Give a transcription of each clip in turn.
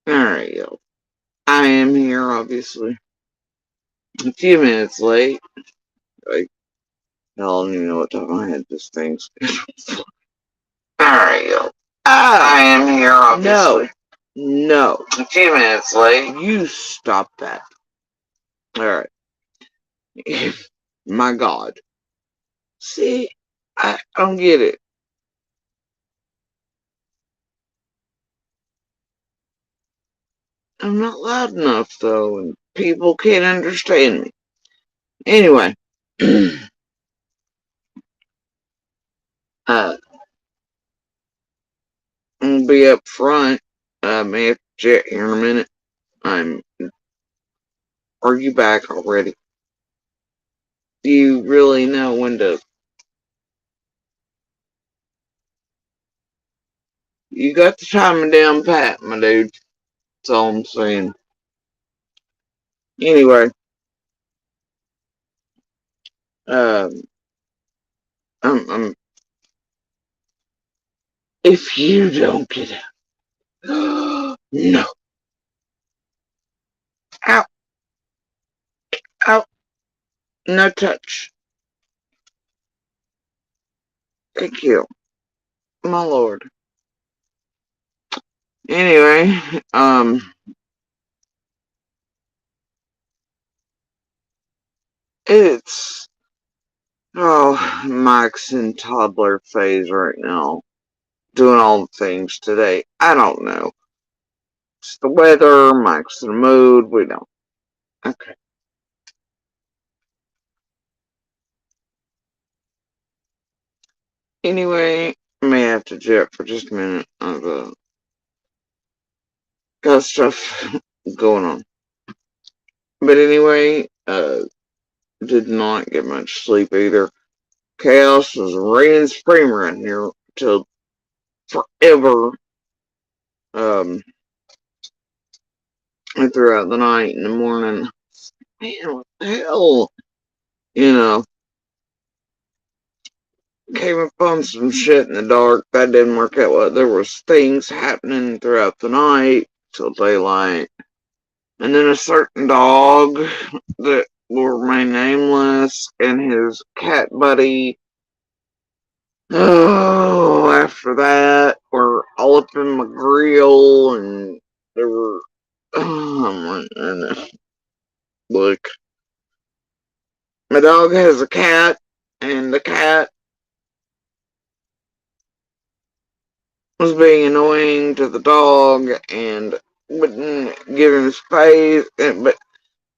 Alright, yo. I am here, obviously. A few minutes late. Like, I don't even know what time I had this thing scheduled. Alright, yo. I am here, obviously. No. A few minutes late. You stop that. Alright. My God. See, I don't get it. I'm not loud enough, though, and people can't understand me. Anyway. I'm gonna be up front. I may have to jet here in a minute. Are you back already? Do you really know when to? You got the timing down pat, my dude. That's all I'm saying. Anyway, um, I'm if you don't get out, no, out, out, no touch. Thank you, my lord. Anyway, it's Mike's in toddler phase right now, doing all the things today. I don't know. It's the weather. Mike's in the mood. We don't. Okay. Anyway, I may have to jet for just a minute. I've got stuff going on. But anyway, did not get much sleep either. Chaos was reigning supreme around here till forever. Um, and throughout the night and the morning. Man, what the hell? You know, came upon some shit in the dark. That didn't work out well. There was things happening throughout the night till daylight. And then a certain dog that will remain nameless and his cat buddy. Oh, after that, were all up in my grill, and there were. Oh my goodness. Look, my dog has a cat, and the cat was being annoying to the dog and wouldn't give him space. But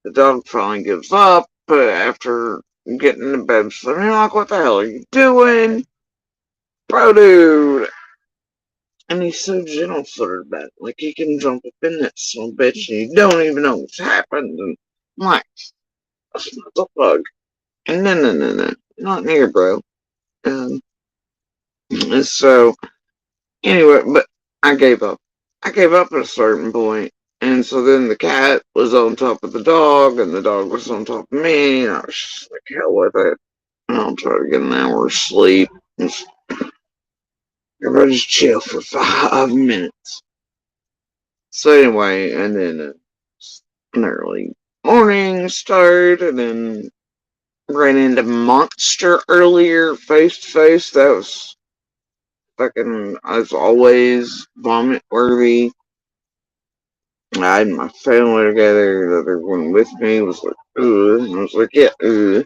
the dog finally gives up after getting into bed. So I'm like, what the hell are you doing? Bro, dude. And he's so gentle footed about it. Like, he can jump up in that son of a bitch and you don't even know what's happened. And I'm like, that's not the bug. And no. Not near, bro. Um, and so, anyway, but I gave up. I gave up at a certain point. And so then the cat was on top of the dog, and the dog was on top of me, and I was just like, hell with it. And I'll try to get an hour of sleep. Everybody just chill for 5 minutes. So anyway, and then an early morning start, and then ran into Monster earlier face to face. That was fucking, as always, vomit worthy. I had my family together, the other one with me was like, ugh. And I was like, yeah, ugh.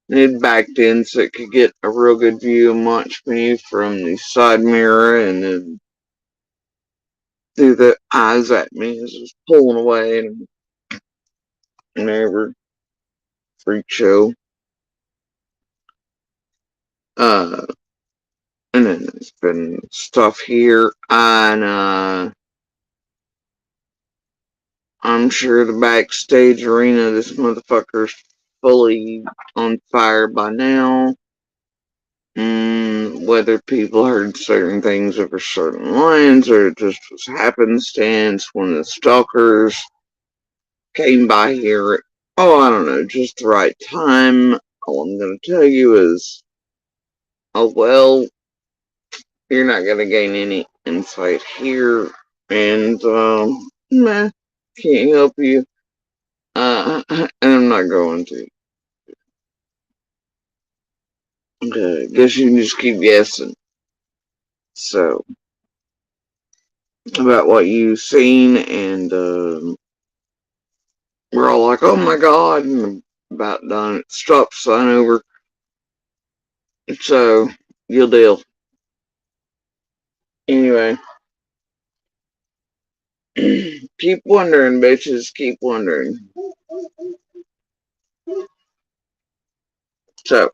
And it backed in so it could get a real good view and watch me from the side mirror, and then threw the eyes at me as it was pulling away, and whatever. Freak show. Uh, and then there's been stuff here on, I'm sure the backstage arena, this motherfucker's fully on fire by now. Whether people heard certain things over certain lines or it just was happenstance when the stalkers came by here at, I don't know, just the right time. All I'm going to tell you is, oh well, you're not going to gain any insight here. And meh, can't help you. And I'm not going to. Guess you can just keep guessing. So, about what you've seen, and we're all like, oh my god, and about done. Stop sign over. So, you'll deal. Anyway, keep wondering, bitches, keep wondering. So,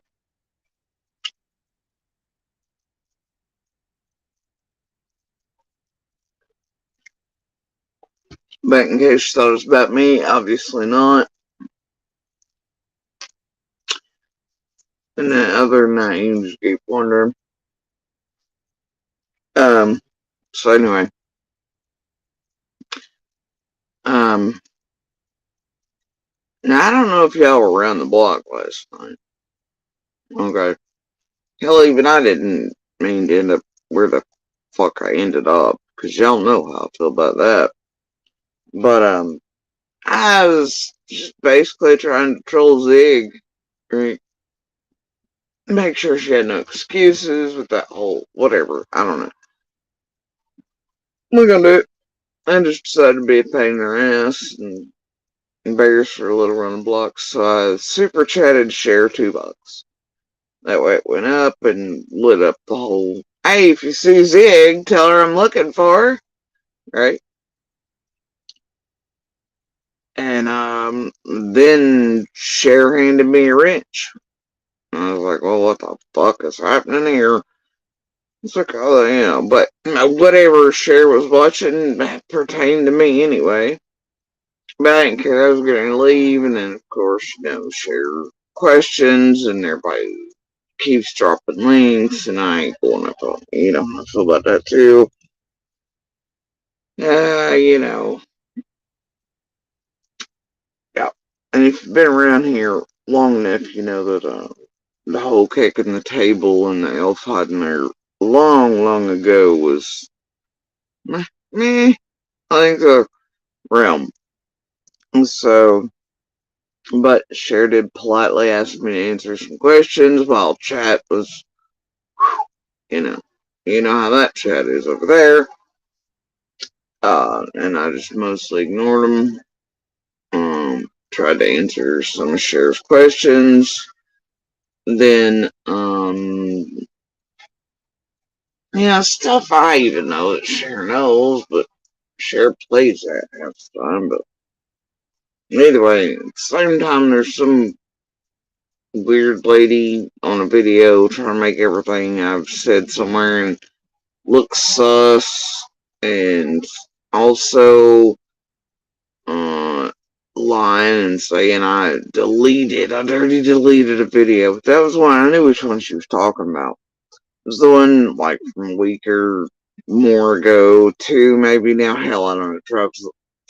back in case you thought it was about me, obviously not. And then other than that, you just keep wondering. Um, so anyway, um, now I don't know if y'all were around the block last night. Okay. Hell, even I didn't mean to end up where the fuck I ended up, because y'all know how I feel about that. But, I was just basically trying to troll Zig, right? Make sure she had no excuses with that whole whatever. I don't know. We're gonna do it. I just decided to be a pain in her ass and embarrass her a little run the block, so I super chatted share $2. That way it went up and lit up the whole, hey, if you see Zig, tell her I'm looking for her, right? And then Cher handed me a wrench. And I was like, well, what the fuck is happening here? It's like, oh, but whatever Cher was watching pertained to me anyway. But I didn't care. I was going to leave, and then, of course, Cher questions, and everybody keeps dropping links, and I ain't going up on, I feel about that too. Uh, you know, yeah. And if you've been around here long enough, you know that, the whole kicking the table and the elf hiding there long, long ago was meh, meh, I think the realm. And so, but Cher did politely ask me to answer some questions while chat was, you know, how that chat is over there. And I just mostly ignored them. Tried to answer some of Cher's questions. Then, stuff I even know that Cher knows, but Cher plays that half the time. But either way, at the same time, there's some weird lady on a video trying to make everything I've said somewhere and look sus, and also lying and saying I dirty deleted a video. But that was one, I knew which one she was talking about. It was the one like from a week or more ago, two maybe now. Hell, I don't know.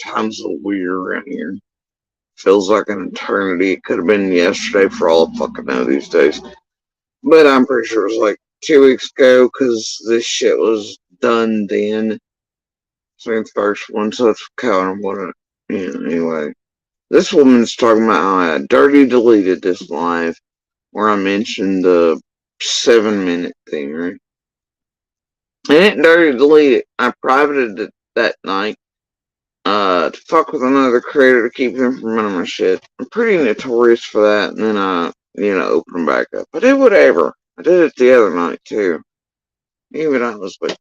Time's a little weird around here. Feels like an eternity. It could have been yesterday for all I fucking know these days. But I'm pretty sure it was like 2 weeks ago because this shit was done then. Same first one, so it's kind of what anyway. This woman's talking about how I dirty deleted this live where I mentioned the 7-minute thing, right? I didn't dirty delete it. I privated it that night. To fuck with another creator to keep him from running my shit. I'm pretty notorious for that, and then I, open them back up. I did whatever. I did it the other night too. Even I was like,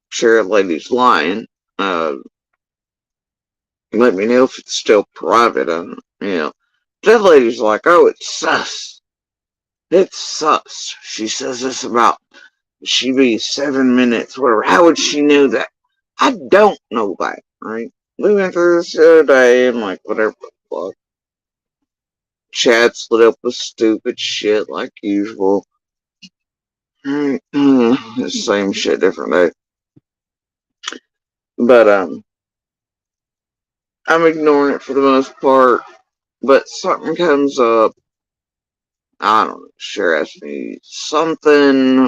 share lady's lying. Let me know if it's still private. That lady's like, oh, it's sus. It's sus. She says this about she be 7 minutes, whatever. How would she know that? I don't know that, right? We went through this the other day and like whatever the fuck. Chat split up with stupid shit like usual. The same shit, different day. But I'm ignoring it for the most part. But something comes up. I don't know. Sure asked me something.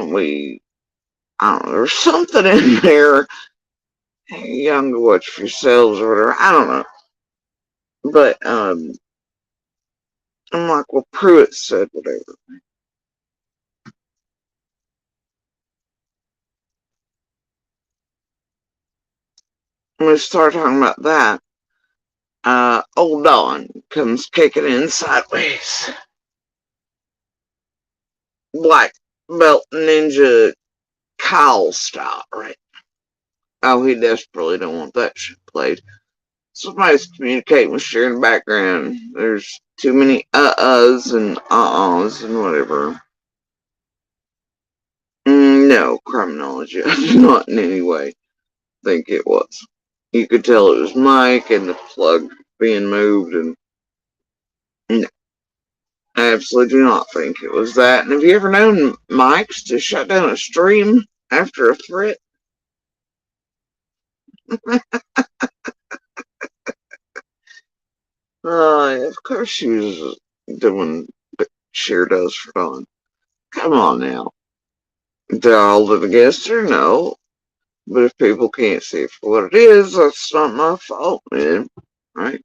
I don't know. There's something in there. young to watch for yourselves or whatever. I don't know. But I'm like, well, Pruitt said whatever. When we start talking about that, old Dawn comes kicking in sideways. Black belt ninja Kyle style, right? Oh, he desperately don't want that shit played. Somebody's communicating with Cher in the background. There's too many uh-uhs and uh-uhs and whatever. No, criminology. I do not in any way think it was. You could tell it was Mike and the plug being moved, and no, I absolutely do not think it was that. And have you ever known Mike's to shut down a stream after a threat? Of course she was doing what Cher does for Dawn. Come on now. Did I hold it against her? No. But if people can't see it for what it is, that's not my fault, man. Right?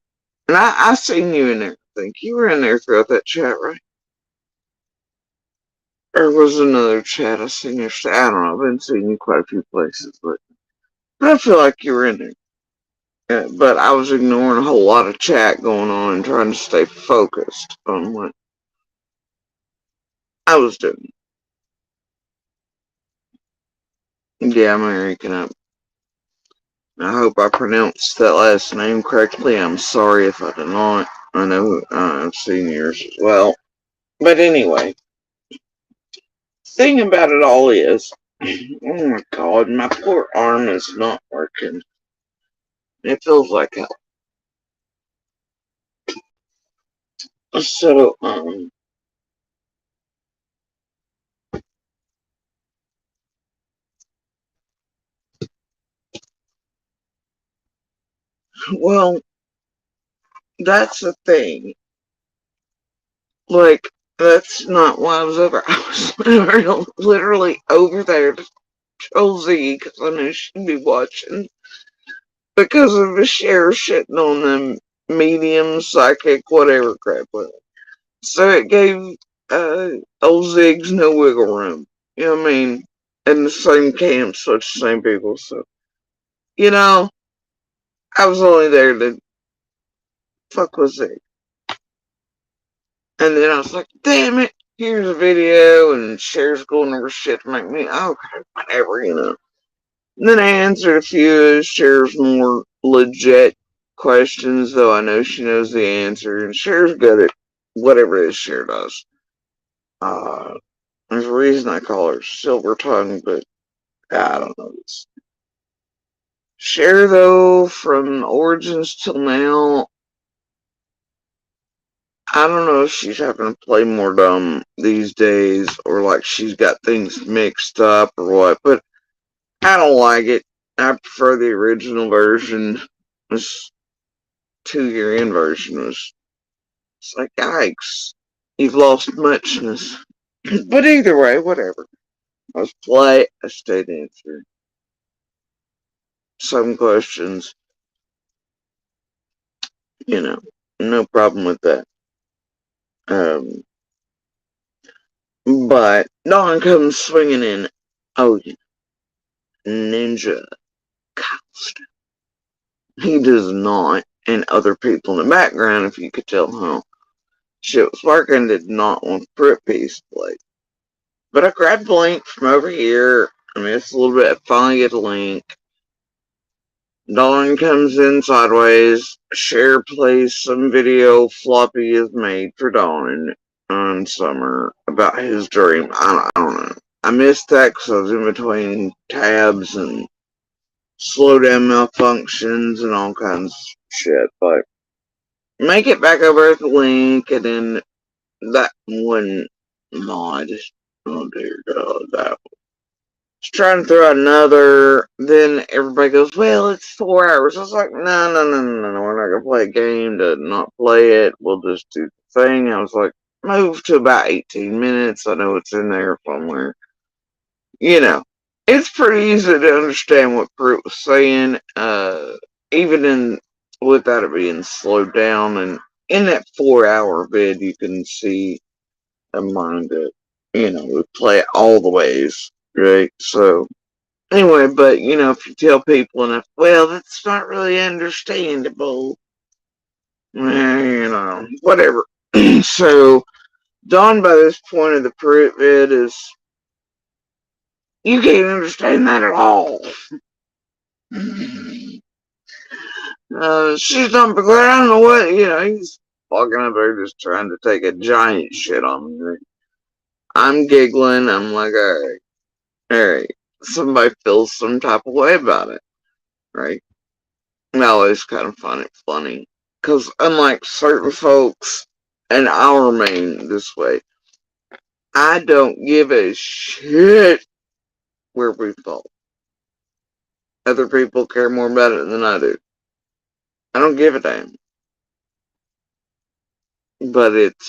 And I seen you in there. I think you were in there throughout that chat, right? Or was another chat I seen you? I don't know. I've been seeing you quite a few places, but I feel like you were in there. Yeah, but I was ignoring a whole lot of chat going on and trying to stay focused on what I was doing. Yeah, I'm American up. I hope I pronounced that last name correctly. I'm sorry if I did not. I know I've seen yours as well. But anyway, thing about it all is, oh my god, my poor arm is not working. It feels like hell. So, well, that's the thing. Like, that's not why I was over. I was literally over there to troll Z because I knew she'd be watching because of the share shitting on them medium, psychic, whatever crap with it. So it gave old Ziggs no wiggle room. You know what I mean? In the same camp, such the same people. So, you know, I was only there to fuck with Zig. And then I was like, damn it, here's a video, and shares going over shit to make me, okay, whatever, you know. And then I answered a few of Cher's more legit questions, though I know she knows the answer, and Cher's good at whatever it is Cher does. Uh, there's a reason I call her Silver Tongue, but I don't know. Cher, though, from Origins till now, I don't know if she's having to play more dumb these days, or like she's got things mixed up or what, but I don't like it. I prefer the original version. This 2 year in version was, it's like, yikes, you've lost muchness. But either way, whatever. I was polite, I stayed answer some questions, you know, no problem with that. Um, but Dawn comes swinging in. Oh, yeah, Ninja Costume. He does not, and other people in the background, if you could tell how shit was working, did not want the Brit piece played. But I grabbed the link from over here. I missed a little bit. I finally get the link. Dawn comes in sideways. Cher plays some video Floppy has made for Dawn on Summer about his dream. I don't know. I missed that because I was in between tabs and slow down malfunctions and all kinds of shit. But make it back over at the link, and then that one mod. Oh dear God, that was trying to throw out another. Then everybody goes, "Well, it's 4 hours." I was like, "No, no, no, no, no. We're not gonna play a game to not play it. We'll just do the thing." I was like, "Move to about 18 minutes. I know it's in there somewhere." You know. it's pretty easy to understand what Pruitt was saying, even without it being slowed down. And in that 4 hour vid, you can see a mind that, we play it all the ways, right? So, anyway, but, if you tell people enough, well, that's not really understandable, whatever. So, Don, by this point of the Pruitt vid, is you can't understand that at all. She's not because I don't know what, he's walking up there just trying to take a giant shit on me. I'm giggling. I'm like, all right. Somebody feels some type of way about it, right? No, it's kind of funny. Because unlike certain folks, and I'll remain this way, I don't give a shit where we fall. Other people care more about it than I do. I don't give a damn. But it's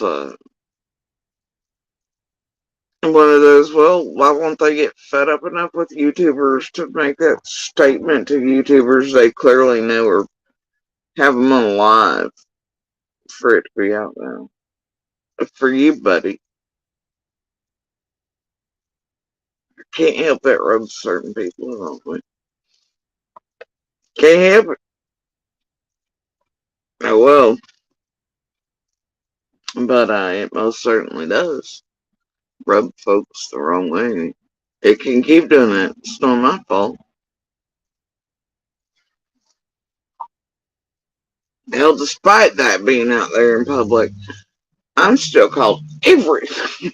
one of those, well, why won't they get fed up enough with YouTubers to make that statement to YouTubers they clearly know or have them on live for it to be out now? For you, buddy. I can't help that rubs certain people wrong with. Can't help it. Oh well. But it most certainly does rub folks the wrong way. It can keep doing that. It's not my fault. Hell, despite that being out there in public, I'm still called everything.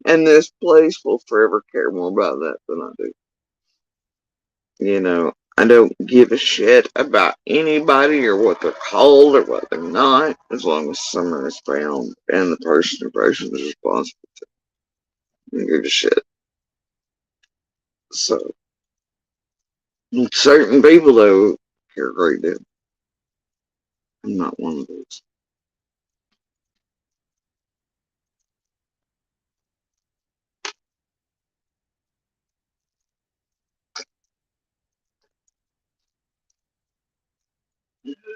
And this place will forever care more about that than I do. I don't give a shit about anybody or what they're called or what they're not, as long as someone is found and the person is responsible. I don't give a shit. So, certain people, though, care a great deal. I'm not one of those.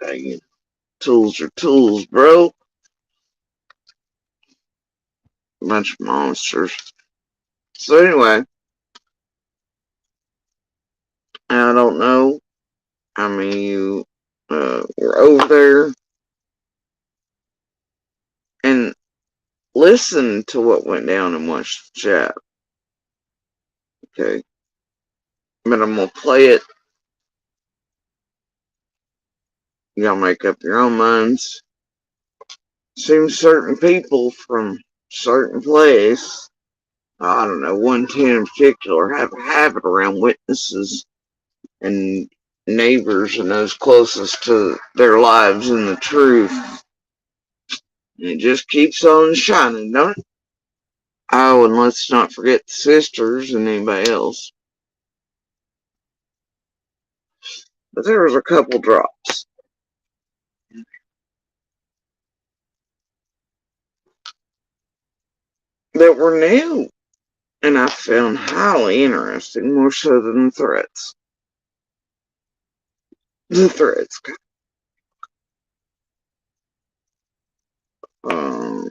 Hey, tools are tools, bro. Bunch of monsters. So anyway, I don't know how many you were over there and listened to what went down and watched the chat. Okay. But I'm gonna play it. Y'all make up your own minds. Seems certain people from certain place, I don't know, 110 in particular, have a habit around witnesses and neighbors and those closest to their lives in the truth. And it just keeps on shining, don't it? Oh, and let's not forget the sisters and anybody else. But there was a couple drops that were new and I found highly interesting, more so than the threats. The threats. Um,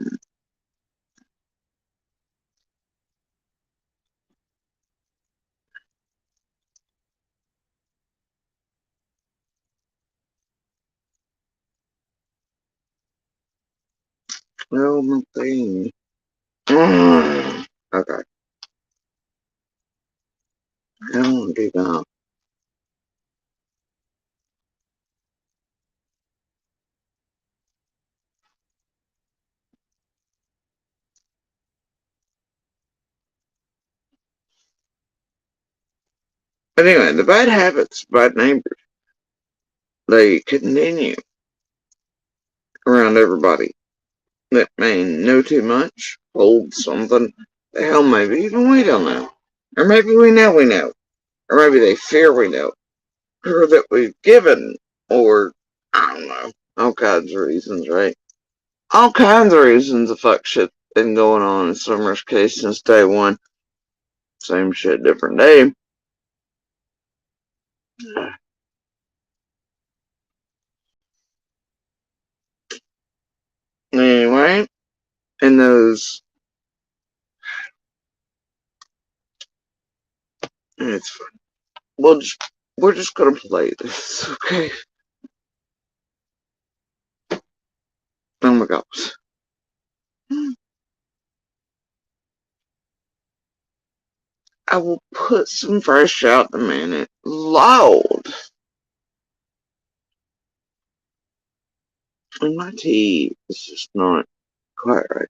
well, my thing. Okay. I don't want to do that. But anyway, the bad habits, bad neighbors, they continue around everybody that may know too much, hold something. The hell, maybe even we don't know. Or maybe we know. Or maybe they fear we know. Or that we've given. Or, I don't know. All kinds of reasons, right? All kinds of reasons to fuck shit been going on in Summer's case since day one. Same shit, different day. Anyway, and those, it's fun. We're just gonna play this, okay? Oh my gosh. I will put some fresh out in a minute. Loud. And my tea is just not quite right.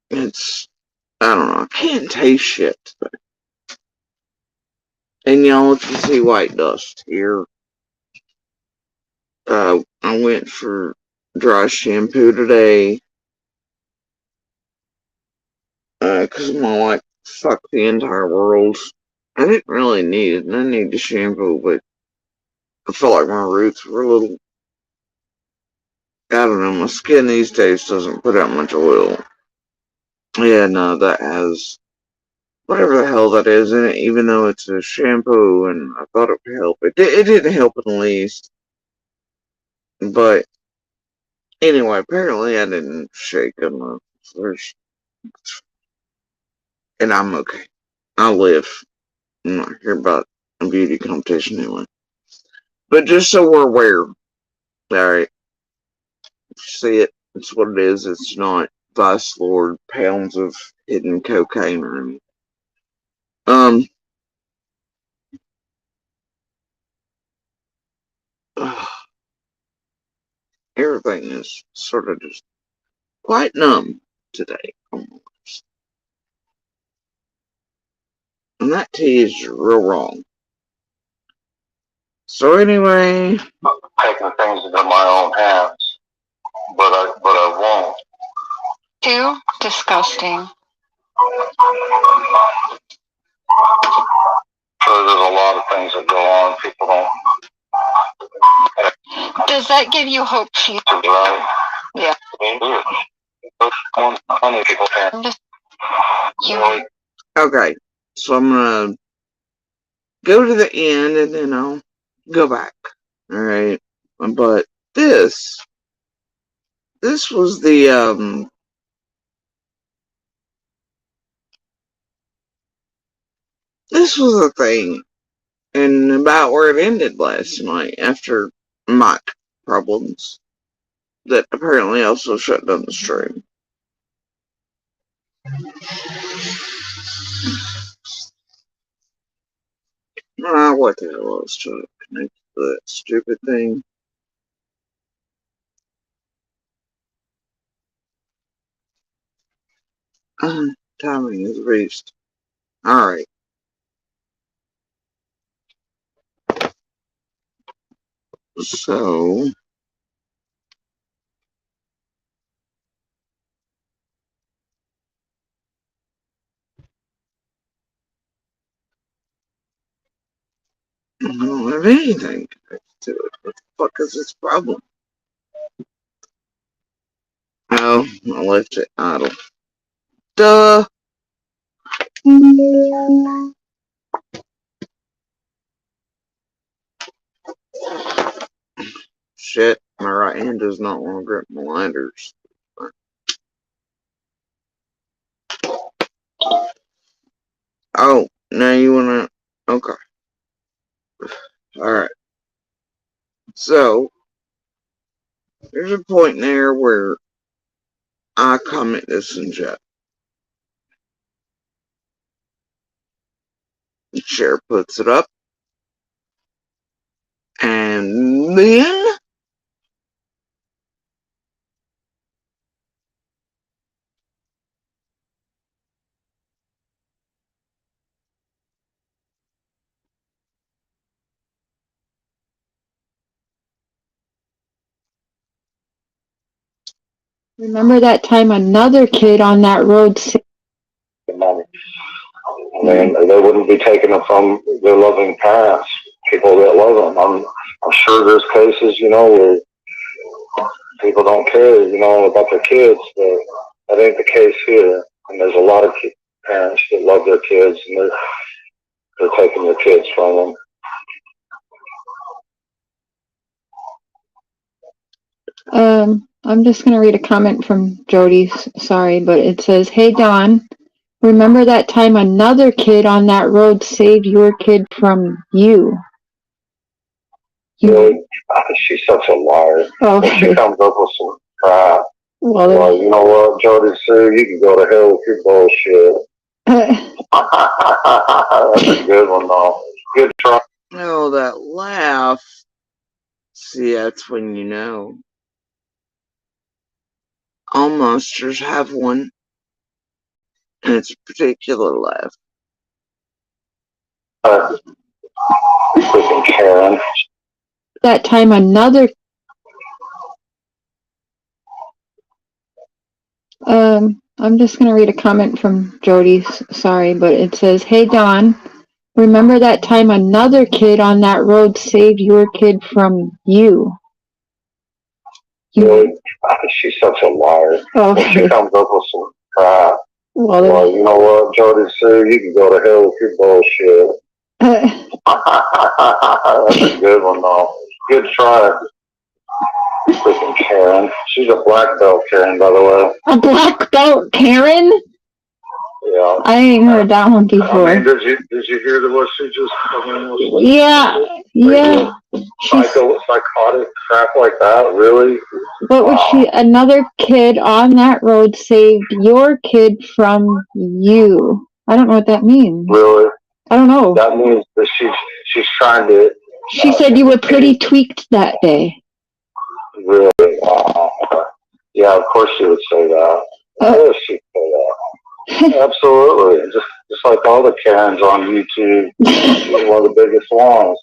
It's, I don't know, I can't taste shit today. And y'all can see white dust here. I went for dry shampoo today. Cause I'm all like, fuck the entire world. I didn't really need it, and I need the shampoo, but I felt like my roots were a little, I don't know, my skin these days doesn't put out much oil. Yeah, no, that has whatever the hell that is in it, even though it's a shampoo, and I thought it would help. It didn't help in the least. But anyway, apparently I didn't shake enough first. And I'm okay. I'll live. I'm not here about a beauty competition anyway. But just so we're aware, alright, see it, it's what it is. It's not Vice Lord pounds of hidden cocaine or anything. Everything is sort of just quite numb today, almost. And that tea is real wrong. So anyway, taking things into my own hands, but I won't. Too disgusting. So there's a lot of things that go on. People don't. Does that give you hope, Chief? Right? Yeah. Many people can't. You. Okay, so I'm gonna go to the end and then I'll go back. Alright. But this was the this was the thing, and about where it ended last night after mic problems that apparently also shut down the stream. What the hell was to connect to that stupid thing? Timing is reached. Alright. So I don't have anything connected to it. What the fuck is this problem? Oh, I left it idle. Duh! Shit, my right hand does not want to grip my lighters. Oh, now you wanna... Okay. Alright. So, there's a point there where I comment this in chat. The chair puts it up. And then... Remember that time another kid on that road said, Money. I mean, they wouldn't be taking it from their loving parents, people that love them. I'm sure there's cases, where people don't care, about their kids, but that ain't the case here. And there's a lot of parents that love their kids, and they're taking their kids from them. I'm just going to read a comment from Jody. Sorry, but it says, "Hey, Dawn, remember that time another kid on that road saved your kid from you?" Really? She's such a liar. Okay. She comes up with some crap. Well, you know what, Jody Sue, you can go to hell with your bullshit. That's a good one, though. Good try. Oh, that laugh. See, that's when you know. All monsters have one, and it's a particular laugh. Freaking Karen. That time another... I'm just going to read a comment from Jody. Sorry, but it says, "Hey, Dawn, remember that time another kid on that road saved your kid from you?" Really? She's such a liar. Okay. She comes up with some crap. Well, you know what, Jody Sue, you can go to hell with your bullshit. That's a good one, though. Good try. Freaking Karen. She's a black belt Karen, by the way. A black belt Karen? Yeah. I ain't heard that one before. I mean, did you hear what she just? Yeah. Psychotic crap like that, really? What was she? Another kid on that road saved your kid from you. I don't know what that means. Really? I don't know. That means that she's trying to. She said you were pretty tweaked that day. Really? Yeah, of course she would say that. Of course she'd say that. Absolutely. Just like all the Karens on YouTube. She's one of the biggest ones.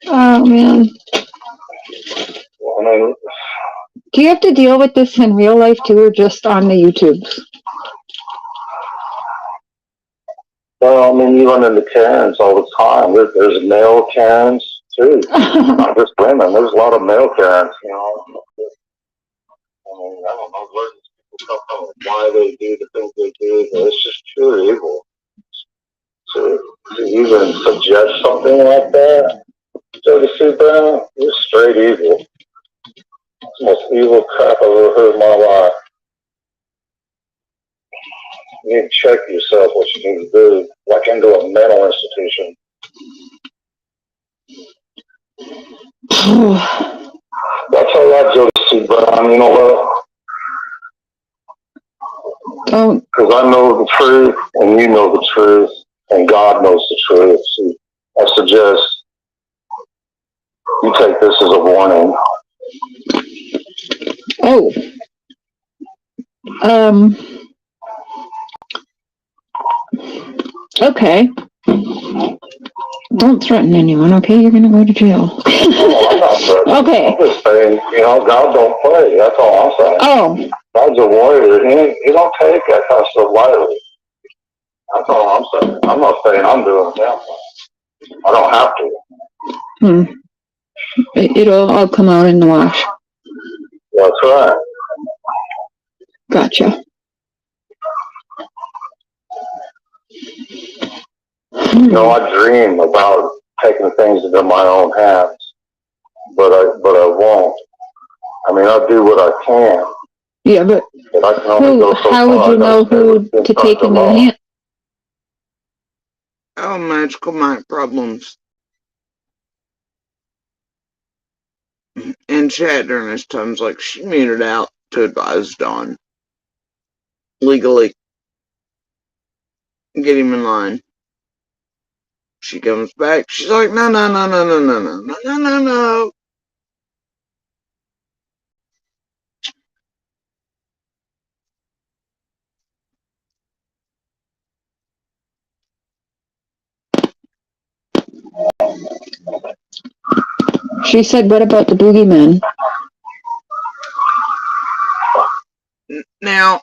Oh, man. I mean, do you have to deal with this in real life too, or just on the YouTubes? Well, I mean, you run into Karens all the time. There's male Karens too, not just women. There's a lot of male Karens, I mean, I don't know where these people come from, why they do the things they do. It's just pure evil. To even suggest something like that, Jody Sue Brown, you're straight evil. It's the most evil crap I've ever heard in my life. You need to check yourself what you need to do, like into a mental institution. That's a lot, Jody Sue Brown. You know what? Don't. Because I know the truth, and you know the truth, and God knows the truth. So I suggest you take this as a warning. Oh. Okay. Don't threaten anyone, okay? You're gonna go to jail. I'm not threatening. Okay. I'm just saying, God don't play. That's all I'm saying. Oh. God's a warrior. He don't take that kind of stuff lightly. That's all I'm saying. I'm not saying I'm doing that. I don't have to. It'll all come out in the wash. That's right. Gotcha. I dream about taking things into my own hands, but I won't. I mean, I'll do what I can. Yeah, but I can only go so how far. would you know who to take into the hand? Oh, magical mind problems. And chat during this time's like she muted out to advise Dawn. Legally. Get him in line. She comes back. She's like, no. She said, what about the boogeyman? Now,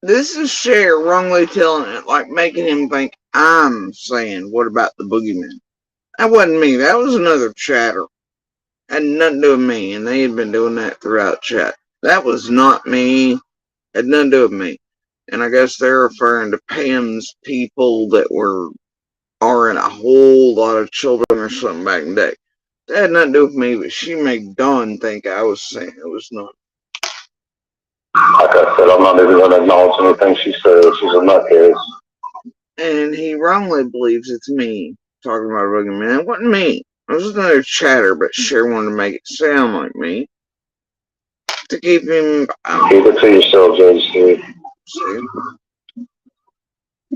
this is Cher wrongly telling it, like making him think I'm saying, what about the boogeyman? That wasn't me. That was another chatter. Had nothing to do with me, and they had been doing that throughout chat. That was not me. Had nothing to do with me. And I guess they're referring to Pam's people that are in a whole lot of children or something back in the day. That had nothing to do with me, but she made Don think I was saying it was not. Like I said, I'm not even going to acknowledge anything she says. She's a nutcase. And he wrongly believes it's me talking about Rugged Man. It wasn't me. It was another chatter, but Cher wanted to make it sound like me. To keep him out. Keep it to yourself, JC.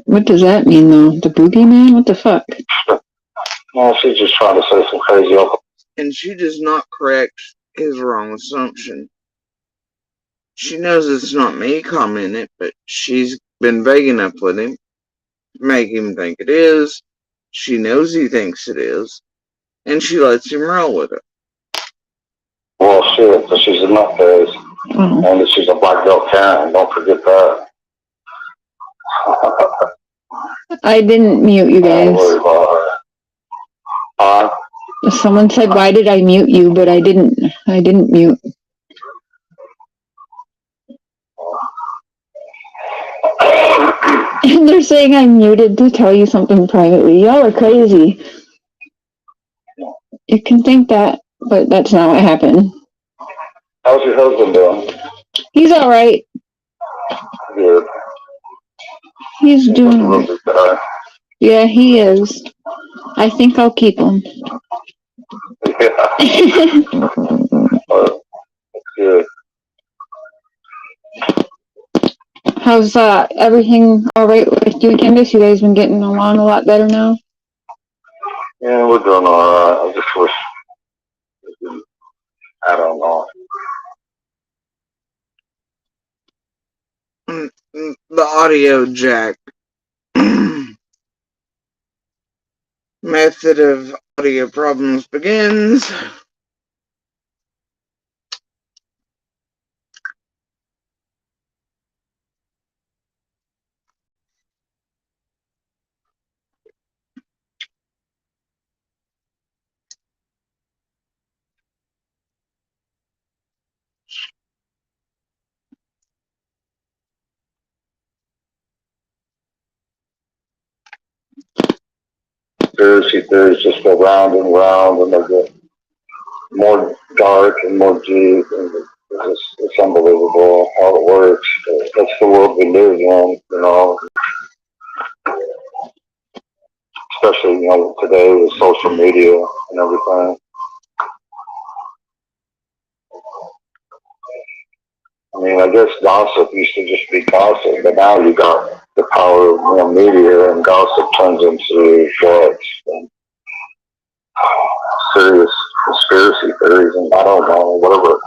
What does that mean, though? The boogeyman? What the fuck? Well, she's just trying to say some crazy up. And she does not correct his wrong assumption. She knows it's not me commenting it, but she's been vague enough with him to make him think it is. She knows he thinks it is, and she lets him roll with it. Well, shit, so she's a nutcase. Oh. And she's a black belt Karen. Don't forget that. I didn't mute you Don't guys. worry about her. Someone said, why did I mute you? But I didn't mute. And they're saying I'm muted to tell you something privately. Y'all are crazy. You can think that, but that's not what happened. How's your husband doing? He's alright. Good. He's doing a alright. lovely guy. Yeah, he is. I think I'll keep him. Yeah. That's good. How's everything alright with you and Candace? You guys been getting along a lot better now? Yeah, we're doing alright. I just wish, I don't know. The audio jack method of audio problems begins. Conspiracy theories just go round and round, and they get more dark and more deep, and it's unbelievable how it works. That's the world we live in, you know. Especially, you know, today with social media and everything. I mean, I guess gossip used to just be gossip, but now you got the power of, you know, media, and gossip turns into what? Serious conspiracy theories, and I don't know, whatever,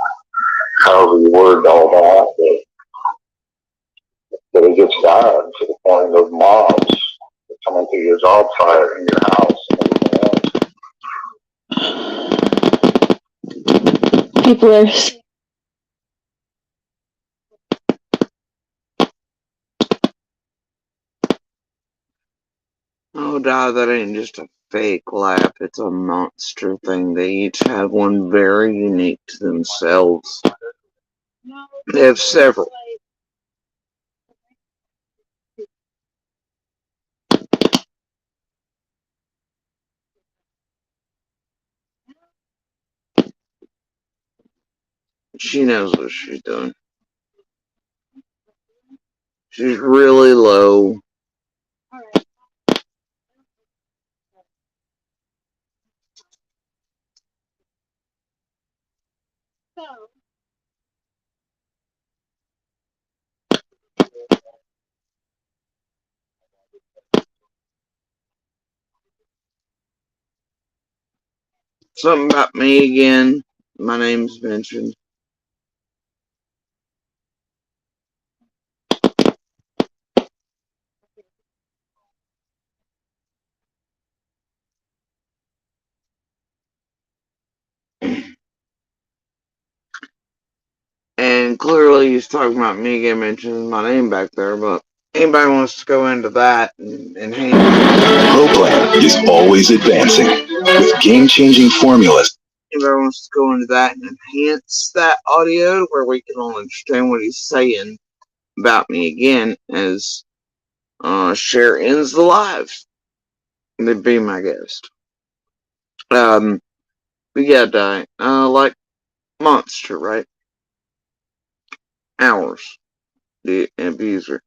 however you word all that, but it gets bad to the point of mobs coming to your job site in your house and everything else. People are... Oh, God, that ain't just a fake laugh. It's a monster thing. They each have one very unique to themselves. They have several. She knows what she's doing. She's really low. Something about me again. My name's mentioned. And clearly he's talking about me again, mentioning my name back there, but anybody wants to go into that and handle ProPlan is always advancing with game-changing formulas Anybody wants to go into that and enhance that audio to where we can all understand what he's saying about me again as Cher ends the live. They'd be my guest. But yeah, die. Like Monster, right? Hours. The abuser.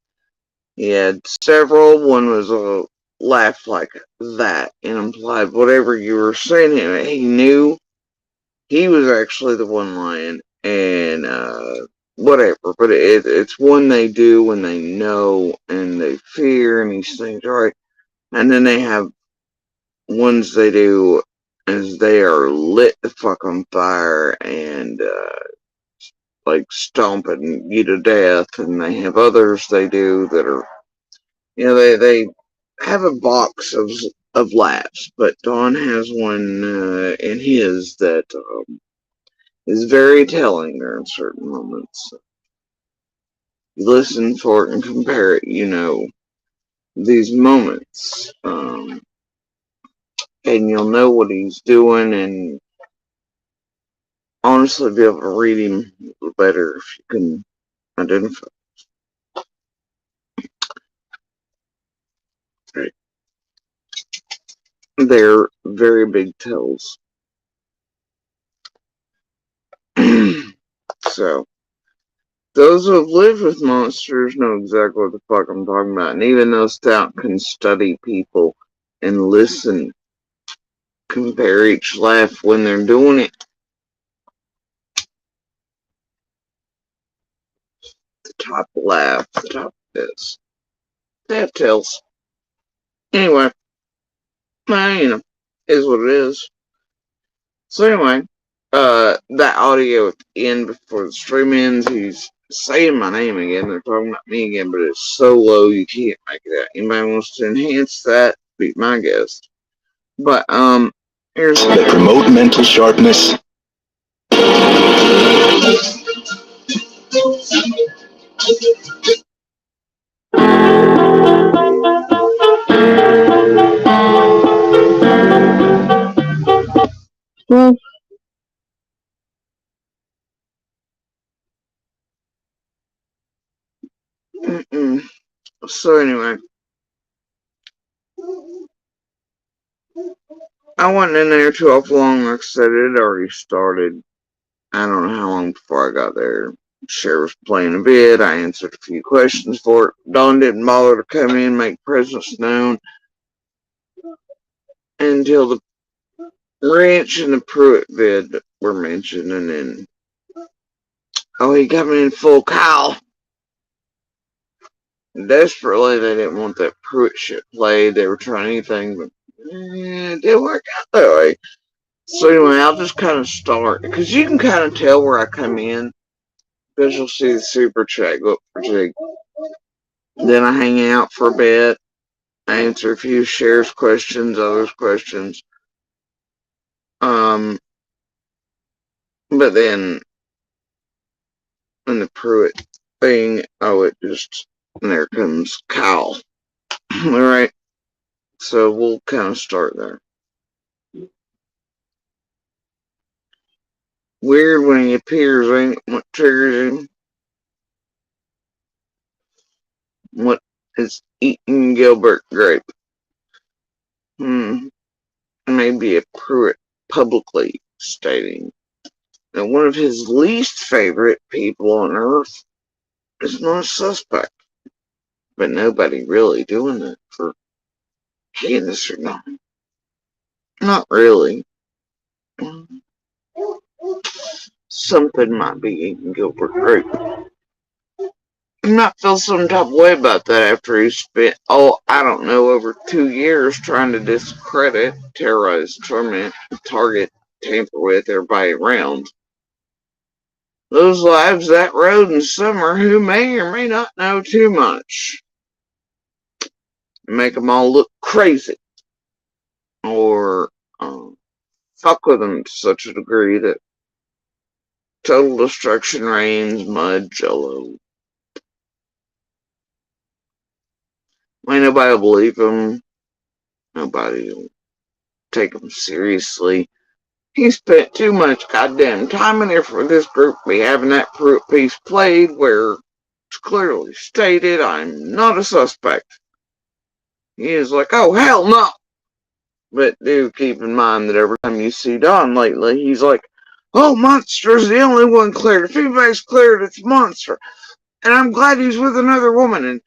He had several. One was a laugh like that and implied whatever you were saying. He knew he was actually the one lying and whatever. But it's one they do when they know and they fear and these things, right? And then they have ones they do as they are lit the fuck on fire and like stomping you to death. And they have others they do that are, you know, they have a box of laughs, but Don has one in his that is very telling during certain moments. You listen for it and compare it, you know, these moments. And you'll know what he's doing and honestly be able to read him a little better if you can identify. Right. They're very big tells. So, those who have lived with monsters know exactly what the fuck I'm talking about. And even though Stout can study people and listen, compare each laugh when they're doing it. The top laugh, the top of this. They have tails. Anyway, well, you know, is what it is. So anyway, that audio at the end before the stream ends, he's saying my name again. They're talking about me again, but it's so low you can't make it out. Anybody wants to enhance that? Be my guest. But here's that promote mental sharpness. Well, so anyway, I wasn't in there too awful long. Like I said, it had already started. I don't know how long before I got there. Cher was playing a bit. I answered a few questions for it. Dawn didn't bother to come in, make presence known until the ranch and the Pruitt vid were mentioned, and then he coming in full Kyle. Desperately, they didn't want that Pruitt shit played. They were trying anything, but it didn't work out that way. So anyway, I'll just kind of start because you can kind of tell where I come in because you'll see the super chat go up for Jig. Then I hang out for a bit. I answer a few Cher's questions, others' questions. But then in the Pruitt thing, it just, and there comes Kyle. Alright, so we'll kind of start there. Weird when he appears, ain't what triggers him? What is eating Gilbert Grape? Maybe a Pruitt publicly stating that one of his least favorite people on earth is not a suspect. But nobody really doing it for Candace or not. Not really. Something might be eating Gilbert Grape. I might feel some type of way about that after he spent, I don't know, over 2 years trying to discredit, terrorize, torment, target, tamper with everybody around. Those lives that road in summer who may or may not know too much. Make them all look crazy. Or fuck with them to such a degree that total destruction reigns, mud, jello. Ain't nobody will believe them. Nobody will take them seriously. He spent too much goddamn time and effort for this group to be having that piece played where it's clearly stated I'm not a suspect. He is like, oh hell no. But do keep in mind that every time you see Don lately, he's like, oh, Monster's the only one cleared. If anybody's cleared, it's Monster. And I'm glad he's with another woman, and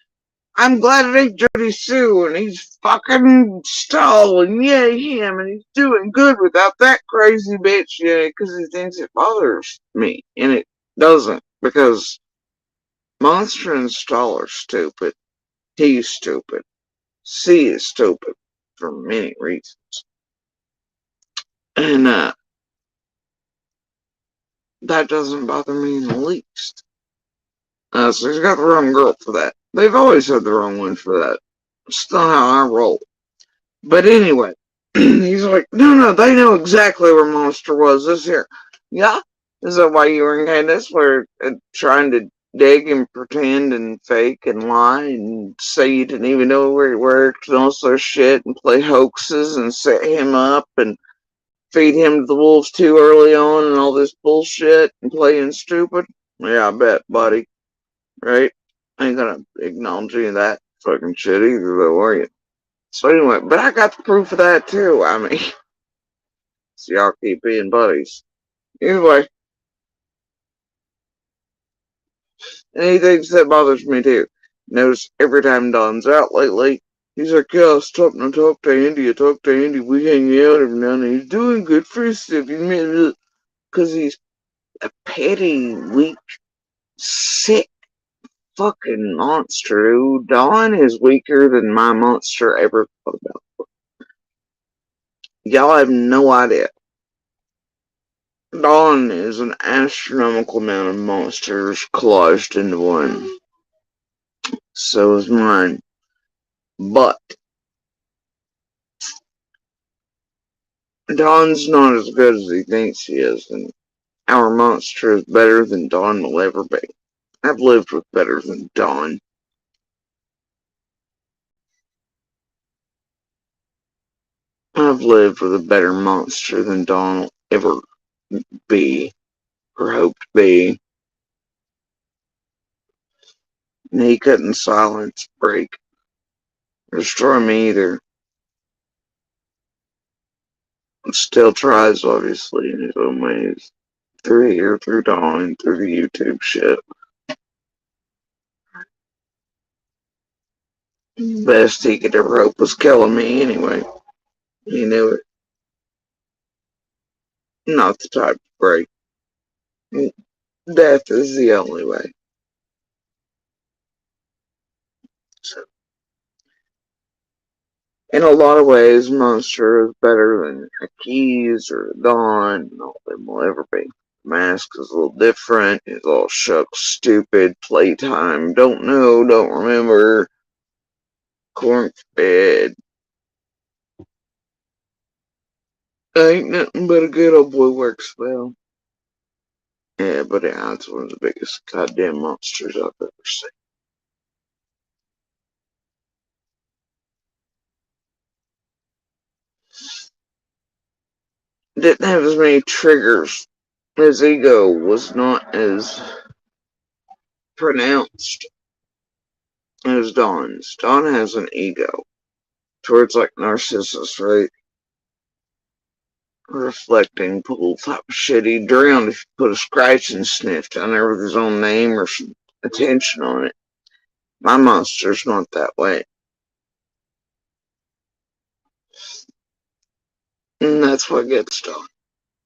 I'm glad it ain't Jody Sue, and he's fucking Stall, and yay him, and he's doing good without that crazy bitch, yeah, because he thinks it bothers me, and it doesn't, because Monster and Stall are stupid. He's stupid. C is stupid for many reasons. And, that doesn't bother me in the least. So he's got the wrong girl for that. They've always had the wrong one for that. It's not how I roll. But anyway, he's like, no, they know exactly where Monster was this here. Yeah? Is that why you were in Candace? Where trying to dig and pretend and fake and lie and say you didn't even know where he worked and all sorts of shit and play hoaxes and set him up and feed him to the wolves too early on and all this bullshit and playing stupid? Yeah, I bet, buddy. Right? I ain't gonna acknowledge any of that fucking shit either, though, are you? So anyway, but I got the proof of that too. I mean, so y'all keep being buddies. Anyway, anything that bothers me too. Notice every time Don's out lately, he's like, yeah, I was stopping to talk to Andy. We hang out every now and then. He's doing good for himself. Because he's a petty, weak, sick fucking monster. Don is weaker than my monster ever thought about. Y'all have no idea. Dawn is an astronomical amount of monsters collaged into one. So is mine. But Dawn's not as good as he thinks he is, and our monster is better than Dawn will ever be. I've lived with better than Dawn. I've lived with a better monster than Dawn will ever be, or hope to be. And he couldn't silence, break, or destroy me either. Still tries, obviously, in his own ways. Through here, through Dawn, through the YouTube shit. Best he could ever hope was killing me anyway. He knew it. Not the type to break. Death is the only way. So, in a lot of ways, Monster is better than a Keys or a Dawn, and all them will ever be. Mask is a little different. He's all shucks, stupid, playtime, don't know, don't remember, corn fed. Ain't nothing but a good old boy works well. Yeah, but yeah, it's one of the biggest goddamn monsters I've ever seen. Didn't have as many triggers. His ego was not as pronounced as Dawn's. Dawn has an ego towards like Narcissus, right? Reflecting pool type of shit. He'd drown if you put a scratch and sniff down there with his own name or some attention on it. My monster's not that way. And that's what gets Dawn.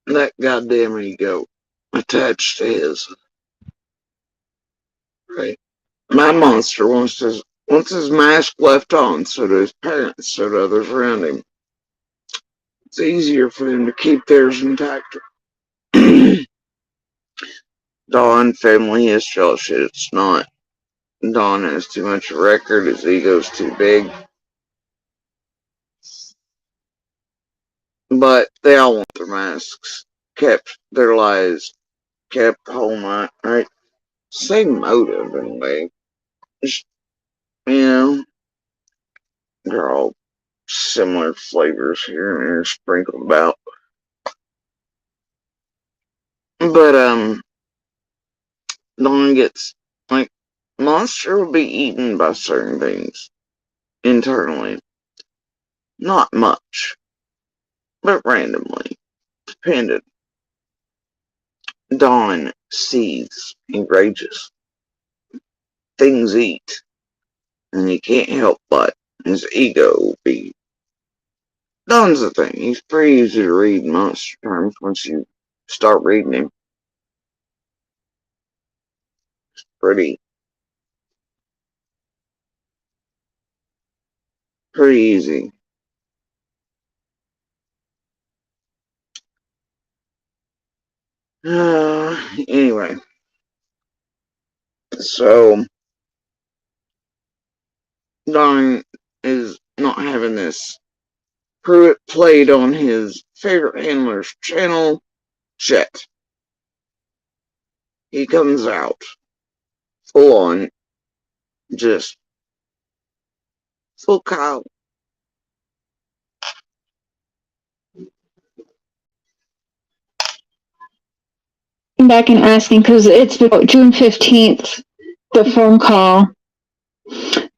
That goddamn ego attached to his. Right? My monster wants his mask left on, so do his parents, so do others around him. It's easier for them to keep theirs intact. Dawn family history, all shit. It's not. Dawn has too much of a record. His ego's too big. But they all want their masks kept, their lives kept, whole night, right? Same motive in a way. Just, you know, they're all similar flavors here and there sprinkled about. But, Dawn gets, like, Monster will be eaten by certain things internally. Not much, but randomly, dependent. Dawn sees, enrages. Things eat, and he can't help but his ego will be. Dawn's the thing. He's pretty easy to read in monster terms once you start reading him. Pretty easy. Anyway, so Don is not having this. Pruitt played on his favorite handler's channel, Chet. He comes out full on, just full Kyle. Back and asking because it's June 15th, the phone call.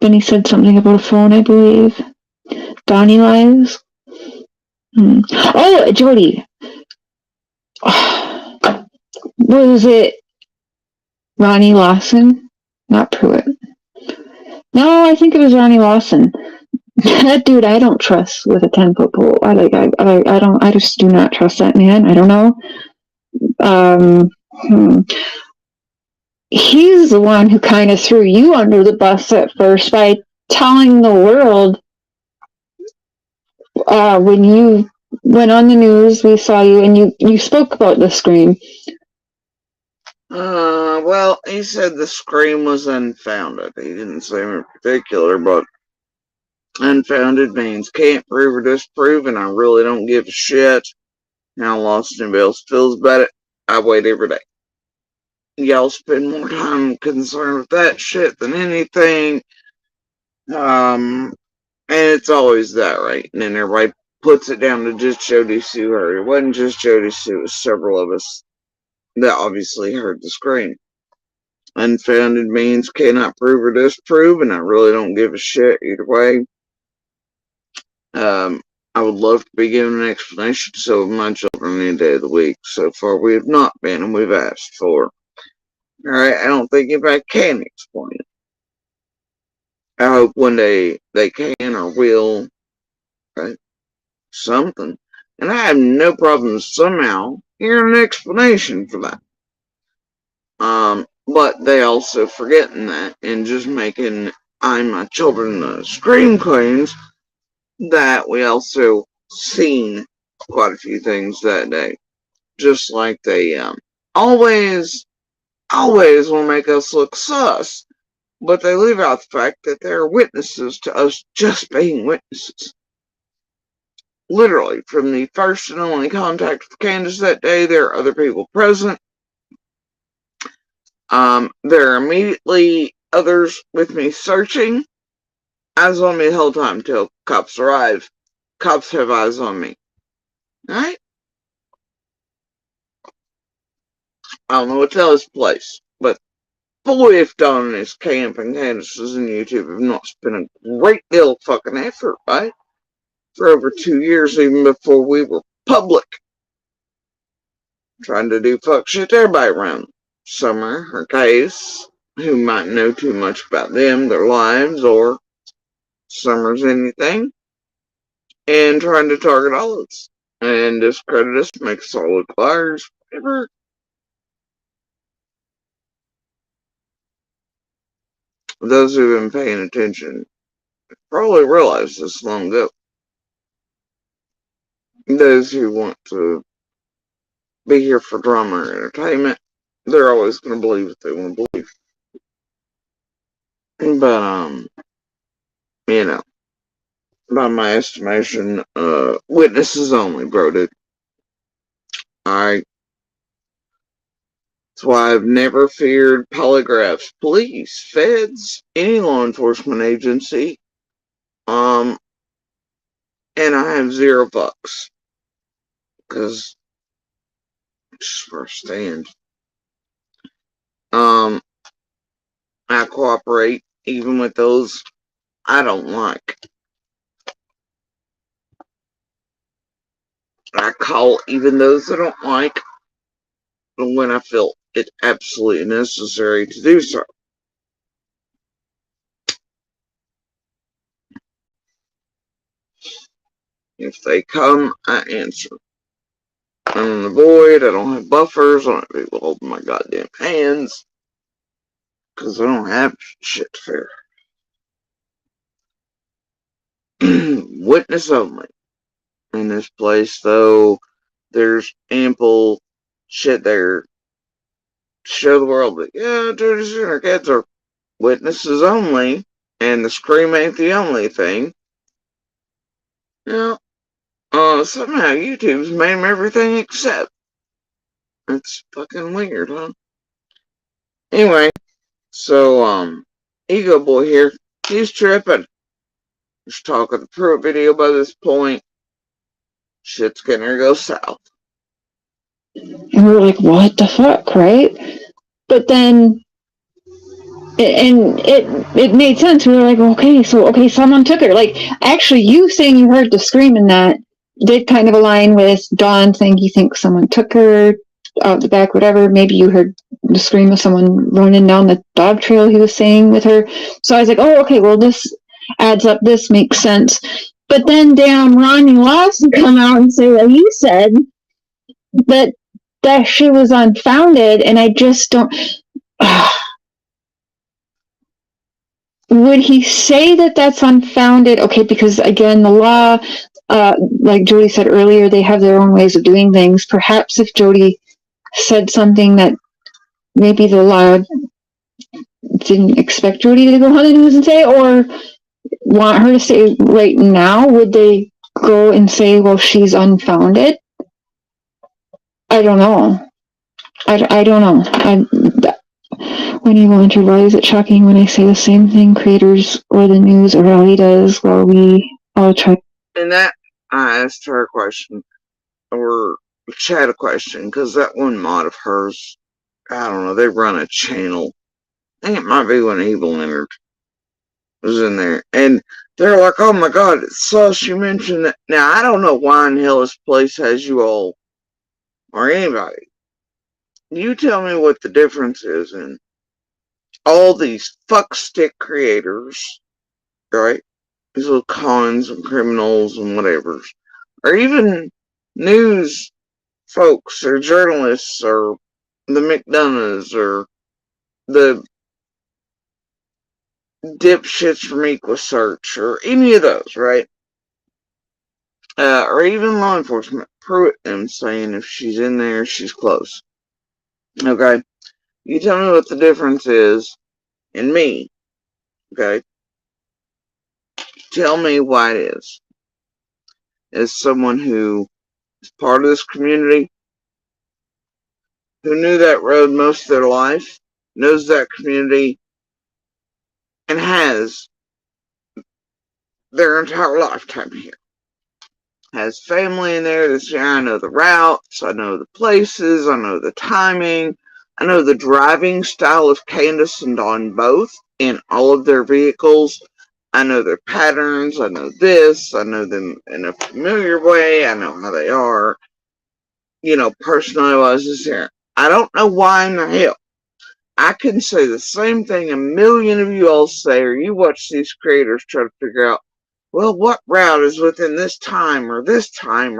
Then he said something about a phone, I believe. Donnie Lives. Oh, Jody. Was it Ronnie Lawson? Not Pruitt. No, I think it was Ronnie Lawson. That dude I don't trust with a 10-foot pole. I just do not trust that man. I don't know. He's the one who kind of threw you under the bus at first by telling the world when you went on the news, we saw you and you spoke about the Scream. Well, he said the Scream was unfounded. He didn't say in particular, but unfounded means can't prove or disprove, and I really don't give a shit how Lawson Bales feels about it. I wait every day. Y'all spend more time concerned with that shit than anything. And it's always that, right? And then everybody puts it down to just Jody Sue heard. It wasn't just Jody Sue, it was several of us that obviously heard the Scream. Unfounded means cannot prove or disprove, and I really don't give a shit either way. I would love to be given an explanation to some of my children any day of the week. So far, we have not been, and we've asked for. Alright, I don't think anybody can explain it. I hope one day they can or will. Right? Something. And I have no problem somehow hearing an explanation for that. But they also forgetting that and just making I my children Scream claims that we also seen quite a few things that day. Just like they always will make us look sus, but they leave out the fact that they're witnesses to us just being witnesses. Literally, from the first and only contact with Candace that day, there are other people present. There are immediately others with me searching. Eyes on me the whole time till cops arrive. Cops have eyes on me. Alright? I don't know what to tell this place, but boy, if Don and his camp and Candace's and YouTube have not spent a great deal of fucking effort, right? For over 2 years, even before we were public. Trying to do fuck shit to everybody around. Summer, her case, who might know too much about them, their lives, or Summer's anything. And trying to target all of us. And discredit us, make us all look liars, whatever. Those who've been paying attention probably realized this long ago. Those who want to be here for drama or entertainment, they're always going to believe what they want to believe. But, you know, by my estimation, witnesses only, bro, dude. Alright? That's why I've never feared polygraphs, police, feds, any law enforcement agency. And I have zero fucks. Because just where I stand. I cooperate even with those I don't like. I call even those I don't like when I feel it absolutely necessary to do so. If they come, I answer. I'm in the void, I don't have buffers, I don't have people holding my goddamn hands. Because I don't have shit to fear. Witness only. In this place, though, there's ample shit there to show the world that, yeah, Dirty Sinner Kids are witnesses only, and the scream ain't the only thing. You know, somehow YouTube's made them everything except. It's fucking weird, huh? Anyway, so, Ego Boy here, he's tripping. Just talking the Pruitt video by this point. Shit's gonna go south. And we were like, what the fuck, right? But then, it made sense. We were like, okay, someone took her. Like, actually, you saying you heard the scream in that did kind of align with Dawn saying he thinks someone took her out the back, whatever. Maybe you heard the scream of someone running down the dog trail he was saying with her. So I was like, oh, okay, well, this adds up. This makes sense. But then damn Ronnie Lawson come out and say that he said that she was unfounded, and I just don't. Would he say that that's unfounded? Okay, because again, the law, like Jody said earlier, they have their own ways of doing things. Perhaps if Jody said something that maybe the law didn't expect Jody to go on the news and say, or want her to say right now, would they go and say, well, she's unfounded? I don't know. I don't know. When you wonder, why is it shocking when I say the same thing creators or the news or Raleigh does while we all try? And that, I asked her a question, or Chad a question, because that one mod of hers, I don't know, they run a channel. I think it might be when Evil Leonard was in there. And they're like, oh my god, it's sus you mentioned that. Now, I don't know why in hell this place has you all, or anybody. You tell me what the difference is in all these fuckstick creators, right? These little cons and criminals and whatever, or even news folks or journalists or the McDonoughs or the dipshits from EquaSearch or any of those, right? Or even law enforcement. Pruitt them saying if she's in there, she's close. Okay? You tell me what the difference is in me. Okay? Tell me why it is. As someone who is part of this community, who knew that road most of their life, knows that community, and has their entire lifetime here. Has family in there that's here. I know the routes, I know the places, I know the timing, I know the driving style of Candace and Dawn both in all of their vehicles. I know their patterns, I know this, I know them in a familiar way, I know how they are, you know, personality-wise is here. I don't know why in the hell. I can say the same thing a million of you all say, or you watch these creators try to figure out, well, what route is within this time or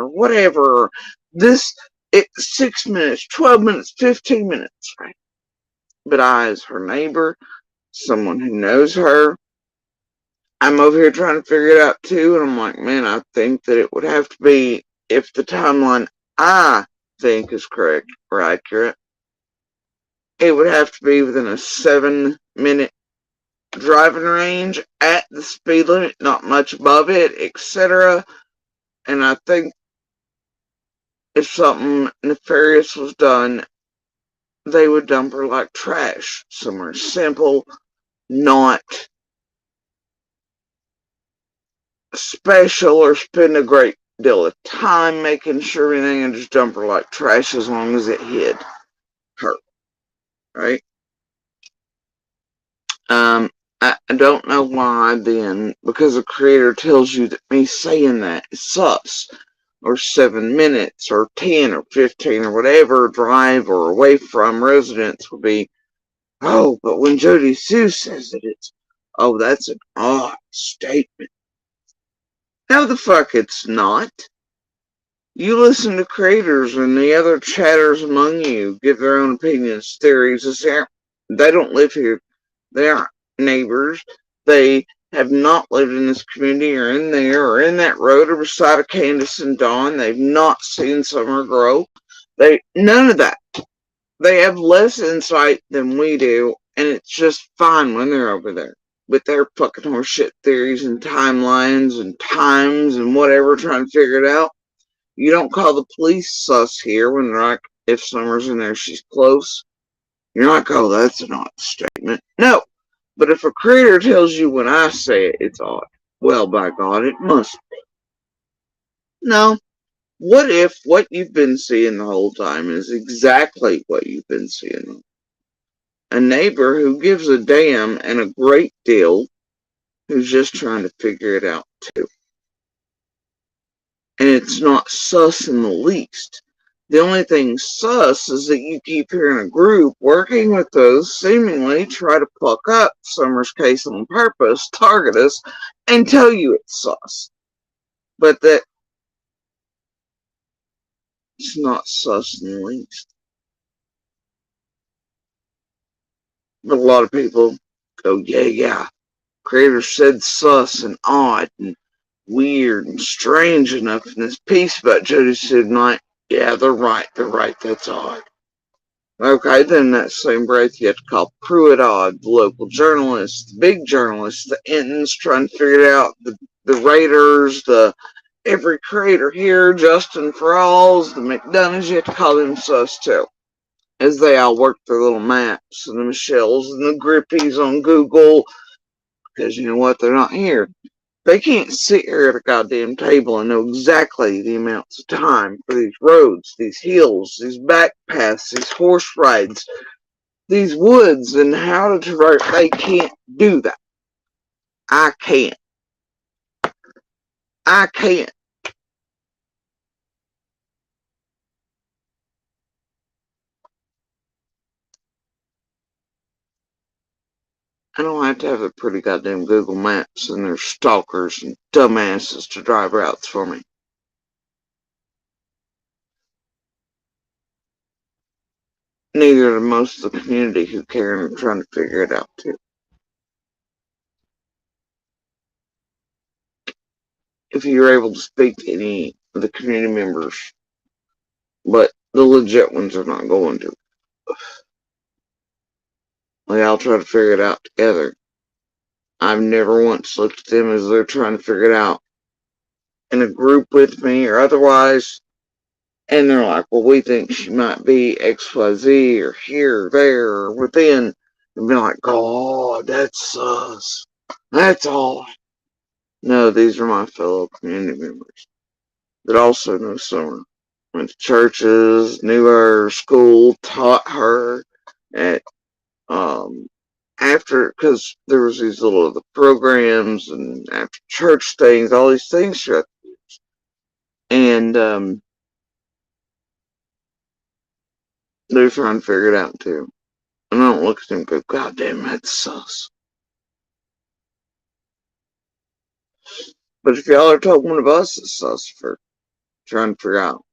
whatever, this, 6 minutes, 12 minutes, 15 minutes, right? But I, as her neighbor, someone who knows her, I'm over here trying to figure it out too, and I'm like, man, I think that it would have to be, if the timeline I think is correct or accurate, it would have to be within a 7-minute driving range at the speed limit, not much above it, etc. And I think if something nefarious was done, they would dump her like trash somewhere simple, not special or spend a great deal of time making sure everything and just dump her like trash as long as it hid her, right? I don't know why then, because the creator tells you that me saying that is sus, or 7 minutes, or 10, or 15, or whatever drive or away from residence would be, oh, but when Jody Sue says it, it's, oh, that's an odd statement. No, the fuck it's not. You listen to creators and the other chatters among you give their own opinions, theories. They don't live here. They aren't neighbors. They have not lived in this community or in there or in that road or beside of Candace and Dawn. They've not seen Summer grow. None of that. They have less insight than we do, and it's just fine when they're over there with their fucking horseshit theories and timelines and times and whatever, trying to figure it out. You don't call the police sus here when they're like, if Summer's in there, she's close. You're not like, oh, that's an odd statement. No. But if a creator tells you when I say it, it's odd, well, by God, it must be. No. What if what you've been seeing the whole time is exactly what you've been seeing? A neighbor who gives a damn and a great deal, who's just trying to figure it out too. And it's not sus in the least. The only thing sus is that you keep hearing a group working with those seemingly try to pluck up Summer's case on purpose, target us, and tell you it's sus. But that it's not sus in the least. But a lot of people go, yeah. Creator said sus and odd and weird and strange enough in this piece about Jody Sue Knight. Yeah, they're right, that's odd. Okay, then in that same breath, you have to call Pruitt odd, the local journalist, the big journalist, the Entons trying to figure it out, the Raiders, every creator here, Justin Frawls, the McDonoughs, you have to call them sus too. As they all work their little maps, and the Michelles and the Grippies on Google, because you know what, they're not here. They can't sit here at a goddamn table and know exactly the amounts of time for these roads, these hills, these back paths, these horse rides, these woods, and how to traverse. They can't do that. I can't. I can't. I don't have to have a pretty goddamn Google Maps and there's stalkers and dumbasses to drive routes for me. Neither do most of the community who care and are trying to figure it out too. If you're able to speak to any of the community members, but the legit ones are not going to. We all try to figure it out together. I've never once looked at them as they're trying to figure it out in a group with me or otherwise, and they're like, well, we think she might be XYZ or here, there, or within, and be like, oh, that's sus. That's all. No, these are my fellow community members that also know Summer. Went to churches, knew her, school, taught her at after, because there was these little the programs and after church things, all these things throughout the years. And they're trying to figure it out too. And I don't look at them and go, God damn, that's sus. But if y'all are talking one of us is sus for trying to figure out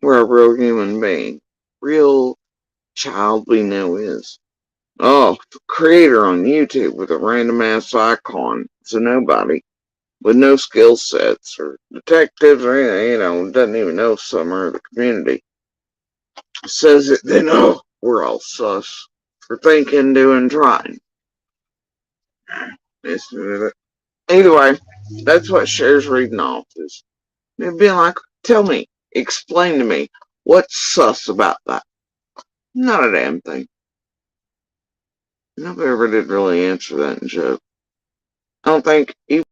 where a real human being, real child we know is. Oh, creator on YouTube with a random ass icon. It's a nobody with no skill sets or detectives or anything, doesn't even know Summer of the community. Says it, then we're all sus for thinking, doing, trying. Either way, that's what Cher's reading off is. It'd be like, tell me, explain to me, what's sus about that? Not a damn thing. Nobody ever did really answer that in joke. I don't think even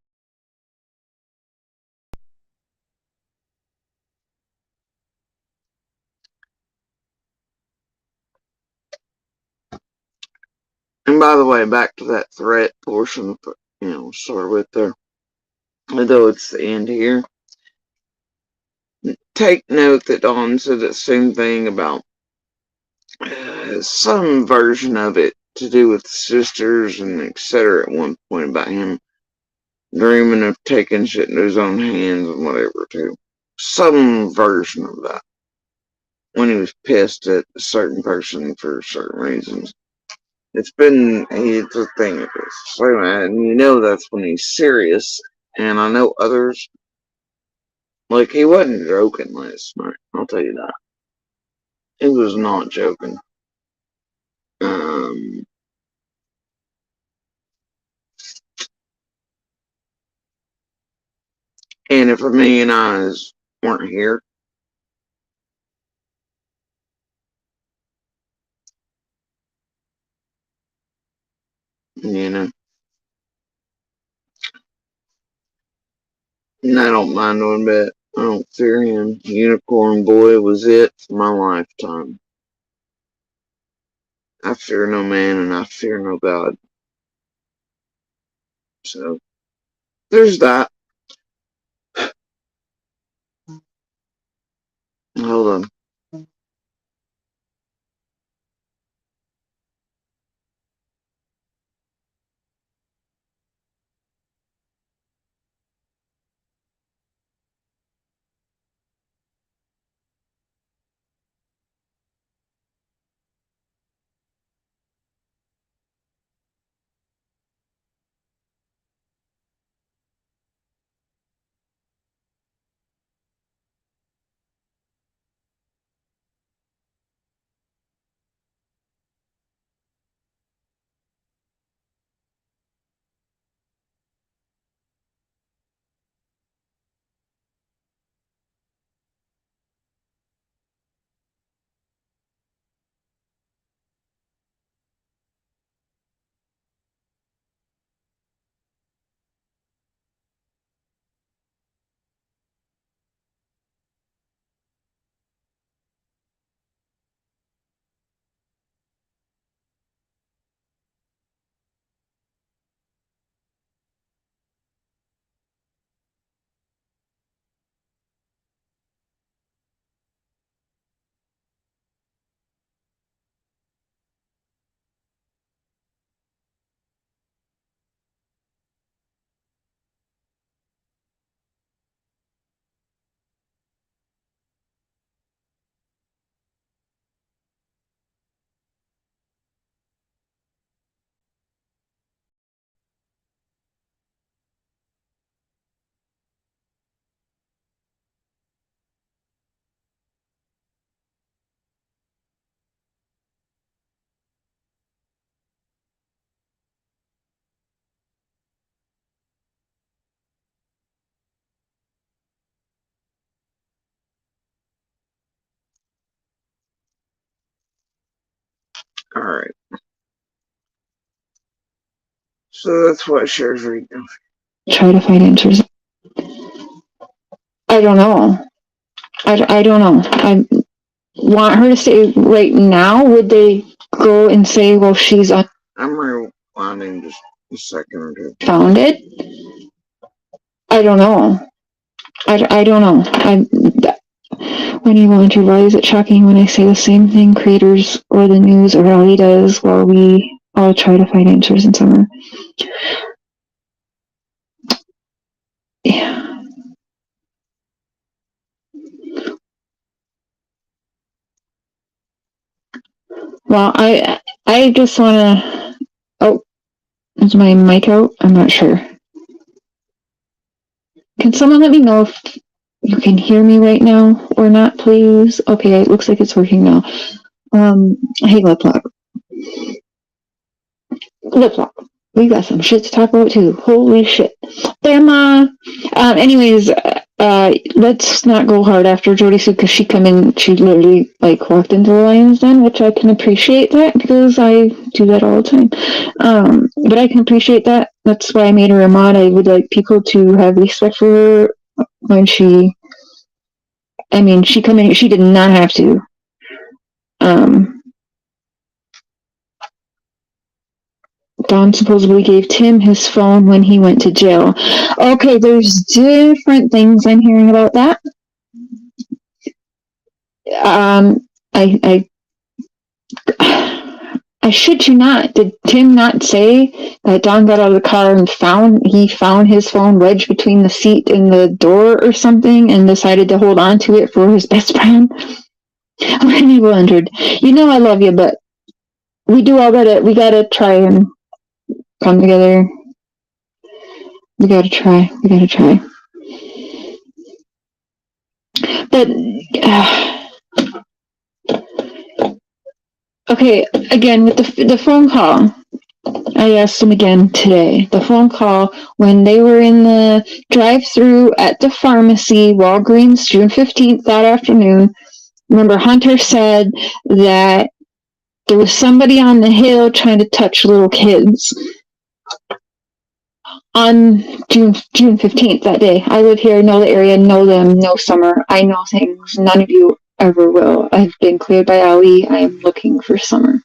And by the way, back to that threat portion, sort of with there. Although it's the end here. Take note that Dawn said the same thing about some version of it to do with sisters and etc. at one point about him dreaming of taking shit into his own hands and whatever too. Some version of that. When he was pissed at a certain person for certain reasons. It's a thing of this. So, and that's when he's serious. And I know others, like he wasn't joking last night, I'll tell you that. He was not joking. And if Amelia and Eyes weren't here, and I don't mind one bit. I don't fear him. Unicorn Boy was it for my lifetime. I fear no man and I fear no God. So, there's that. Hold on. Alright. So that's what Cher's reading. Try to find answers. I don't know. I don't know. I want her to say right now. Would they go and say, well, she's I'm rewinding just a second or two. unfounded? I don't know. I don't know. When you volunteer, why is it shocking when I say the same thing creators or the news or Ali does while we all try to find answers in summer? Yeah. Well, I just want to. Oh, is my mic out? I'm not sure. Can someone let me know if you can hear me right now or not, please? Okay, it looks like it's working now. Hey, Liplock. Liplock. We got some shit to talk about too. Holy shit. Grandma. Anyways, let's not go hard after Jody Sue because she literally walked into the lion's den, which I can appreciate that because I do that all the time. But I can appreciate that. That's why I made her a mod. I would like people to have respect for her when she did not have to. Don supposedly gave Tim his phone when he went to jail. Okay, there's different things I'm hearing about that. I shit you not. Did Tim not say that Don got out of the car and found his phone wedged between the seat and the door or something and decided to hold on to it for his best friend? And he wondered, I love you, but we gotta try and come together. We gotta try. But, okay, again, with the phone call, I asked him again today. The phone call when they were in the drive-thru at the pharmacy, Walgreens, June 15th, that afternoon. Remember, Hunter said that there was somebody on the hill trying to touch little kids on June 15th that day. I live here, know the area, know them, know Summer. I know things none of you ever will. I've been cleared by Ali. I am looking for Summer.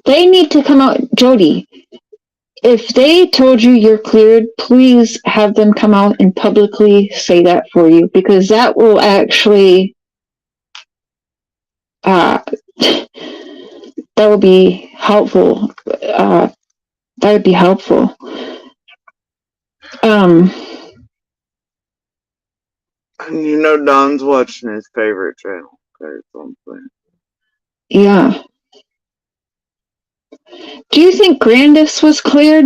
They need to come out. Jody, if they told you you're cleared, please have them come out and publicly say that for you, because that will actually that would be helpful. That would be helpful. And Don's watching his favorite channel or something. Yeah. Do you think Grandis was cleared?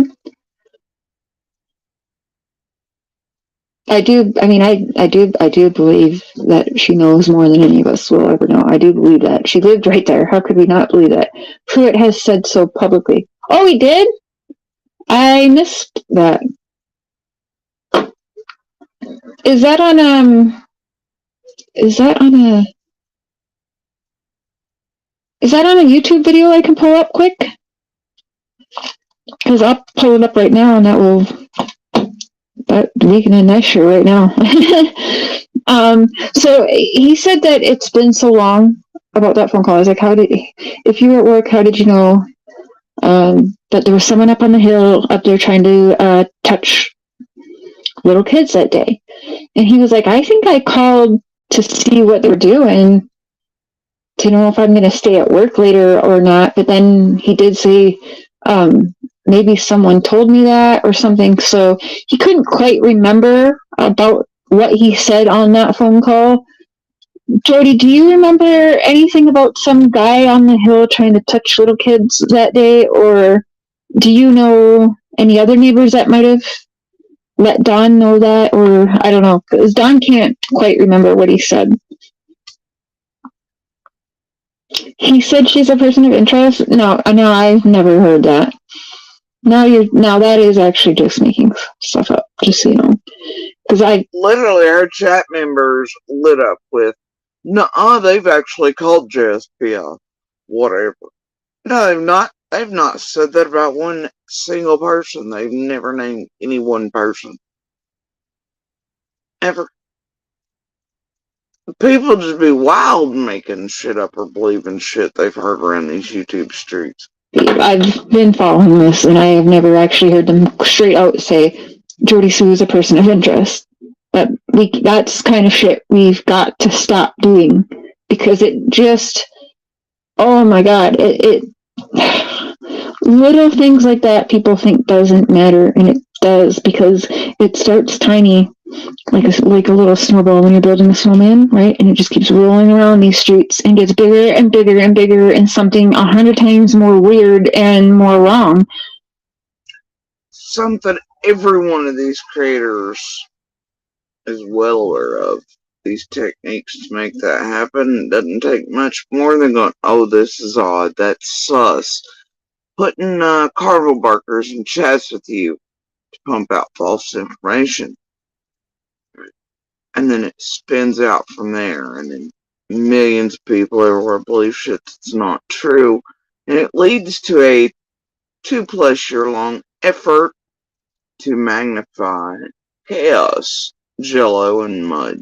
I do believe that she knows more than any of us will ever know. I do believe that. She lived right there. How could we not believe that? Pruitt has said so publicly. Oh, he did? I missed that. Is that on a YouTube video I can pull up quick? Because I'll pull it up right now and we can end that shit right now. So he said that it's been so long about that phone call. I was like, if you were at work, how did you know that there was someone up on the hill up there trying to touch little kids that day? And he was like, I think I called to see what they were doing to know if I'm going to stay at work later or not. But then he did say, maybe someone told me that or something. So he couldn't quite remember about what he said on that phone call. Jody, do you remember anything about some guy on the hill trying to touch little kids that day? Or do you know any other neighbors that might have let Dawn know that? Or I don't know, because Dawn can't quite remember what he said. He said she's a person of interest? No, I've never heard that. Now that is actually just making stuff up, just so you know. Because literally our chat members lit up with, no, they've actually called JSPF, whatever. No, they've not said that about one single person. They've never named any one person. Ever. People just be wild making shit up or believing shit they've heard around these YouTube streets. I've been following this, and I have never actually heard them straight out say Jody Sue is a person of interest. But that's kind of shit we've got to stop doing, because it just, oh my god, it little things like that people think doesn't matter, and it does, because it starts tiny, like a little snowball when you're building a snowman, right? And it just keeps rolling around these streets and gets bigger and bigger and bigger, and something 100 times more weird and more wrong. Something every one of these creators is well aware of. These techniques to make that happen. It doesn't take much more than going, oh, this is odd, that's sus. Putting carvel barkers in chats with you to pump out false information. And then it spins out from there, and then millions of people everywhere believe shit that's not true, and it leads to a 2+ year long effort to magnify chaos, jello, and mud,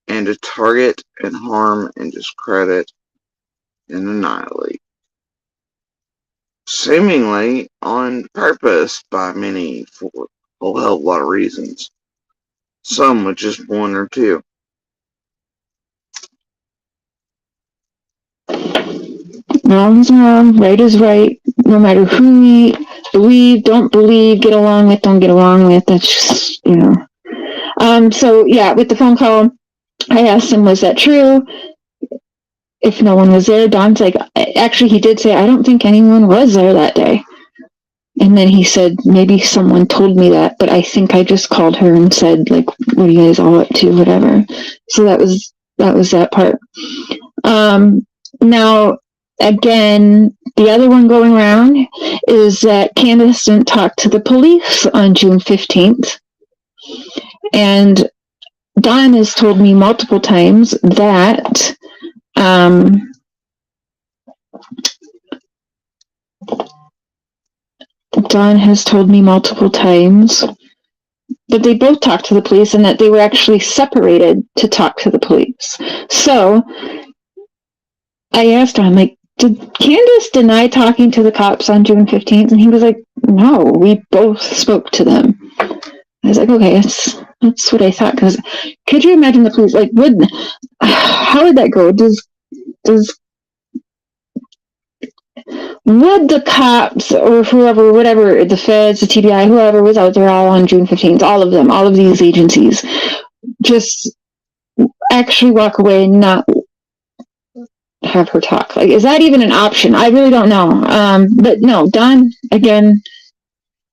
and to target and harm and discredit and annihilate seemingly on purpose by many for a whole hell of a lot of reasons. Some with just one or two. Wrong is wrong, right is right. No matter who we believe, don't believe, get along with, don't get along with. That's just, So yeah, with the phone call, I asked him, was that true? If no one was there, Don's like, actually, he did say, I don't think anyone was there that day. And then he said, maybe someone told me that, but I think I just called her and said, like, what are you guys all up to, whatever. So that was that part. Now, again, the other one going around is that Candace didn't talk to the police on June 15th. And Don has told me multiple times that that they both talked to the police and that they were actually separated to talk to the police. So I asked him, like, did Candace deny talking to the cops on June 15th? And he was like, no, we both spoke to them. I was like, okay, that's what I thought. Because could you imagine the police, like, how would that go? Would the cops or whoever, whatever, the feds, the TBI, whoever was out there all on June 15th, all of them, all of these agencies, just actually walk away and not have her talk? Like, is that even an option? I really don't know. But no, Don, again,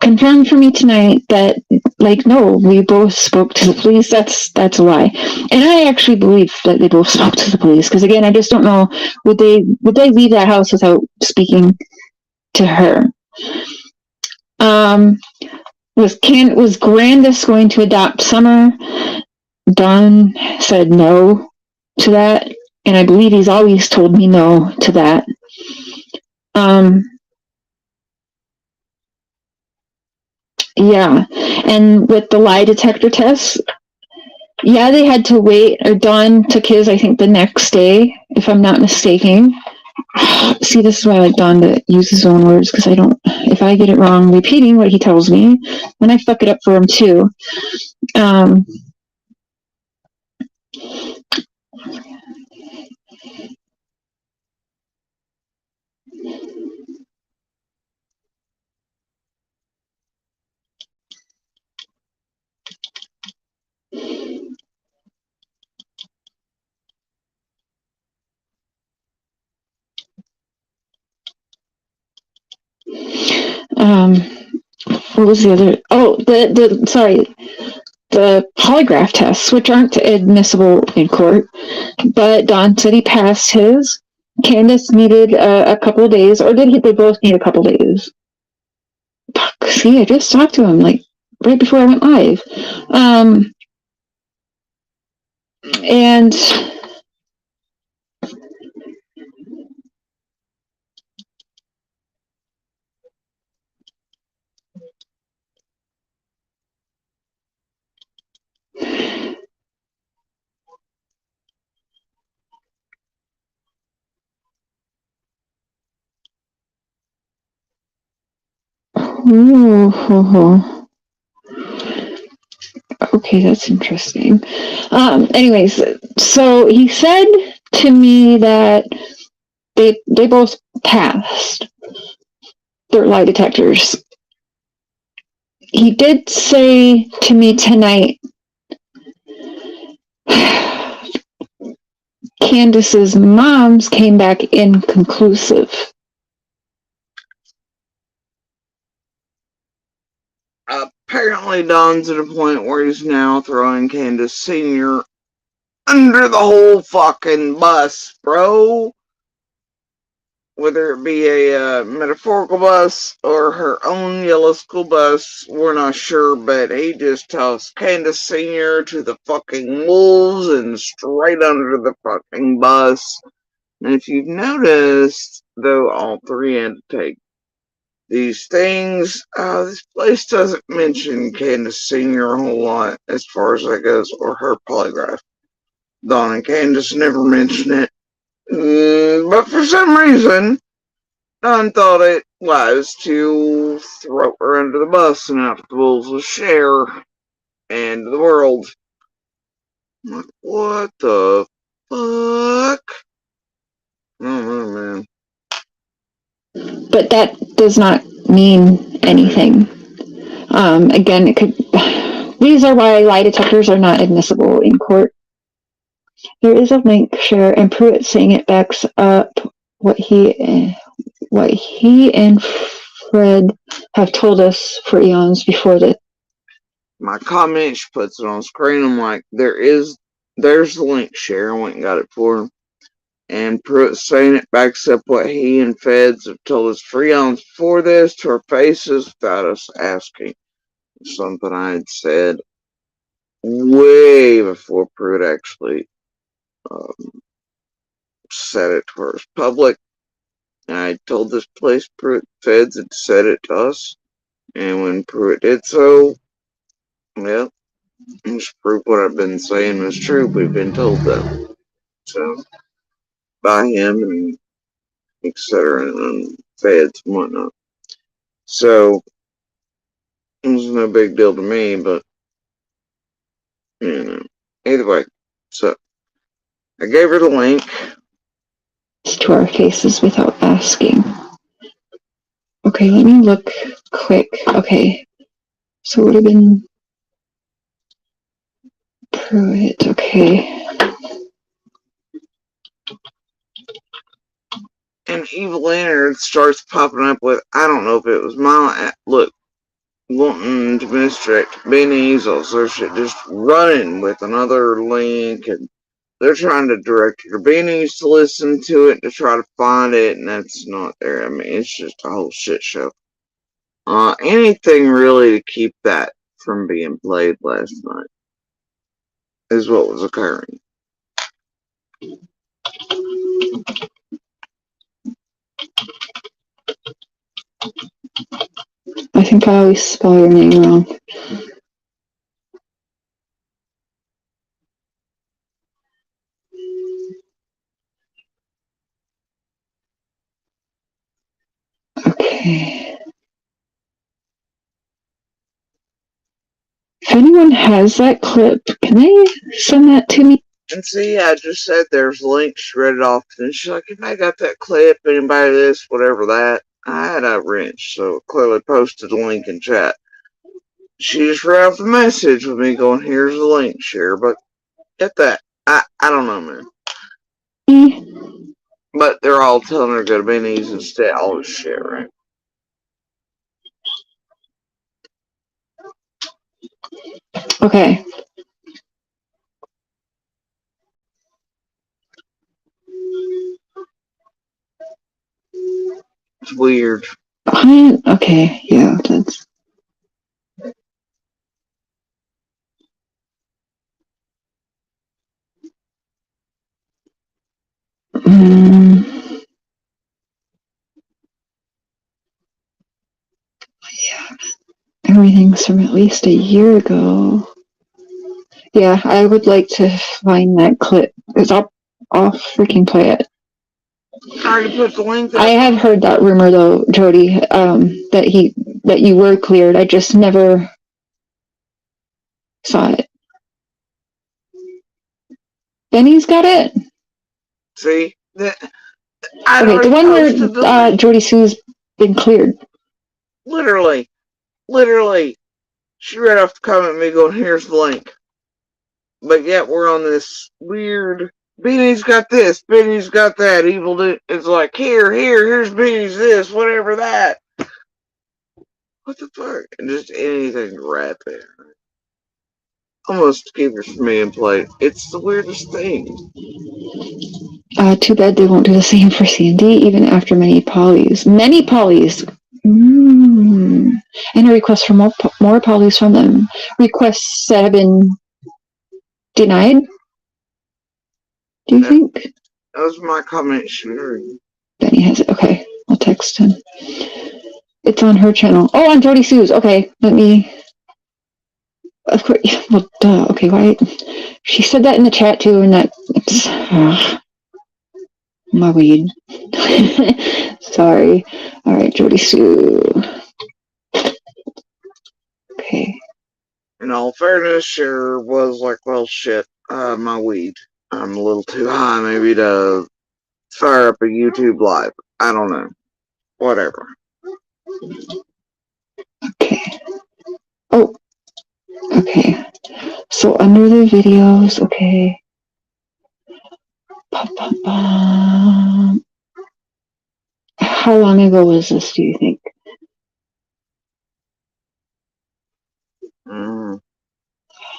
confirmed for me tonight that, like, no, we both spoke to the police. That's a lie. And I actually believe that they both spoke to the police, because again, I just don't know, would they leave that house without speaking to her? Was Grandis going to adopt Summer? Don said no to that, and I believe he's always told me no to that. Yeah, and with the lie detector tests, yeah, they had to wait, or Don took his, I think, the next day, if I'm not mistaken. See, this is why I like Don to use his own words, because if I get it wrong repeating what he tells me, then I fuck it up for him too. What was the other? Oh, the polygraph tests, which aren't admissible in court, but Don said he passed his. Candace needed a couple of days, or they both need a couple of days? Fuck, see, I just talked to him, like, right before I went live. And okay, that's interesting. Anyways, so he said to me that they both passed their lie detectors. He did say to me tonight, Candace's mom's came back inconclusive. Apparently, Don's at a point where he's now throwing Candace Sr. under the whole fucking bus, bro. Whether it be a metaphorical bus or her own yellow school bus, we're not sure, but he just tossed Candace Sr. to the fucking wolves and straight under the fucking bus. And if you've noticed, though all three had to take these things, this place doesn't mention Candace Sr. a whole lot as far as that goes, or her polygraph. Don and Candace never mention it. But for some reason, Don thought it wise to throw her under the bus and out the bulls with Cher and the world. I'm like, what the fuck? I don't know, man. But that does not mean anything. Again, it could. These are why lie detectors are not admissible in court. There is a link, Cher, and Pruitt saying it backs up what he and Fred have told us for eons before that. My comment, she puts it on screen. I'm like, there's the link, Cher. I went and got it for him. And Pruitt saying it backs up what he and feds have told us for eons before this to our faces without us asking. Something I had said way before Pruitt actually said it to our public. And I told this place Pruitt feds had said it to us. And when Pruitt did so, yeah, just proof what I've been saying was true. We've been told that. So, by him and etc. and feds and whatnot. So, it was no big deal to me, but, you know, either way. So, I gave her the link. To our faces without asking. Okay, let me look quick. Okay, so it would have been Pruitt. Okay. And Evil Leonard starts popping up with, I don't know if it was my, look, wanting to misdirect Benny's or some shit, just running with another link, and they're trying to direct your Benny's to listen to it, to try to find it, and that's not there. I mean, it's just a whole shit show. Anything really to keep that from being played last night is what was occurring. I think I always spell your name wrong. Okay. If anyone has that clip, can they send that to me? And see, I just said there's links, she read it off, and she's like, if I got that clip, anybody this, whatever that. I had a wrench, so clearly posted a link in chat. She just read off the message with me going, here's the link, Cher, but get that. I don't know, man. But they're all telling her to go to Benny's instead. All this shit, right? Okay. It's weird. Okay, yeah, that's. Yeah, everything's from at least a year ago. Yeah, I would like to find that clip because I'll freaking play it. I already put the link up. I have heard that rumor though, Jody, that you were cleared. I just never saw it. Benny's got it. See, Okay, the one where Jody Sue's been cleared. Literally, she read off the comment me going, here's the link. But yet we're on this weird. Benny's got this. Benny's got that. Evil dude. It's like here's Benny's this, whatever that. What the fuck? And just anything right there. Almost keep it from being played. It's the weirdest thing. Too bad they won't do the same for Sandy, even after many polys. Many polys. And a request for more polys from them. Requests that have been denied. Do you think? That was my comment, sure. Benny has it. Okay, I'll text him. It's on her channel. Oh, on Jody Sue's. Okay, let me. Of course. Well, duh. Okay, why? She said that in the chat too, and that. my weed. Sorry. Alright, Jody Sue. Okay. In all fairness, sure was like, well, shit, my weed. I'm a little too high maybe to fire up a YouTube live. I don't know. Whatever. Okay. Oh, okay. So under the videos, okay. How long ago was this, do you think? Mm.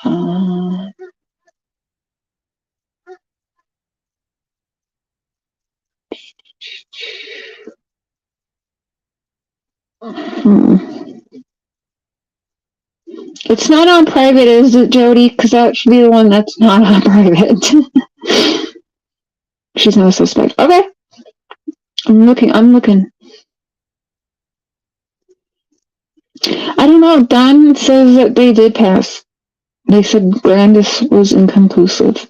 Uh, hmm. It's not on private, is it, Jody? Because that should be the one that's not on private. She's no suspect. Okay. I'm looking. I don't know. Don says that they did pass. They said Grandis was inconclusive.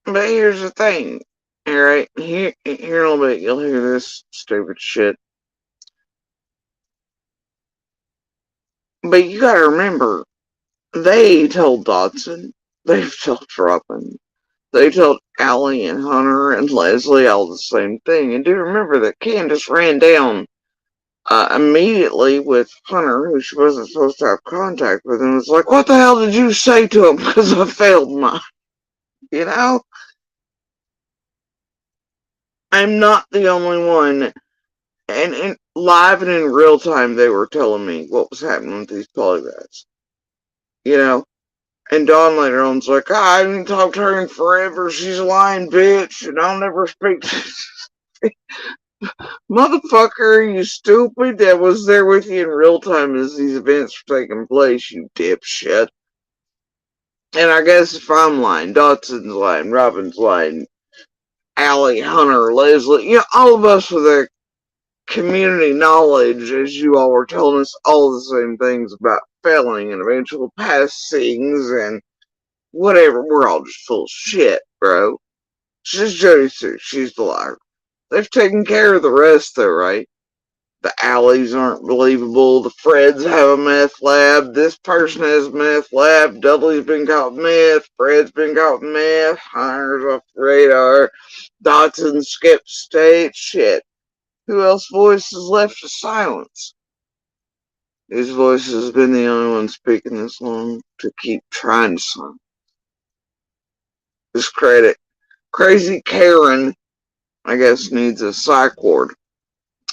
But here's the thing. Alright, here in a little bit, you'll hear this stupid shit. But you gotta remember, they told Dodson, they've told Robin, they told Allie and Hunter and Leslie all the same thing. And do remember that Candace ran down immediately with Hunter, who she wasn't supposed to have contact with, and was like, what the hell did you say to him? Because I failed mine. You know? I'm not the only one. And live and in real time, they were telling me what was happening with these polygraphs. You know? And Dawn later on was like, I haven't talked to her in forever. She's a lying bitch, and I'll never speak to Motherfucker, you stupid. That was there with you in real time as these events were taking place, you dipshit. And I guess if I'm lying, Dodson's lying, Robin's lying, Allie, Hunter, Leslie, you know, all of us with a community knowledge, as you all were telling us all the same things about failing and eventual passings and whatever. We're all just full of shit, bro. She's Jody Sue. She's the liar. They've taken care of the rest, though, right? The Alleys aren't believable. The Freds have a meth lab. This person has a meth lab. Dudley's been caught with meth. Fred's been caught with meth. Hunter's off the radar. Dodson skipped state. Shit. Who else voice is left to silence? His voice has been the only one speaking this long to keep trying to silence. Discredit. Crazy Karen, I guess, needs a psych ward.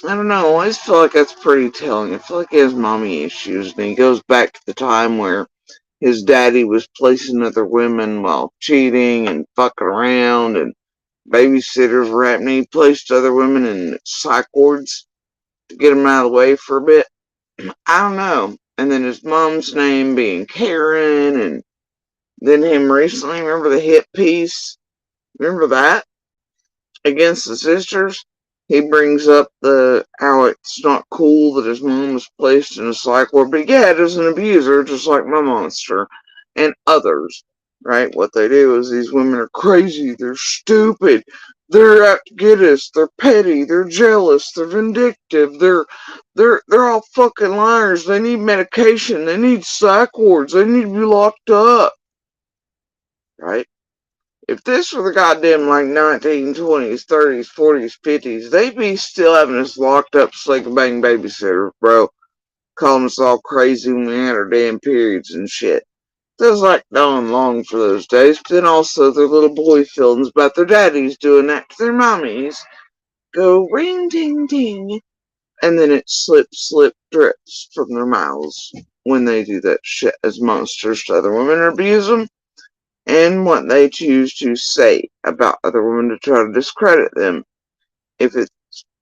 I don't know, I always feel like that's pretty telling. I feel like he has mommy issues, and he goes back to the time where his daddy was placing other women while cheating and fucking around, and babysitters were happening. He placed other women in psych wards to get him out of the way for a bit. I don't know. And then his mom's name being Karen, and then him recently, remember the hit piece? Remember that? Against the sisters? He brings up how it's not cool that his mom was placed in a psych ward, but yet as an abuser, just like my monster and others, right? What they do is these women are crazy, they're stupid, they're out to get us, they're petty, they're jealous, they're vindictive, they're all fucking liars. They need medication, they need psych wards, they need to be locked up, right? If this were the goddamn, like, 1920s, 30s, 40s, 50s, they'd be still having us locked up so they could bang babysitters, bro. Calling us all crazy when we had our damn periods and shit. Feels like going long for those days, but then also their little boy feelings about their daddies doing that to their mommies go ring ding ding, and then it slip drips from their mouths when they do that shit as monsters to other women or abuse them. And what they choose to say about other women to try to discredit them. If it's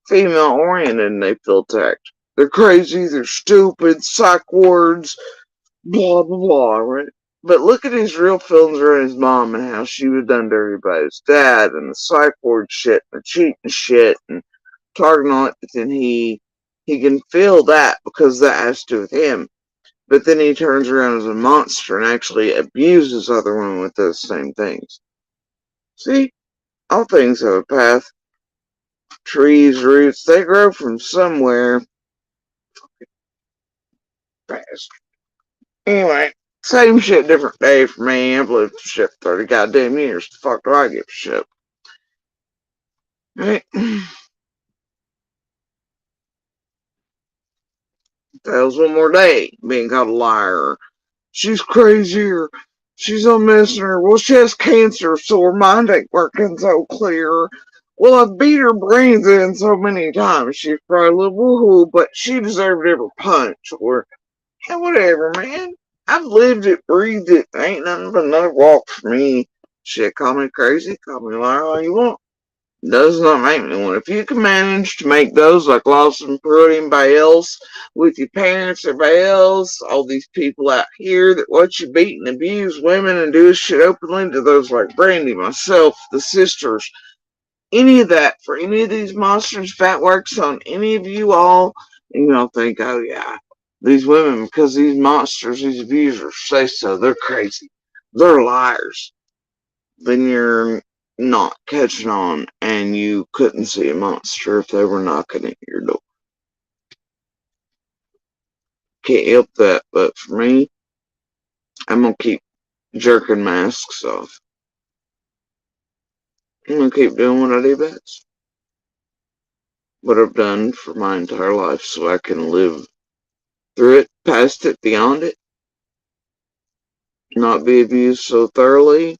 female oriented and they feel attacked, they're crazy, they're stupid, psych wards, blah blah blah, right? But look at his real feelings around his mom and how she was done dirty by his dad and the psych ward shit and the cheating shit and targeting on it, but then he can feel that because that has to do with him. but then he turns around as a monster and actually abuses other women with those same things. See, all things have a path. Trees, roots, they grow from somewhere. Fast. Anyway, same shit, different day for me. I've lived shit 30 goddamn years. The fuck do I give a shit? Right? That was one more day being called a liar. She's crazy or she's a messenger. Well, she has cancer, so her mind ain't working so clear. Well, I've beat her brains in so many times. She's probably a little woohoo, but she deserved every punch. Or, yeah, whatever, man. I've lived it, breathed it. Ain't nothing but another walk for me. Shit, call me crazy, call me a liar all you want. Does not make me one. If you can manage to make those like Lawson Pruitt, anybody else, with your parents, everybody else, all these people out here that watch you beat and abuse women and do shit openly to those like Brandy, myself, the sisters, any of that, for any of these monsters, if that works on any of you all, and you all think, oh yeah, these women, because these monsters, these abusers say so, they're crazy, they're liars, then you're not catching on and you couldn't see a monster if they were knocking at your door. Can't help that, but for me, I'm gonna keep jerking masks off. I'm gonna keep doing what I do best. What I've done for my entire life so I can live through it, past it, beyond it, not be abused so thoroughly,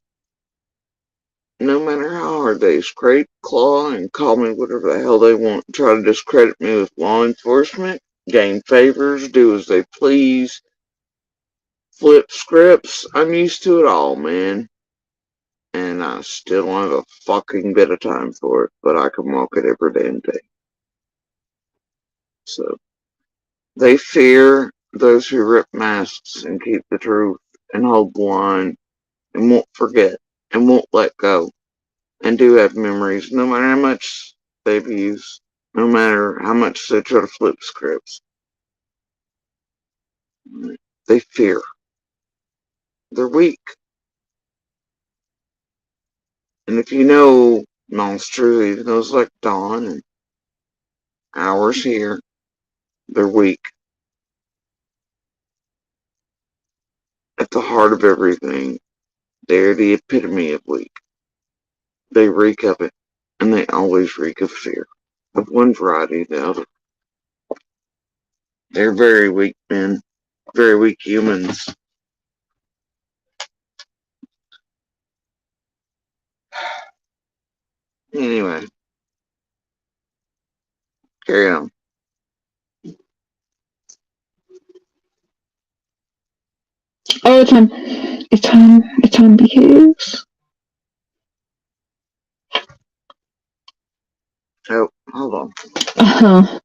no matter how hard they scrape, claw, and call me whatever the hell they want, try to discredit me with law enforcement, gain favors, do as they please, flip scripts. I'm used to it all, man. And I still don't have a fucking bit of time for it, but I can walk it every damn day. So, they fear those who rip masks and keep the truth and hold the line and won't forget and won't let go and do have memories no matter how much they abuse, no matter how much they try to flip scripts. They fear. They're weak. And if you know monsters, even those like Dawn and ours here, they're weak. At the heart of everything, they're the epitome of weak. They reek of it, and they always reek of fear, of one variety or the other. They're very weak men, very weak humans. Anyway, carry on. Oh, it's on because. Oh, hold on. Uh-huh.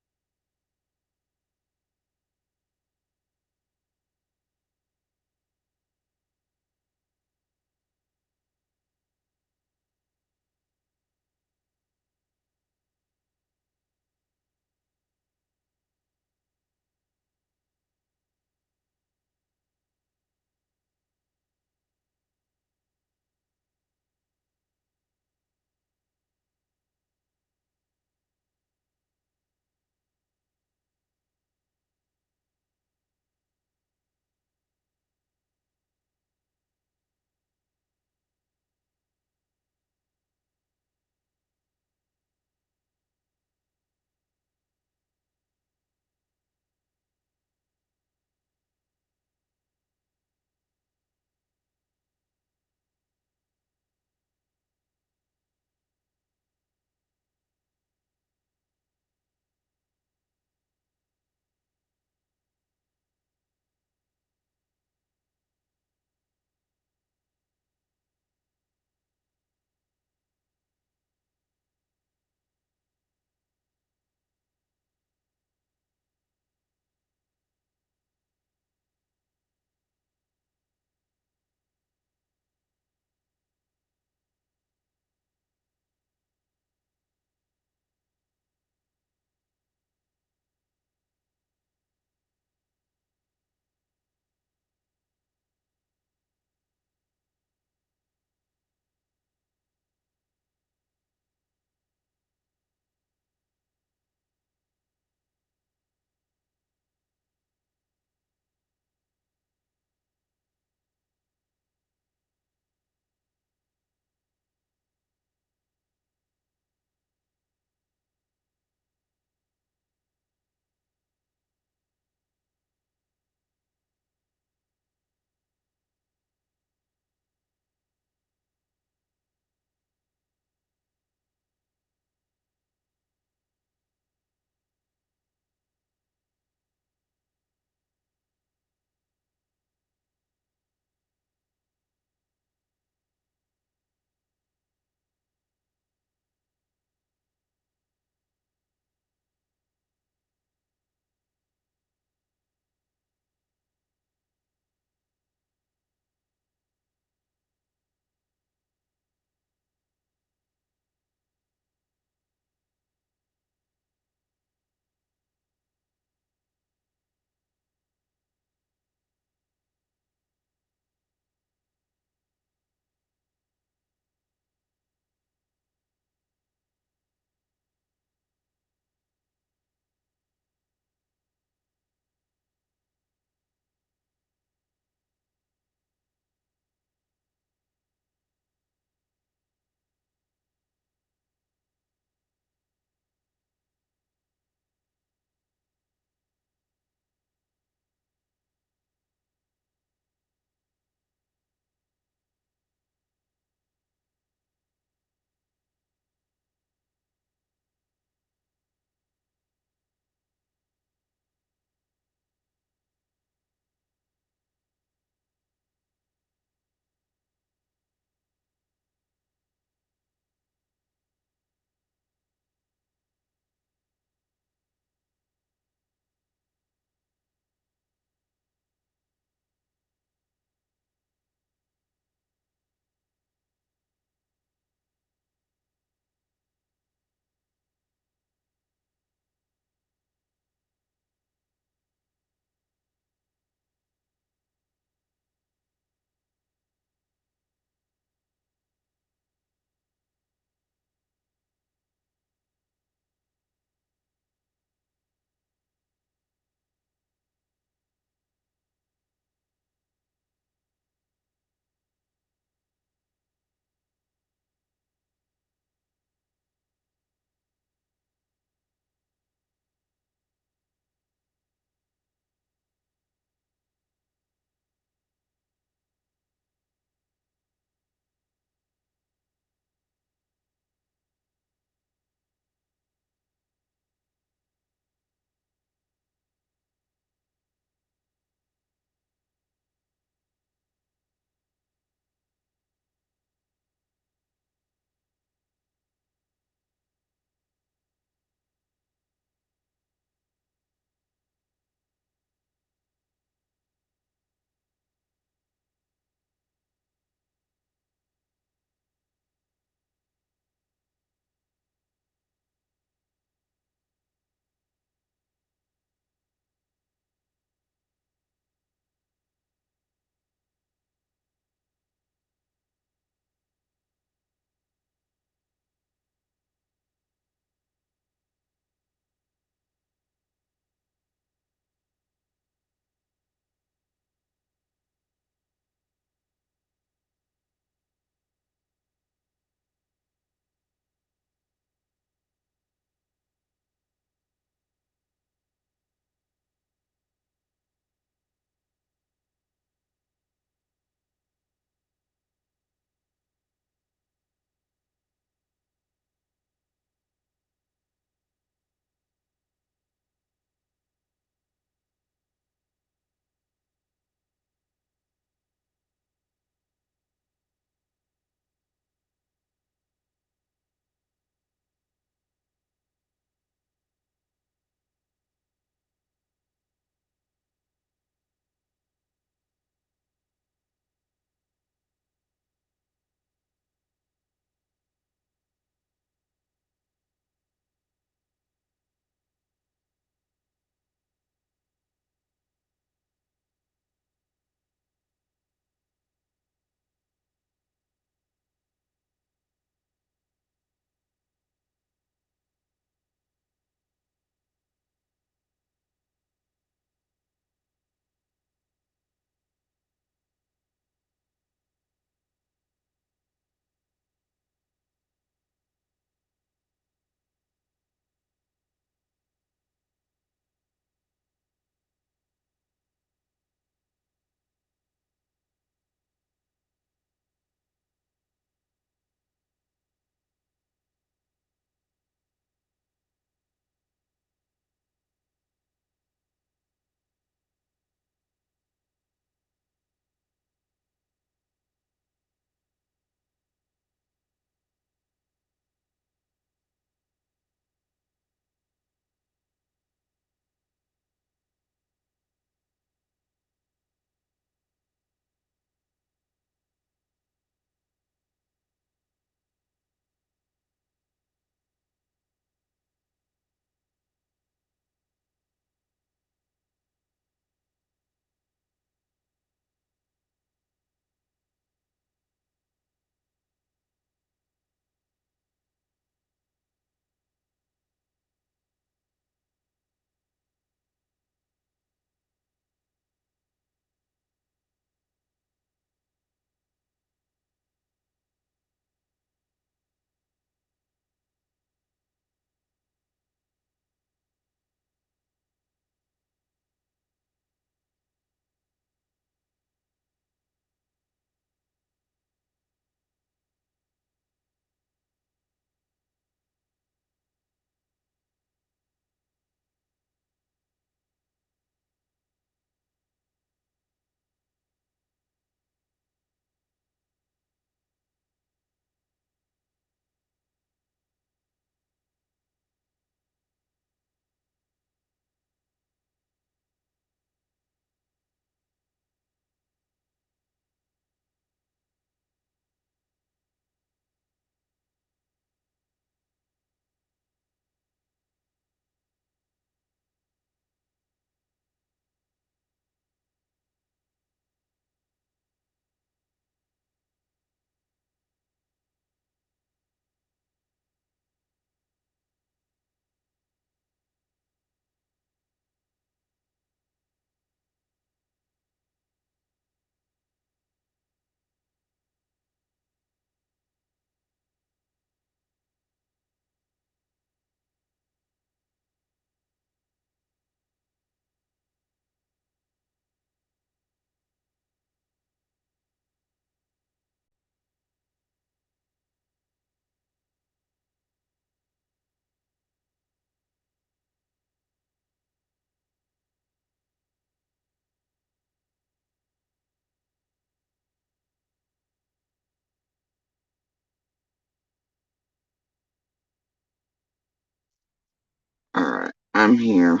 I'm here.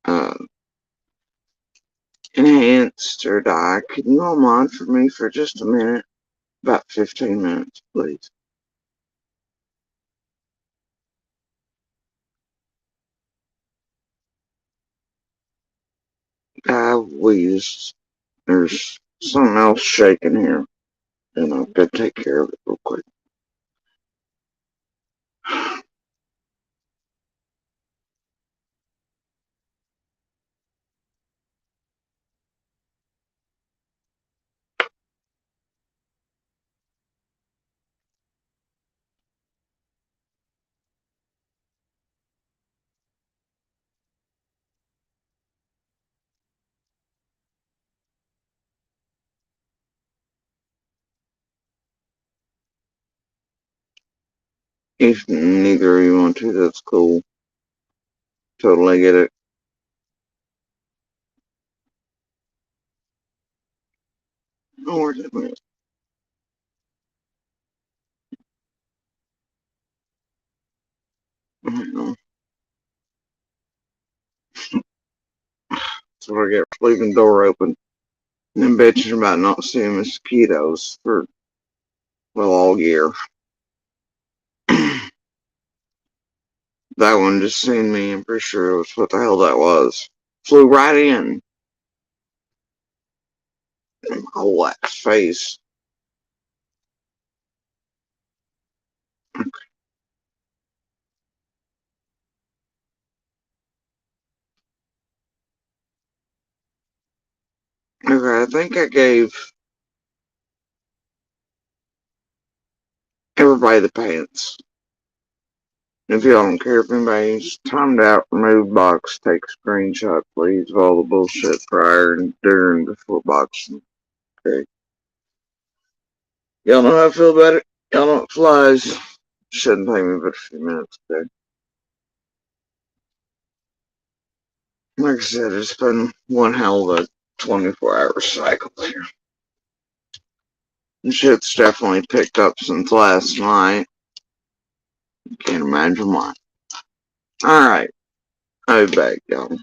Uh, enhanced or die. Can you all mod for me for just a minute? About 15 minutes, please. Please. There's something else shaking here, and I've got to take care of it real quick. If neither of you want to, that's cool. Totally get it. Oh, where's it went? I don't know. So I get leaving the door open. And then bitching about not seeing mosquitoes for, well, all year. That one just seen me. I'm pretty sure it was what the hell that was. Flew right in. My whole ass face. Okay, I think I gave everybody the pants. If y'all don't care if anybody's timed out, remove box, take a screenshot, please, of all the bullshit prior and during before boxing. Okay. Y'all know how I feel about it. Y'all know it flies. Shouldn't take me but a few minutes, okay? Like I said, it's been one hell of a 24-hour cycle here. And shit's definitely picked up since last night. Can't imagine why. Alright, I'll be back, y'all.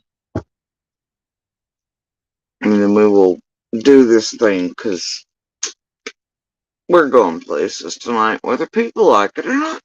And then we will do this thing, because we're going places tonight, whether people like it or not.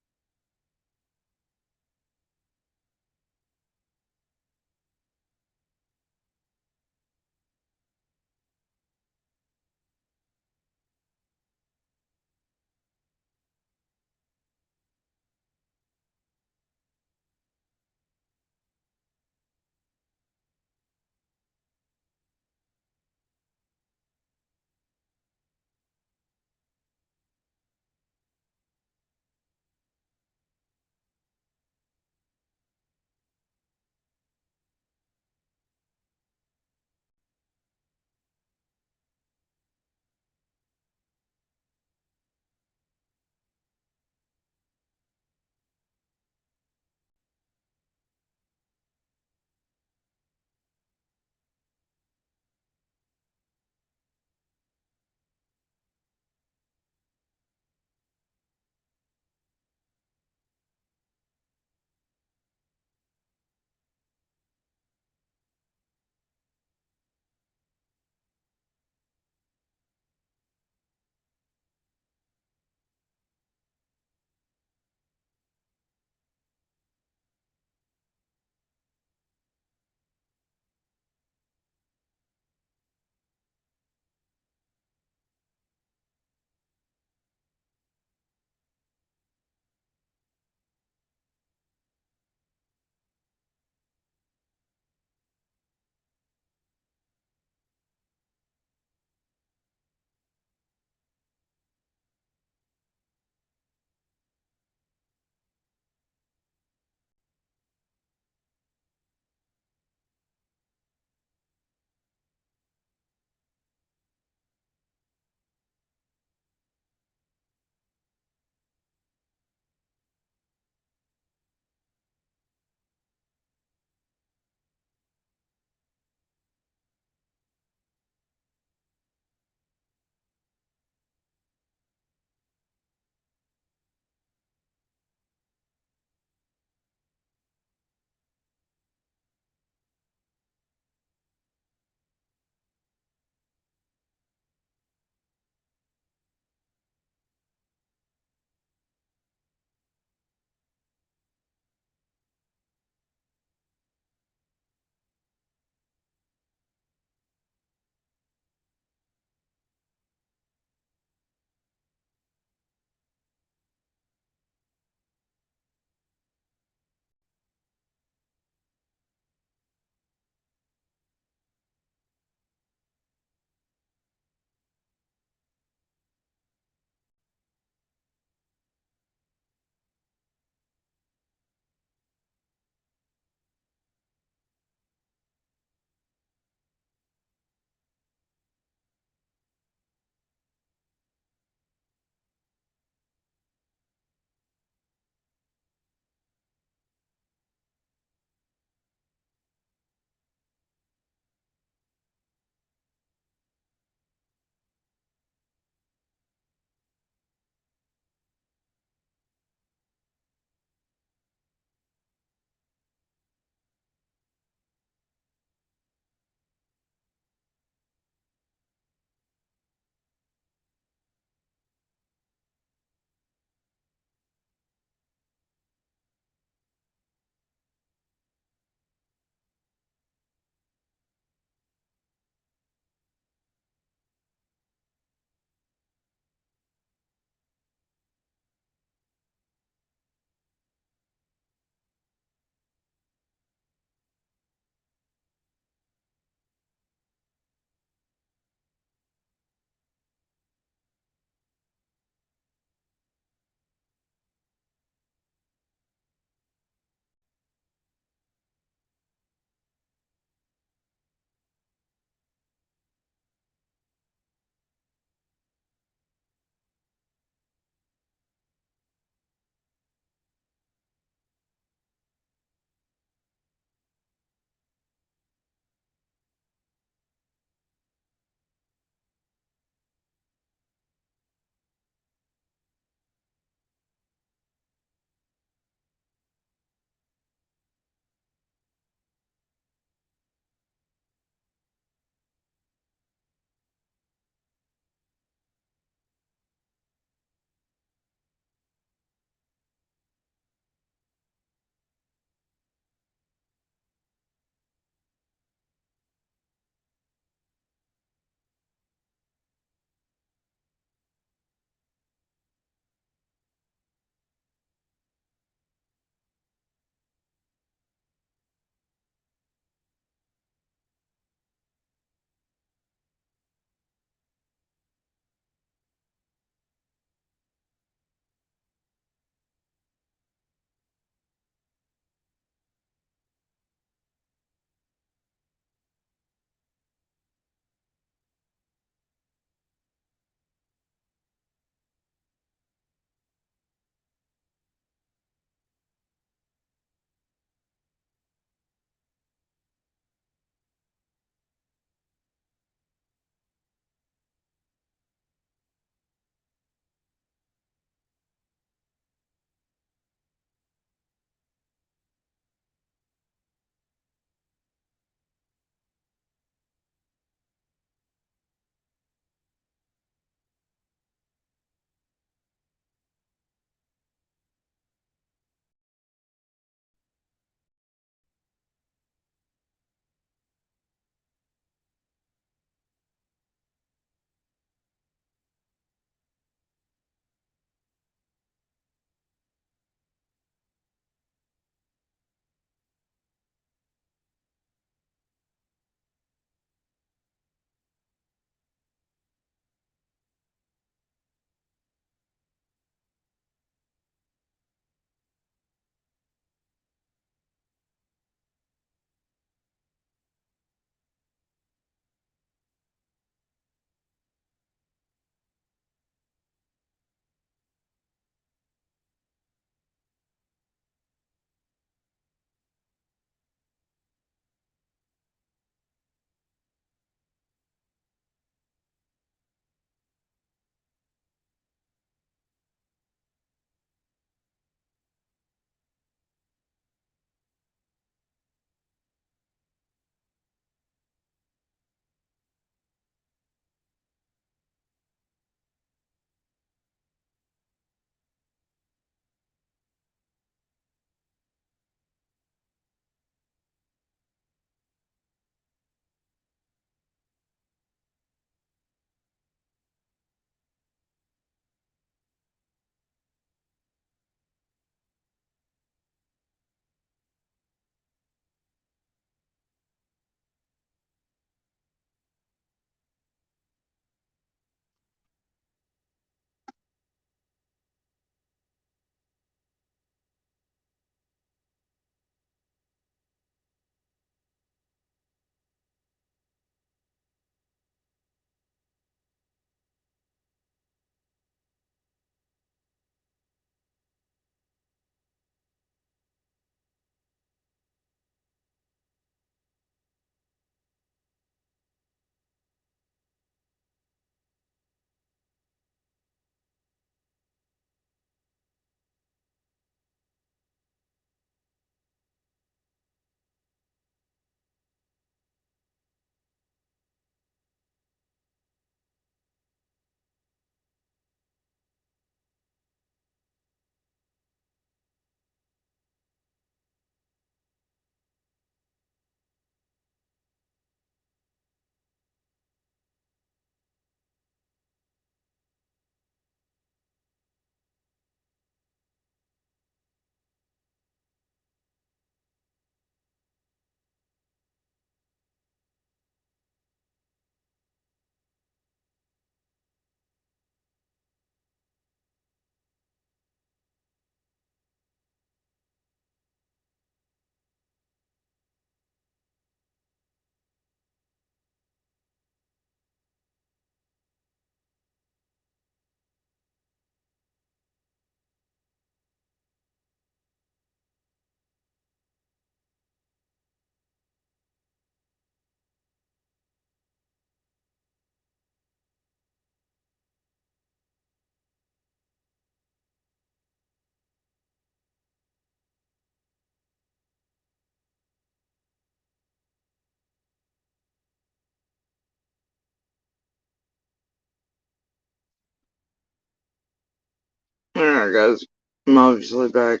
Alright guys, I'm obviously back.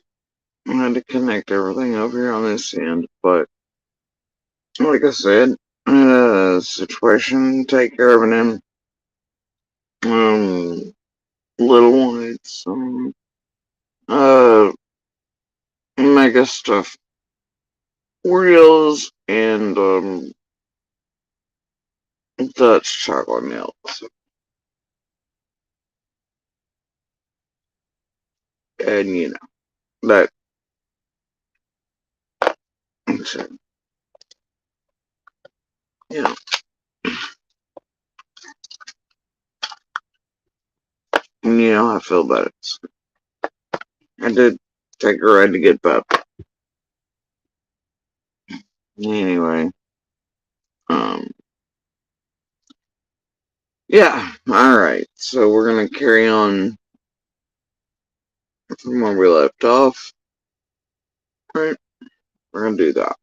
I had to connect everything over here on this end, but like I said, I had a situation to take care of an little one. It's uh mega stuff. Oreos and Dutch chocolate milk. And you know that so, you know, you know how I feel about it. So I did take a ride to get Bub. Anyway, um yeah, alright. So we're gonna carry on from where we left off. Right? We're gonna do that.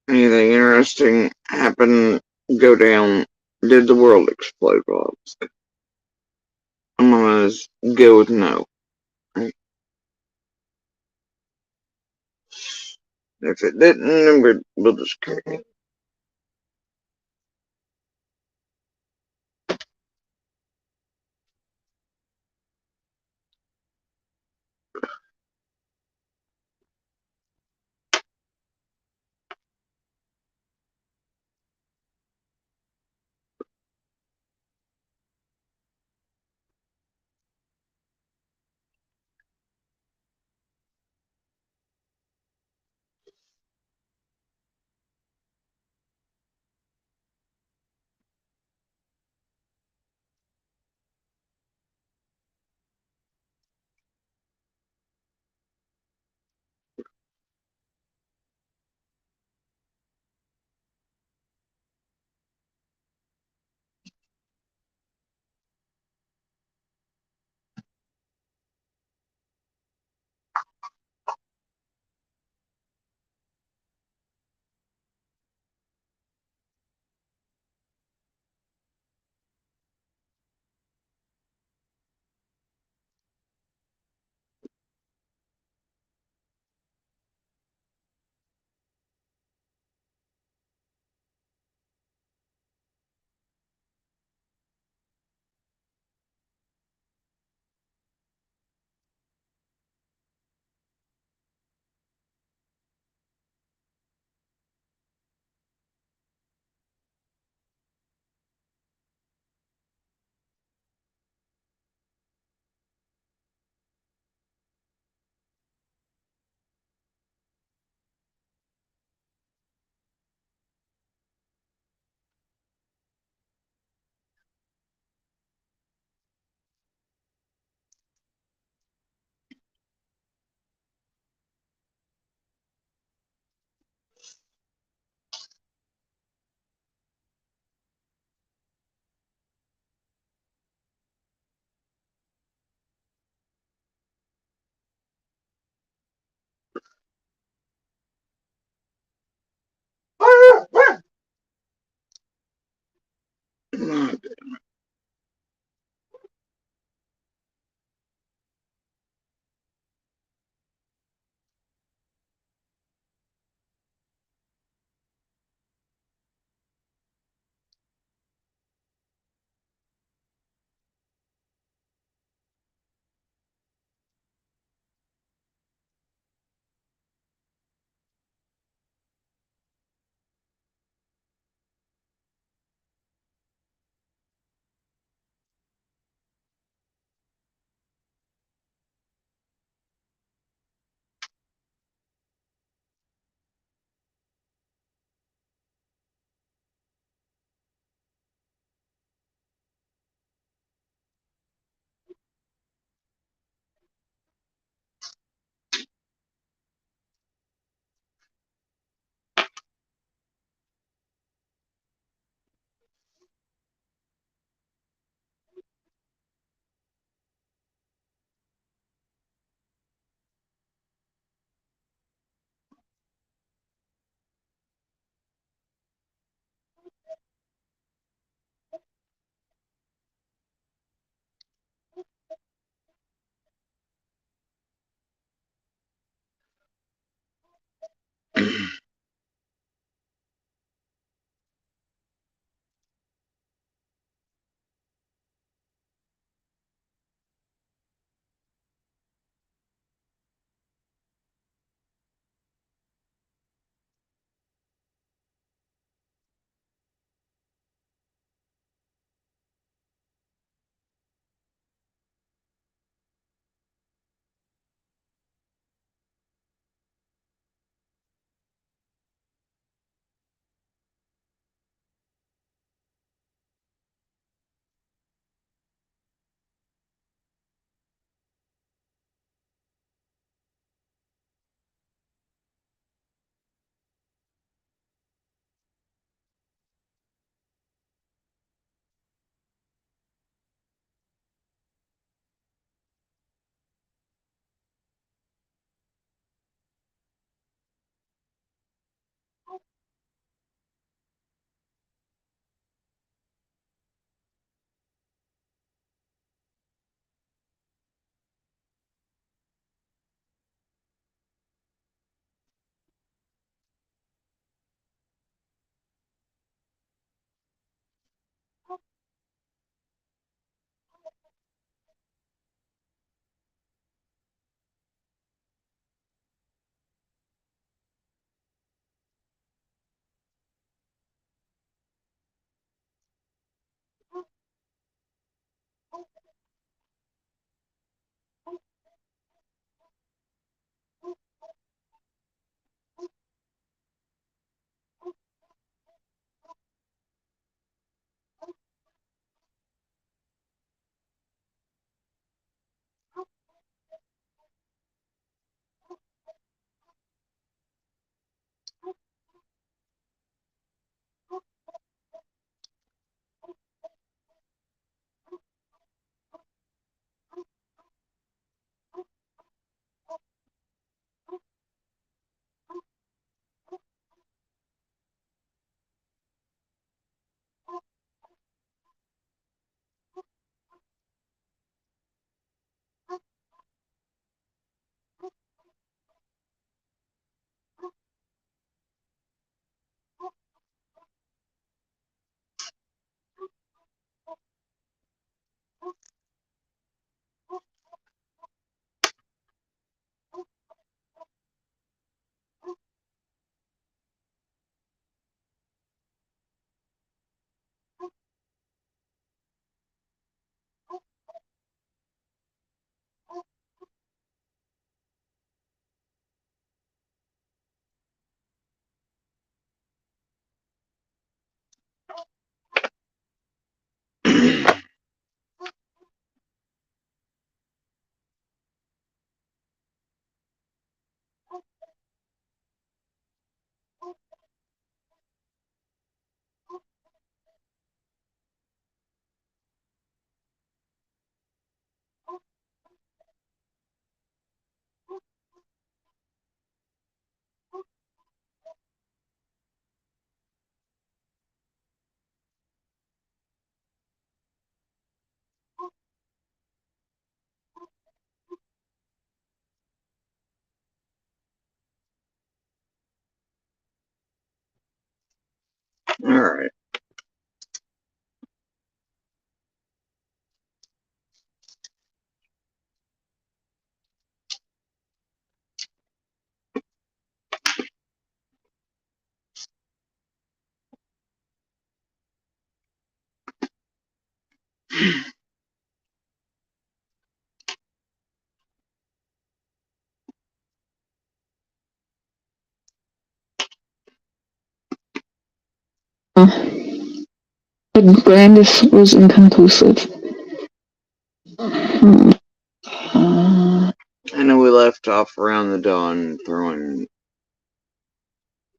Anything interesting happen, go down? Did the world explode, Rob? I'm gonna go with no. Right? If it didn't, then we'll just carry it. Alright. But Brandis was inconclusive. I know we left off around the dawn throwing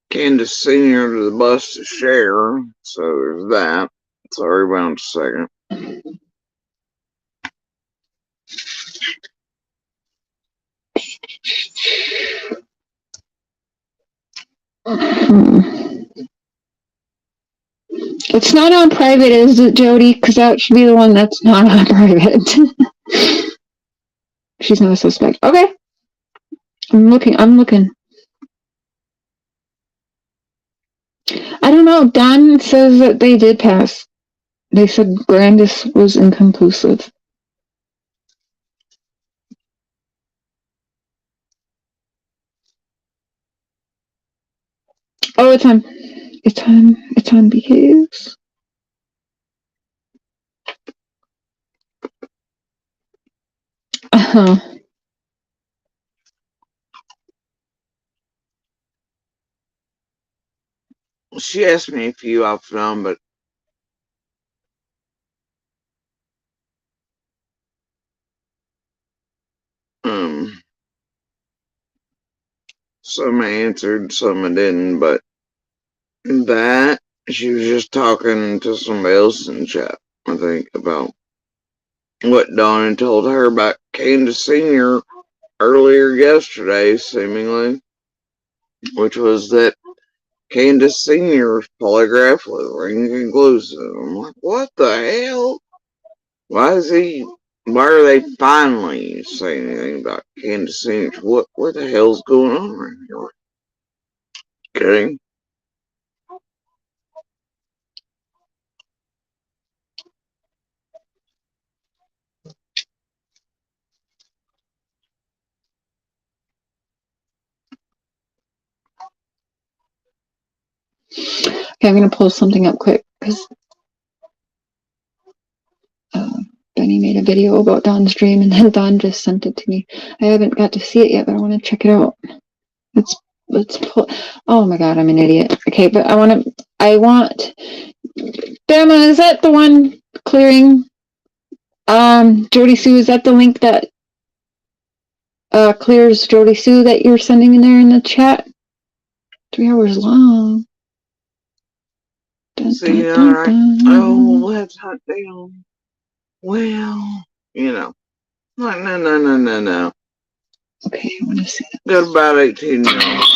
Candace Sr. to the bus to share, so there's that. Sorry about a second. It's not on private, is it, Jody? Because that should be the one that's not on private. She's not a suspect. Okay. I'm looking. I don't know. Don says that they did pass. They said Brandis was inconclusive. Oh, it's on Behaves. Uh-huh. She asked me a few off and on, but some I answered, some I didn't, but that she was just talking to somebody else in the chat, I think, about what Donna told her about Candace Sr. earlier yesterday, seemingly, which was that Candace Sr.'s polygraph was inconclusive. I'm like, what the hell? Why are they finally saying anything about Candace Sr.? What the hell's going on right here? Kidding? Okay, I'm gonna pull something up quick because Benny made a video about Don's dream, and then Don just sent it to me. I haven't got to see it yet, but I want to check it out. Let's pull. Oh my god, I'm an idiot. Okay, but I want. Bama, is that the one clearing? Jody Sue, is that the link that clears Jody Sue that you're sending in there in the chat? 3 hours long. Dun, See, dun, alright. dun. Oh, let's hunt down. Well, you know. Like, no. Okay, I want to see that. Got about 18 minutes.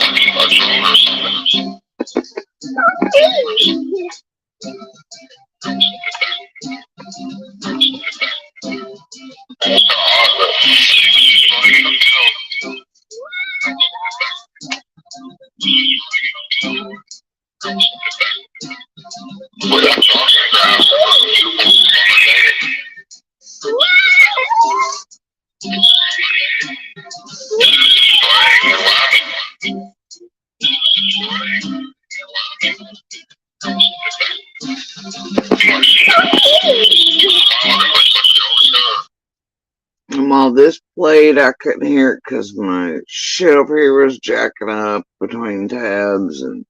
While this played, I couldn't hear it because my shit over here was jacking up between tabs and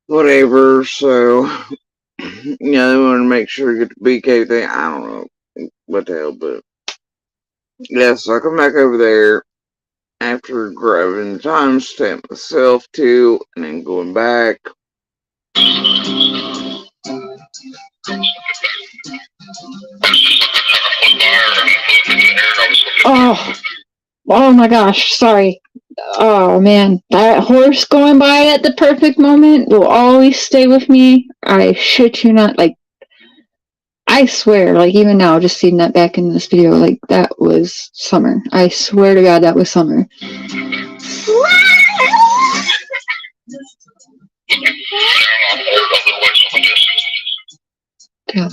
whatever. So, they want to make sure you get the BK thing. I don't know what the hell, but yeah, so I come back over there after grabbing the timestamp myself too, and then going back. Oh my gosh, sorry. Oh man, that horse going by at the perfect moment will always stay with me. I shit you not, like, I swear, like, even now, just seeing that back in this video, like, that was summer. I swear to God, that was summer. Yeah.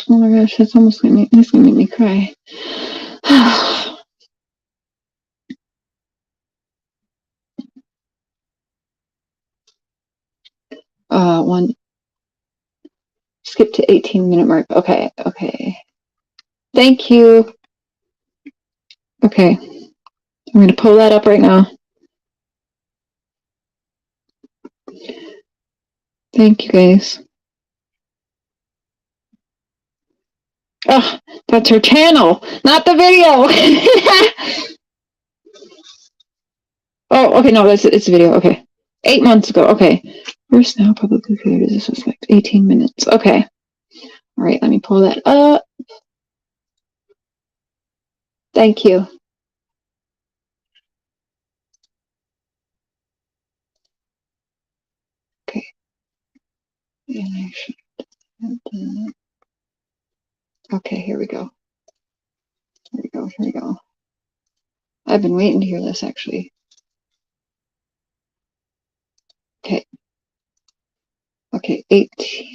Oh my gosh, that's almost gonna make me cry. One skip to 18-minute mark. Okay. Thank you. Okay. I'm gonna pull that up right now. Thank you guys. Oh, that's her channel, not the video. Oh, okay, no, it's a video. Okay. 8 months ago. Okay. First now publicly created as a suspect. 18 minutes. Okay. All right, let me pull that up. Thank you. Okay. Okay, here we go. Here we go. I've been waiting to hear this, actually. Okay. Okay,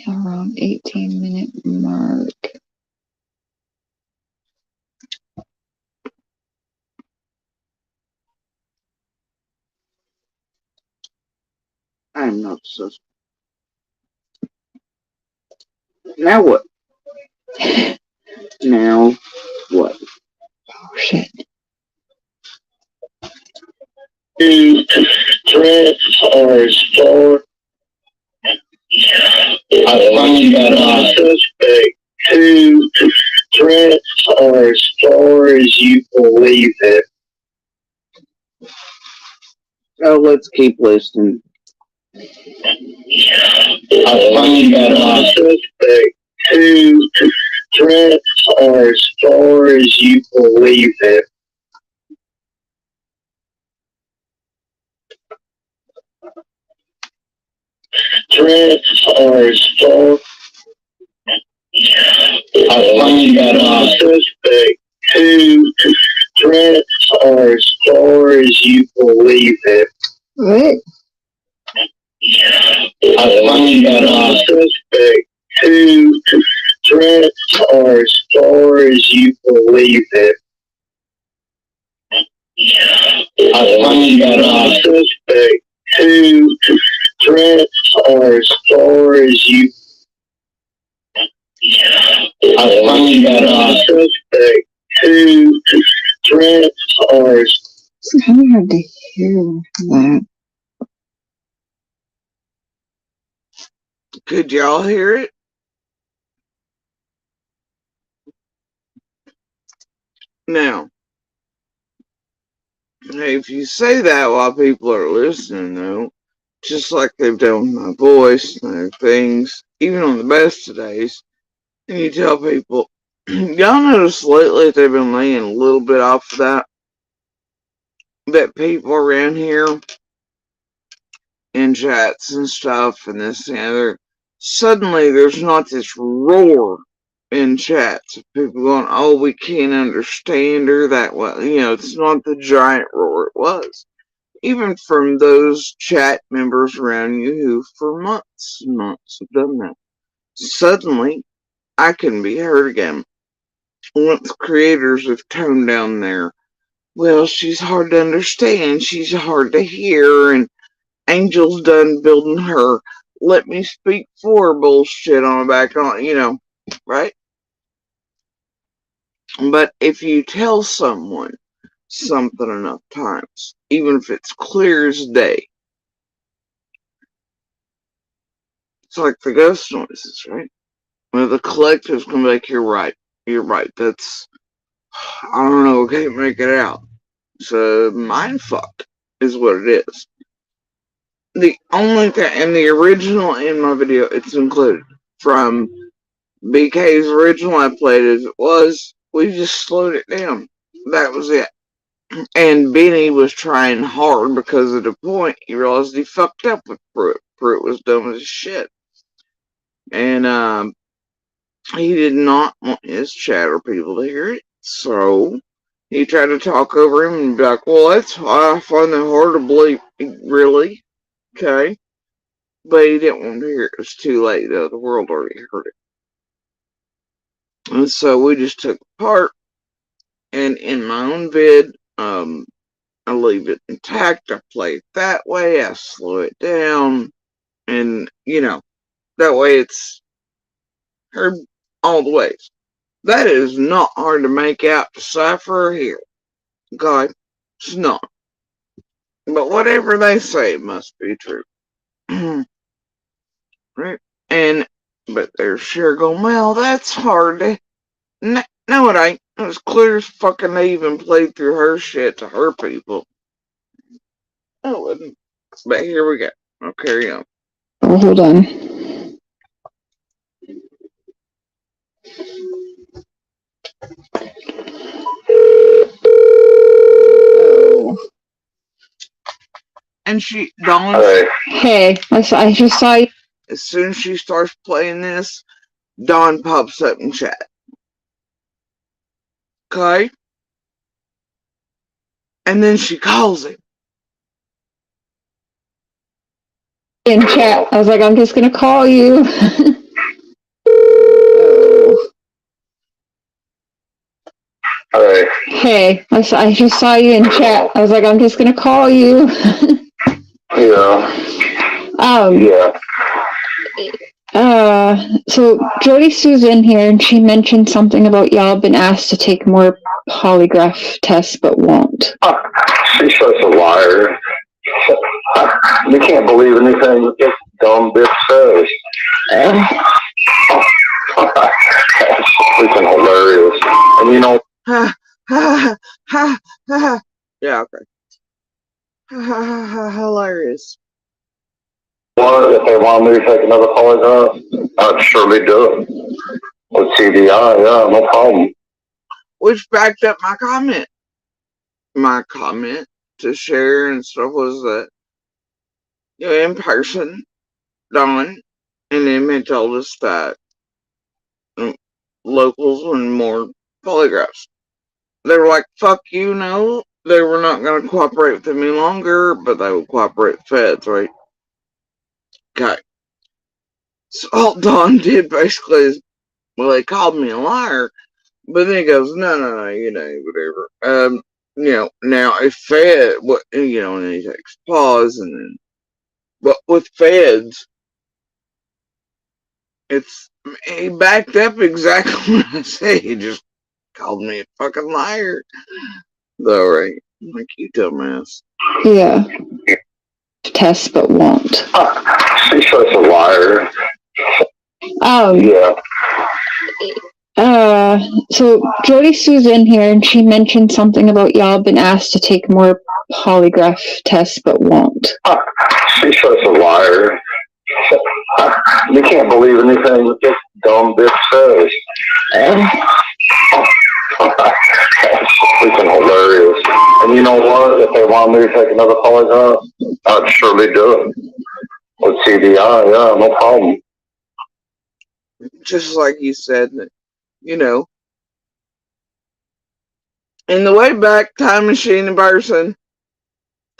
around 18-minute mark. I'm not suspect. Now what? Now what? Oh, shit. Two threats are stored. I finally got on suspect. Two threats are as far as you believe it. Oh, let's keep listening. I finally got on suspect. Two threats are as far as you believe it. Threats are as far. I finally got on suspect. Two threats are as far as you believe it. What? I finally got on suspect. Two threats are as far as you believe it. I finally got on suspect. Two threats are as far as you. I finally got on suspect. Two threats are as. It's kind of hard to hear that. Could y'all hear it? Now, if you say that while people are listening, though, just like they've done with my voice and other things, even on the best of days, and you tell people, y'all notice lately they've been laying a little bit off of that people around here in chats and stuff and this and the other, suddenly there's not this roar in chats of people going, oh, we can't understand her that well. You know, it's not the giant roar it was. Even from those chat members around you who for months and months have done that. Suddenly, I can be heard again. Once creators have toned down their, well, she's hard to understand, she's hard to hear, and Angel's done building her let me speak for bullshit on the back on, you know, right? But if you tell someone something enough times, even if it's clear as day, it's like the ghost noises, right? Well, the collective's gonna be like, you're right, that's, I don't know, can't make it out. So, mindfuck is what it is. The only thing, in the original in my video, it's included. From BK's original, I played as it was. We just slowed it down. That was it. And Benny was trying hard because at the point he realized he fucked up with Pruitt. Pruitt was dumb as shit. And he did not want his chatter people to hear it, so he tried to talk over him and be like, well, that's why I find it hard to believe. Really? Okay. But he didn't want to hear it. It was too late, though. The world already heard it. And so we just took it apart, and in my own vid, I leave it intact. I play it that way. I slow it down. And, that way it's heard all the ways. That is not hard to make out, decipher, or hear. God, it's not. But whatever they say must be true. Right? But they're sure going, well, that's hard to. No, it ain't. It was clear as fucking they even played through her shit to her people. I wouldn't. But here we go. I'll carry on. Oh, hold on. Oh. And Dawn, Hey, I just saw you. as soon as she starts playing this, Dawn pops up in chat. Okay? And then she calls him. In chat. I was like, I'm just gonna call you. Oh. Hey, I just saw you in chat. I was like, I'm just gonna call you. Yeah. So Jody Sue's in here and she mentioned something about y'all been asked to take more polygraph tests but won't. She's such a liar. You can't believe anything that this dumb bitch says. That's freaking hilarious. And you know, Ha, ha, ha, ha. Yeah, okay. Ha, ha, ha, ha, hilarious. what, if they want me to take another polygraph, I'd surely do it. With CDI, yeah, no problem. Which backed up my comment. My comment to share and stuff was that, in person, Dawn and them had told us that locals wanted more polygraphs. They were like, fuck you, no. They were not going to cooperate with them any longer, but they would cooperate with feds, right? Okay. So all Dawn did basically is, well, they called me a liar, but then he goes, no, whatever. Now if Fed, and then he takes a pause, and then, but with feds, he backed up exactly what I said. He just called me a fucking liar. Though, right? Like you dumbass. Yeah. Test but won't. She's such a liar. Yeah. So Jody Sue's in here and she mentioned something about y'all been asked to take more polygraph tests but won't. She's such a liar. You can't believe anything that this dumb bitch says. That's freaking hilarious. And you know what? If they want me to take another polygraph, I'd surely do it. With CDI, yeah, no problem. Just like you said, in the way back time machine in person,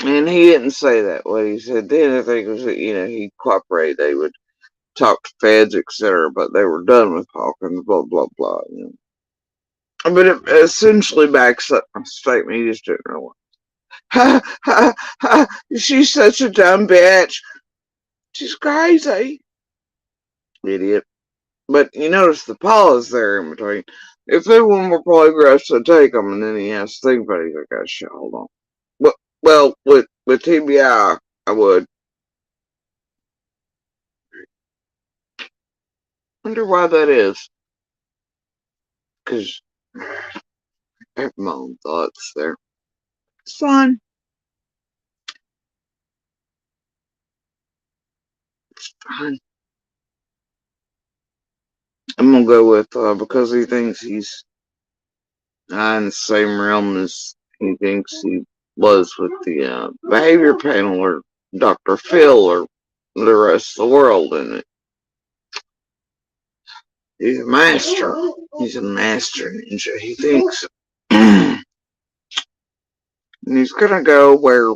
and he didn't say that. What he said then, I think, was that, he'd cooperate. They would talk to feds, etc., but they were done with Hawkins, blah, blah, blah. But it essentially backs up my statement. He just didn't know what. Ha, ha, ha. She's such a dumb bitch. She's crazy. Idiot. But you notice the pause there in between. If they want more polygraphs, I'd take them, and then he has to think about it. He's like, oh, shit, hold on. Well, with TBI, I would. Wonder why that is. Because I have my own thoughts there. It's fine. It's fine. I'm gonna go with, because he thinks he's in the same realm as he thinks he was with the behavior panel or Dr. Phil or the rest of the world in it. He's a master. He's a master ninja. He thinks and he's gonna go where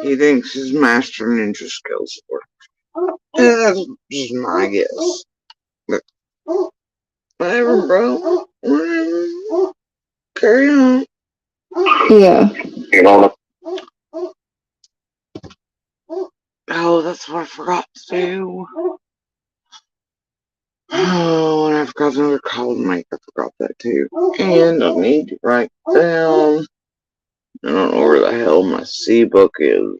he thinks his master ninja skills work. That's just my guess. But whatever, bro. Whatever. Carry on. Yeah. You know, Oh, that's what I forgot to do. Oh, and I forgot another call to make. I forgot that too. And I need to write down. I don't know where the hell my C book is.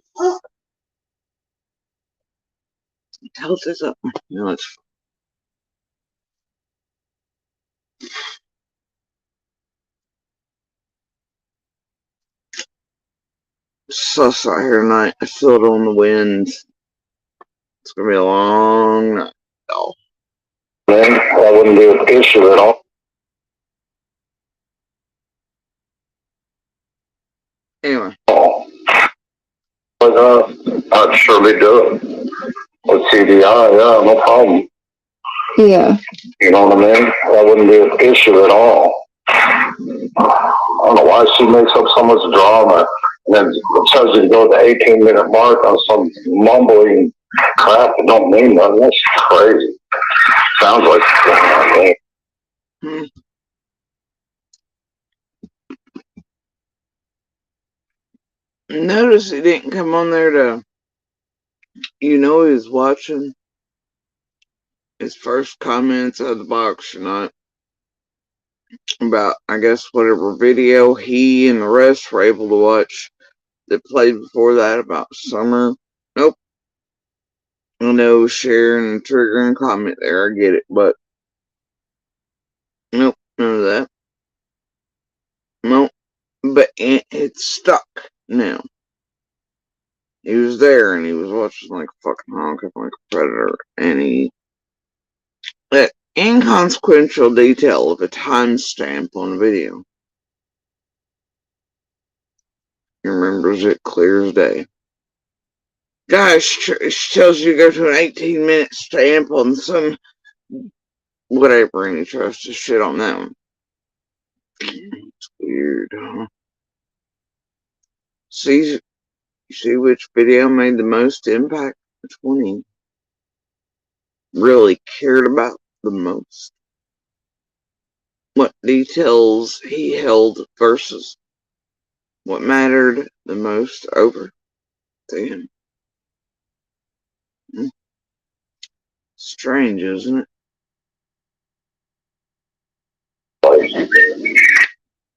Tell this up. No, it's sus out here tonight. I feel it on the wind. It's gonna be a long night. Oh, man, that wouldn't be an issue at all. anyway. But I'd surely do it. With CDI, yeah, no problem. Yeah. You know what I mean? That wouldn't be an issue at all. I don't know why she makes up so much drama. And then it tells you to go to the 18-minute mark on some mumbling crap that don't mean nothing. That's crazy. Sounds like Notice he didn't come on there to, he was watching his first comments out of the box tonight about, I guess, whatever video he and the rest were able to watch that played before that about Summer. Nope. I know sharing and triggering comment there, I get it, but nope, none of that. Nope. But it's stuck now. He was there and he was watching like a fucking honk, like a predator, and that inconsequential detail of a timestamp on a video. He remembers it clear as day. Gosh, she tells you to go to an 18-minute stamp on some whatever, and he tries to shit on that one. It's weird, huh? See which video made the most impact? Which one he really cared about the most? What details he held versus what mattered the most over to him? Strange, isn't it?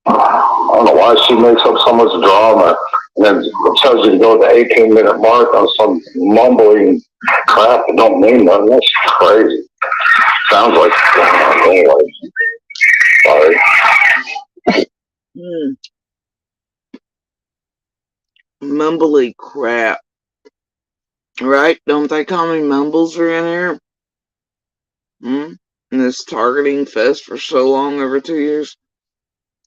I don't know why she makes up so much drama. And then it tells you to go to the 18-minute mark on some mumbling crap that don't mean nothing. That's crazy. Sounds like anyway. Sorry. Mumbly crap. Right? Don't they call me Mumbles around here? And this targeting fest for so long, over 2 years.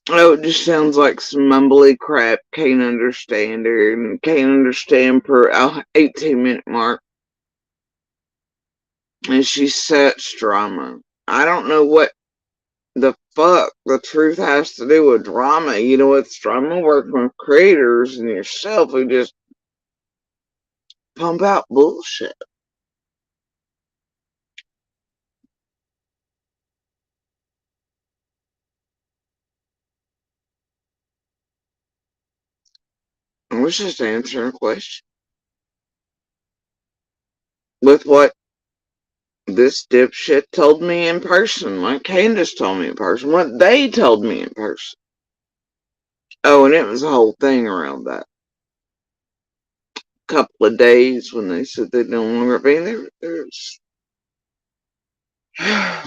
Oh, it just sounds like some mumbly crap. Can't understand her and can't understand per 18-minute mark. And she's such drama. I don't know what the fuck the truth has to do with drama. You know what's drama? Working with creators and yourself who just pump out bullshit. I was just answering a question. With what this dipshit told me in person, like Candace told me in person, what they told me in person. Oh, and it was a whole thing around that. Couple of days when they said they no longer be there. There's,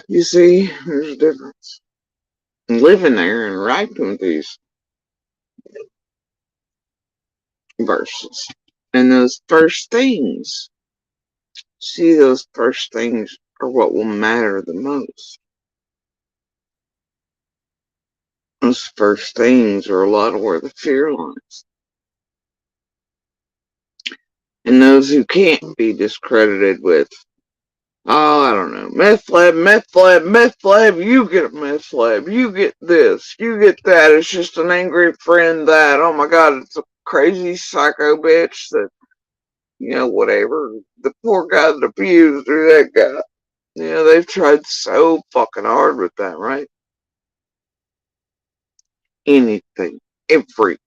you see, there's a difference. Living there and writing with these verses. And those first things, see, those first things are what will matter the most. Those first things are a lot of where the fear lies. And those who can't be discredited with Oh, I don't know. Meth lab, meth lab, meth lab. You get a meth lab. You get this. You get that. It's just an angry friend that, oh my god, it's a crazy psycho bitch that, whatever. The poor guy that abused her, that guy. They've tried so fucking hard with that, right? Anything. Every.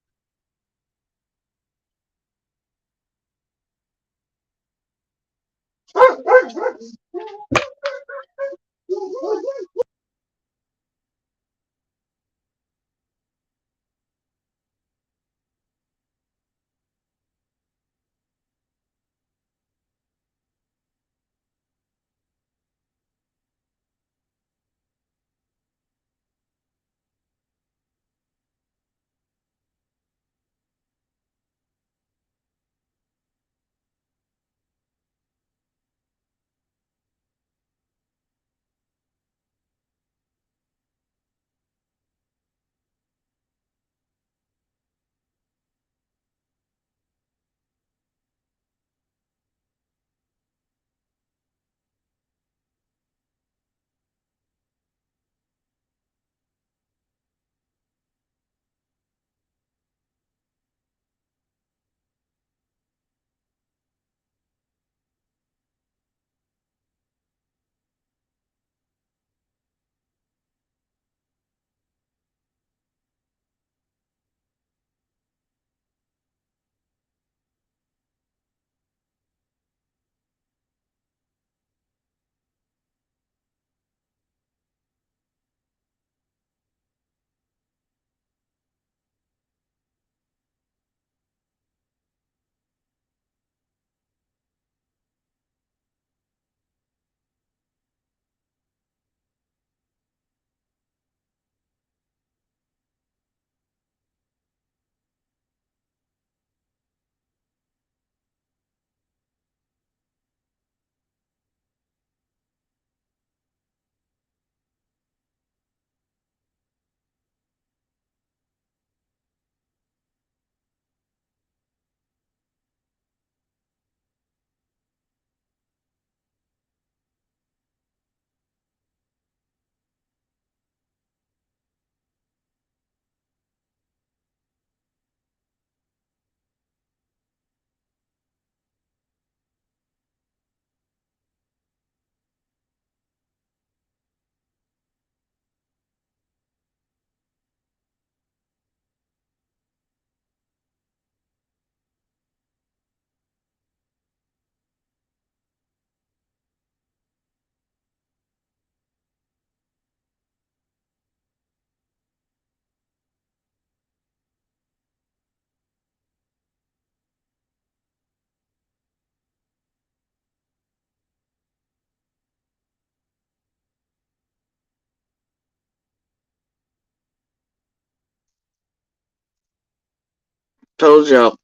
Told y'all.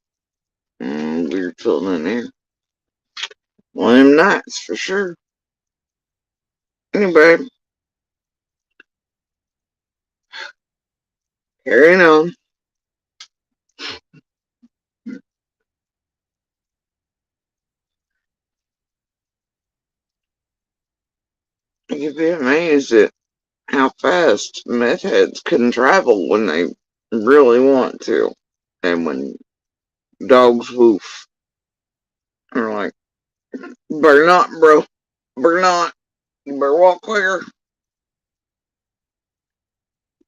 Weird feeling in here. One of them nights, for sure. Anyway, carrying on. You'd be amazed at how fast meth heads can travel when they really want to. And when dogs woof. They're like, better not, bro. Better not. You better walk quicker.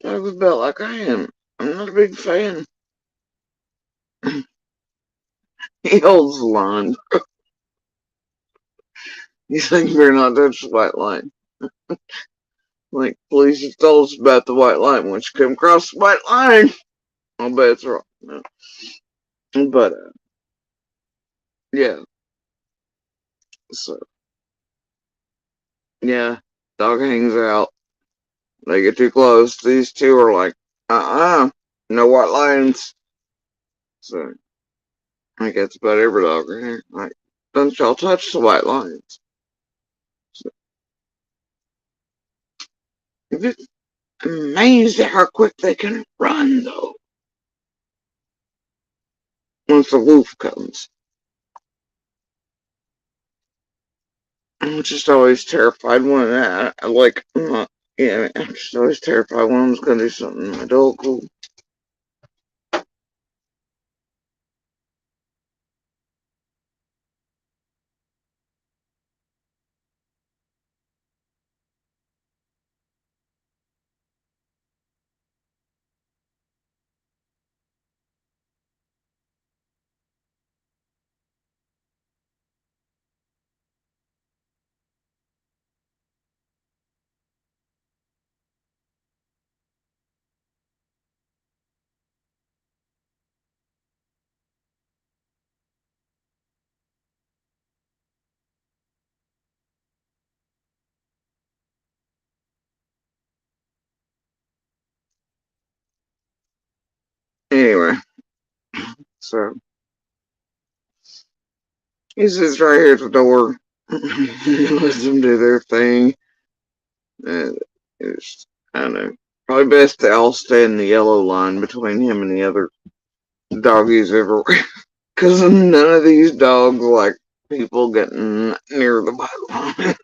Dog was built like I am. I'm not a big fan. He holds the line. You think you better not touch the white line. Like, police just told us about the white line. Once you come across the white line, I'll bet it's wrong. No. But, yeah. So, yeah. Dog hangs out. They get too close. These two are like, no white lines. So, I think that's about every dog in here. Like, don't y'all touch the white lines. So, it's amazing how quick they can run, though. Once the wolf comes. I'm just always terrified when yeah, I'm just always terrified when I'm gonna do something my dog will. Anyway, so he sits right here at the door. He lets them do their thing. And it's, I don't know, probably best to all stay in the yellow line between him and the other doggies everywhere. Because none of these dogs like people getting near the bottom.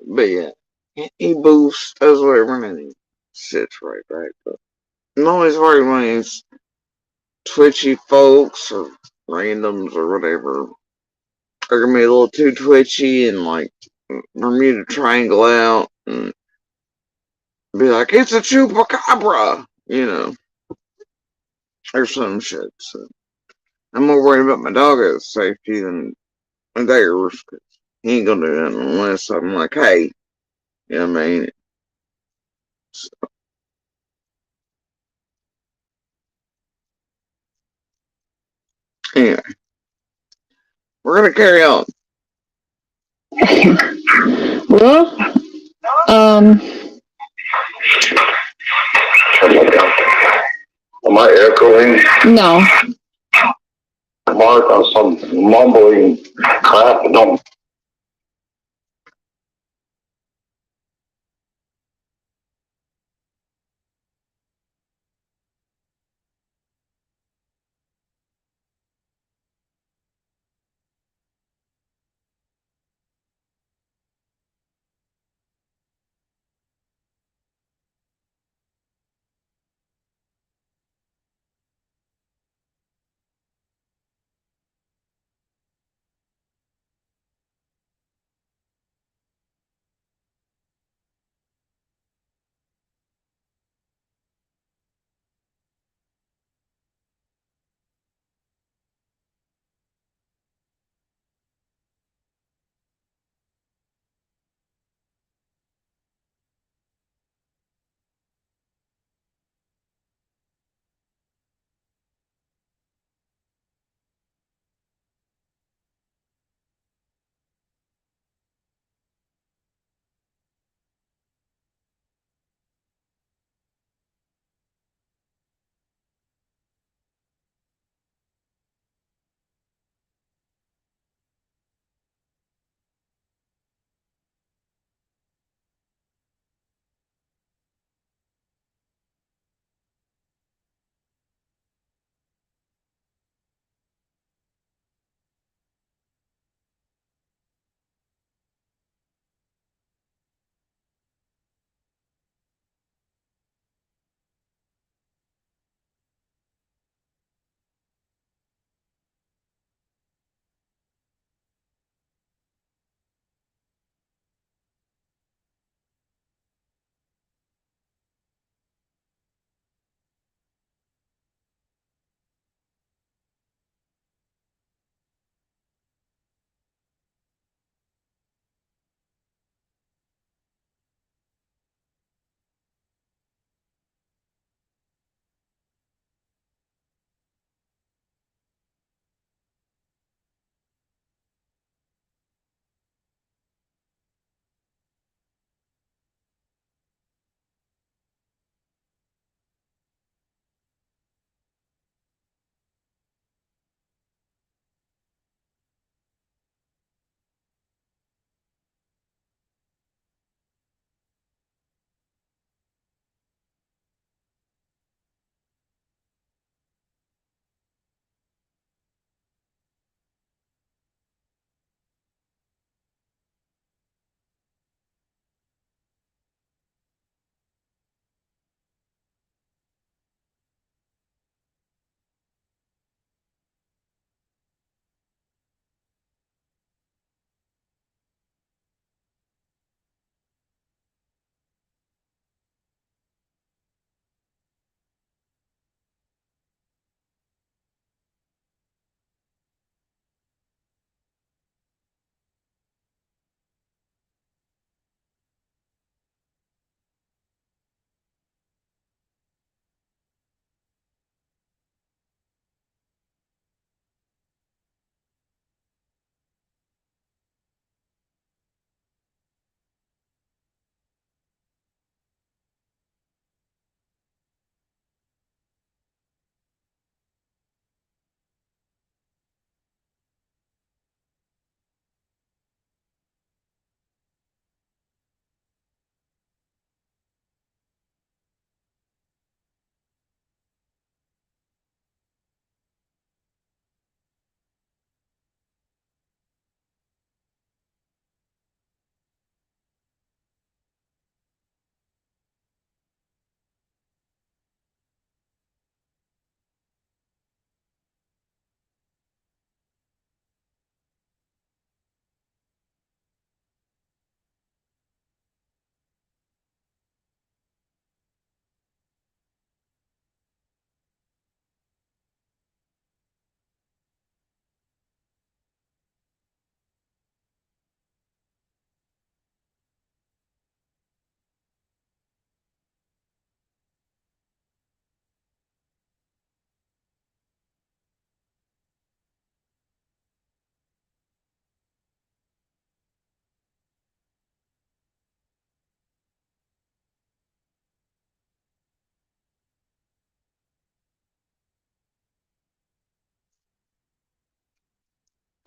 But yeah, he boosts, does whatever, and then he sits right back. But I'm always worried when he's twitchy folks or randoms or whatever are gonna be a little too twitchy and like Bermuda Triangle out and be like, it's a chupacabra, or some shit. So I'm more worried about my dog's safety than theirs. 'Cause he ain't gonna do that unless I'm like, hey, you know what I mean? So, anyway, we're gonna carry on. Well, um, Am I echoing? no. Mark on some mumbling crap that don't.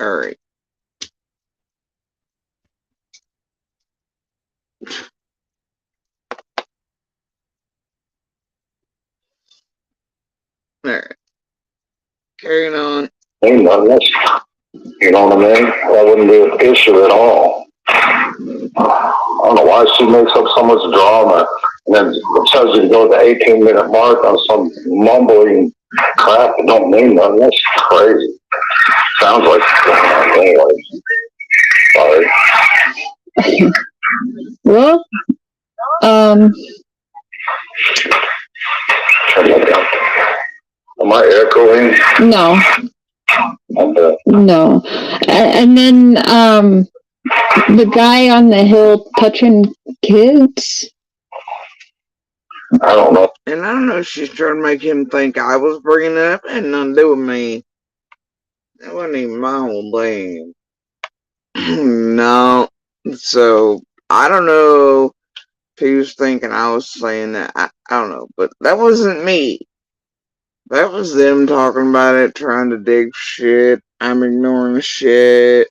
Alright. Alright. Carrying on. Ain't nothing else. You know what I mean? That wouldn't be an issue at all. I don't know why she makes up so much drama and then tells you to go to the 18-minute mark on some mumbling crap that don't mean nothing. That's crazy. Sounds like, anyway. Sorry. Well, Am I echoing? no, Okay. no. And then, the guy on the hill touching kids? I don't know. And I don't know if she's trying to make him think I was bringing it up. It had nothing to do with me. That wasn't even my whole thing. No. So, I don't know if he was thinking I was saying that. I don't know. But that wasn't me. That was them talking about it, trying to dig shit. I'm ignoring the shit.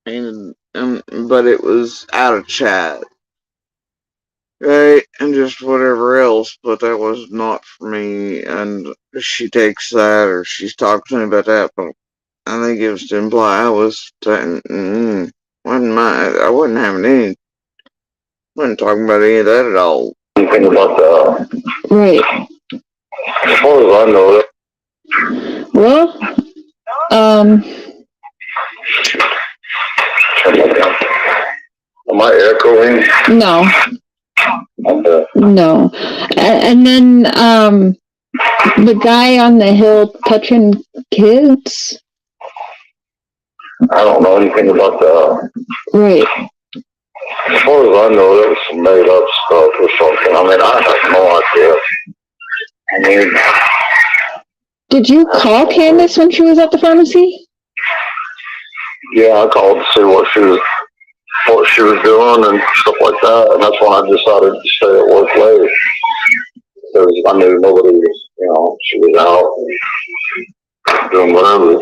And, but it was out of chat. Right, and just whatever else, but that was not for me, and she takes that, or she's talking to me about that, but I think it was to imply I was, wasn't I wasn't having any, wasn't talking about any of that at all. Anything about that. Right. As far as I know, Well, am I echoing? no, Okay. no. And then, the guy on the hill touching kids? I don't know anything about that. Right. As far as I know, that was some made up stuff or something. I mean, I have no idea. I mean, Did you call Candace when she was at the pharmacy? yeah, I called to see what she was doing and stuff like that, and that's when I decided to stay at work late because I knew nobody was, she was out doing whatever.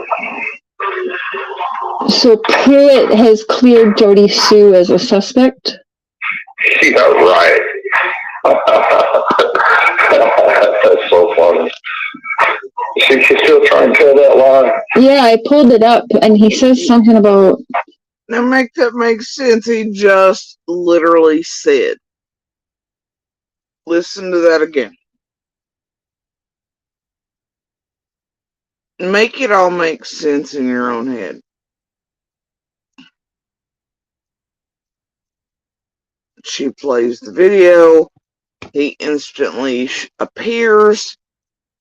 So Pruitt has cleared Jody Sue as a suspect? Yeah, right. That's so funny. She's still trying to tell that lie. Yeah, I pulled it up, and he says something about... Now make that make sense, he just literally said. Listen to that again. Make it all make sense in your own head. She plays the video. He instantly appears.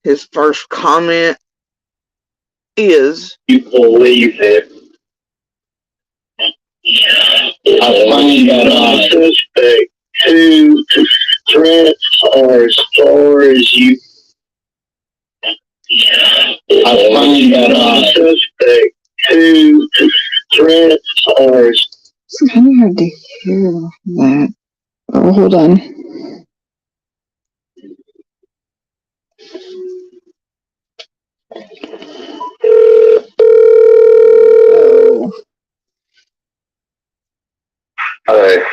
His first comment is, You believe it. I find that suspect two threats are as far as you. I find that suspect two threats are as. It's kind of hard to hear that. Oh, hold on. Oh.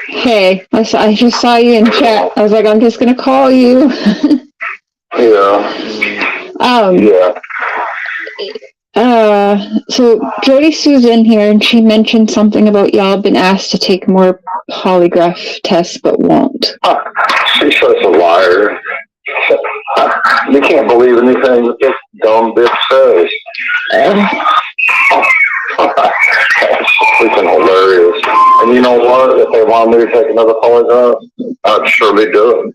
Hey, I just saw you in chat. I was like, I'm just gonna call you. Yeah. So Jody Sue's in here, and she mentioned something about y'all been asked to take more polygraph tests, but won't. She's such a liar. You can't believe anything that this dumb bitch says. That's freaking hilarious. And you know what? If they want me to take another polygraph, I'd surely do it.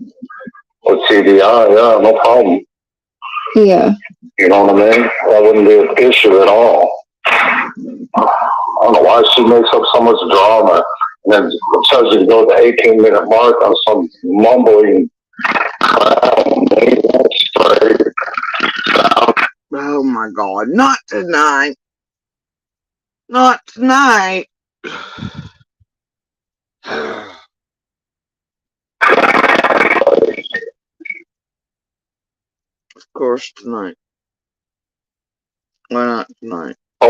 With CDI, yeah, no problem. Yeah. You know what I mean? That wouldn't be an issue at all. I don't know why she makes up so much drama and then tells you to go to the 18-minute mark on some mumbling crap. oh my God, not tonight. Not tonight. Of course, tonight. Why not tonight? I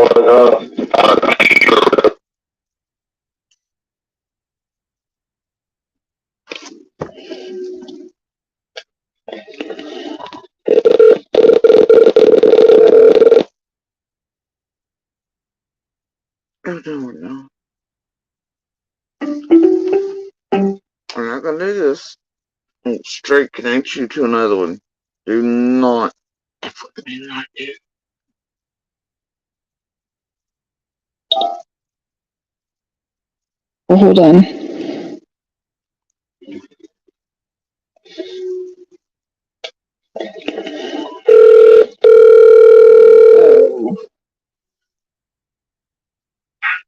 don't know. We're not gonna do this. Straight connect you to another one. Do not. Do not do. Oh, hold on.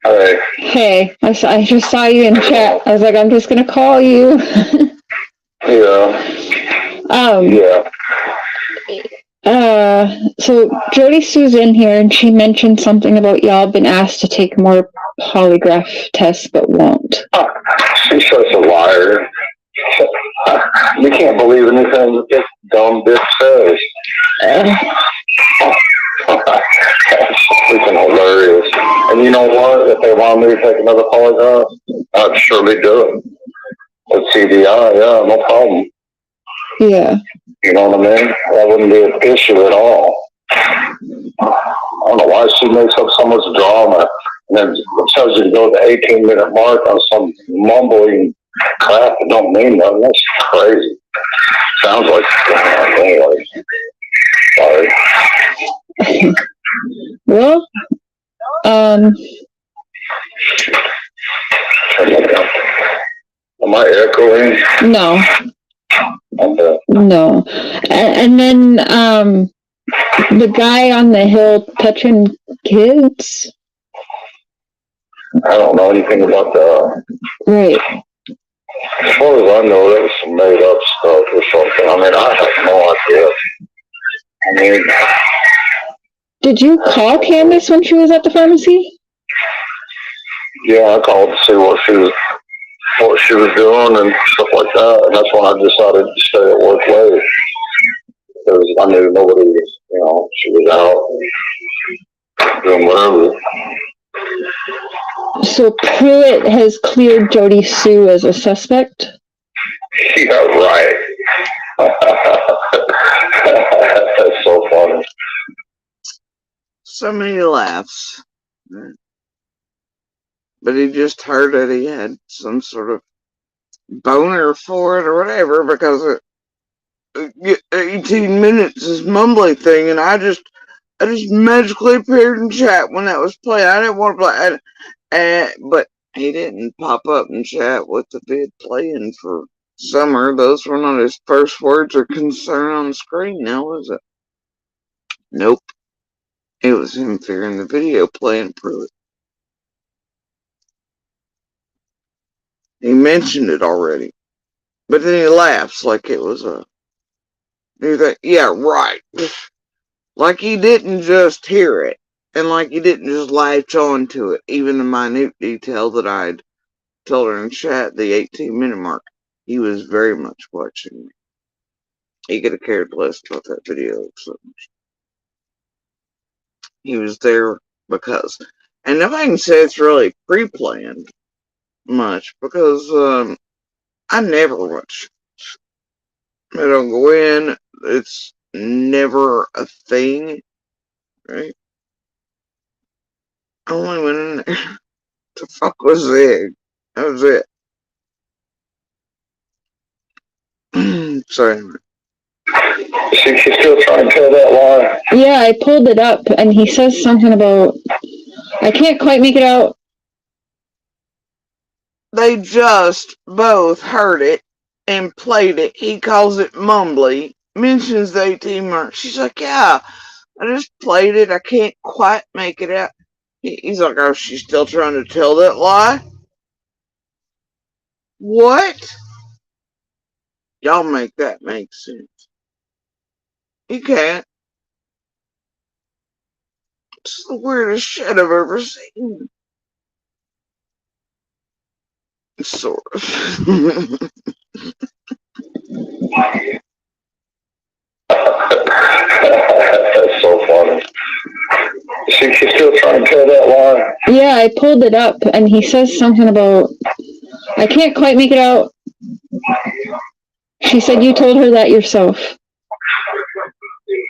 Hey, Hey, I just saw you in chat. I was like, I'm just gonna call you. yeah, So Jody Sue's in here and she mentioned something about y'all been asked to take more polygraph tests but won't. she's such a liar. You can't believe anything that this dumb bitch says. That's freaking hilarious. And you know what? If they want me to take another polygraph, I'd surely do it. With CDI, yeah, no problem. Yeah. You know what I mean? That wouldn't be an issue at all. I don't know why she makes up so much drama and then tells you to go to the 18-minute mark on some mumbling crap that don't mean nothing. That's crazy. Sounds like, anyway. Sorry. Well, Am I echoing? no. Okay. No. And then, the guy on the hill touching kids? I don't know anything about that. Right. As far as I know, that was some made up stuff or something. I mean, I have no idea. I mean, Did you call Candace when she was at the pharmacy? yeah, I called to see what she was doing and stuff like that, and that's when I decided to stay at work late because I knew nobody was, she was out doing whatever. So Pruitt has cleared Jody Sue as a suspect? Yeah, right. That's so funny. So many laughs. But he just heard that he had some sort of boner for it or whatever because 18 minutes is mumbling thing, and I just magically appeared in chat when that was playing. I didn't want to play, but he didn't pop up in chat with the vid playing for Summer. Those were not his first words or concern on the screen now, was it? Nope. It was him fearing the video playing Pruitt. He mentioned it already. But then he laughs like it was a... You think, yeah, right. Like he didn't just hear it. And like he didn't just latch on to it. Even the minute detail that I'd told her in chat, the 18-minute mark. He was very much watching me. He could have cared less about that video so much. He was there because... And if I can say it's really pre-planned much, because I never watch. I don't go in. It's never a thing, right? I only went in there to fuck with Zig. That was it. So anyway. She's still trying to tell that lie. Yeah, I pulled it up and he says something about, I can't quite make it out. They just both heard it and played it. He calls it mumbly, mentions the 18 mark. She's like, yeah, I just played it. I can't quite make it out. He's like, oh, she's still trying to tell that lie? What? Y'all make that make sense. You can't. It's the weirdest shit I've ever seen. Sort of. That's so funny. think she's still trying to tell that lie? Yeah, I pulled it up, and he says something about. I can't quite make it out. She said you told her that yourself.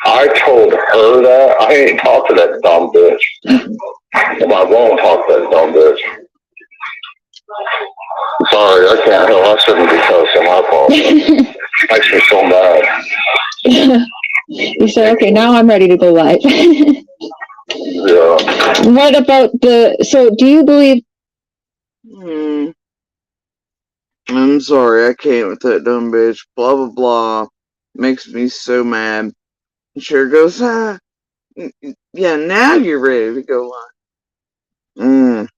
I told her that. I ain't talked to that dumb bitch. And I won't talk to that dumb bitch. Sorry, I can't help. I shouldn't be cussing. My fault. Makes me so mad. You said, okay, now I'm ready to go live. Yeah. What about so do you believe? I'm sorry, I can't with that dumb bitch. Blah, blah, blah. Makes me so mad. Sure goes, yeah, now you're ready to go live.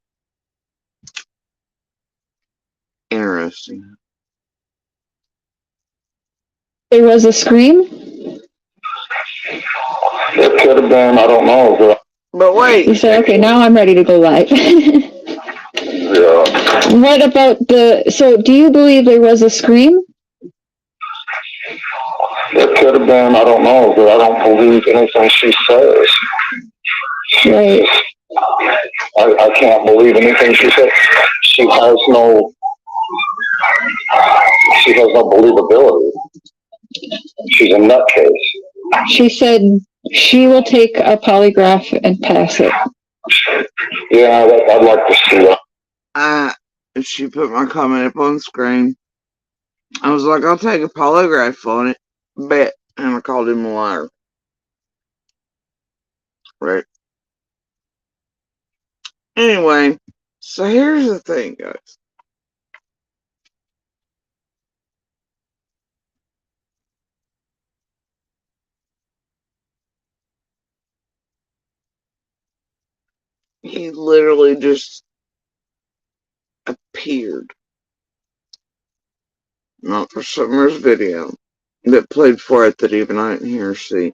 Interesting. There was a scream? It could have been, I don't know. But wait. You said, okay, now I'm ready to go live. Yeah. What about so do you believe there was a scream? It could have been, I don't know, but I don't believe anything she says. Right. I can't believe anything she says. She has no believability. She's a nutcase. She said she will take a polygraph and pass it. Yeah, I'd like to see that. She put my comment up on the screen. I was like, I'll take a polygraph on it. Bet. And I called him a liar. Right. Anyway, so here's the thing, guys. He literally just appeared. Not for Summer's video that played for it that even I didn't hear or see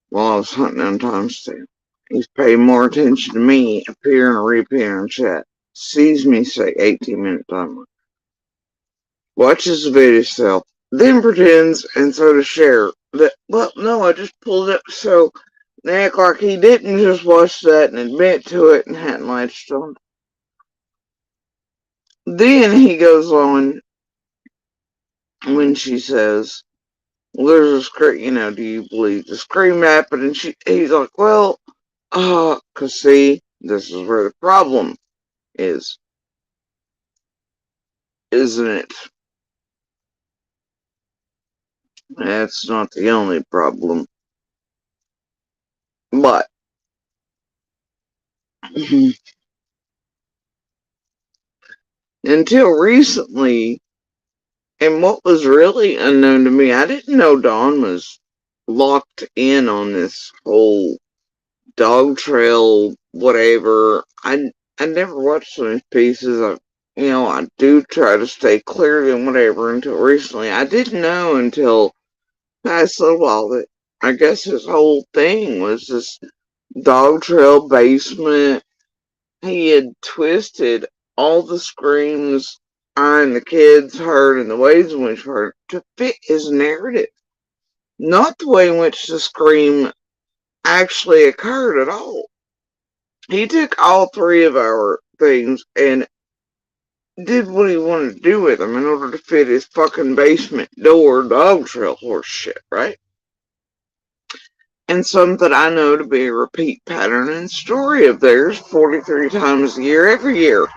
while I was hunting down timestamp. He's paying more attention to me appearing or reappearing in chat. Sees me say 18-minute timer. Watches the video itself. Then pretends, and so does Cher, that, well, no, I just pulled it so they act like he didn't just watch that and admit to it and hadn't latched on. Then he goes on when she says, well, there's a scream, do you believe the scream happened? And he's like, well, cause see, this is where the problem is, isn't it? That's not the only problem. But, until recently, and what was really unknown to me, I didn't know Dawn was locked in on this whole dog trail, whatever. I never watched some of these pieces. I do try to stay clear and whatever until recently. I didn't know until past a little while that I guess his whole thing was this dog trail basement. He had twisted all the screams I and the kids heard and the ways in which heard to fit his narrative. Not the way in which the scream actually occurred at all. He took all three of our things and did what he wanted to do with them in order to fit his fucking basement door dog trail horse shit, right? And something I know to be a repeat pattern and story of theirs 43 times a year, every year.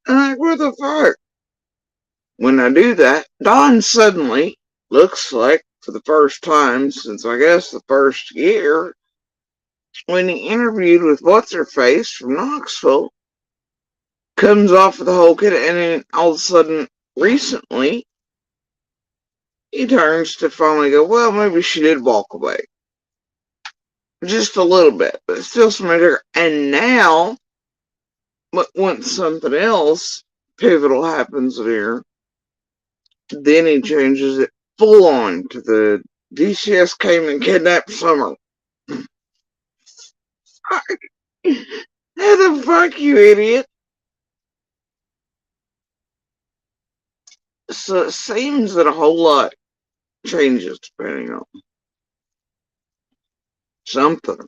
I'm like, what the fuck? When I do that, Dawn suddenly looks like, for the first time since I guess the first year, when he interviewed with What's-Her-Face from Knoxville, comes off with the whole kid, and then all of a sudden, recently, he turns to finally go, well, maybe she did walk away. Just a little bit, but still some major. And now, once something else pivotal happens here, then he changes it full on to the DCS came and kidnapped Summer. How the fuck, you idiot? So it seems that a whole lot changes depending on something.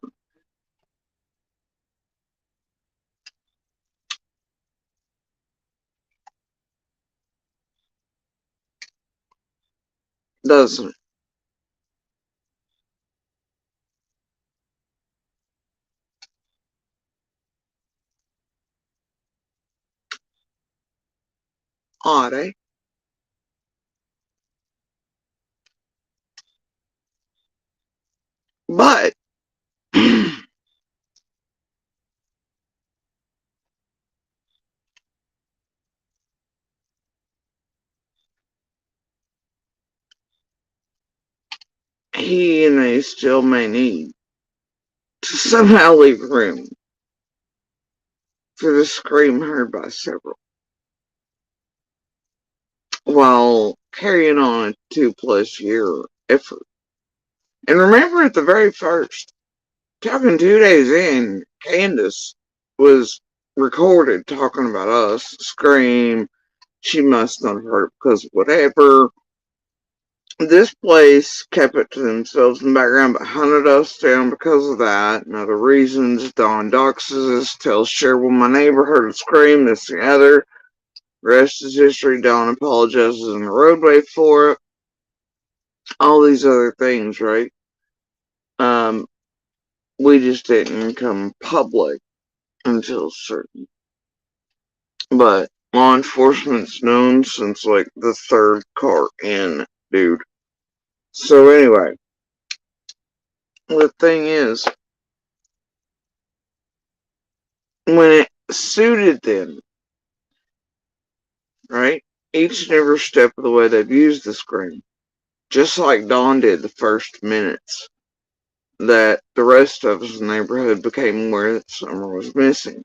doesn't. Odd, eh? But he and they still may need to somehow leave room for the scream heard by several, while carrying on a 2+ year effort. And remember, at the very first, talking 2 days in, Candace was recorded talking about us, scream, she must not have heard it because of whatever. This place kept it to themselves in the background, but hunted us down because of that and other reasons. Dawn doxes us, tells Cheryl my neighbor heard a scream, this and the other. Rest is history. Dawn apologizes in the roadway for it. All these other things, right? We just didn't come public until certain. But law enforcement's known since like the 3rd car in, dude. So anyway, the thing is, when it suited them, right? Each and every step of the way they've used the screen, just like Dawn did the first minutes, that the rest of us in the neighborhood became aware that Summer was missing.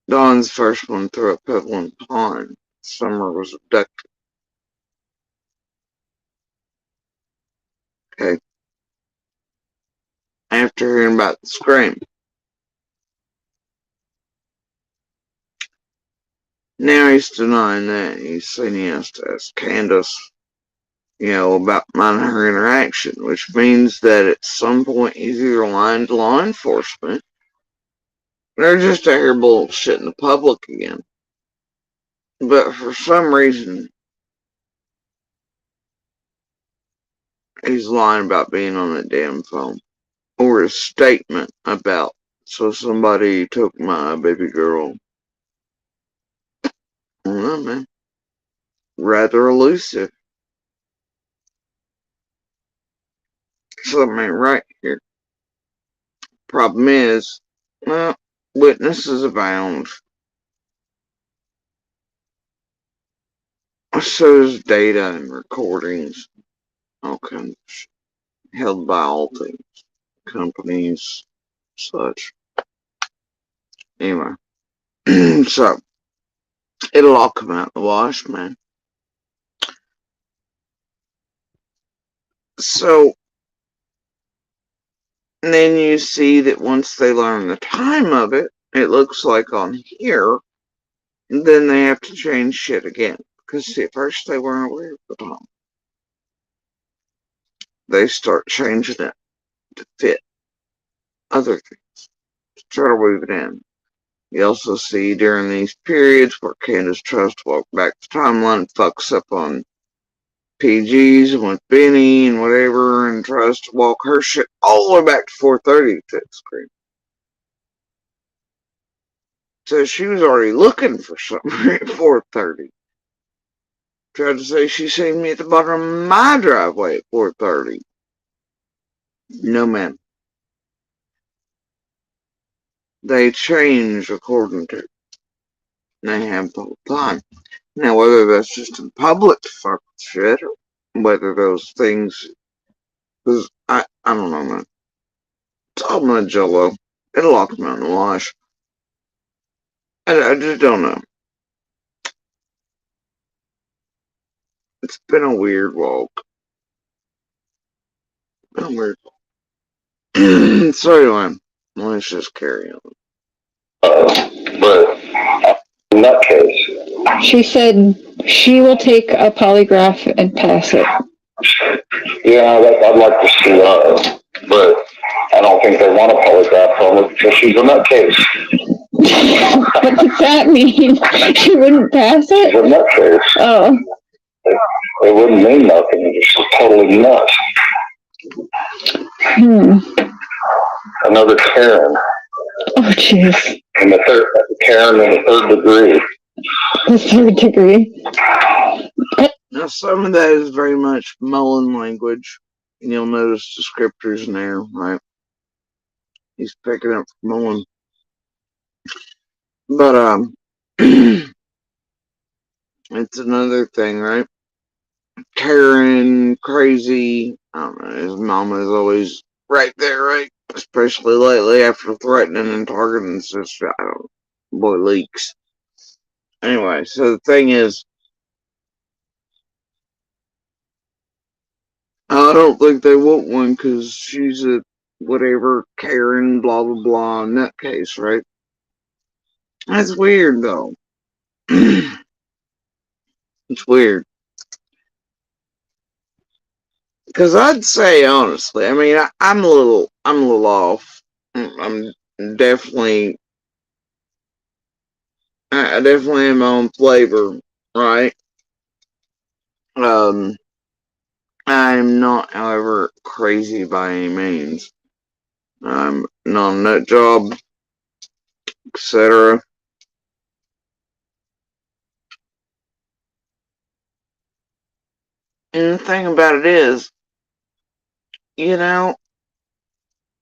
Dawn's first one threw a pebble in the pond. Summer was abducted. Okay. After hearing about the scream. Now he's denying that. He's saying he has to ask Candace, about mine and her interaction, which means that at some point he's either lying to law enforcement or just out here bullshitting the public again. But for some reason, he's lying about being on the damn phone. Or a statement about, so somebody took my baby girl. I don't know, man. Rather elusive. Something ain't right here. Problem is, well, witnesses abound. So does data and recordings. All kinds of shit. Held by all things. Companies, such. Anyway. So, it'll all come out in the wash, man. So, and then you see that once they learn the time of it, it looks like on here, then they have to change shit again. Because see, at first they weren't aware of the time. They start changing it to fit other things, to try to weave it in. You also see during these periods where Candace tries to walk back the timeline, fucks up on PGs and with Benny and whatever, and tries to walk her shit all the way back to 4:30 to that screen. So she was already looking for something at 4:30. Tried to say she seen me at the bottom of my driveway at 4:30. No, ma'am. They change according to. They have the whole time. Now, whether that's just in public to fuck with shit, or whether those things, because I don't know, man. It's all my jello. It'll all come out in the wash. I just don't know. It's been a weird walk. Been a weird walk. So anyway, let's just carry on. But in that case, She said she will take a polygraph and pass it. yeah, I'd like to see that. But I don't think they want a polygraph from her because she's a nutcase. What does that mean? She wouldn't pass She's a it? nutcase. Oh. It wouldn't mean nothing. It's just totally nuts. Another Karen. Oh, jeez. And the third Karen in the third degree. The third degree. Now, some of that is very much Mullen language. And you'll notice descriptors in there, right? He's picking up from Mullen. But, it's another thing, right? Karen, crazy. I don't know, his mama is always right there, right? Especially lately after threatening and targeting sister. I don't boy leaks. Anyway, so the thing is, I don't think they want one because she's a whatever Karen, blah blah blah, nutcase, right? That's weird though. It's weird because I'd say honestly, I mean, I'm a little off. I'm definitely, I definitely am my own flavor, right? I'm not, however, crazy by any means. I'm not a nut job, etc. And the thing about it is, you know,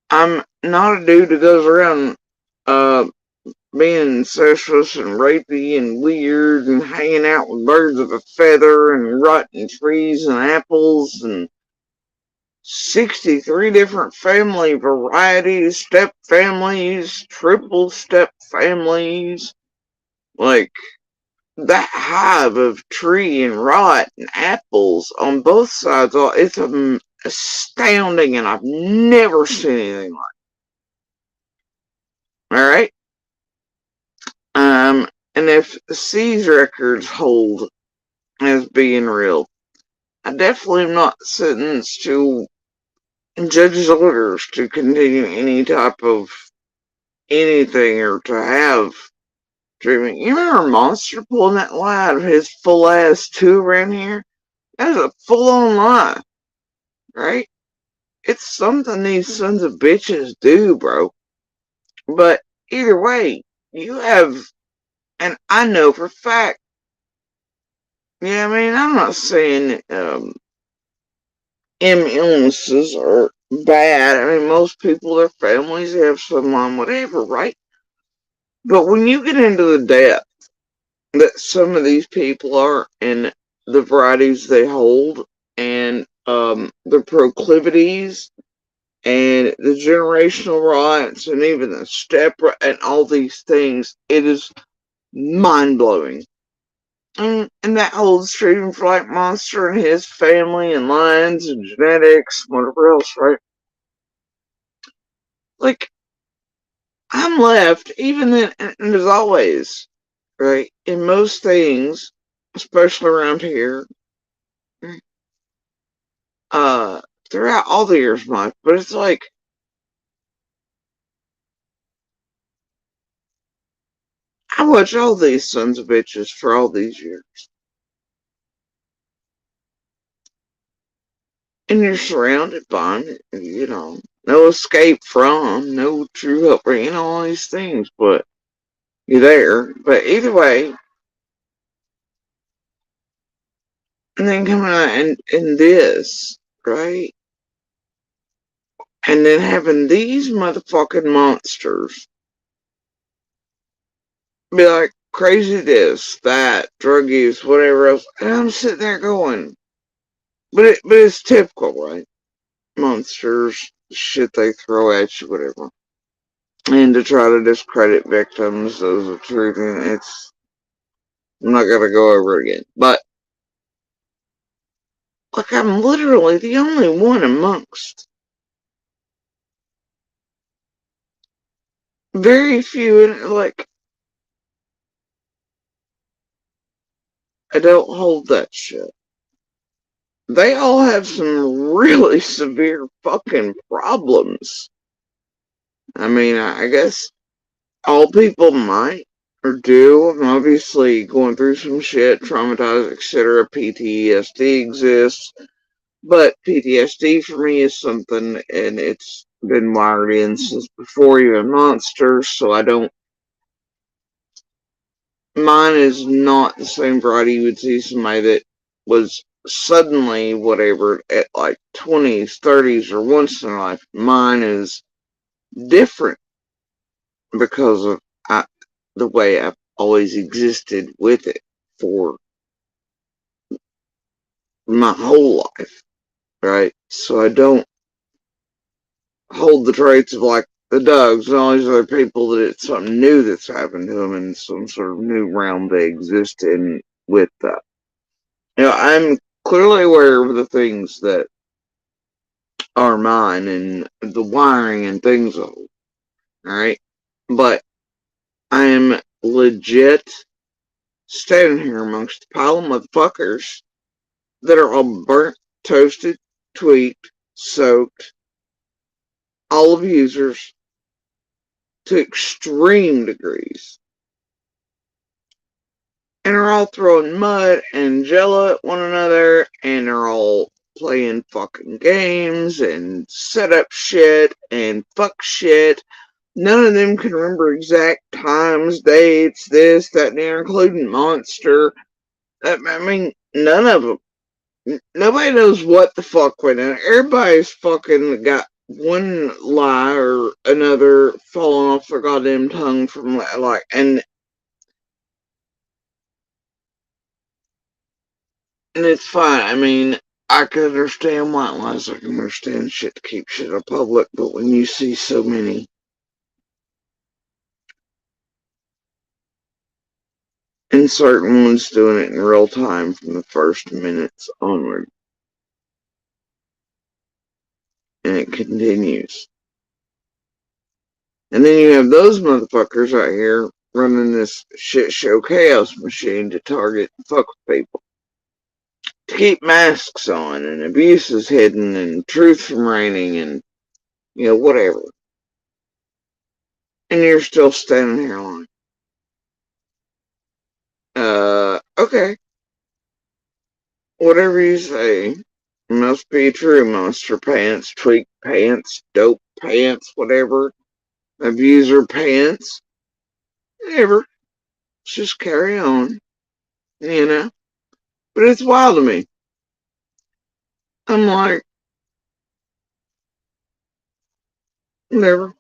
I'm not a dude that goes around being incestuous and rapey and weird and hanging out with birds of a feather and rotting trees and apples and 63 different family varieties, step families, triple step families. Like, that hive of tree and rot and apples on both sides, it's astounding, and I've never seen anything like it. Alright? And if C's records hold as being real, I definitely am not sentenced to judge's orders to continue any type of anything or to have treatment. You remember Monster pulling that lie out of his full ass too around here? That is a full on lie, right? It's something these sons of bitches do, bro. But either way, you have, and I know for a fact, yeah, I mean, I'm not saying illnesses are bad. I mean, most people, their families have some whatever, right? But when you get into the depth that some of these people are and the varieties they hold and the proclivities and the generational rights and even the step and all these things, it is mind-blowing. And that holds true even for like Monster and his family and lines and genetics, whatever else, right? Like, I'm left, even then, and as always, right, in most things, especially around here, throughout all the years of my life, but it's like, I watch all these sons of bitches for all these years. And you're surrounded by them, you know, no escape from, no true help, you know, all these things, but you're there. But either way, and then coming out and this, right? And then having these motherfucking monsters be like, crazy this, that, drug use, whatever else. And I'm sitting there going, but it's typical, right? Monsters, shit they throw at you, whatever. And to try to discredit victims as the truth, and I'm not gonna go over it again. But, like, I'm literally the only one amongst very few, and like, I don't hold that shit. They all have some really severe fucking problems. I mean, I guess all people might, or do. I'm obviously going through some shit, traumatized, etc. PTSD exists. But PTSD for me is something, and it's been wired in since before even Monsters, so I don't. Mine is not the same variety you would see somebody that was suddenly whatever at like 20s, 30s, or once in a life. Mine is different because of the way I've always existed with it for my whole life, right? So I don't hold the traits of like the Dougs and all these other people that it's something new that's happened to them in some sort of new realm they exist in with that. I'm clearly aware of the things that are mine and the wiring and things of it, alright? But I am legit standing here amongst a pile of motherfuckers that are all burnt, toasted, tweaked, soaked, all abusers to extreme degrees, and are all throwing mud and jello at one another, and are all playing fucking games and set up shit and fuck shit. None of them can remember exact times, dates, this, that, and the other, including Monster. I mean, none of them. Nobody knows what the fuck went on. Everybody's fucking got one lie or another falling off their goddamn tongue from like, and it's fine. I mean, I can understand white lies. I can understand shit to keep shit in public, but when you see so many, and certain ones doing it in real time from the first minutes onward, and it continues. And then you have those motherfuckers out here running this shit show chaos machine to target and fuck with people. To keep masks on and abuses hidden and truth from reigning and, whatever. And you're still standing here like, okay. Whatever you say must be true, monster pants, tweak pants, dope pants, whatever, abuser pants, whatever. Just carry on, But it's wild to me. I'm like, whatever.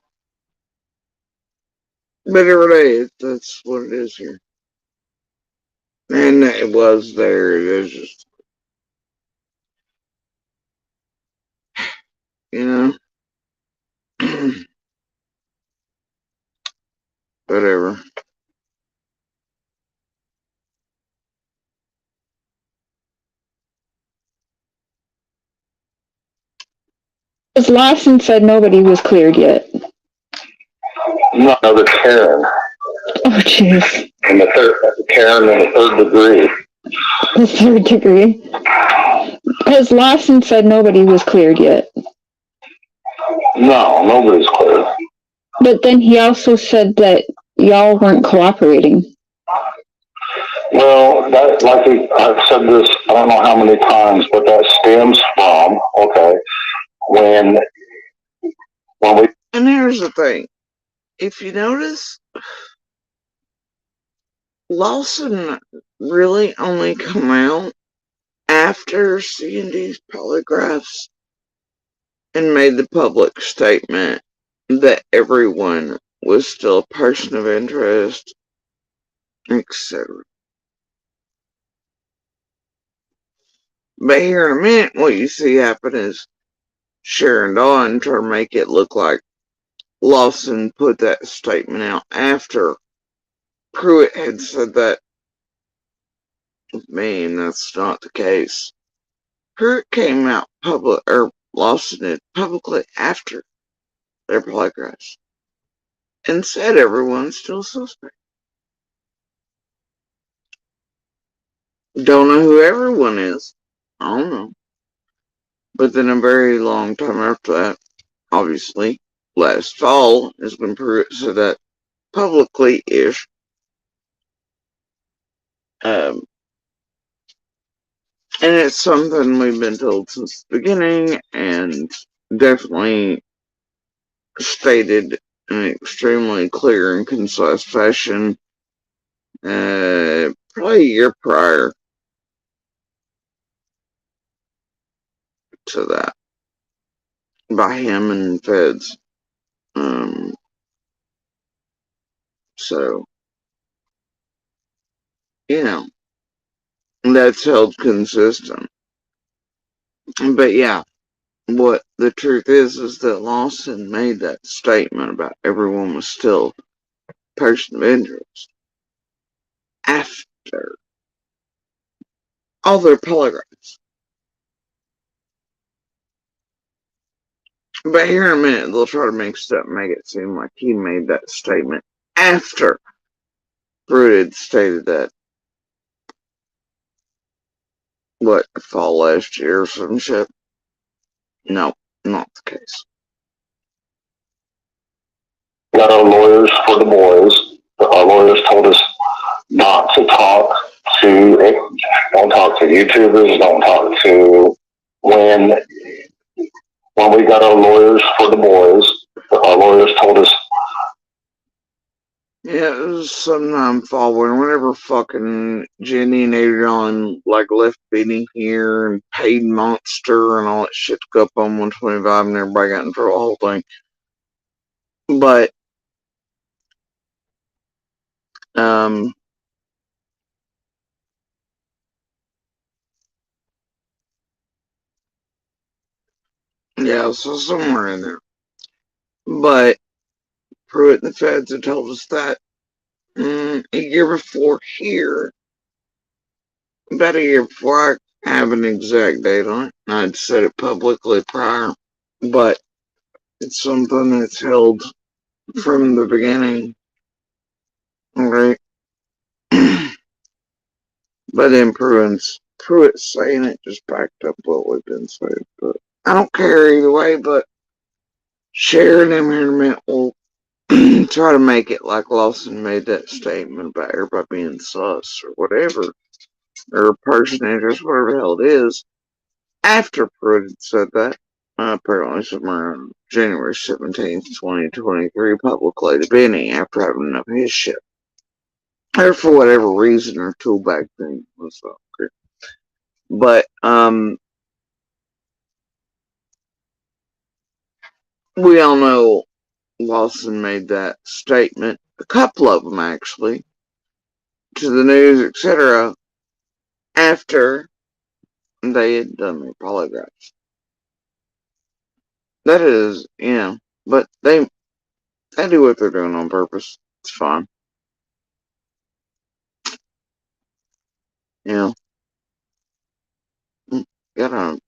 But every day, that's what it is here. And it was there. It is just, whatever. Because Lawson said nobody was cleared yet. No, another Karen. Oh, jeez. And the third Karen in the third degree. The third degree. Because Lawson said nobody was cleared yet. No, nobody's clear. But then he also said that y'all weren't cooperating. Well, that, I've said this, I don't know how many times, but that stems from, when we... And here's the thing. If you notice, Lawson really only come out after C&D's polygraphs and made the public statement that everyone was still a person of interest, etc. But here in a minute, what you see happen is Sharon Dawn try to make it look like Lawson put that statement out after Pruitt had said that. Man, that's not the case. Pruitt came out Lawson did publicly after their polygraphs and said everyone's still suspect. Don't know who everyone is. I don't know. But then a very long time after that, obviously, last fall is when Pruitt said that publicly-ish. Um, and it's something we've been told since the beginning, and definitely stated in an extremely clear and concise fashion, probably a year prior to that, by him and feds. So, you know, that's held consistent. But yeah, what the truth is that Lawson made that statement about everyone was still a person of interest after all their polygraphs. But here in a minute, they'll try to make it seem like he made that statement after Pruitt had stated that, what, fall last year or some shit. No, not the case. Got our lawyers for the boys. Our lawyers told us not to talk don't talk to YouTubers, don't talk to when we got our lawyers for the boys. Our lawyers told us. Yeah, it was sometime following whenever fucking Jenny and Adrian like left Benny here and paid Monster and all that shit to go up on 125 and everybody got in trouble, the whole thing. But, yeah, so somewhere in there. But Pruitt and the feds had told us that a year before here, about a year before, I have an exact date on it. I'd said it publicly prior, but it's something that's held from the beginning. Okay. But then Pruitt saying it just backed up what we've been saying. But I don't care either way, but sharing them here in a minute will try to make it like Lawson made that statement about everybody being sus or whatever, or personators, whatever the hell it is, after Pruitt had said that. Apparently somewhere on January 17th, 2023, publicly to Benny after having enough of his shit. Or for whatever reason or tool back then was okay. But we all know Lawson made that statement, a couple of them actually, to the news, etc., after they had done their polygraphs. That is, but they do what they're doing on purpose. It's fine. You know,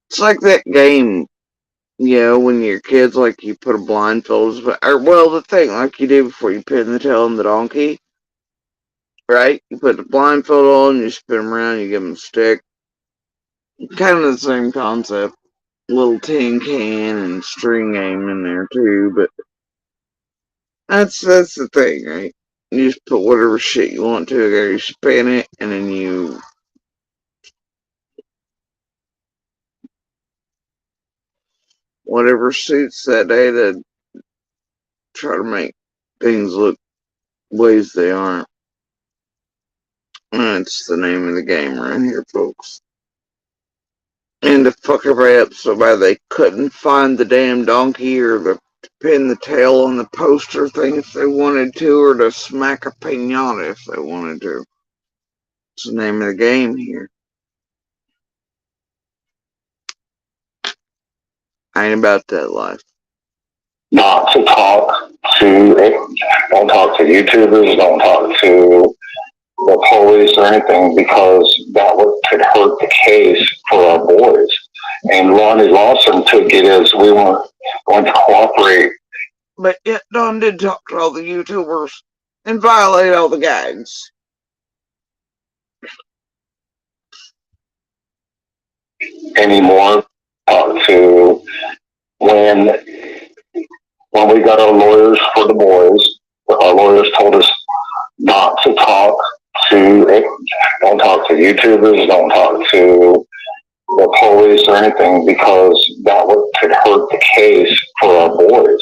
it's like that game, when your kids, like, you put a blindfold, well, the thing, like you do before you pin the tail on the donkey, right? You put the blindfold on, you spin them around, you give them a stick. Kind of the same concept. Little tin can and string game in there too, but that's the thing, right? You just put whatever shit you want to there, you spin it, and then you whatever suits that day to try to make things look ways they aren't. That's the name of the game around here, folks. And to fuck everybody up so bad they couldn't find the damn donkey or to pin the tail on the poster thing if they wanted to, or to smack a pinata if they wanted to. It's the name of the game here. I ain't about that life. Not to don't talk to YouTubers, don't talk to the police or anything, because that could hurt the case for our boys. And Ronnie Lawson took it as we weren't going to cooperate. But yet Don did talk to all the YouTubers and violate all the gags. Anymore. Talk to when we got our lawyers for the boys. Our lawyers told us not to talk to, don't talk to YouTubers, don't talk to the police or anything, because that could hurt the case for our boys.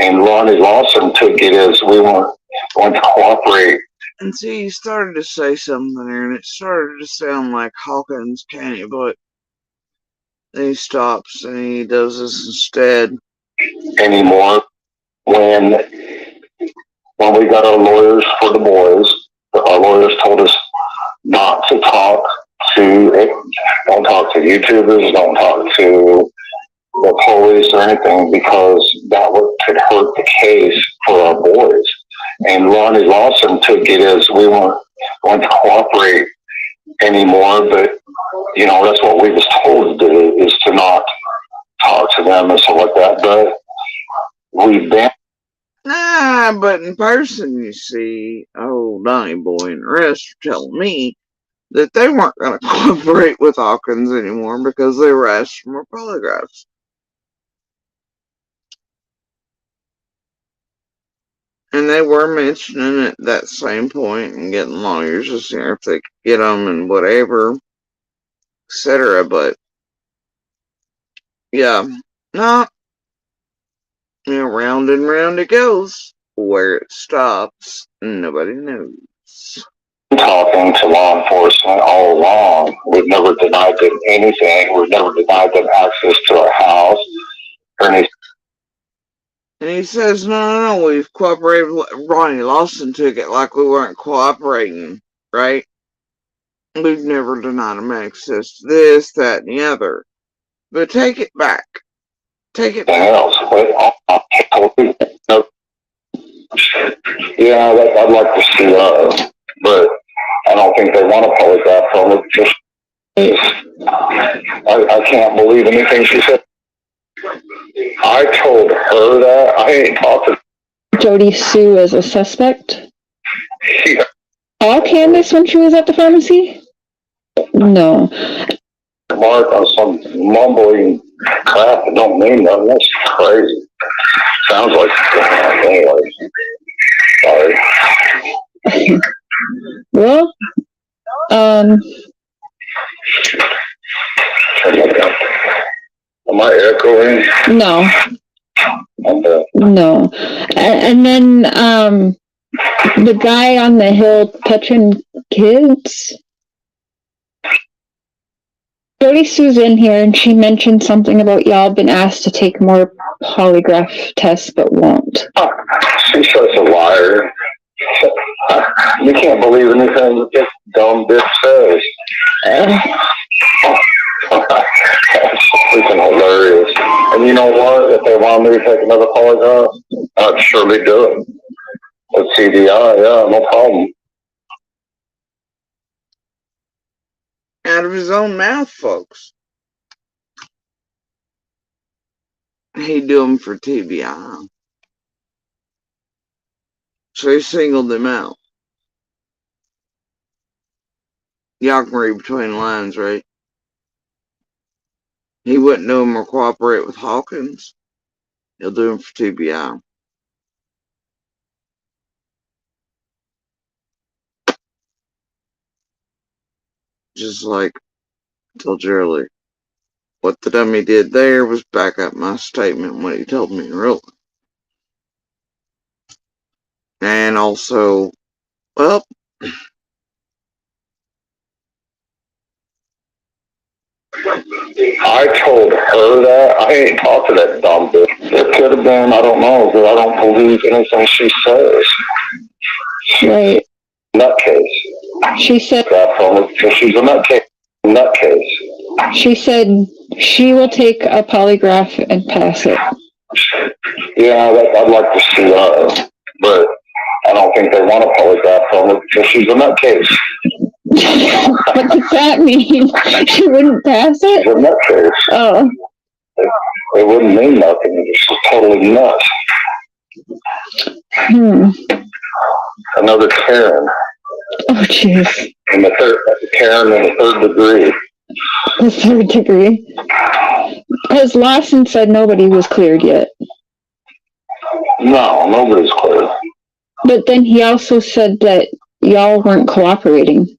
And Ronnie Lawson took it as we weren't going to cooperate. And see, he started to say something there, and it started to sound like Hawkins County, but then he stops and he does this instead. Anymore. When we got our lawyers for the boys, our lawyers told us not to talk to, don't talk to YouTubers, don't talk to the police or anything, because that could hurt the case for our boys. And Ronnie Lawson took it as we weren't going to cooperate anymore, but you know, that's what we was told to do, is to not talk to them and stuff like that. But we've been. Nah, but in person, you see, old Donnie Boy and the rest are telling me that they weren't going to cooperate with Hawkins anymore because they were asked for more polygraphs. And they were mentioning at that same point and getting lawyers to see if they could get them and whatever, etc. But yeah, no, you know, round and round it goes. Where it stops, nobody knows. Talking to law enforcement all along. We've never denied them anything. We've never denied them access to our house or anything. And he says, no, we've cooperated. Ronnie Lawson took it like we weren't cooperating, right? We've never denied him access to this, that, and the other. But take it back. Take it back. Else. Yeah, I'd like to see but I don't think they want a polygraph from it. Just, I can't believe anything she said. I told her that. I ain't talked to Jody Sue as a suspect? Yeah. All Candace when she was at the pharmacy? No. Mark on some mumbling crap that don't mean nothing. That's crazy. Sounds like, anyway. Sorry. Well, Am I echoing? no. Okay. No. And then, the guy on the hill touching kids? Jody Sue's in here and she mentioned something about y'all been asked to take more polygraph tests but won't. She's such a liar. You can't believe anything that this dumb bitch says. That's freaking hilarious. And you know what? If they want me to take another polygraph, I'd surely do it. With CDI, yeah, no problem. Out of his own mouth, folks. He'd do them for TBI. So he singled them out. Y'all can read between the lines, right? He wouldn't do them or cooperate with Hawkins. He'll do them for TBI. Just like I told you earlier. What the dummy did there was back up my statement what he told me in real life. And also, well, I told her that. I ain't talked to that dumb bitch. It could have been, I don't know, but I don't believe anything she says. Right. Nutcase. She said, She's a nutcase. Nutcase. she said she will take a polygraph and pass it. Yeah, I'd like to see her, but I don't think they want a polygraph from her because she's a nutcase. What does that mean? She wouldn't pass She's it? a nutcase. Oh. It wouldn't mean nothing. It's just totally nuts. Another Karen. Oh, jeez. And Karen in the third degree. The third degree. Because Lawson said nobody was cleared yet. No, nobody's clear. But then he also said that y'all weren't cooperating.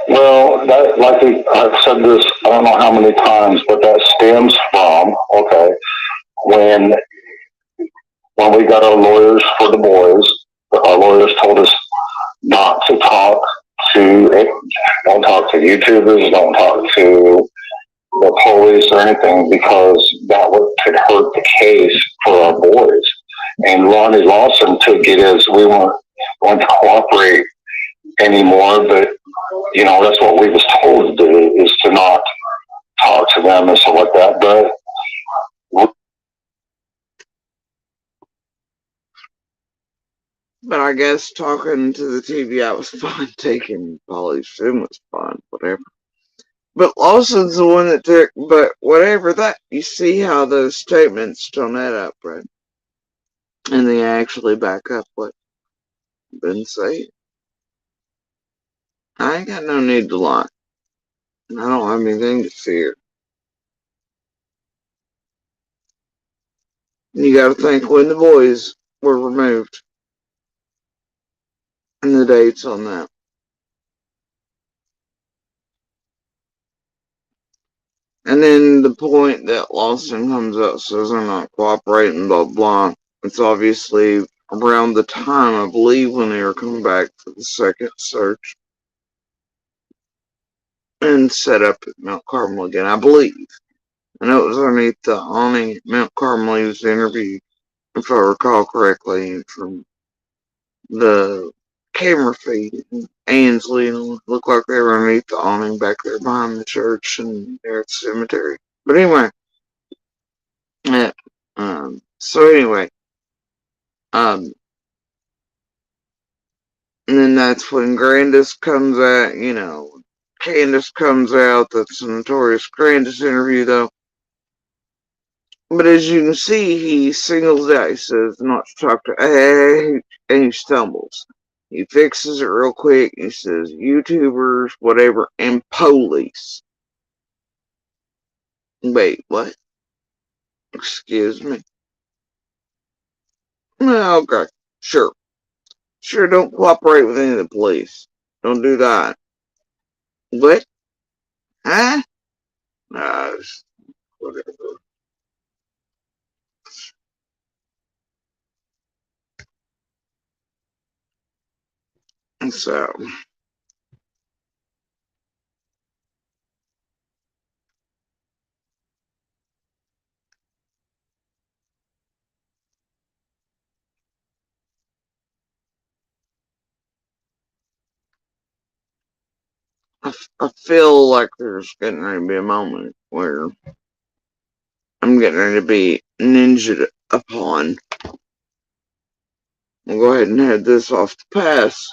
Well, that, like I've said this, I don't know how many times, but that stems from, okay, when when we got our lawyers for the boys, our lawyers told us not to talk to, don't talk to YouTubers, don't talk to the police or anything because that could hurt the case for our boys. And Ronnie Lawson took it as we weren't going to cooperate anymore, but you know, that's what we was told to do is to not talk to them and stuff like that. But But I guess talking to the TV out was fine. Taking Polly's Sim was fine. Whatever. But Lawson's the one that took. But whatever that, you see how those statements don't add up, right? And they actually back up what been saying. I ain't got no need to lie. I don't have anything to fear. You gotta think when the boys were removed and the dates on that. And then the point that Lawson comes out says they're not cooperating, blah blah. It's obviously around the time I believe when they were coming back for the second search and set up at Mount Carmel again, I believe. I know it was underneath the awning at Mount Carmel he was interviewed, if I recall correctly, from the camera feed. Ainsley and it looked like they were underneath the awning back there behind the church and there at the cemetery. But anyway, yeah. So anyway, um, and then that's when Grandis comes out, you know, Candace comes out. That's a notorious Grandis interview, though. But as you can see, he singles out. He says not to talk to, and he stumbles. He fixes it real quick. He says YouTubers, whatever, and police. Wait, what? Excuse me. Well, okay, sure. Sure, don't cooperate with any of the police. Don't do that. What? Huh? Whatever. So, I feel like there's getting ready to be a moment where I'm getting ready to be ninja upon. We'll go ahead and head this off the pass.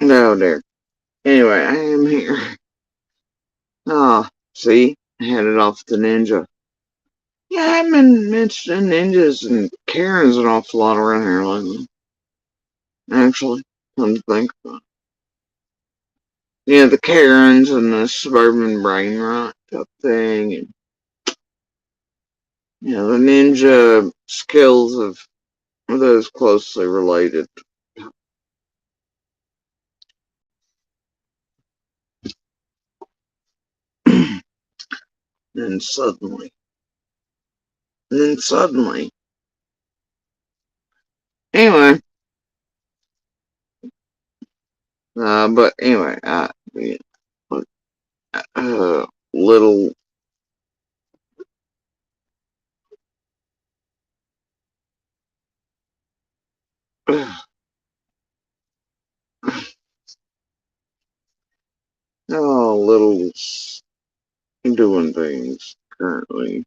No, dear. Anyway, I am here. Ah, see? I headed off the ninja. Yeah, I've been mentioning ninjas and Karens an awful lot around here lately. Actually, come to think about it. Yeah, the Karens and the suburban brain rot type thing, and the ninja skills of those closely related. And suddenly, and then suddenly, anyway, but anyway, yeah, little, little doing things currently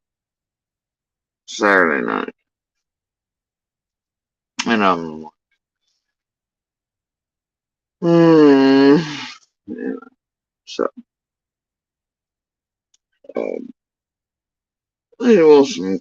Saturday night, and hmm, yeah, so, Lady Wilson,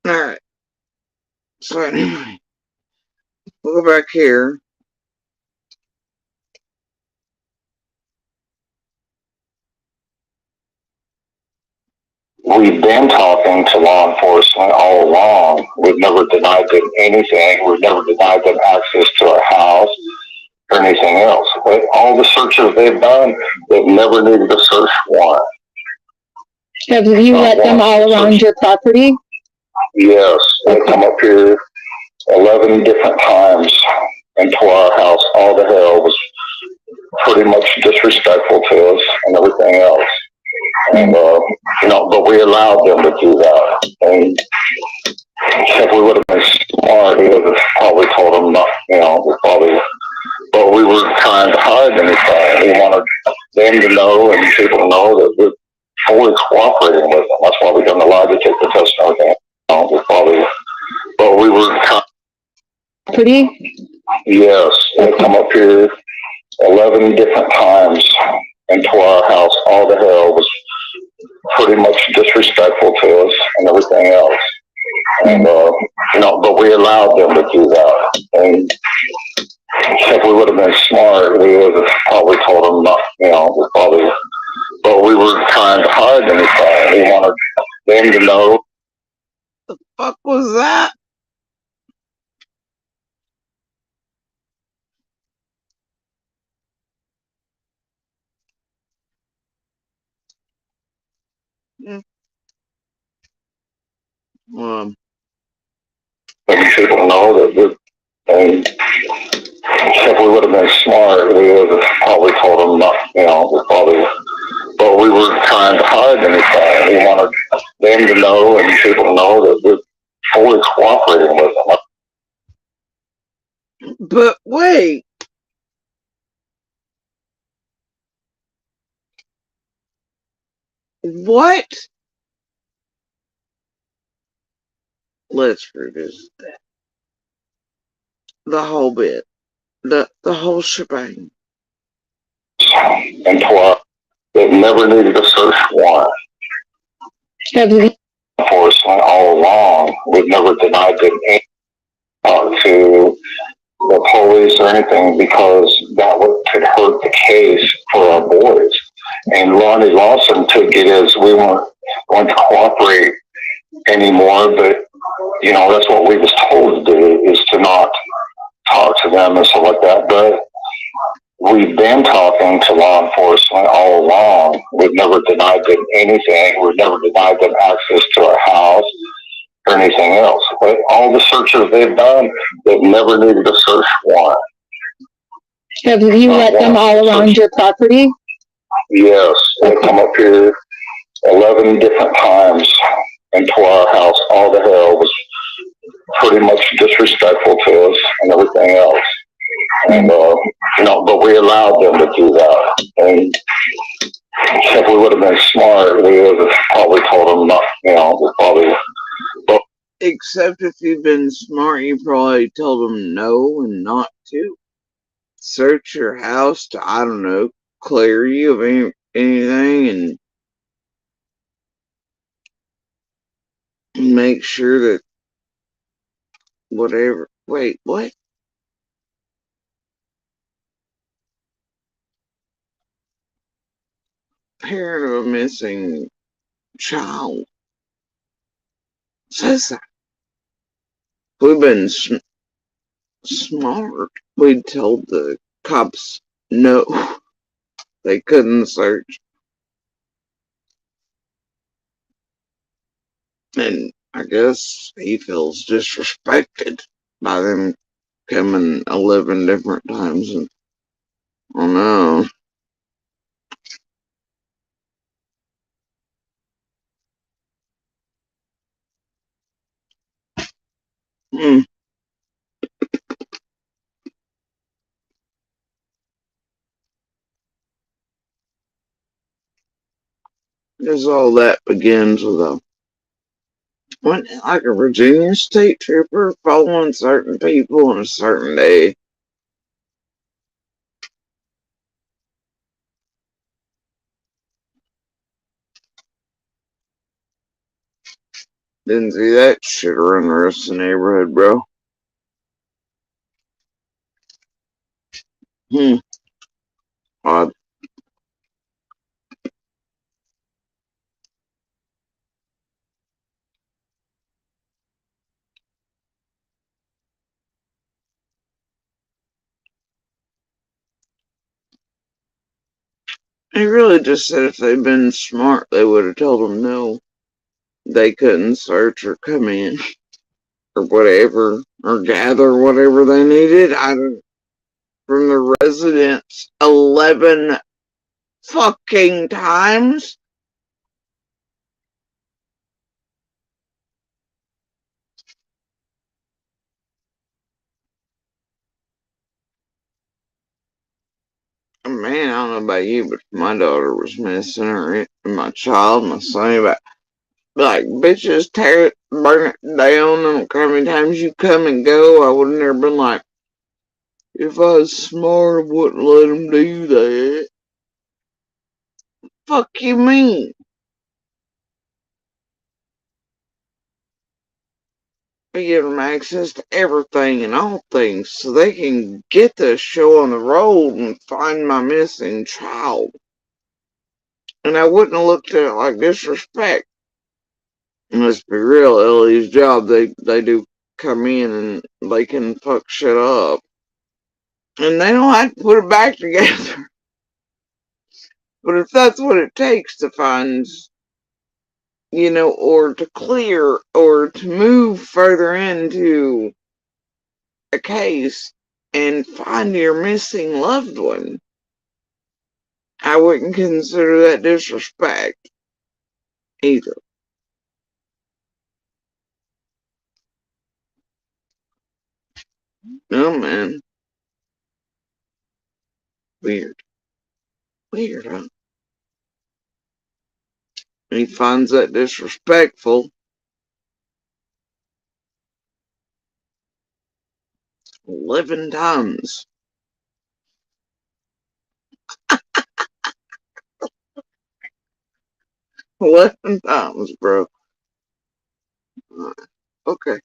Alright. So anyway, we'll go back here. We've been talking to law enforcement all along. We've never denied them anything. We've never denied them access to our house or anything else. But all the searches they've done, they've never needed a search warrant. Have you let them all around your property? Yes, they come up here 11 different times into our house. All the hell was pretty much disrespectful to us and everything else. And, but we allowed them to do that. And if we would have been smart, we would have probably told them not, but we weren't trying to hide anything. We wanted them to know and people to know that we're fully cooperating with them. That's why we didn't allow to take the test and everything. But we were Property? yes, they come up here 11 different times into our house. All the hell was pretty much disrespectful to us and everything else. And, but we allowed them to do that. And if we would have been smart, we would have probably told them not, but we weren't trying to hide anything. We wanted them to know. The fuck was that? And people know that and if we would have been smart, we would have probably told them not, but we weren't trying to hide anything. We wanted them to know and people to know that we're fully cooperating with them. But wait. What? Let's revisit that. The whole bit. The whole shebang. And they've never needed a search warrant. Have you? Enforcement all along. We've never denied them any to the police or anything because that could hurt the case for our boys. And Lonnie Lawson took it as we weren't going to cooperate anymore, but that's what we was told to do, is to not talk to them and stuff like that. But we've been talking to law enforcement all along. We've never denied them anything. We've never denied them access to our house or anything else. But all the searches they've done, they've never needed a search warrant. Have you let them all around your property? Yes, they come up here 11 different times into our house. All the hell was pretty much disrespectful to us and everything else. And, but we allowed them to do that. And if we would have been smart, we would have probably told them not, but Except if you'd been smart, you probably told them no and not to search your house to, I don't know, clear you of anything and make sure that whatever. Wait, what? Parent of a missing child says that. We've been smart. We told the cops no, they couldn't search. And I guess he feels disrespected by them coming 11 different times. And I don't know. Because all that begins with like a Virginia state trooper following certain people on a certain day. Didn't see that shit around the rest of the neighborhood, bro. Odd. He really just said if they'd been smart, they would have told him no. They couldn't search or come in or whatever or gather whatever they needed out of from the residents 11 fucking times. Man, I don't know about you, but if my daughter was missing or my child, my son, but like bitches tear it, burn it down, and how many times you come and go, I would have never been like, if I was smart, I wouldn't let them do that. Fuck you mean? We give them access to everything and all things so they can get this show on the road and find my missing child. And I wouldn't have looked at it like disrespect. And let's be real, Ellie's job, they do come in and they can fuck shit up. And they don't have to put it back together. But if that's what it takes to find, or to clear or to move further into a case and find your missing loved one, I wouldn't consider that disrespect either. No, man. Weird. Weird, huh? And he finds that disrespectful. 11 times. 11 times, bro. Okay.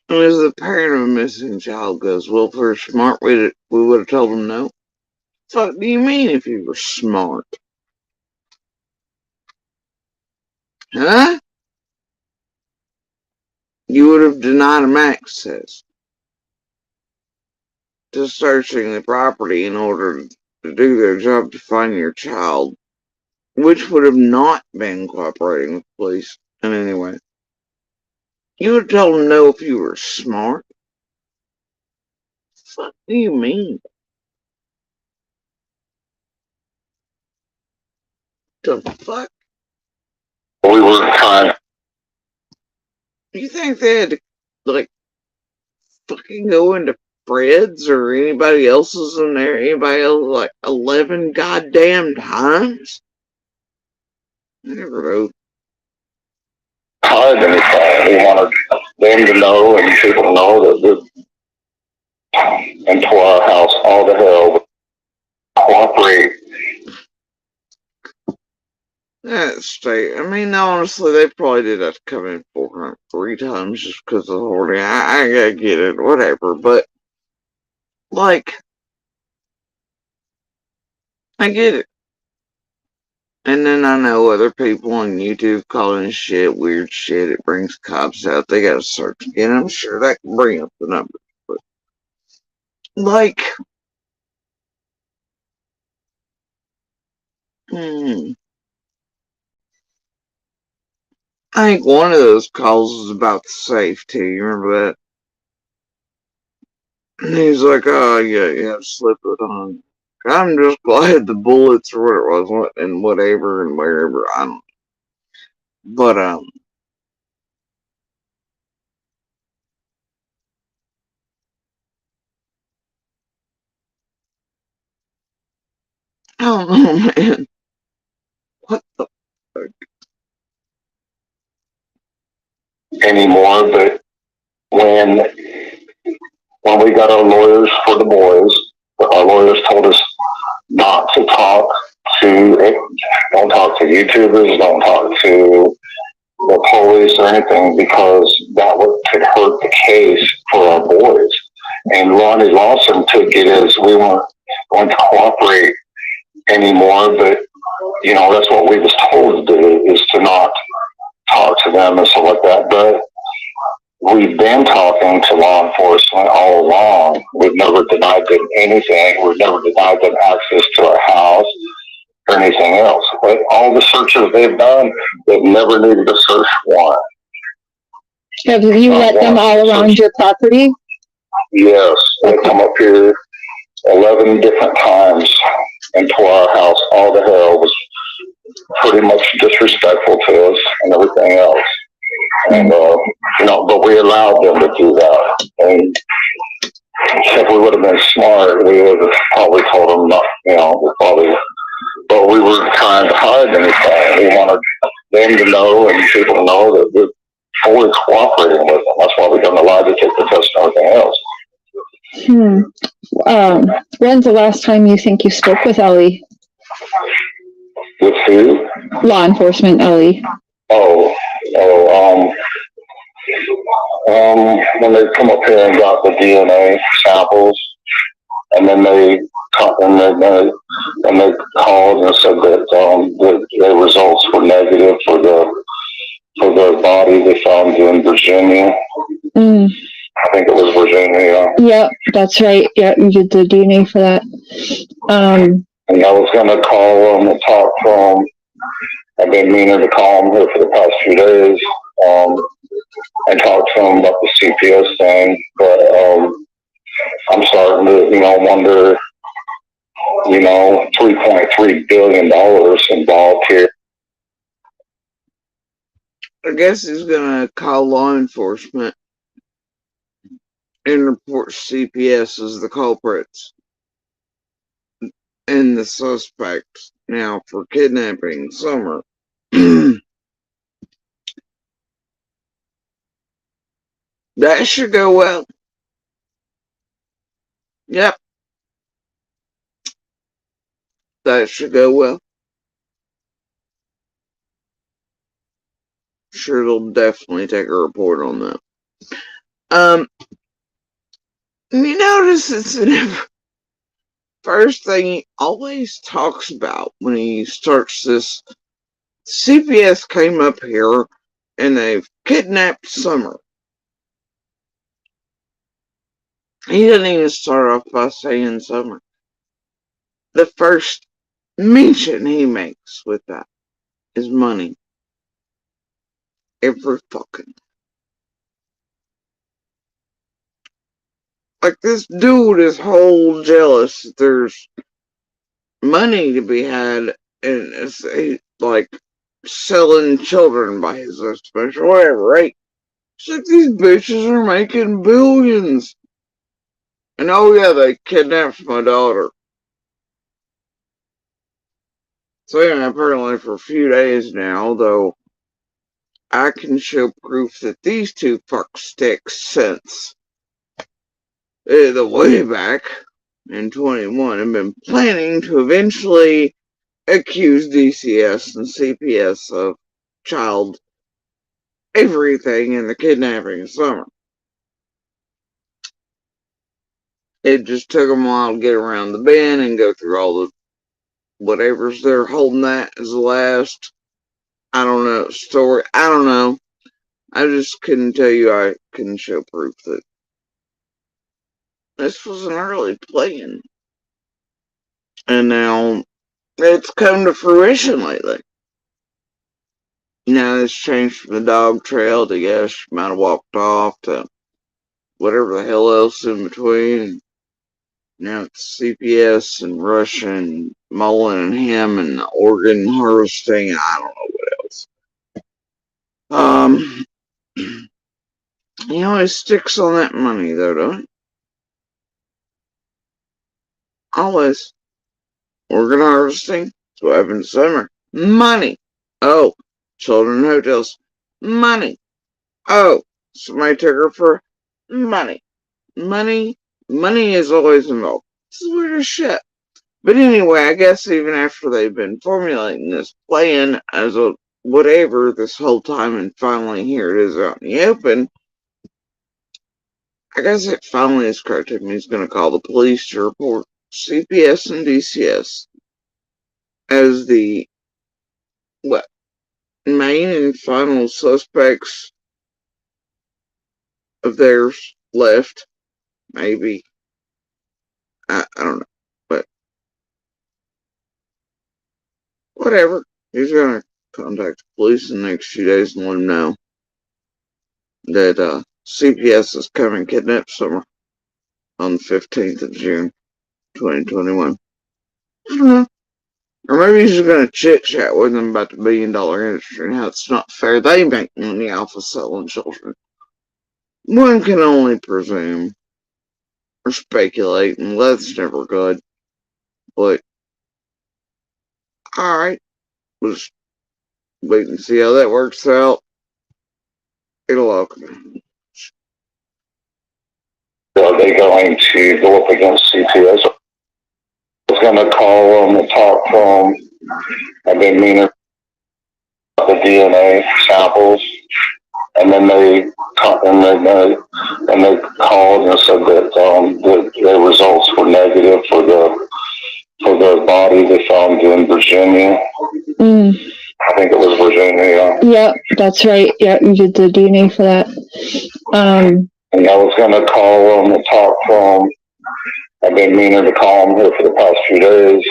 And as the parent of a missing child goes, well, if we're smart, we would have told him no. Fuck do you mean if you were smart? Huh? You would have denied him access to searching the property in order to do their job to find your child, which would have not been cooperating with police in any way. You would have told them no if you were smart. Fuck do you mean? The fuck? We were trying. You think they had to, like, fucking go into Fred's or anybody else's in there? Anybody else, like, 11 goddamn times? I never wrote. Hide anything. We wanted them to know and people to know that and tore our house all to hell. Cooperate. That state, I mean, honestly, they probably did have to come in 403 times just because of the hoarding. I gotta get it, whatever, but, like, I get it. And then I know other people on YouTube calling shit weird shit. It brings cops out. They gotta search again. I'm sure that can bring up the numbers. But, like, I think one of those calls was about the safe, too. You remember that? And he's like, oh, yeah, you have to slip it on. I'm just glad the bullets or what it was, and whatever, and wherever, I don't know. But, I don't know, man. What the fuck? anymore, but when we got our lawyers for the boys, our lawyers told us not to don't talk to YouTubers, don't talk to the police or anything, because could hurt the case for our boys. And Ronnie Lawson took it as we weren't going to cooperate anymore, but that's what we was told to do, is to not talk to them and stuff like that. But we've been talking to law enforcement all along. We've never denied them anything. We've never denied them access to our house or anything else. But all the searches they've done, they've never needed a search warrant. Have you let them all around your property? Yes, they come up here 11 different times and tore our house all to hell. Was pretty much disrespectful to us and everything else. And, but we allowed them to do that. And if we would have been smart, we would have probably told them not, but we weren't trying to hide anything. We wanted them to know and people to know that we're fully cooperating with them. That's why we done the lie detector test and everything else. When's the last time you think you spoke with Ellie? With who? Law enforcement, Ellie. When they come up here and got the DNA samples, and then they called and said that the results were negative for the body they found in Virginia. I think it was Virginia. Yeah, that's right. Yeah, you did the DNA for that. And I was going to call them and talk to them. I've been meaning to call them here for the past few days and talk to them about the CPS thing. But I'm starting to, wonder, $3.3 billion involved here. I guess he's gonna call law enforcement and report CPS as the culprits and the suspects now for kidnapping Summer. That should go well. Yep. That should go well. Sure, they'll definitely take a report on that. You notice it's in first thing he always talks about when he starts this. CPS came up here and they've kidnapped Summer. He doesn't even start off by saying Summer. The first mention he makes with that is money. Every fucking. Like, this dude is whole jealous that there's money to be had, and it's like selling children by his husband or whatever, right? It's like these bitches are making billions. And oh yeah, they kidnapped my daughter. So yeah, apparently for a few days now, though I can show proof that these two fucksticks since the way back in 21 have been planning to eventually accuse DCS and CPS of child everything in the kidnapping of Summer. It just took them a while to get around the bend and go through all the whatever's they're holding that as the last, I don't know, story. I don't know. I just couldn't tell you. I couldn't show proof that this was an early plan. And now it's come to fruition lately. Now it's changed from the dog trail to yes, she might have walked off to whatever the hell else in between. Now it's CPS and Russia and Mullen and him and organ harvesting and I don't know what else. He always sticks on that money though, don't he? Always. Organ harvesting. That's what happened to Summer. Money. Oh, children hotels. Money. Oh, somebody took her for money. Money is always involved. This is weird as shit. But anyway, I guess even after they've been formulating this plan as a whatever this whole time, and finally here it is out in the open, I guess it finally is correct. He's going to call the police to report CPS and DCS as the what main and final suspects of theirs left. Maybe I don't know, but whatever. He's going to contact the police in the next few days and let them know that CPS is coming kidnap Summer on the 15th of June, 2021. I don't know. Or maybe he's just going to chit chat with them about the $1 billion industry and how it's not fair they make money off of selling children. One can only presume or speculate, and that's never good. But, alright, we'll just wait and see how that works out. It'll all come. Are they going to go up against CPS? I was going to call them and talk to them. I've been meaning the DNA samples, and then they called and said that the results were negative for the body they found in Virginia. I think it was Virginia. Yep, that's right. Yeah, you did the DNA for that. And I was going to call them and talk to them. I've been meaning to call them here for the past few days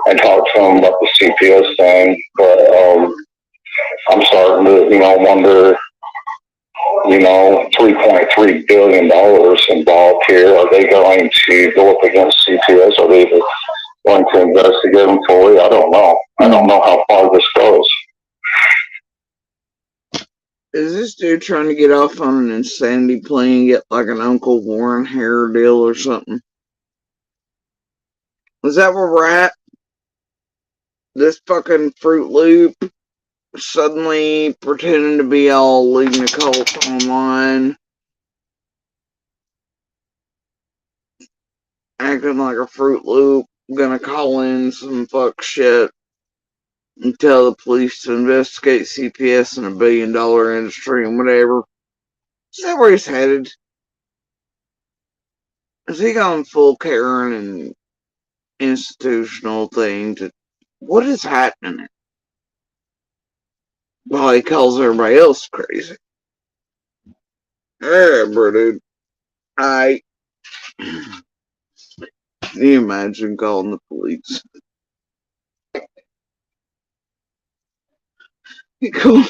and talk to them about the CPS thing, but I'm starting to, wonder, $3.3 billion involved here. Are they going to go up against CPS? Are they going to investigate them fully? I don't know. I don't know how far this goes. Is this dude trying to get off on an insanity plane and get like an Uncle Warren hair deal or something? Is that where we're at? This fucking Fruit Loop suddenly pretending to be all leading a cult online, acting like a Fruit Loop, gonna call in some fuck shit and tell the police to investigate CPS and $1 billion industry and whatever. Is that where he's headed? Is he gone full Karen and institutional thing to what is happening? While he calls everybody else crazy. Bro, dude. Can you imagine calling the police? Cool.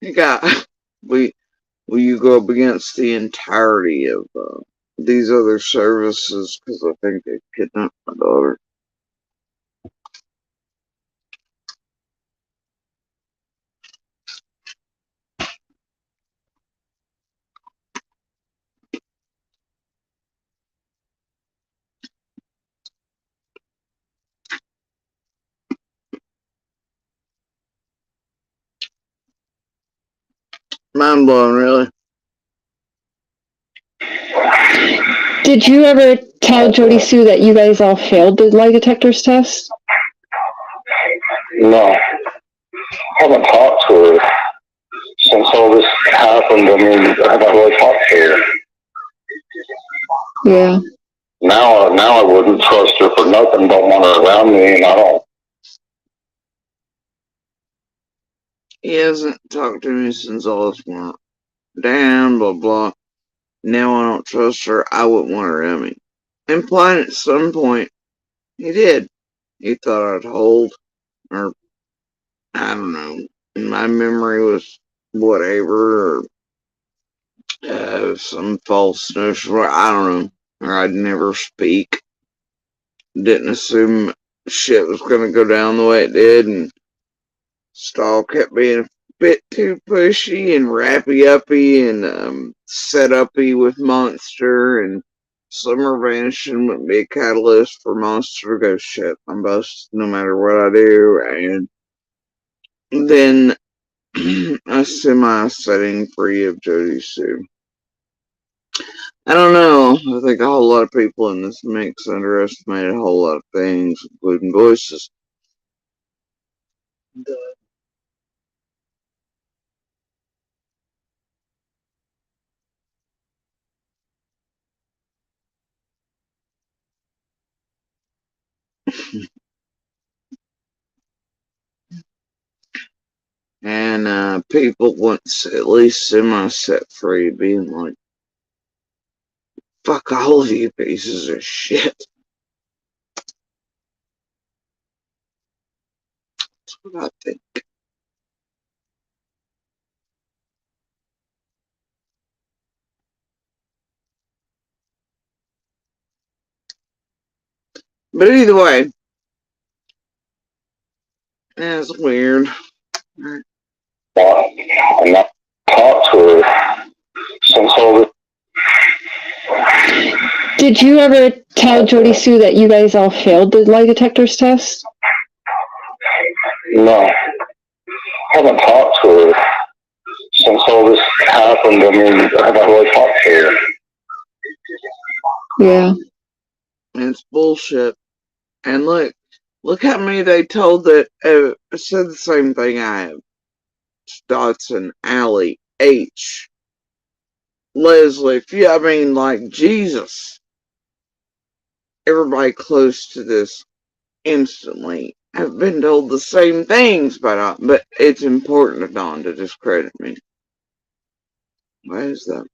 You got, will you go up against the entirety of these other services? Because I think they kidnapped my daughter. Mind blowing, really. Did you ever tell Jody Sue that you guys all failed the lie detectors test? No. I haven't talked to her since all this happened. I mean, I haven't really talked to her. Yeah. Now I wouldn't trust her for nothing. Don't want her around me, and I don't. He hasn't talked to me since all this went down, blah, blah. Now I don't trust her. I wouldn't want her around me. Implying at some point, he did. He thought I'd hold, or I don't know. My memory was whatever, or some false notion, I don't know. Or I'd never speak. Didn't assume shit was gonna go down the way it did, and Stahl kept being a bit too pushy and rappy-uppy and set-uppy with Monster, and Summer vanishing wouldn't be a catalyst for Monster to go shit. I'm busted no matter what I do, and than a semi-setting free of Jody Sue. I don't know. I think a whole lot of people in this mix underestimated a whole lot of things, including voices. And people once at least semi-set free being like, fuck all of you pieces of shit. That's what I think. But either way, that's weird. And I talked to her since all this. Did you ever tell Jody Sue that you guys all failed the lie detectors test? No, I haven't talked to her since all this happened. I mean, I haven't really talked to her. Yeah. It's bullshit. And look how many they told that said the same thing I have. Dotson, Allie, H, Leslie, I mean, like, Jesus. Everybody close to this instantly have been told the same things by Don, but it's important to Don to discredit me. Why is that?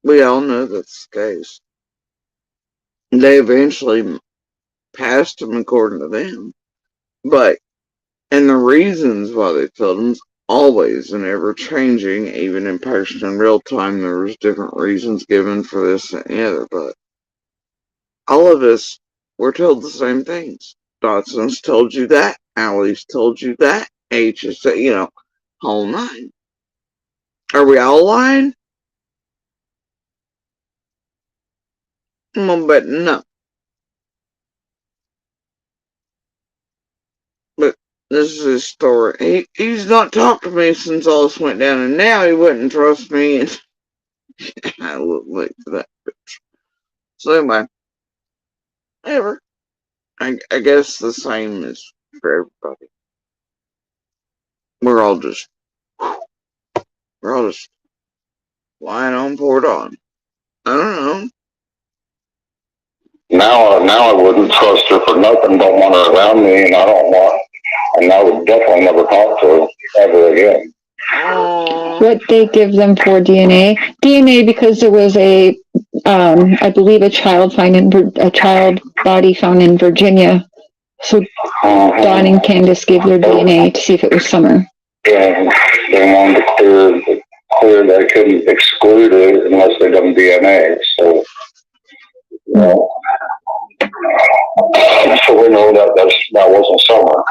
We all know that's the case. They eventually passed him according to them. And the reasons why they killed him always and ever changing, even in person in real time, there was different reasons given for this and the other, but all of us were told the same things. Dotson's told you that, Allie's told you that, H is, whole nine. Are we all lying? But no. But this is his story. He's not talked to me since all this went down, and now he wouldn't trust me, and I look late for that bitch. So anyway, whatever. I guess the same is for everybody. We're all just flying on board on. I don't know. Now I wouldn't trust her for nothing. Don't want her around me, and I would definitely never talk to her ever again. What they give them for DNA? DNA because there was I believe a child body found in Virginia. So Don and Candace gave their DNA to see if it was Summer. Yeah, they wanted to clear they couldn't exclude it unless they done DNA. So, so we know that wasn't Summer.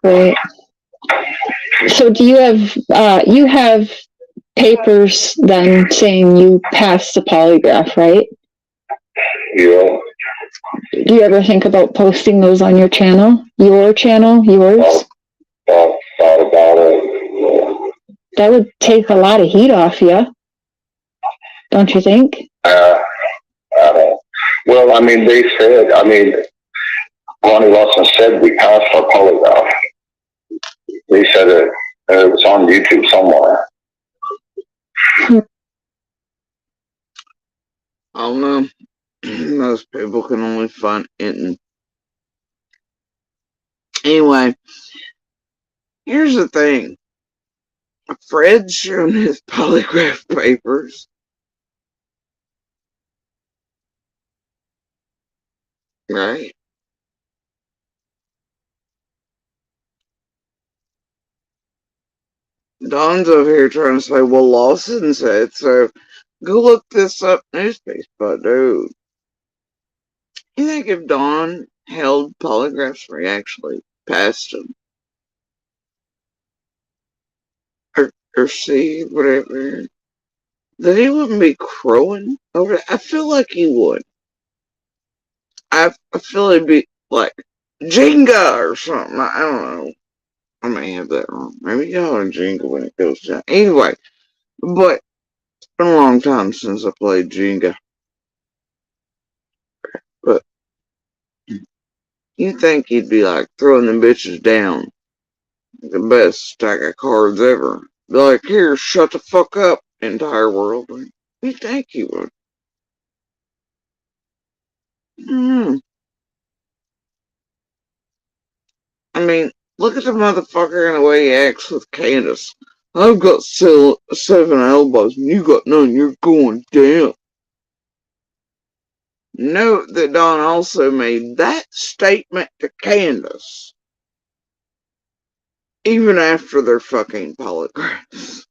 Right. So do you have papers then saying you passed the polygraph, right? Yeah. Do you ever think about posting those on your channel? Yours? Thought about it. That would take a lot of heat off you, don't you think? Well, I mean, Ronnie Lawson said we passed our polygraph. They said it was on YouTube somewhere. I don't know. Most people can only find it. Anyway, here's the thing. Fred's shown his polygraph papers. Right? Don's over here trying to say, well, Lawson said so. Go look this up newspaper, but dude. You think if Don held polygraphs where he actually passed them? Or see, whatever, that he wouldn't be crowing over it? I feel like he would. I feel he'd be like, Jenga or something. I don't know. I may have that wrong. Maybe y'all are Jenga when it goes down. Anyway, but it's been a long time since I played Jenga. But you think you'd be like throwing them bitches down. The best stack of cards ever. Be like, here, shut the fuck up, entire world. You think you would. I mean, look at the motherfucker and the way he acts with Candace. I've got 7 elbows and you got none. You're going down. Note that Don also made that statement to Candace even after their fucking polygraphs.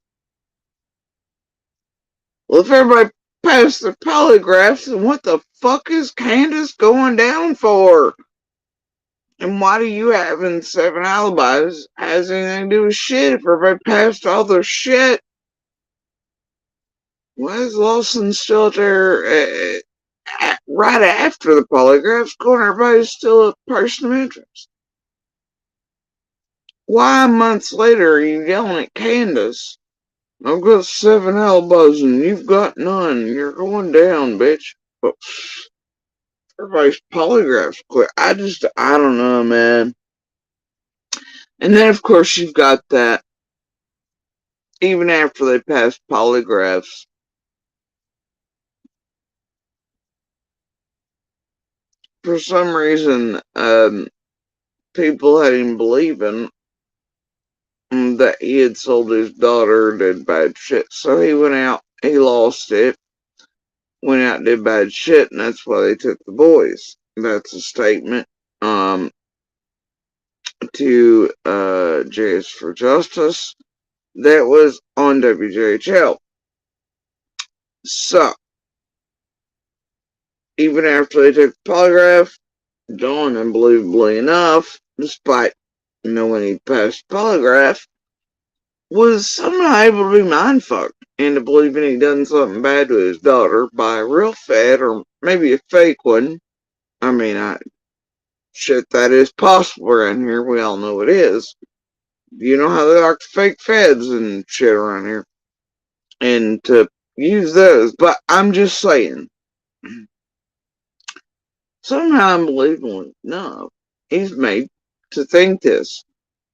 Well, if everybody passed their polygraphs, then what the fuck is Candace going down for? And why do you having 7 alibis has anything to do with shit if everybody passed all their shit? Why is Lawson still there right after the polygraphs going everybody's still a person of interest? Why months later are you yelling at Candace? I've got 7 elbows and you've got none. You're going down, bitch. But everybody's polygraphs quit. I don't know, man. And then, of course, you've got that. Even after they passed polygraphs, for some reason, people had him believing that he had sold his daughter, did bad shit. So he went out, he lost it, went out and did bad shit, and that's why they took the boys. That's a statement to Jays for Justice that was on WJHL. So, even after they took the polygraph, Dawn, unbelievably enough, despite knowing he passed polygraph, was somehow able to be mindfucked into believing he'd done something bad to his daughter by a real fed or maybe a fake one. I mean, shit, that is possible around here. We all know it is. You know how they like to fake feds and shit around here. And to use those. But I'm just saying. Somehow unbelievably enough, he's made to think this.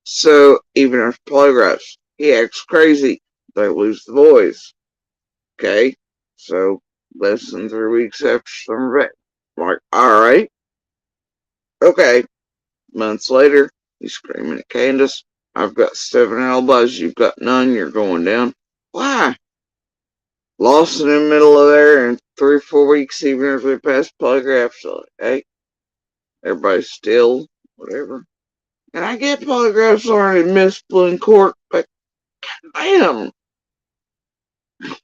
So even after polygraphs, he acts crazy. They lose the boys. Okay? So less than 3 weeks after summer break. Like, alright. Okay. Months later, he's screaming at Candace, I've got 7 elbows, you've got none, you're going down. Why? Lost in the middle of there in 3 or 4 weeks, even if we passed polygraphs. So, hey, everybody's still, whatever. And I get polygraphs aren't admissible in court, but damn. What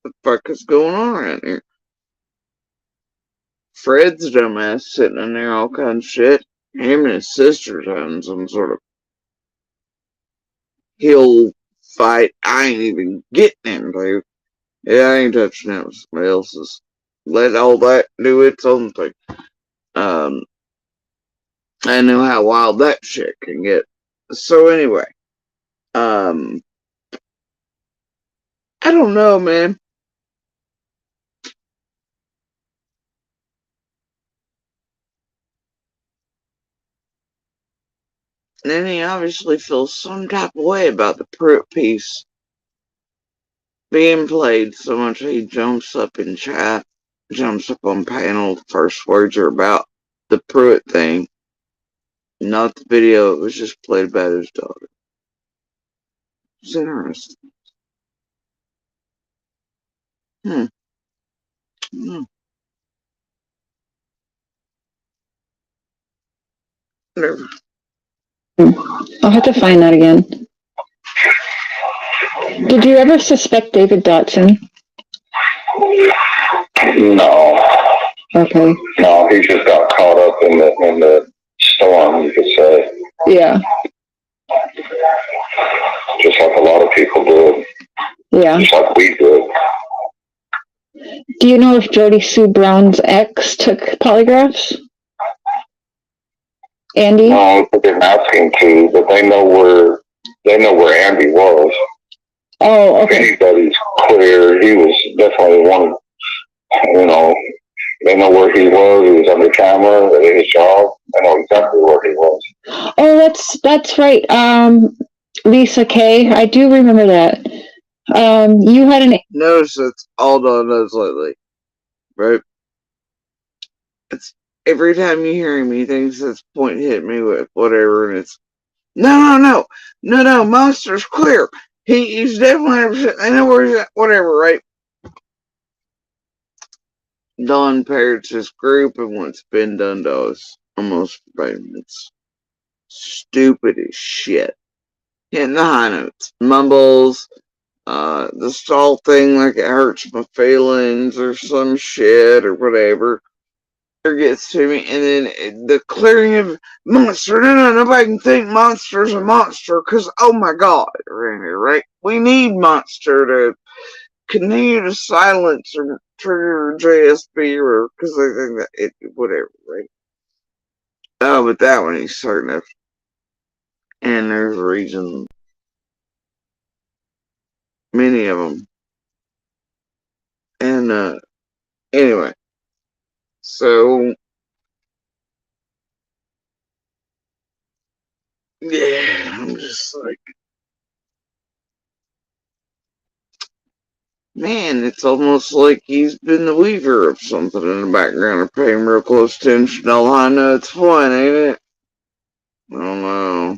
the fuck is going on around here? Fred's dumbass sitting in there, all kinds of shit. Him and his sister's having some sort of hill fight I ain't even getting into. Yeah, I ain't touching that with somebody else's. Let all that do its own thing. I know how wild that shit can get. So anyway, I don't know, man. And then he obviously feels some type of way about the Pruitt piece being played so much he jumps up in chat, jumps up on panel. The first words are about the Pruitt thing, not the video. It was just played about his daughter. It's interesting. Whatever. I'll have to find that again. Did you ever suspect David Dotson? No. Okay. No, he just got caught up in the storm, you could say. Yeah. Just like a lot of people did. Yeah. Just like we did. Do you know if Jody Sue Brown's ex took polygraphs? Andy? No, I didn't ask him to, but they know where Andy was. Oh, If okay. anybody's clear, he was definitely one. You know, they know where he was. He was under camera at his job. They know exactly where he was. Oh, that's right. Lisa K. I do remember that. You had an Notice that's all Don does lately, right? It's every time you hear him, he thinks it's point hit me with whatever, and it's no, Monster's clear. He's definitely 100%. I know where he's at, whatever, right? Don parrots his group and what's been done to us almost verbatim. It's stupid as shit. Hitting the high notes, mumbles, the stall thing like it hurts my feelings or some shit or whatever. It gets to me, and then the clearing of monster. No, nobody can think monster's a monster because oh my god, right? We need monster to continue to silence or trigger JSB or because they think that it whatever, right? Oh, but that one he's certain of, and there's a reason. Many of them, and anyway, so yeah, I'm just like, man, it's almost like he's been the weaver of something in the background or paying real close attention. All I know it's fun, ain't it? I don't know.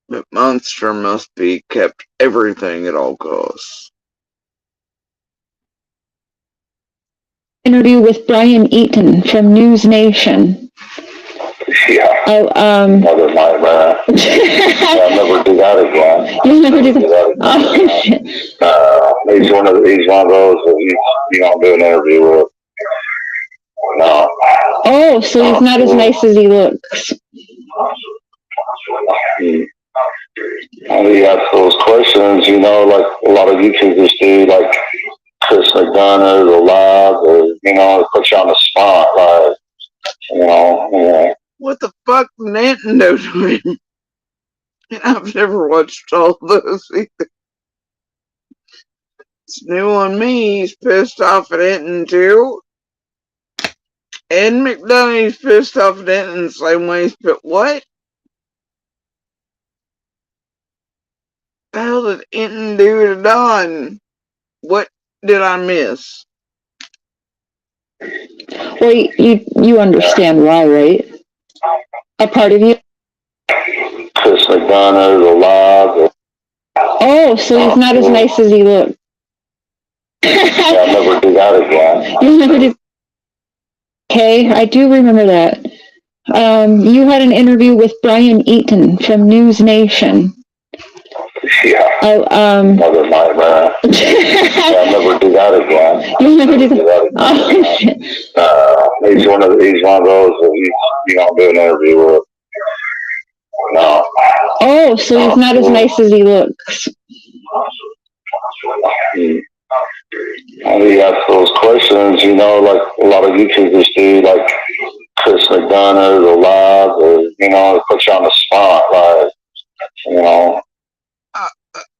But Monster must be kept everything at all costs. interview with Brian Eaton from News Nation. Yeah. Oh, Another nightmare. I'll never do that again. You'll never do that. Oh, shit. He's one of those that you don't do an interview with. No. Oh, so he's not as nice as he looks. And he asks those questions, like a lot of YouTubers do, like Chris McDonough or Live, or, put you on the spot, like, yeah. What the fuck did Anton do to him? I've never watched all those either. It's new on me. He's pissed off at Anton too. And McDonough's pissed off at Anton the same way. But what the hell did Anton do to Don? What did I miss? Well, you understand why, right? A part of you? Chris McDonough or Live. Oh, so he's not as nice as he looks. I'll never do that again. You'll never do. Okay, I do remember that. You had an interview with Brian Eaton from News Nation. Yeah. Oh, Another nightmare. I'll never do that again. You'll never do that. Oh, shit. He's one of those that you don't do an interview with. No. Oh, so he's not as nice as he looks. And he asks those questions, like a lot of YouTubers do, like Chris McDonough or Live, or, put you on the spot, like,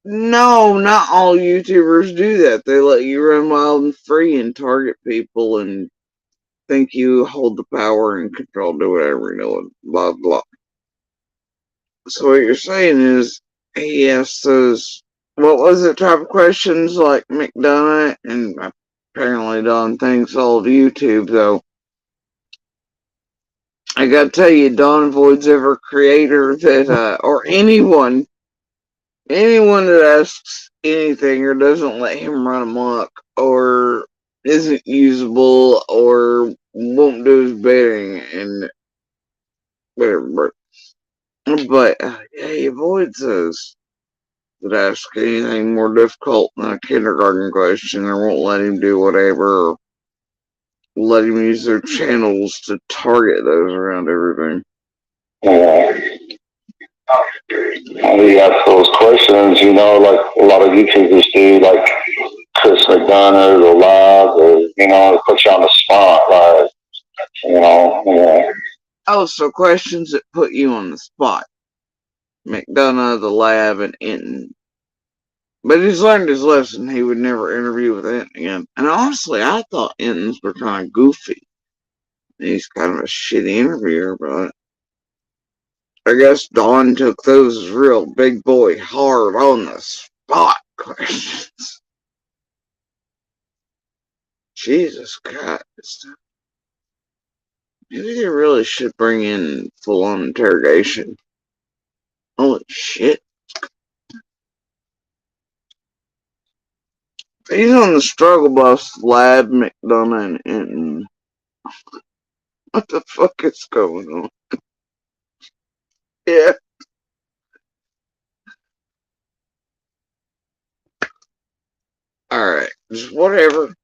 No, not all YouTubers do that. They let you run wild and free and target people and think you hold the power and control, do whatever, and blah, blah. So what you're saying is he asks those, what was it, type of questions like McDonough, and apparently Don thinks all of YouTube, though. I gotta tell you, Don avoids every creator that, or anyone that asks anything or doesn't let him run amok or isn't usable or won't do his bidding and whatever. But yeah, he avoids those that ask anything more difficult than a kindergarten question or won't let him do whatever or let him use their channels to target those around everything. And he asks those questions, like a lot of YouTubers do, like Chris McDonough or Live, or, put you on the spot, like, Yeah. Oh, so questions that put you on the spot. McDonough, the lab, and Enton. But he's learned his lesson. He would never interview with Enton again. And honestly, I thought Enton's were kind of goofy. He's kind of a shitty interviewer, but I guess Don took those as real big boy, hard on the spot questions. Jesus Christ. Maybe they really should bring in full on interrogation. Holy shit. He's on the struggle bus, Lab, McDonough, and Enton. What the fuck is going on? Yeah. Alright, just whatever.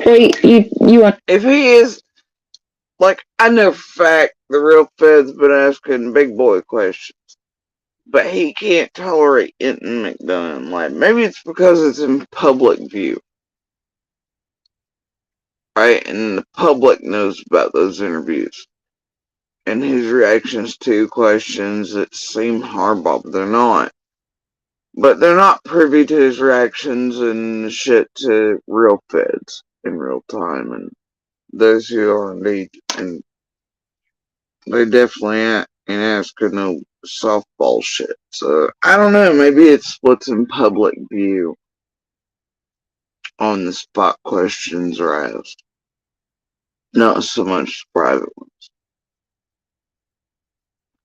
Wait, you want? If he is, like, I know for fact the real Fed's been asking big boy questions. But he can't tolerate Enton, McDonough, and Lab. Maybe it's because it's in public view. Right? And the public knows about those interviews. And his reactions to questions that seem hardball, but they're not. But they're not privy to his reactions and shit to real Feds in real time. And those who are indeed. And they definitely ain't asking no softball shit. So, I don't know. Maybe it's what's in public view. On the spot questions are asked. Not so much private ones.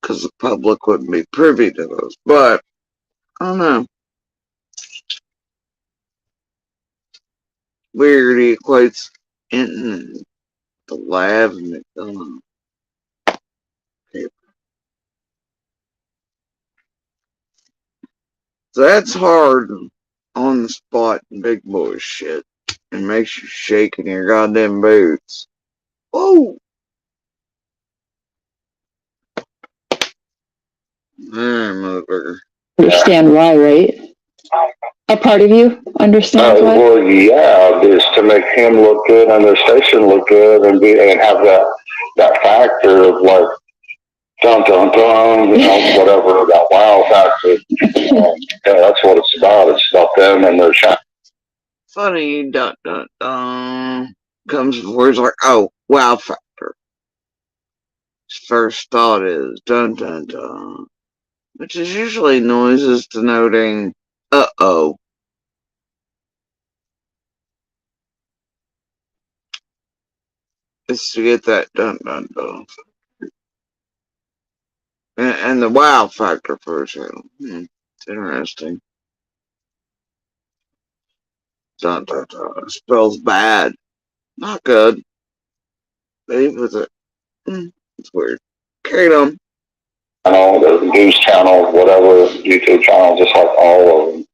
Because the public wouldn't be privy to those. But, I don't know. Weird, he equates Enton and the Lab and McDonough. So that's hard on the spot big boy shit. It makes you shake in your goddamn boots. Whoa! There, motherfucker. Understand why, right? A part of you understands why? Well, yeah, is to make him look good and their station look good and have that factor of like, dun dun dun, whatever, that wow factor. Yeah, that's what it's about. It's about them and their shine. Funny, dun dun dun. Comes before he's like, oh, wow factor. His first thought is dun dun dun. Which is usually noises denoting, uh-oh. It's to get that dun dun dun. And the wow factor for a channel. It's interesting. Dun dun dun. Spells bad. Not good. Leave with it. It's weird. Carry on. The news channel, whatever, YouTube channel, just like all of them.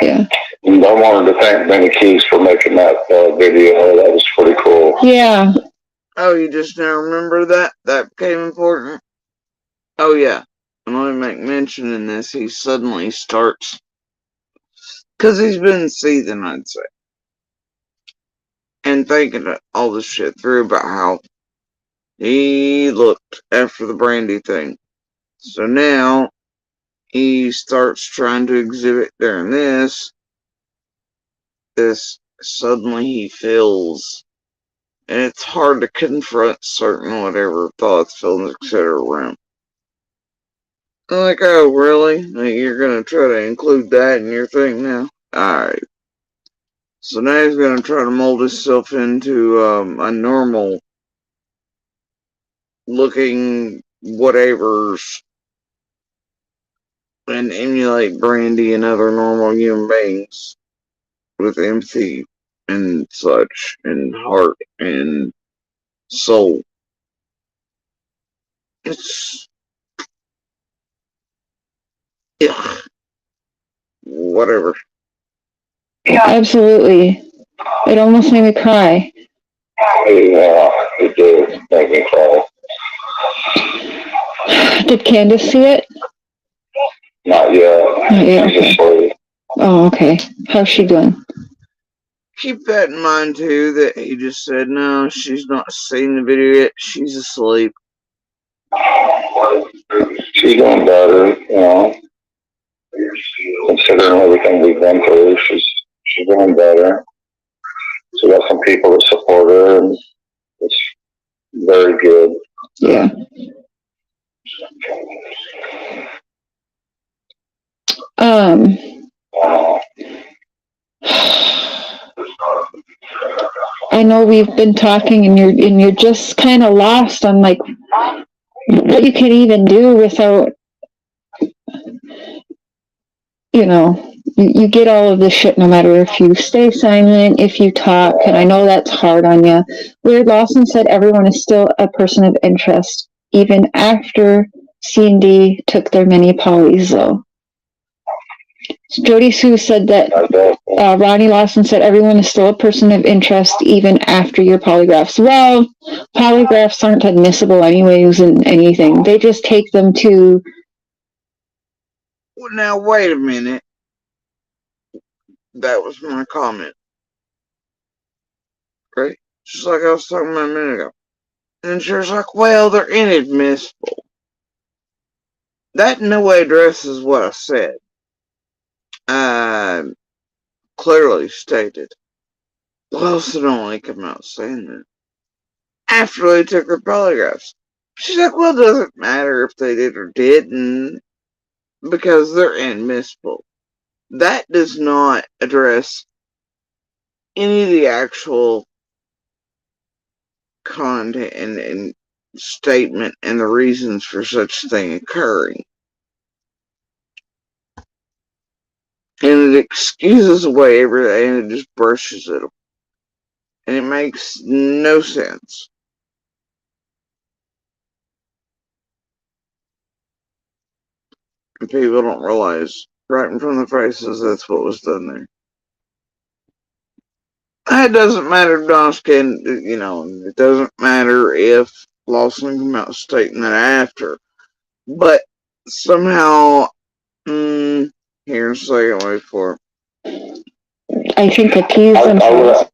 Yeah. And I wanted to thank Benny Keys for making that video. That was pretty cool. Yeah. Oh, you just now remember that? That became important? Oh, yeah. And let me make mention in this, he suddenly starts, because he's been seething, I'd say, and thinking all this shit through about how he looked after the Brandy thing. So now, he starts trying to exhibit during this suddenly he feels, and it's hard to confront certain whatever thoughts, feelings, etc. around. I'm like, oh, really? Like, you're gonna try to include that in your thing now? Alright. So now he's gonna try to mold himself into a normal looking whatevers and emulate Brandy and other normal human beings with empathy and such, and heart and soul. It's, yeah, whatever. Yeah. Absolutely. It almost made me cry. Yeah, it did make me cry. Did Candace see it? Not yet. Not yet, She's okay. asleep. Oh, okay. How's she doing? keep that in mind too, that he just said, no, she's not seen the video yet, she's asleep. She's doing better, you know. Considering everything we've been through, she's doing better. She got some people that support her, and it's very good. Yeah. I know we've been talking, and you're just kind of lost on like what you can even do without, you get all of this shit no matter if you stay silent, if you talk, and I know that's hard on you. Weird Lawson said everyone is still a person of interest, even after C&D took their mini polys, though. Jody Sue said that Ronnie Lawson said everyone is still a person of interest even after your polygraphs. Well, polygraphs aren't admissible anyways in anything. They just take them to... Well, now, wait a minute. That was my comment. Right? Just like I was talking about a minute ago. And she was like, well, they're inadmissible. That in no way addresses what I said. Clearly stated. Lawson only came out saying that after they took her polygraphs. She's like, well, it doesn't matter if they did or didn't, because they're inadmissible. That does not address any of the actual content and statement and the reasons for such a thing occurring. And it excuses away everything and it just brushes it. And it makes no sense. And people don't realize right in front of their faces that's what was done there. It doesn't matter if Donskin, it doesn't matter if Lawson came out stating that after. But somehow, here in a second, wait for it. I think appease themselves.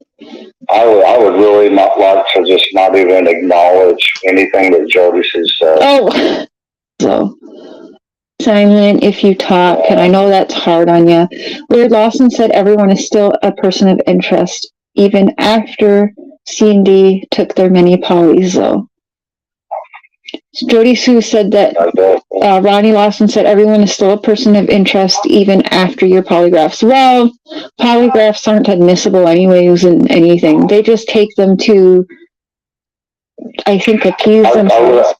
I would really not like to just not even acknowledge anything that Jody said. Oh, so silent if you talk, and I know that's hard on you. Weird Lawson said everyone is still a person of interest, even after C&D took their mini polys, though. Jody Sue said that Ronnie Lawson said everyone is still a person of interest even after your polygraphs. Well, polygraphs aren't admissible anyways in anything. They just take them to, I think, appease themselves.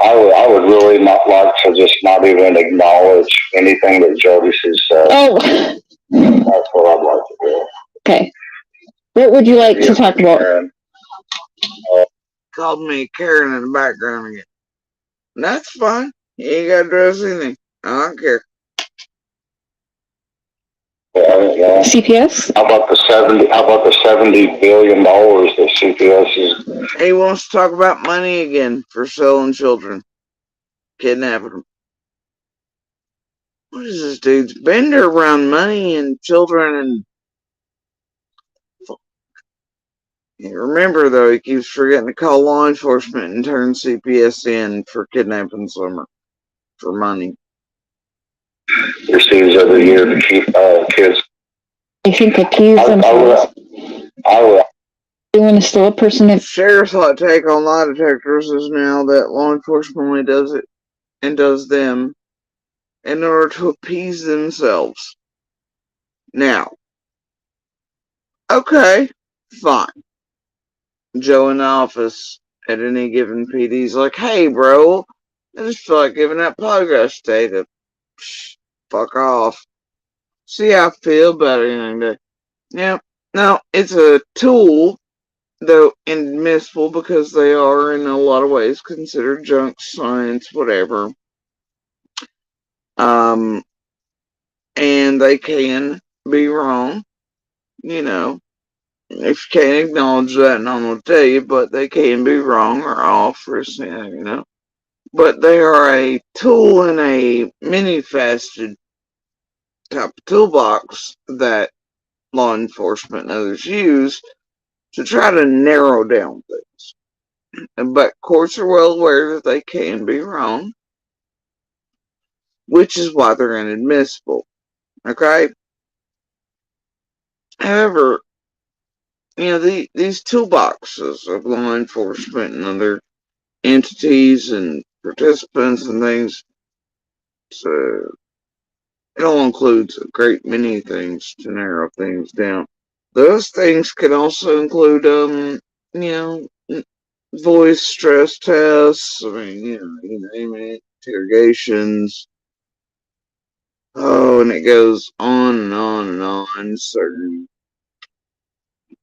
I would really not like to just not even acknowledge anything that Jody said. Oh. That's what I'd like to do. Okay. What would you like to talk about? Called me Karen in the background again. That's fine. You ain't got to address anything. I don't care. Yeah. CPS? How about the $70 billion that CPS is? He wants to talk about money again for selling children, kidnapping them. What is this dude's bender around money and children and? Remember though, he keeps forgetting to call law enforcement and turn CPS in for kidnapping Summer for money. Receives every year to keep kids. I think appease themselves. Everyone is still a person of... Sheriff's hot take on lie detectors is now that law enforcement only does it and does them in order to appease themselves. Now, okay, fine. Joe in the office at any given PD's like, hey bro, I just feel like giving that polygraph data. Fuck off. See how I feel about anything today. Yeah, no, it's a tool, though inadmissible because they are in a lot of ways considered junk science, whatever. And they can be wrong, If you can't acknowledge that, and I'm going to tell you, but they can be wrong or off or something, But they are a tool in a many-faceted type of toolbox that law enforcement and others use to try to narrow down things. But courts are well aware that they can be wrong, which is why they're inadmissible. Okay? However, these toolboxes of law enforcement and other entities and participants and things, so it all includes a great many things to narrow things down. Those things can also include, voice stress tests. I mean, you name it, interrogations. Oh, and it goes on and on and on. Certain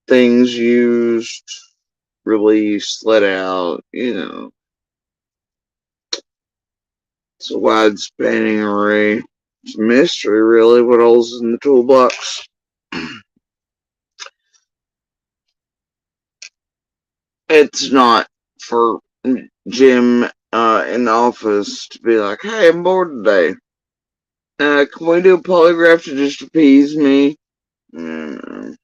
things used, released, let out. It's a wide spanning array. It's a mystery, really, what all's in the toolbox. It's not for Jim in the office to be like, hey, I'm bored today. Can we do a polygraph to just appease me? Mm.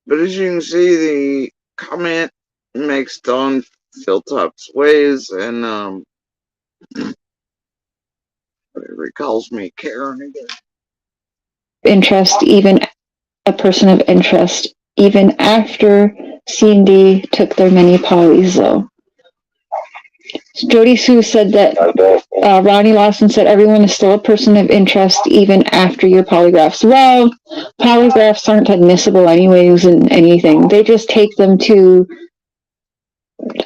But as you can see, the comment makes Dawn feel types ways, and it recalls me Karen again. Interest, even a person of interest, even after C&D took their many polys, though. Jody Sue said that Ronnie Lawson said everyone is still a person of interest even after your polygraphs. Well, polygraphs aren't admissible anyways in anything. They just take them to,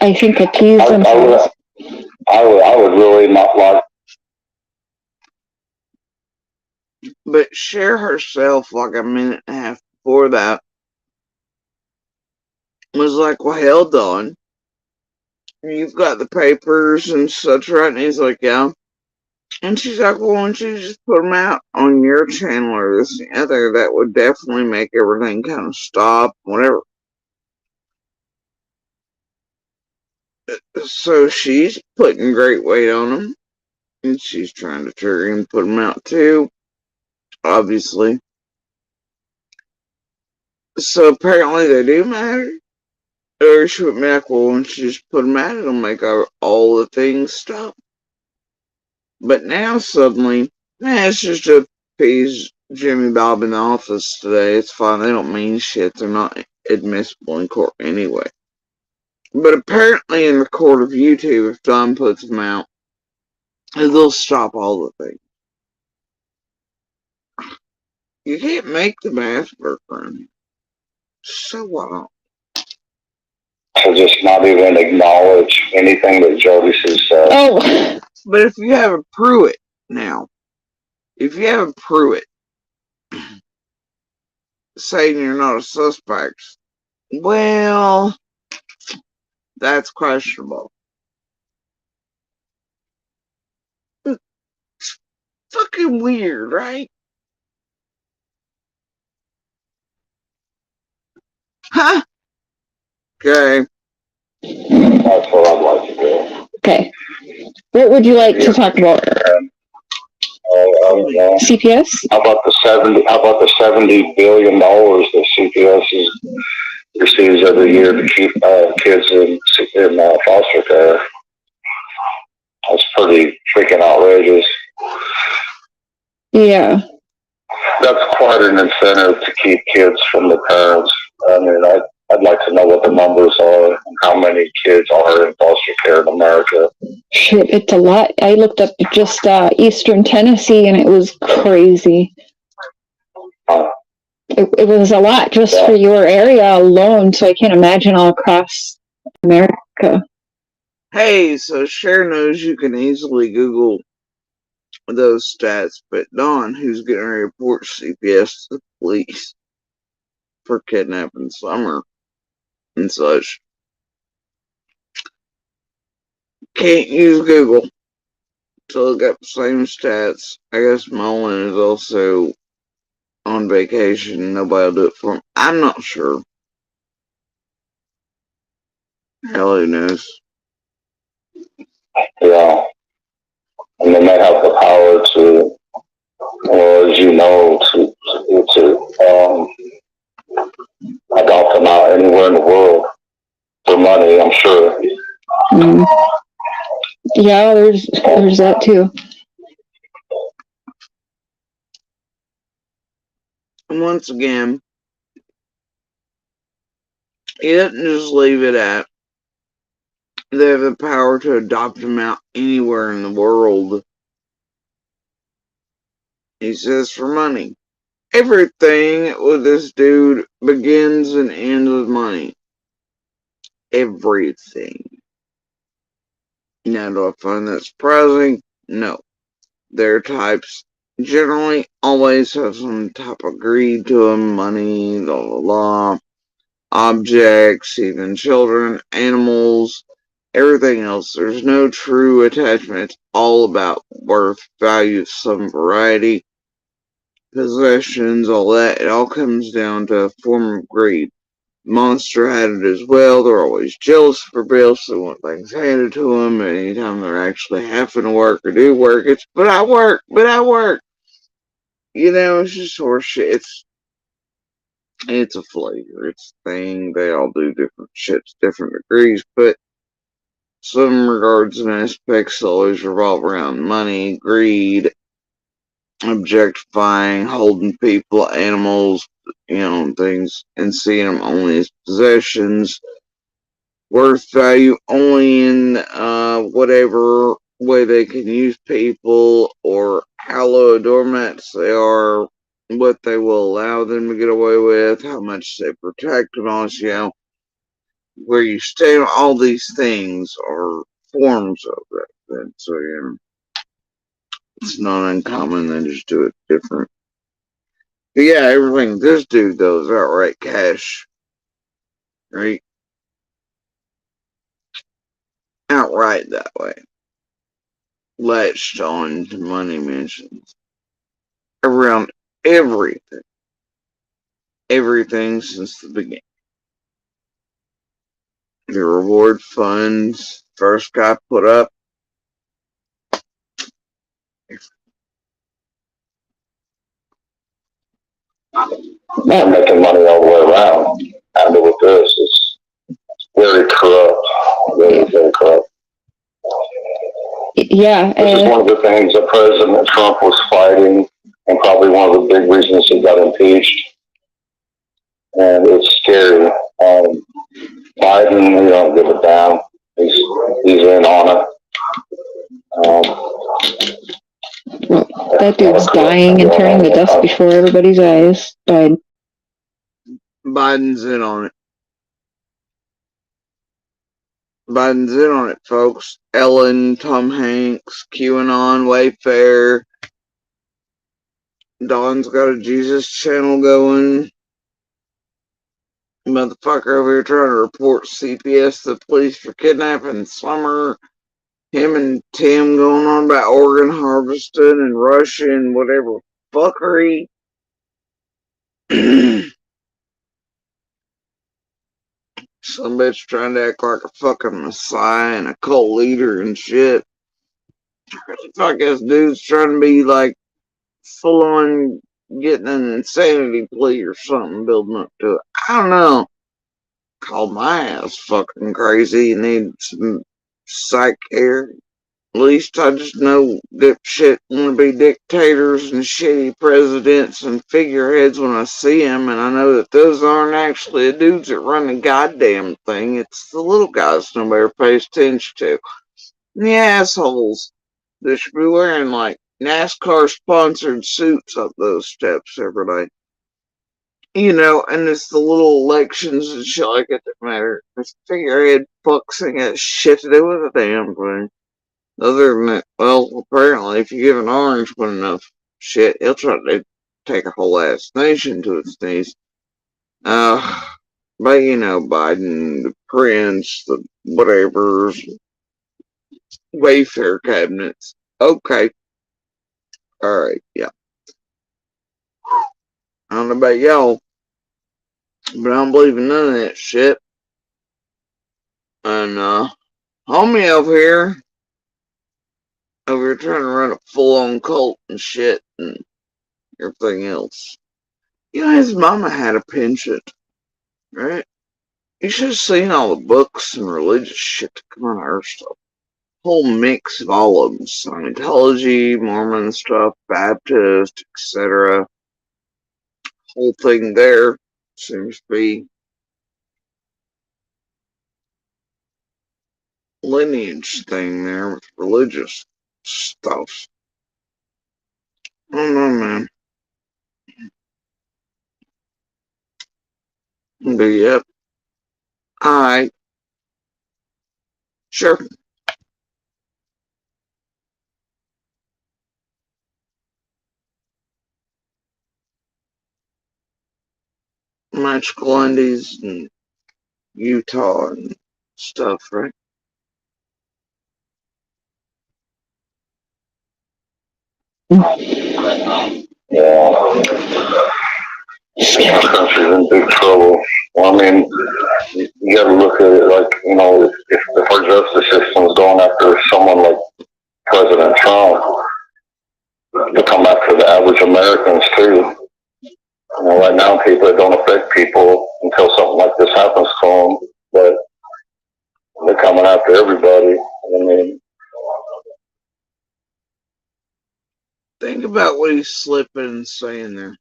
I think, appease themselves. I would really not like. But Cher herself, like a minute and a half before that, was like, well, hell, Dawn, you've got the papers and such, right? And he's like, yeah. And she's like, well, why don't you just put them out on your channel or this and the other? That would definitely make everything kind of stop, whatever. So she's putting great weight on them. And she's trying to trigger him, put them out too, obviously. So apparently they do matter. Or she would be like, well, when she just put them out, it'll make all the things stop. But now suddenly, it's just a appease Jimmy Bob in the office today. It's fine. They don't mean shit. They're not admissible in court anyway. But apparently in the court of YouTube, if Don puts them out, they'll stop all the things. You can't make the math work around here. So what? To just not even acknowledge anything that Jody said. Oh, But if you have a Pruitt now, if you have a Pruitt saying you're not a suspect, well, that's questionable. It's fucking weird, right? Huh? Okay. That's what I'd like to do. okay. What would you like to talk about? CPS? How about the $70 billion that CPS receives every year to keep kids in foster care? That's pretty freaking outrageous. Yeah. That's quite an incentive to keep kids from the parents. I mean, I'd like to know what the numbers are and how many kids are in foster care in America. Shit, it's a lot. I looked up just Eastern Tennessee and it was crazy. It was a lot just for your area alone, so I can't imagine all across America. Hey, so Cher knows you can easily Google those stats, but Dawn, who's getting ready to report CPS to the police for kidnapping Summer and such, can't use Google to look up the same stats. I guess Mullen is also on vacation. Nobody will do it for him. I'm not sure. Hell, who knows? Yeah. and they may have the power to, or as you know, to adopt them out anywhere in the world for money, I'm sure. Mm. Yeah, there's that too. And once again, he doesn't just leave it at they have the power to adopt them out anywhere in the world. He says for money. Everything with this dude begins and ends with money. Everything. Now, do I find that surprising? No. Their types generally always have some type of greed to them, money, blah, blah, blah. Objects, even children, animals, everything else. There's no true attachment. It's all about worth, value, some variety, possessions, all that. It all comes down to a form of greed. Monster had it as well. They're always jealous for bills. They want things handed to them. And anytime they're actually having to work or do work, it's, but I work. You know, it's just horseshit. It's a flavor. It's a thing. They all do different shits, different degrees, but some regards and aspects always revolve around money, greed, objectifying, holding people, animals, you know, things, and seeing them only as possessions, worth value only in whatever way they can use people, or how low doormats they are, what they will allow them to get away with, how much they protect them, you know, where you stay. All these things are forms of that. And so, you know, it's not uncommon. They just do it different. But yeah, everything this dude does outright cash, right? Outright that way. Latched on to money mentions around everything. Everything since the beginning. The reward funds first got put up. Not making money all the way around. And with this, it's very corrupt. Very, very corrupt. Yeah. This is one of the things that President Trump was fighting, and probably one of the big reasons he got impeached. And it's scary. Biden, he don't give a damn. He's in on it. That dude's dying and turning to dust before everybody's eyes. Died. Biden's in on it. Biden's in on it, folks. Ellen, Tom Hanks, QAnon, Wayfair. Don's got a Jesus channel going. Motherfucker over here trying to report CPS to the police for kidnapping Summer. Him and Tim going on about organ harvesting and Russia and whatever fuckery. Some bitch trying to act like a fucking messiah and a cult leader and shit. Fuck ass dude's trying to be like full on getting an insanity plea or something, building up to it. I don't know. Called my ass fucking crazy and need some psych care. At least I just know dipshit want to be dictators and shitty presidents and figureheads when I see them, and I know that those aren't actually the dudes that run the goddamn thing. It's the little guys nobody pays attention to. And the assholes that should be wearing like NASCAR sponsored suits up those steps every day. You know, and it's the little elections and shit like that that matter. This figurehead fucks ain't got shit to do with a damn thing. Other than that, well, apparently, if you give an orange one enough shit, he'll try to take a whole ass nation to its knees. But you know, Biden, the Prince, the whatevers, Wayfair cabinets. Okay. Alright, yeah. I don't know about y'all, but I don't believe in none of that shit. And, homie over here, over here trying to run a full-on cult and shit and everything else. You know, his mama had a penchant, right? You should have seen all the books and religious shit that come out of her stuff. Whole mix of all of them. Scientology, Mormon stuff, Baptist, etc. Whole thing there seems to be lineage thing there with religious stuff. I don't know, man. But yep. Alright. Sure. Magical Undies and Utah and stuff, right? Yeah. Our country's in big trouble. Well, I mean, you got to look at it like, you know, if our justice system's going after someone like President Trump, to come after the average Americans too. You know, right now, people, it don't affect people until something like this happens to them, but they're coming after everybody. I mean, think about what he's slipping and saying there.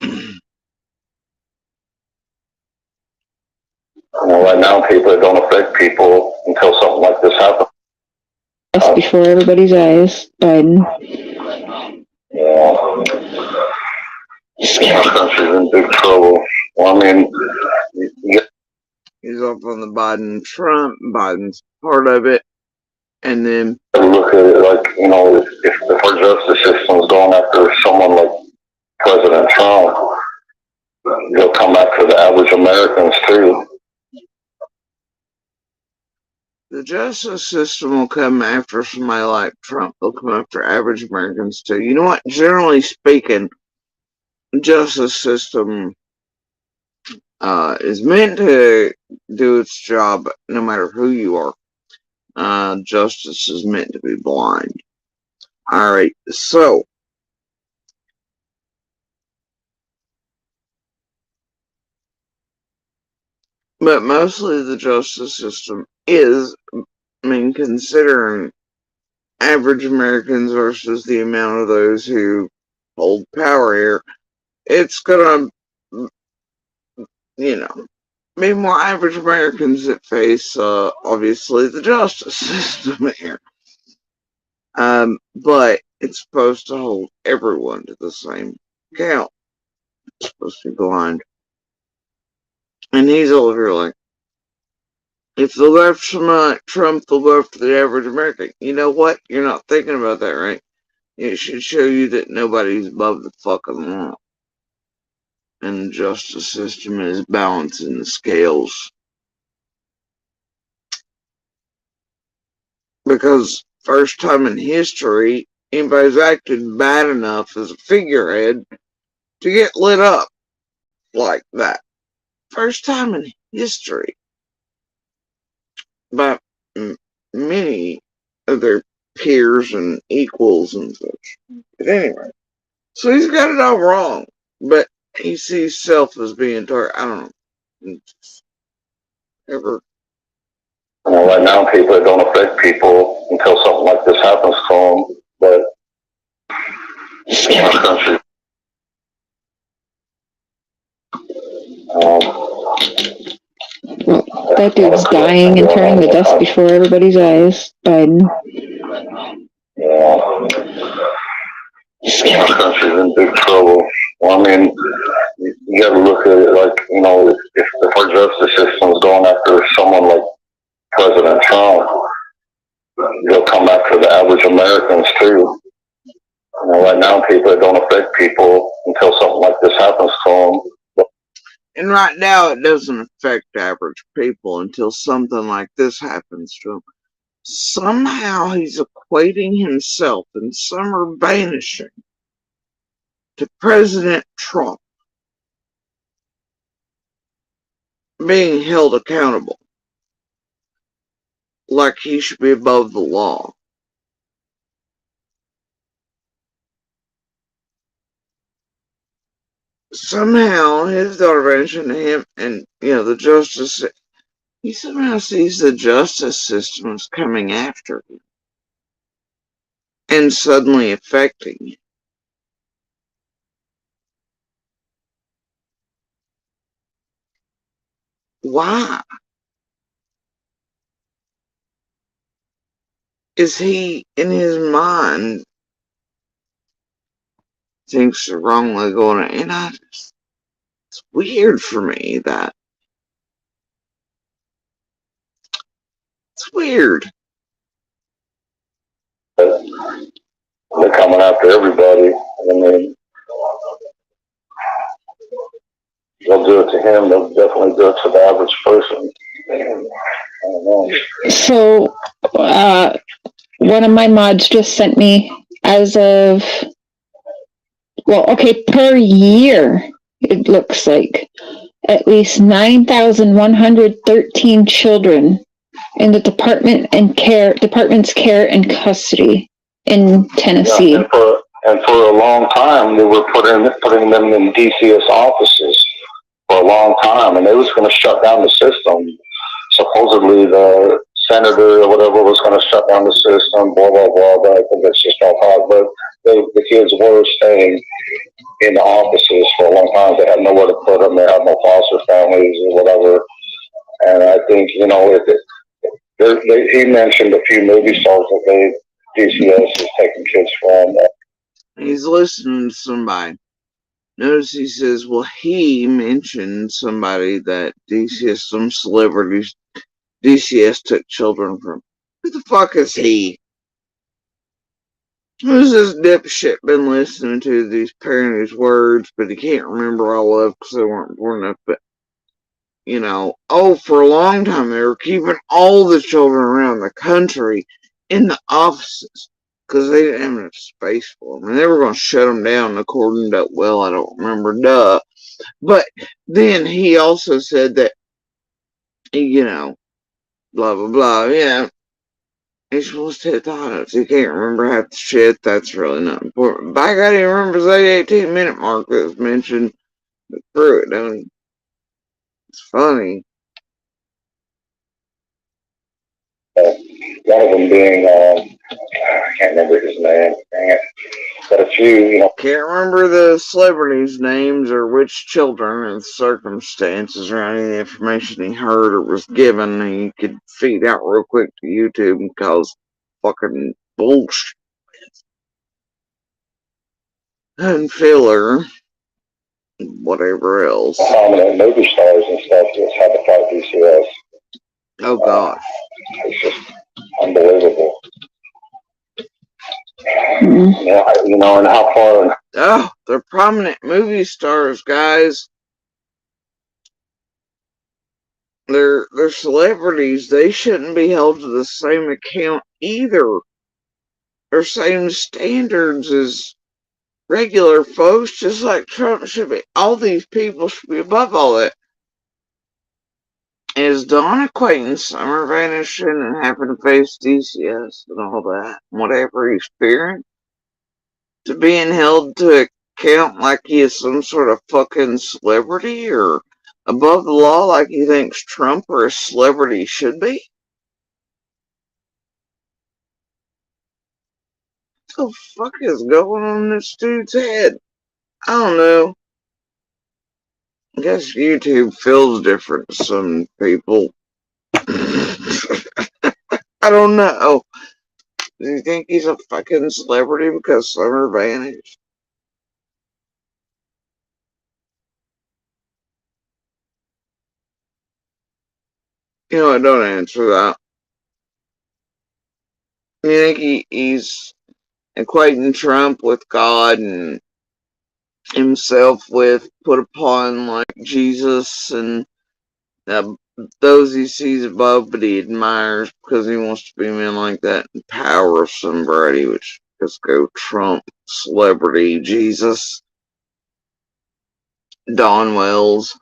You know, right now, people, it don't affect people until something like this happens. Just before everybody's eyes, Biden. Yeah. Our country's in big trouble. Well, I mean, he's up on the Biden Trump. Biden's part of it. And then look at it like, you know, if our justice system's going after someone like President Trump, they'll come after the average Americans too. the justice system will come after somebody like Trump. They'll come after average Americans too. You know what? Generally speaking, the justice system is meant to do its job no matter who you are. Justice is meant to be blind. Alright, so but mostly the justice system is, I mean, considering average Americans versus the amount of those who hold power here, it's gonna, you know, be more average Americans that face, obviously, the justice system here. But it's supposed to hold everyone to the same count. It's supposed to be blind. And he's over here like, if the left's not Trump, they'll go after the average American. You know what? You're not thinking about that, right? It should show you that nobody's above the fucking law. And the justice system is balancing the scales. Because first time in history, anybody's acted bad enough as a figurehead to get lit up like that. First time in history. By many of their peers and equals and such. But anyway, so he's got it all wrong. But he sees self as being target. I don't know. Ever. You know, right now, people, it don't affect people until something like this happens to them. But our country, That dude's dying and turning to dust before everybody's eyes, Biden. yeah. Our country's in big trouble. Well, I mean, you got to look at it like, you know, if our justice system's going after someone like President Trump, they'll come after the average Americans too. You know, right now, people, it don't affect people until something like this happens to them. And right now, it doesn't affect average people until something like this happens to him. Somehow he's equating himself, and some are banishing, to President Trump being held accountable. Like he should be above the law. somehow his daughter mentioned him, and the justice. He somehow sees the justice system as coming after him and suddenly affecting him. Why? Is he, in his mind, thinks the wrong way going? And it's weird for me that it's weird. They're coming after everybody. I mean, they'll do it to him. They'll definitely do it to the average person. I don't know. So, one of my mods just sent me as of, per year, it looks like at least 9,113 children in the department's care and custody in Tennessee. Yeah, and for a long time, they were putting them in DCS offices for a long time, and they was going to shut down the system. Supposedly, the senator or whatever was going to shut down the system. Blah blah blah. But I think that's just all talk. But the kids were staying in the offices for a long time. They had nowhere to put them. They had no foster families or whatever. And I think he mentioned a few movie stars that DCS is taking kids from. He's listening to somebody. Notice he says, well, he mentioned somebody that DCS, some celebrities, DCS took children from. Who the fuck is he? Who's this dipshit been listening to these parents' words, but he can't remember all of because they weren't born enough, but for a long time they were keeping all the children around the country in the offices because they didn't have enough space for them. And they were going to shut them down according to, I don't remember, But then he also said that, blah, blah, blah, he's supposed to hit the hot notes. He can't remember half the shit. That's really not important. By God, he remembers the 18-minute mark that was mentioned. But through it, don't he? It's funny. One of them being, I can't remember his name, dang it. But a few, Can't remember the celebrities' names or which children and circumstances or any information he heard or was given. He could feed out real quick to YouTube and cause fucking bullshit. And filler. Whatever else. Prominent movie stars and stuff just had to fight DCS. Oh gosh. It's just unbelievable. Mm-hmm. Yeah, and how far. Oh, they're prominent movie stars, guys. They're celebrities. They shouldn't be held to the same account either, or same standards as regular folks, just like Trump should be. All these people should be above all that. Is Don equating summer vanishing and having to face DCS and all that, whatever he experienced, to being held to account like he is some sort of fucking celebrity or above the law like he thinks Trump or a celebrity should be? What the fuck is going on in this dude's head? I don't know. I guess YouTube feels different to some people. I don't know. Do you think he's a fucking celebrity because Summer vanished? Don't answer that. You think he's equating Trump with God and himself with put upon like Jesus and those he sees above, but he admires because he wants to be a man like that and power of somebody, which let's go Trump, celebrity, Jesus, Don Wells.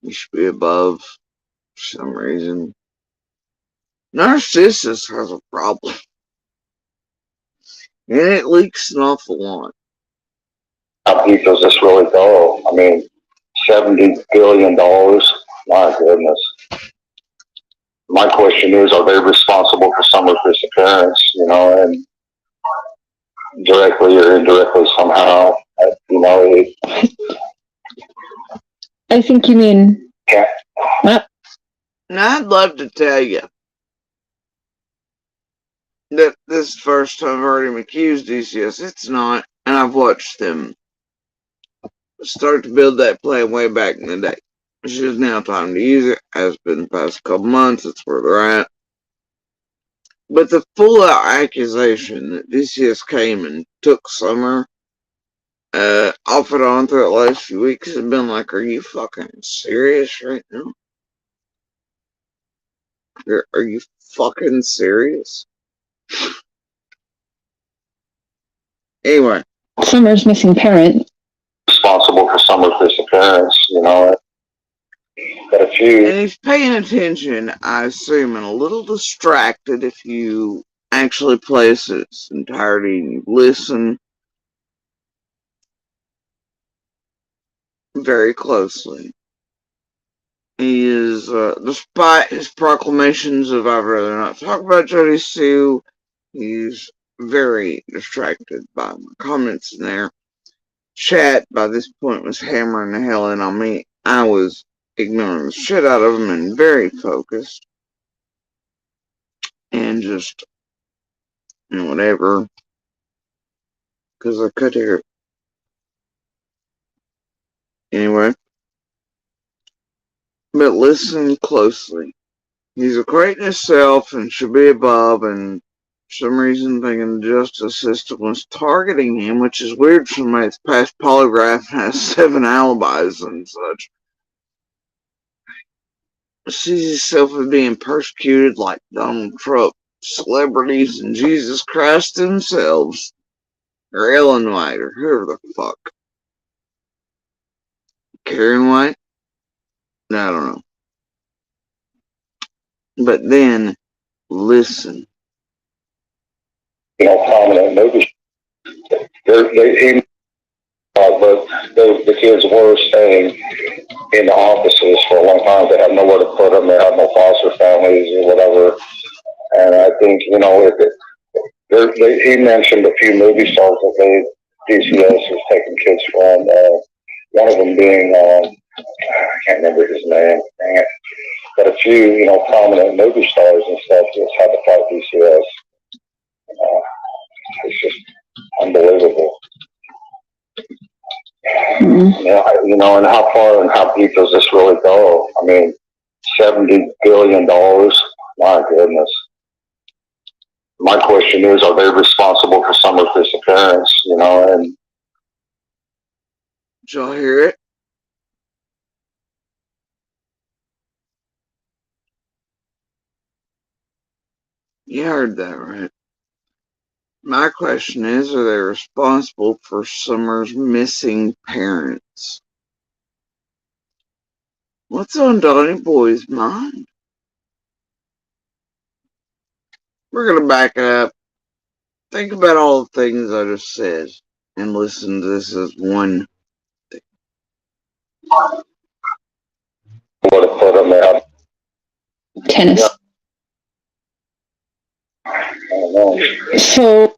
He should be above for some reason. Narcissus has a problem. And it leaks an awful lot. How deep does this really go? I mean, $70 billion. My goodness. My question is, are they responsible for Summer's disappearance? You know, and directly or indirectly somehow. You know, I think you mean. Yeah. What? Now, I'd love to tell you that this is the first time I've heard him accuse DCS. It's not, and I've watched them start to build that plan way back in the day. It's just now time to use it. Has been the past couple months. That's where they're at. But the full out accusation that DCS came and took Summer off and on through the last few weeks has been like, are you fucking serious right now? Are you fucking serious? Anyway. Summer's missing parent. Responsible for Summer's disappearance, you know. But a few. And he's paying attention, I assume, and a little distracted if you actually play its entirety and you listen very closely. He is, despite his proclamations of I'd rather not talk about Jody Sue, he's very distracted by my comments in there. Chat by this point was hammering the hell in on me. I was ignoring the shit out of him and very focused. And just, you know, whatever. Because I could hear it. Anyway. But listen closely. He's equating himself and should be above, and for some reason thinking the justice system was targeting him, which is weird for somebody that's passed polygraph and has 7 alibis and such. Sees himself as being persecuted like Donald Trump, celebrities, and Jesus Christ themselves, or Ellen White, or whoever the fuck. Karen White? I don't know. But then, listen. You know, prominent movies. But the kids were staying in the offices for a long time. They had nowhere to put them. They had no foster families or whatever. And I think, you know, he mentioned a few movie stars that DCS has taken kids from. One of them being, I can't remember his name, dang it. But a few, you know, prominent movie stars and stuff just had to fight DCS. It's just unbelievable. Mm-hmm. Yeah, you know, and how far and how deep does this really go? I mean, $70 billion. My goodness. My question is, are they responsible for Summer's disappearance? You know, and did y'all hear it? You heard that, right? My question is, are they responsible for Summer's missing parents? What's on Donnie Boy's mind? We're going to back it up. Think about all the things I just said and listen to this as one thing. what to put them out. Tennis. Yeah. I don't know. So.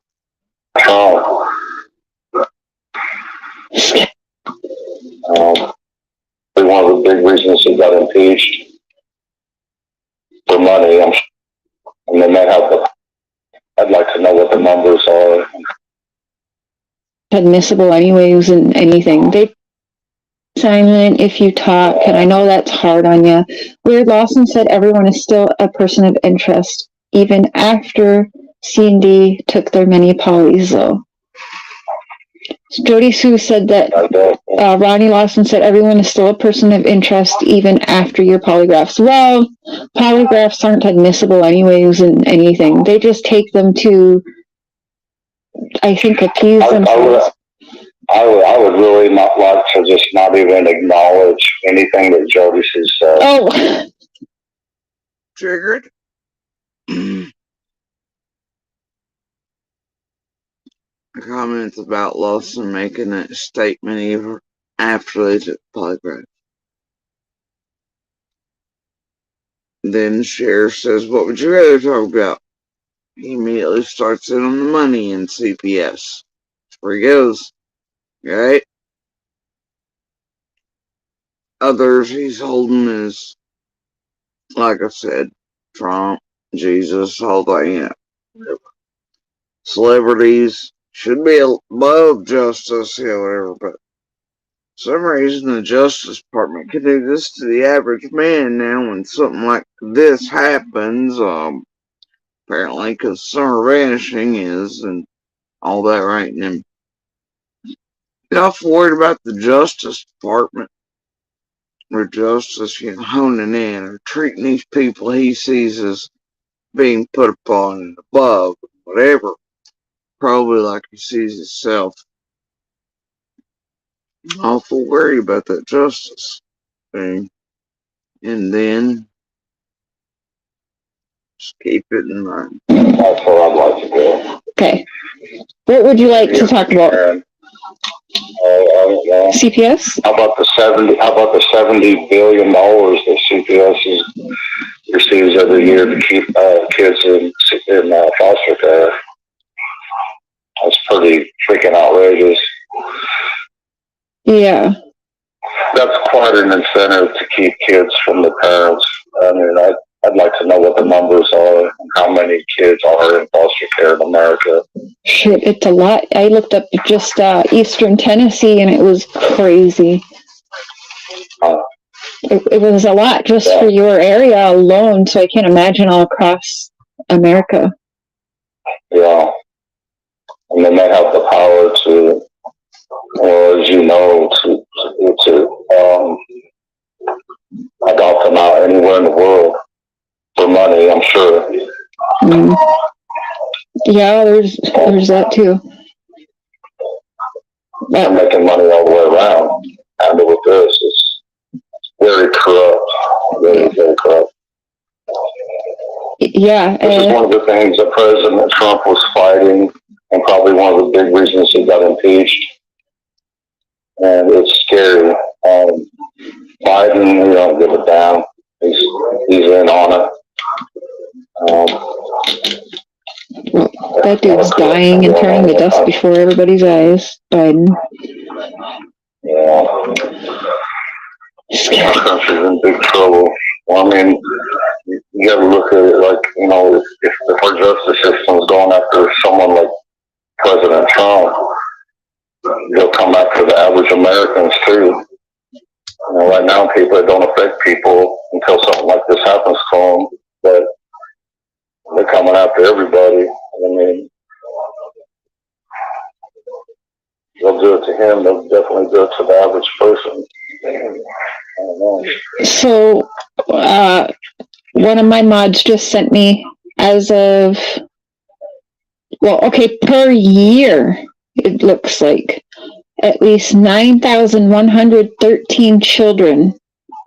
One of the big reasons he got impeached for money, and then they have the. I'd like to know what the numbers are. Admissible anyways in anything. They silent if you talk, and I know that's hard on you. Weird Lawson said everyone is still a person of interest, even after C&D took their many polys, though. Jody Sue said that Ronnie Lawson said everyone is still a person of interest even after your polygraphs. Well, polygraphs aren't admissible anyways in anything. They just take them to, I think, appease themselves. I would really not like to just not even acknowledge anything that Jody Sue said. Oh. Triggered? comments about Lawson making that statement even after they took the polygraph. Then the sheriff says, "What would you rather talk about?" He immediately starts in on the money and CPS. That's where he goes. Right? Others he's holding is, like I said, Trump, Jesus, all that, you know. Celebrities should be above justice, whatever, but for some reason the Justice Department can do this to the average man now when something like this happens. Apparently, because summer vanishing is and all that, right? And you're not worried about the Justice Department or justice, honing in or treating these people he sees as being put upon and above, whatever, probably like he sees himself. Awful worried about that justice thing. And then just keep it in mind. That's where I'd like to go. Okay. What would you like to talk about? I don't know. CPS? How about the $70 billion that CPS receives every year to keep kids in foster care? That's pretty freaking outrageous. Yeah. That's quite an incentive to keep kids from the parents. I mean, I'd like to know what the numbers are and how many kids are in foster care in America. Shit, it's a lot. I looked up just Eastern Tennessee and it was crazy. It was a lot just for your area alone, so I can't imagine all across America. Yeah. And then they have the power to, well, as you know, to adopt them out anywhere in the world for money, I'm sure. Mm. Yeah, there's that too. They're making money all the way around. And with this, it's very corrupt. Very, very corrupt. Yeah. This is one of the things that President Trump was fighting, and probably one of the big reasons he got impeached. And it's scary. Biden, we don't give a damn. He's in on it. Well, that dude's dying and turning to dust before everybody's eyes. Biden. Yeah. Our country's in big trouble. Well, I mean, you gotta look at it like, if our justice system's going after someone like President Trump, they'll come after the average Americans too. Right now, it don't affect people until something like this happens to them, but they're coming after everybody. I mean, they'll do it to him. They'll definitely do it to the average person. I don't know. So, one of my mods just sent me as of, per year, it looks like at least 9,113 children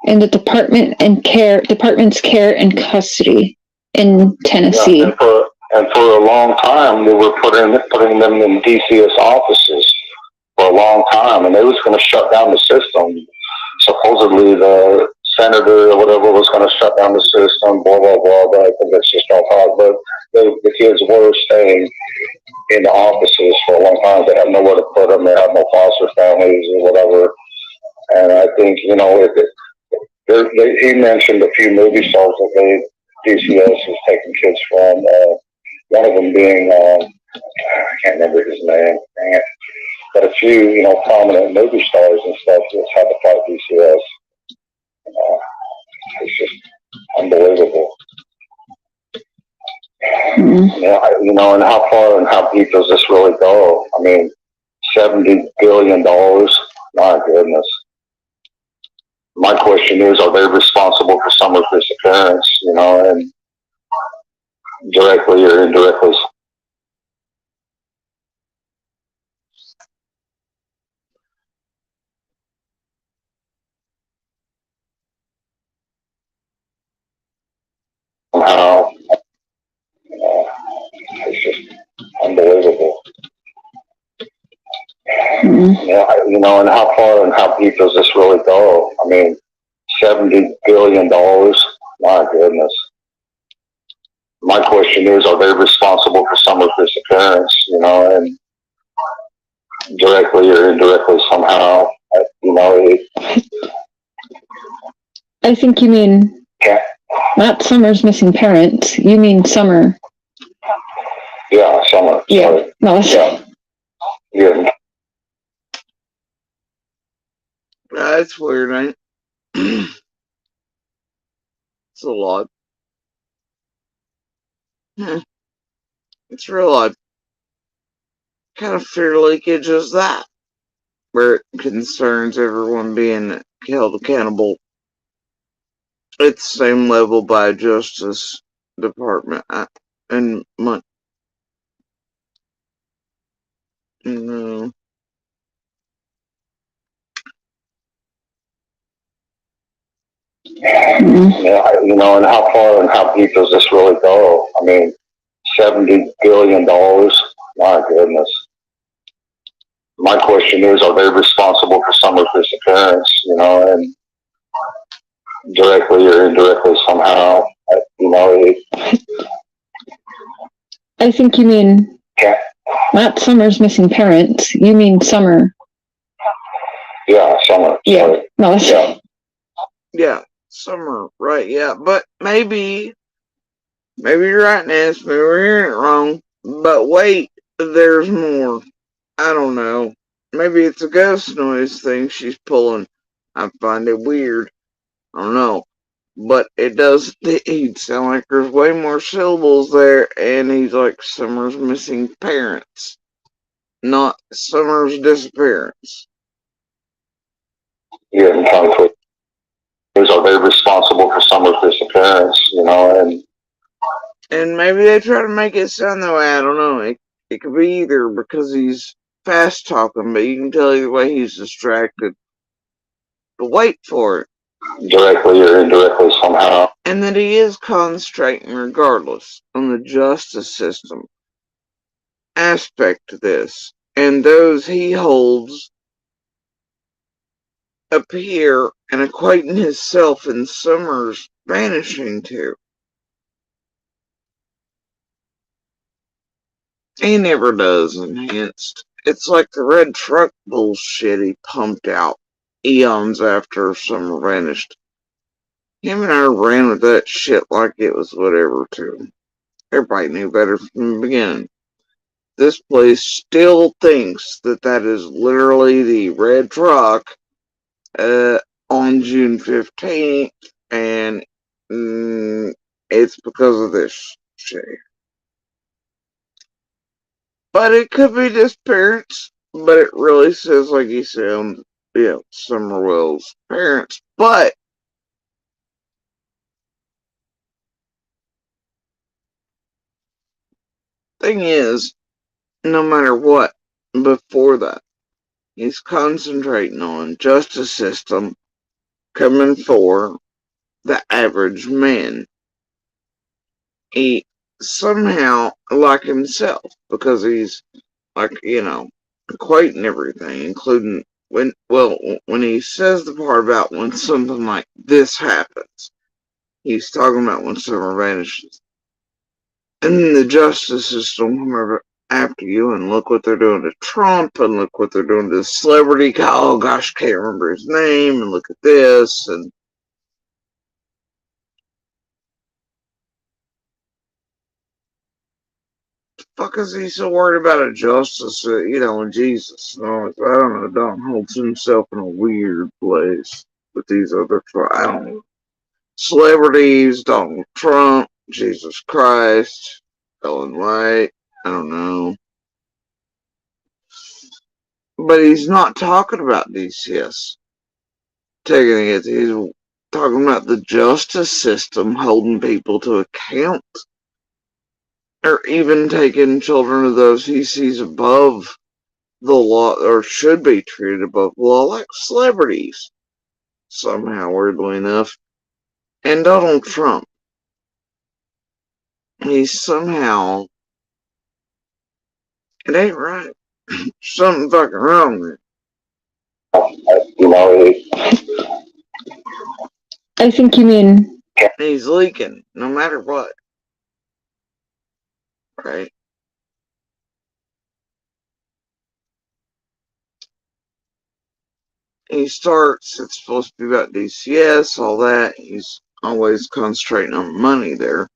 in the department's care and custody in Tennessee. Yeah, and for a long time, they were putting them in DCS offices for a long time, and they was going to shut down the system. Supposedly, the senator or whatever was going to shut down the system, blah, blah, blah, but I think that's just all talk. But the kids were staying in the offices for a long time. They had nowhere to put them. They had no foster families or whatever. And I think, he mentioned a few movie stars that DCS is taking kids from. One of them being, I can't remember his name, but a few, prominent movie stars and stuff that's had to fight DCS. It's just unbelievable. Mm-hmm. Yeah, and how far and how deep does this really go? I mean, $70 billion. My goodness. My question is, are they responsible for some of this disappearance, and directly or indirectly? Somehow, it's just unbelievable. Yeah, and how far and how deep does this really go? I mean, $70 billion. My goodness. My question is, are they responsible for some of this occurrence, and directly or indirectly somehow, I think you mean yeah, not Summer's missing parents. You mean Summer. yeah, Summer. Yeah. Sorry. No, that's, Yeah. That's weird, ain't it? It's a lot. It's real odd. What kind of fear leakage is that? Where it concerns everyone being held accountable at the same level by Justice Department and money. No. Yeah, and how far and how deep does this really go? I mean, $70 billion. My goodness. My question is, are they responsible for some of this occurrence, and directly or indirectly somehow, I think you mean yeah, not Summer's missing parents. You mean Summer. yeah, Summer. Yeah. Sorry. No, that's, Yeah. Yeah, Summer, right, yeah. But maybe you're right, Nance. Maybe we're hearing it wrong. But wait, there's more. I don't know. Maybe it's a ghost noise thing she's pulling. I find it weird. I don't know. But it does indeed sound like there's way more syllables there, and he's like Summer's missing parents, not Summer's disappearance. Yeah, in conflict. Are they responsible for some of this occurrence, And maybe they try to make it sound that way. I don't know. It could be either because he's fast talking, but you can tell either way he's distracted. But wait for it. directly or indirectly somehow. And that he is concentrating regardless on the justice system aspect to this. And those he holds up here and equating himself and Summers vanishing to. He never does enhanced. It's like the red truck bullshit he pumped out eons after Summer vanished. Him and I ran with that shit like it was whatever too. Everybody knew better from the beginning. This place still thinks that is literally the red truck on June 15th, and it's because of this shit. But it could be disappearance, but it really says, like you said, Summerwell's parents. But thing is, no matter what, before that, he's concentrating on justice system coming for the average man. He somehow, like himself, because he's like, equating everything, including when he says the part about when something like this happens, he's talking about when Summer vanishes. And then the justice system come over after you, and look what they're doing to Trump, and look what they're doing to the celebrity. Oh gosh, can't remember his name, and look at this, and fuck is he so worried about a justice, and Jesus? No, I don't know. Don holds himself in a weird place with these other, I don't know, celebrities, Donald Trump, Jesus Christ, Ellen White, I don't know. But he's not talking about DCS. Taking it, he's talking about the justice system holding people to account. Or even taking children of those he sees above the law, or should be treated above the law, like celebrities. Somehow, weirdly enough. And Donald Trump. He's somehow, it ain't right. Something fucking wrong with it. You know, I think you mean, He's leaking, no matter what. Right? He starts, it's supposed to be about DCS, all that. He's always concentrating on money there.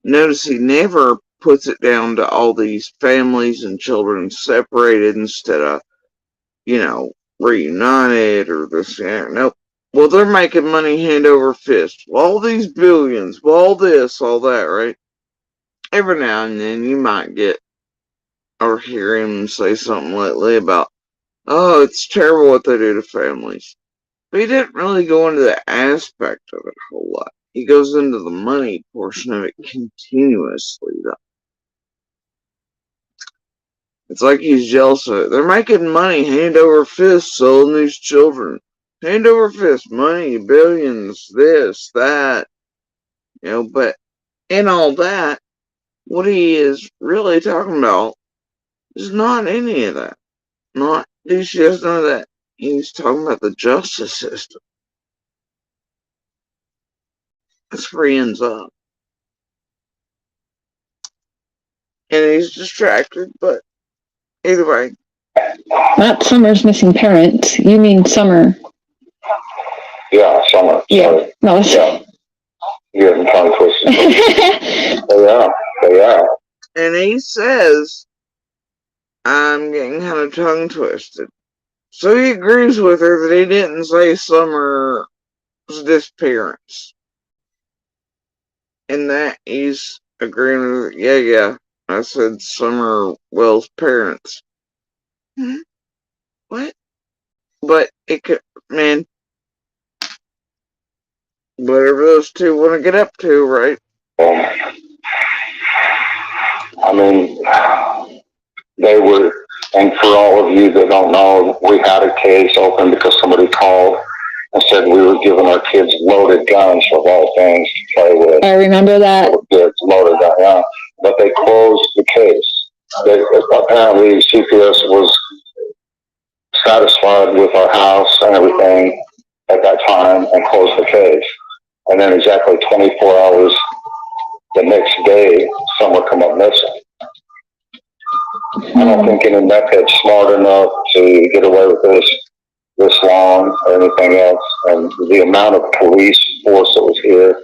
Notice he never puts it down to all these families and children separated instead of, reunited or this. Nope. Well, they're making money hand over fist. Well, all these billions, well, all this, all that, right? Every now and then you might get or hear him say something lately about, oh, it's terrible what they do to families. But he didn't really go into the aspect of it a whole lot. He goes into the money portion of it continuously, though. It's like he's jealous of it. They're making money hand over fist selling these children. Hand over fist, money, billions, this, that. But in all that, what he is really talking about is not any of that. Not DCS, none of that. He's talking about the justice system. That's where he ends up. And he's distracted, but either way. not Summer's missing parents. You mean Summer. yeah, Summer. Yeah. Sorry. No, Yeah. You're getting tongue twisted. Yeah. And he says, I'm getting kind of tongue twisted. So he agrees with her that he didn't say Summer's disappearance. And that he's agreeing with, yeah, I said Summer Wells' parents. What? But it could, man, whatever those two want to get up to, right? I mean, they were, and for all of you that don't know, we had a case open because somebody called and said we were giving our kids loaded guns of all things to play with. I remember that. Kids loaded guns, yeah. But they closed the case. Apparently CPS was satisfied with our house and everything at that time and closed the case. And then exactly 24 hours the next day, Summer come up missing. I don't think any meth head's smart enough to get away with this long or anything else. And the amount of police force that was here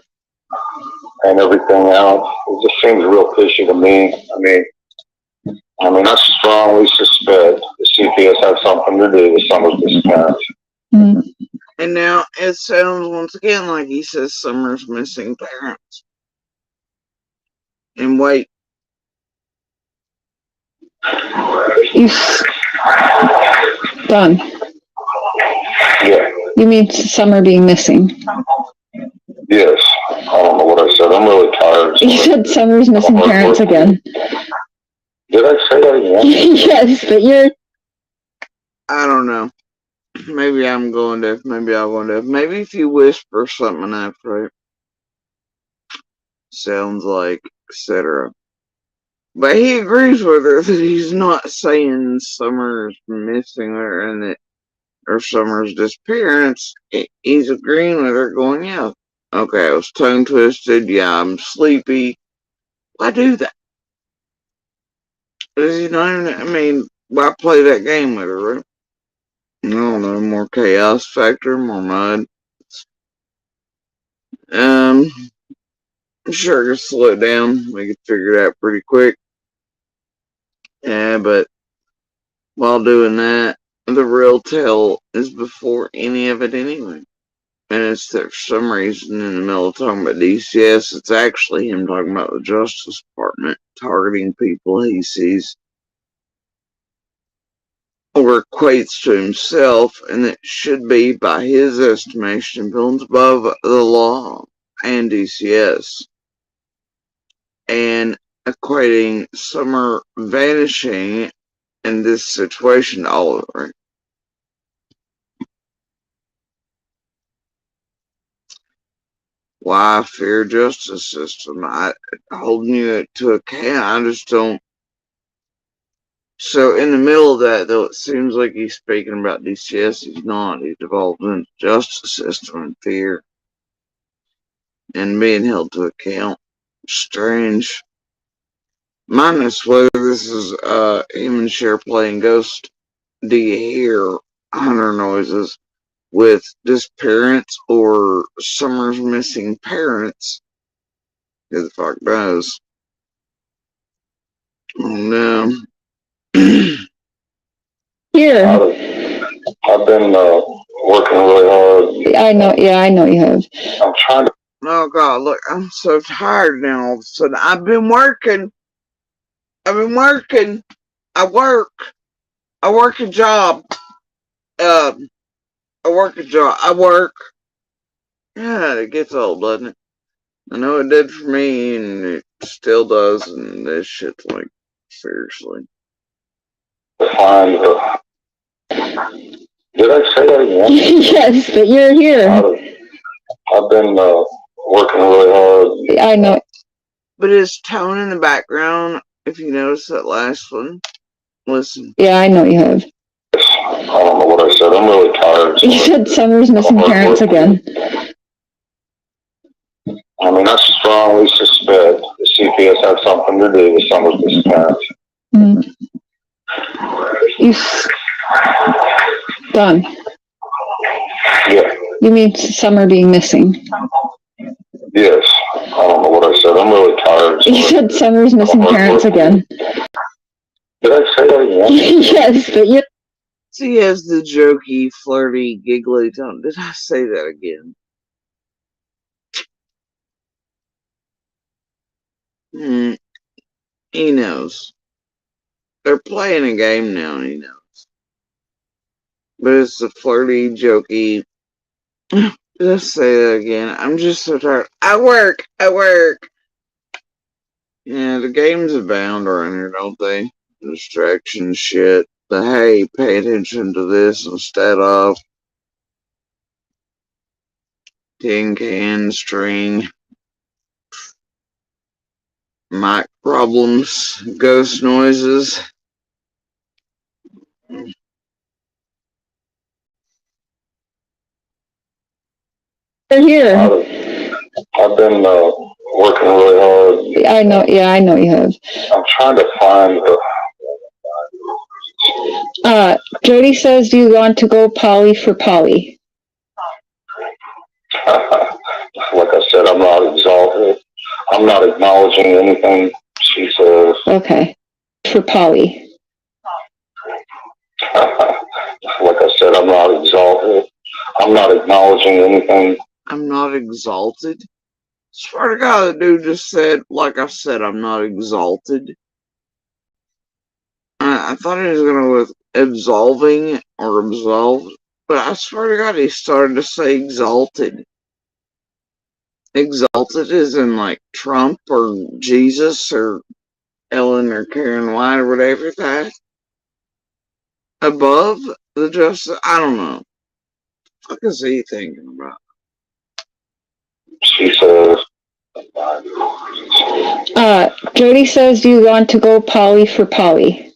and everything else, it just seems real fishy to me. I mean, I strongly suspect the CPS had something to do with Summer's disappearance. Mm-hmm. And now it sounds once again like he says Summer's missing parents. And wait. Done. Yeah. You mean Summer being missing? Yes. I don't know what I said. I'm really tired. You said Summer's missing parents again. Did I say that again? Yes, but you're... I don't know. Maybe I'm going to, maybe I want to. Maybe if you whisper something after it. Sounds like, etc. But he agrees with her that he's not saying Summer's missing her and that, or Summer's disappearance. He's agreeing with her, going, yeah, okay, I was tongue twisted. Yeah, I'm sleepy. Why do that? Does he not even, I mean, why play that game with her, right? I don't know, more chaos factor, more mud. I'm sure I could slow it down. We could figure it out pretty quick. Yeah, but while doing that, the real tale is before any of it anyway. And it's that for some reason in the middle of talking about DCS, it's actually him talking about the Justice Department targeting people he sees or equates to himself, and it should be, by his estimation, villains above the law and DCS. And equating Summer vanishing in this situation to all of it. Why I fear justice system? Holding you to account. I just don't. So in the middle of that, though, it seems like he's speaking about DCS. He's not. He's devolved into the justice system and fear and being held to account. Strange. Minus whether this is him and Cher playing Ghost. Do you hear Hunter noises with disappearance or Summer's missing parents? Who the fuck knows? Oh no. Here. I've been working really hard. I know. Yeah, I know you have. I'm trying to. Oh god, look, I'm so tired now all of a sudden. I've been working. I work. I work a job. I work a job. I work. Yeah, it gets old, doesn't it? I know it did for me, and it still does, and this shit's like, seriously. Find did I say that again? Yes, but you're here. I've been working really hard. I know. But his tone in the background, if you notice that last one, listen. Yeah, I know you have. I don't know what I said. I'm really tired. You said Summer's missing parents again. I mean, I strongly suspect the CPS had something to do with Summer's missing parents. Mm. Done. Yeah. You mean Summer being missing? Yes. I don't know what I said. I'm really tired. You said Summer's missing parents again. Did I say that again? Yes, but you. He has the jokey, flirty, giggly tone. Did I say that again? He knows. They're playing a game now, and he knows. But it's the flirty, jokey. Did I say that again? I'm just so tired. I work. Yeah, the games abound around here, don't they? Distraction shit. The hey, pay attention to this instead of tin can string. Mic problems, ghost noises. They're here. I've been working really hard. I know. Yeah, I know you have. I'm trying to find Jody says, do you want to go poly for poly? like I said, I'm not exalted. I'm not acknowledging anything she says. Okay. For poly. like I said, I'm not exalted. I'm not acknowledging anything. I'm not exalted. Swear to God, the dude just said, like I said, I'm not exalted. I thought he was going to go with absolving or absolved, but I swear to God, he started to say exalted. Exalted is in like Trump or Jesus or Ellen or Karen White or whatever that. Above the justice, I don't know. What the fuck is he thinking about? She says. Jody says, do you want to go poly for poly?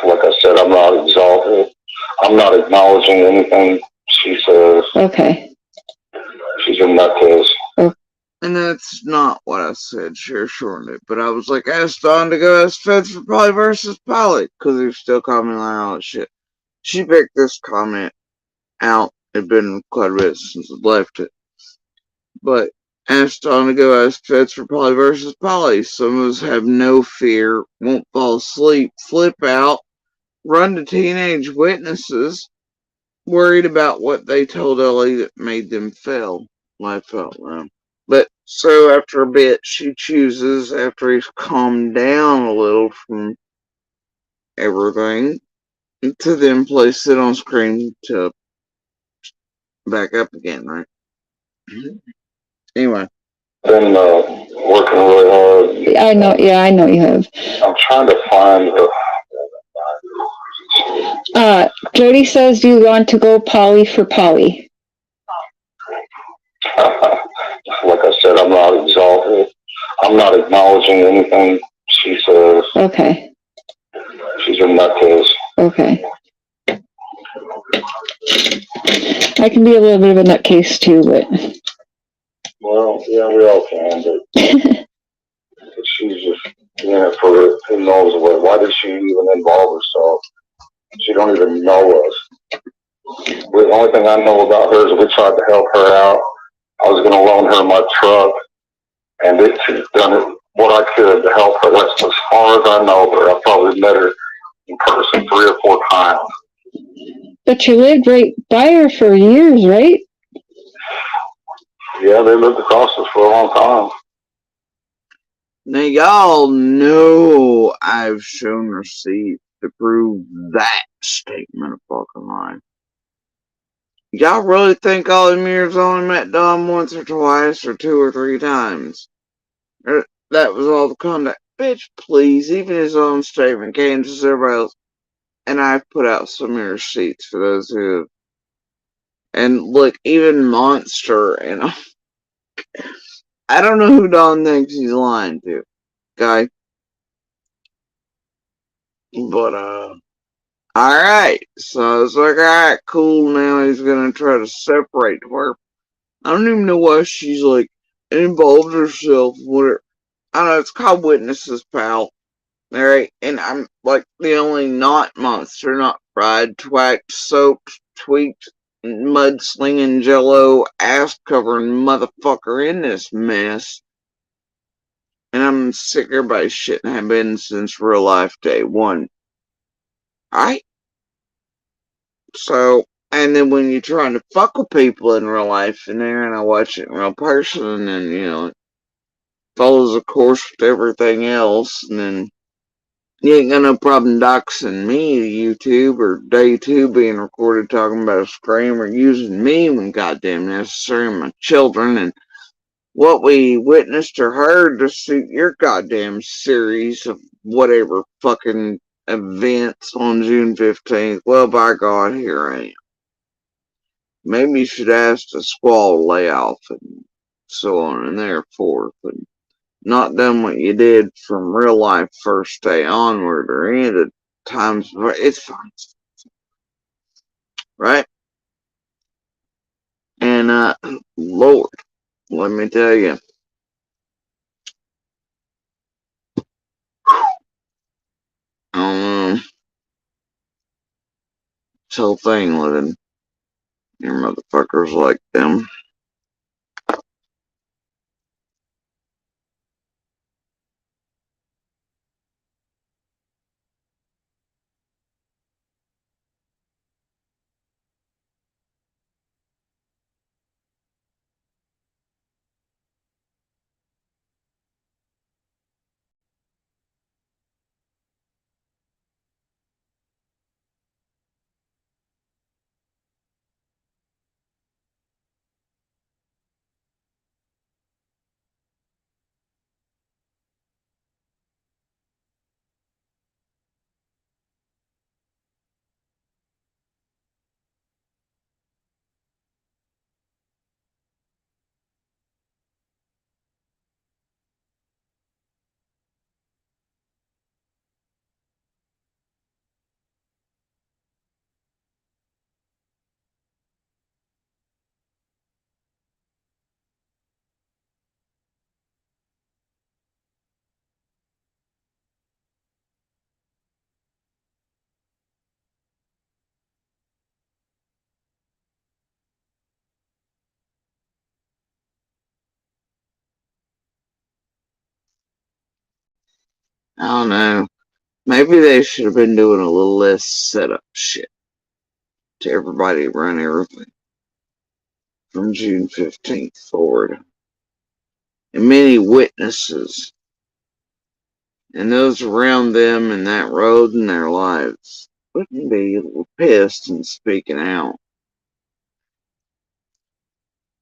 like I said, I'm not exalted. I'm not acknowledging anything she says. Okay. She's a nutcase. Okay. And that's not what I said, sure, shortened it. But I was like, ask Dawn to go ask Feds for Poly versus Poly, because they're still commenting on all that shit. She picked this comment out. It'd been quite a bit since I left it. But asked Dawn to go ask Feds for Poly versus Poly. Some of us have no fear, won't fall asleep, flip out, run to teenage witnesses, worried about what they told Ellie that made them fail. Laugh out loud. But so after a bit, she chooses, after he's calmed down a little from everything, to then place it on screen to back up again, right? Anyway. Been working really hard. I know. Yeah, I know you have. I'm trying to find Jody says, do you want to go poly for poly? like I said, I'm not exalted. I'm not acknowledging anything she says. Okay. She's a nutcase. Okay. I can be a little bit of a nutcase too, but Well, yeah, we all can, but she's just in it for who knows what. Why did she even involve herself? She don't even know us. The only thing I know about her is we tried to help her out. I was going to loan her my truck, and she's done it what I could to help her. That's as far as I know her. I probably met her in person 3 or 4 times. but you lived right by her for years, right? Yeah, they lived across us for a long time. Now, y'all know I've shown receipts to prove that statement of fucking lie. Y'all really think all them years only met Dom once or twice or 2 or 3 times? Or that was all the conduct? Bitch, please, even his own statement, Kansas, everybody else. And I've put out so many receipts for those who have. And look, even Monster, and I don't know who Don thinks he's lying to, guy. But, alright. So it's like, alright, cool, now he's gonna try to separate her. I don't even know why she's, like, involved herself with her. I don't know, it's called witnesses, pal. Alright, and I'm, like, the only not monster, not fried, twacked, soaked, tweaked, mudslinging jello, ass-covering motherfucker in this mess. And I'm sick of everybody shitting have been since real life day one. Alright? So, and then when you're trying to fuck with people in real life and there and I watch it in real person and, you know, it follows a course with everything else and then you ain't got no problem doxing me to YouTube or day 2 being recorded talking about a scream or using me when goddamn necessary and my children and what we witnessed or heard to suit your goddamn series of whatever fucking events on June 15th. Well, by God, here I am. Maybe you should ask the squall layoff and so on and therefore, but not done what you did from real life first day onward or any of the times. It's fine, right? And Lord, let me tell you, I don't know, this whole thing living your motherfuckers like them. I don't know. Maybe they should have been doing a little less setup shit to everybody run everything from June 15th forward. And many witnesses and those around them in that road in their lives wouldn't be pissed and speaking out.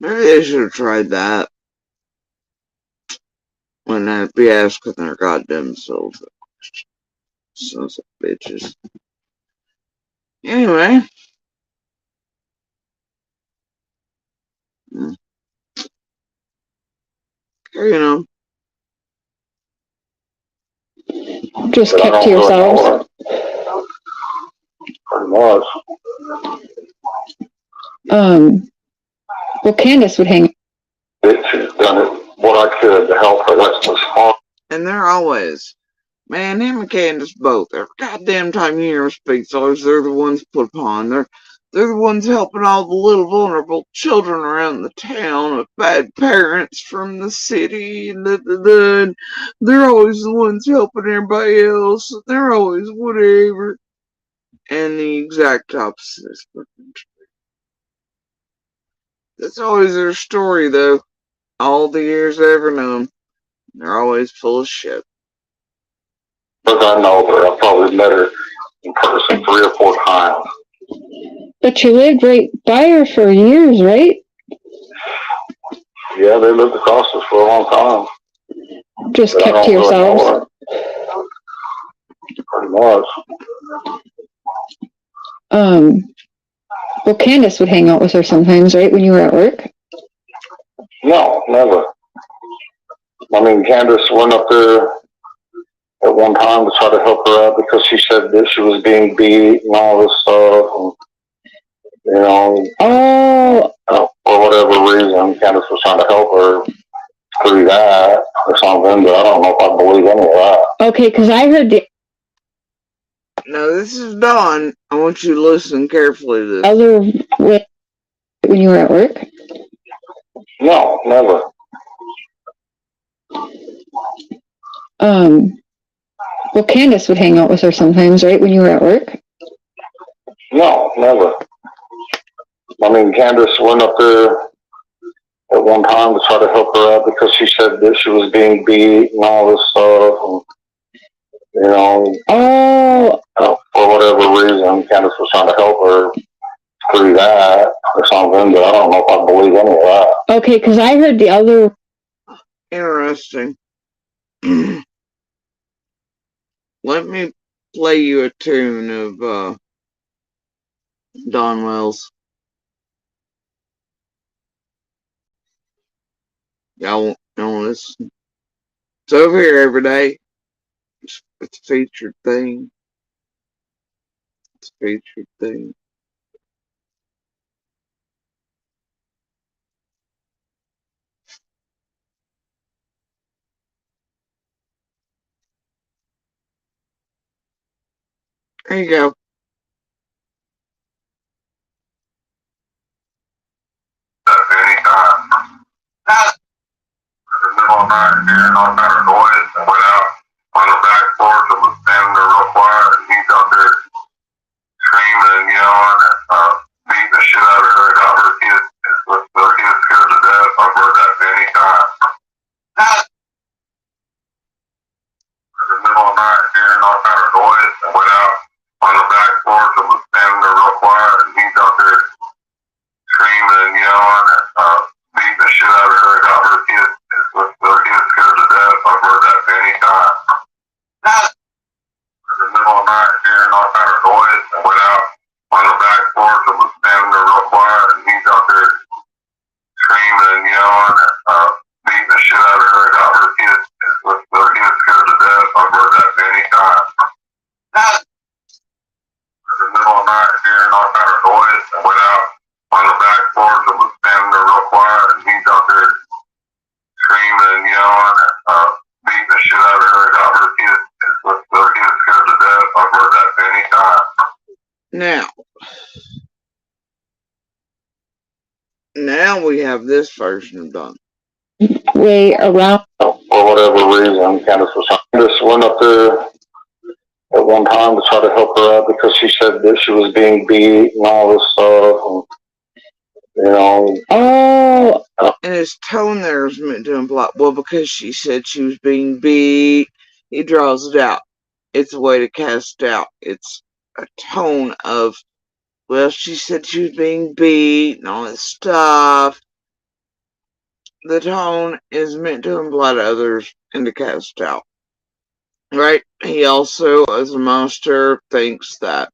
Maybe they should have tried that when they'd be asking their goddamn selves that question. Sons of bitches. Anyway. Carrying on. Just but I kept to don't really yourselves? know her. Pretty much. Well, Candace would hang. She's done it, what I could to help her. That's what's hard. And they're always, man, him and Candace both. Every goddamn time you hear them speak, so they're the ones put upon. They're the ones helping all the little vulnerable children around the town with bad parents from the city. And they're always the ones helping everybody else. They're always whatever. And the exact opposite is fucking true. That's always their story, though. All the years I've ever known. They're always full of shit. Because I know her. I've probably met her in person 3 or 4 times. But you lived right by her for years, right? Yeah, they lived across us for a long time. Just But I kept don't to really know yourselves? her. Pretty much. Well, Candace would hang out with her sometimes, right, when you were at work? No, never. I mean, Candace went up there at one time to try to help her out because she said that she was being beat and all this stuff. And, you know, for whatever reason, Candace was trying to help her through that or something, but I don't know if I believe any of that. Okay, because I heard the Now, this is Dawn. I want you to listen carefully to this. other way when you were at work. No, never. Well, Candace would hang out with her sometimes, right, when you were at work? No, never. I mean, Candace went up there at one time to try to help her out because she said that she was being beat and all this stuff. And, you know, for whatever reason, Candace was trying to help her through that or something, but I don't know if I believe any of that. Okay, because I heard the other. Interesting. Let me play you a tune of Don Wells. Y'all don't listen. It's over here every day. It's a featured thing. It's a featured thing. There you go. Anytime. In the middle of the night, hearing all kind of noise, and went out on the back porch and was standing there real quiet, and he's out there screaming and yelling and beating the shit out of her. Got her kids, their kids scared to death. I've heard that many times. In the middle of the night, hearing all kind of noise, and went out on the back porch and was standing there real quiet, and he's out there screaming and yelling and beating the shit out of her. Got her kids, their kids scared to death. I've heard that many times. In the middle of the night, hearing all kind of noise, and went out on the back porch and was standing there real quiet, and he's out there screaming and yelling and beating the shit out of her. Got her kids, their kids scared to death. I've heard that many times. In the middle of the night, hearing all kind of noise, and went out on the back porch and was standing there real quiet, and he's out there screaming and yelling and beating the shit out of her. Got her kids, their kids scared to death. I've heard that many times. Now we have this version of Don. Way around. For whatever reason, Candace went up there at one time to try to help her out because she said that she was being beat and all this stuff. And, you know. And his tone there is meant to imply, well, because she said she was being beat, he draws it out. It's a way to cast doubt. It's a tone of, well, she said she was being beat and all this stuff. The tone is meant to imply to others and to cast doubt. Right? He also, as a monster, thinks that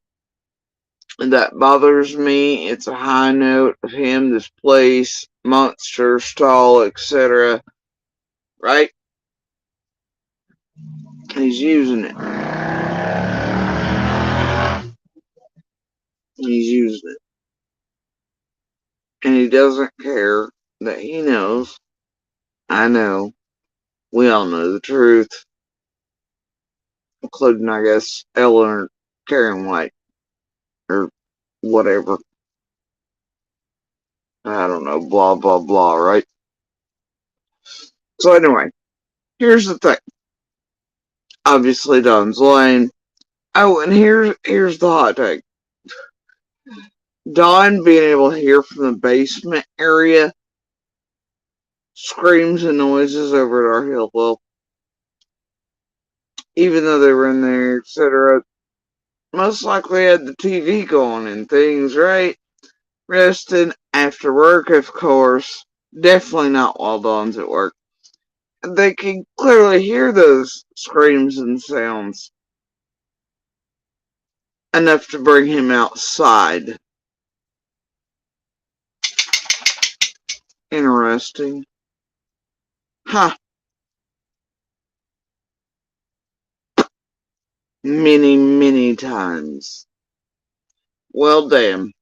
bothers me. It's a high note of him, this place, monster, stall, etc. Right? He's using it. He's using it. And he doesn't care that he knows. I know. We all know the truth. Including, I guess, Ellen or Karen White. Or whatever. I don't know. Blah, blah, blah, right? So anyway. Here's the thing. Obviously, Don's lying. Oh, and here's the hot take. Don being able to hear from the basement area screams and noises over at our hill. Well, even though they were in there, etc., most likely had the TV going and things, right? Resting after work, of course. Definitely not while Don's at work. They can clearly hear those screams and sounds enough to bring him outside. Interesting. Huh. Many, many times. Well, damn.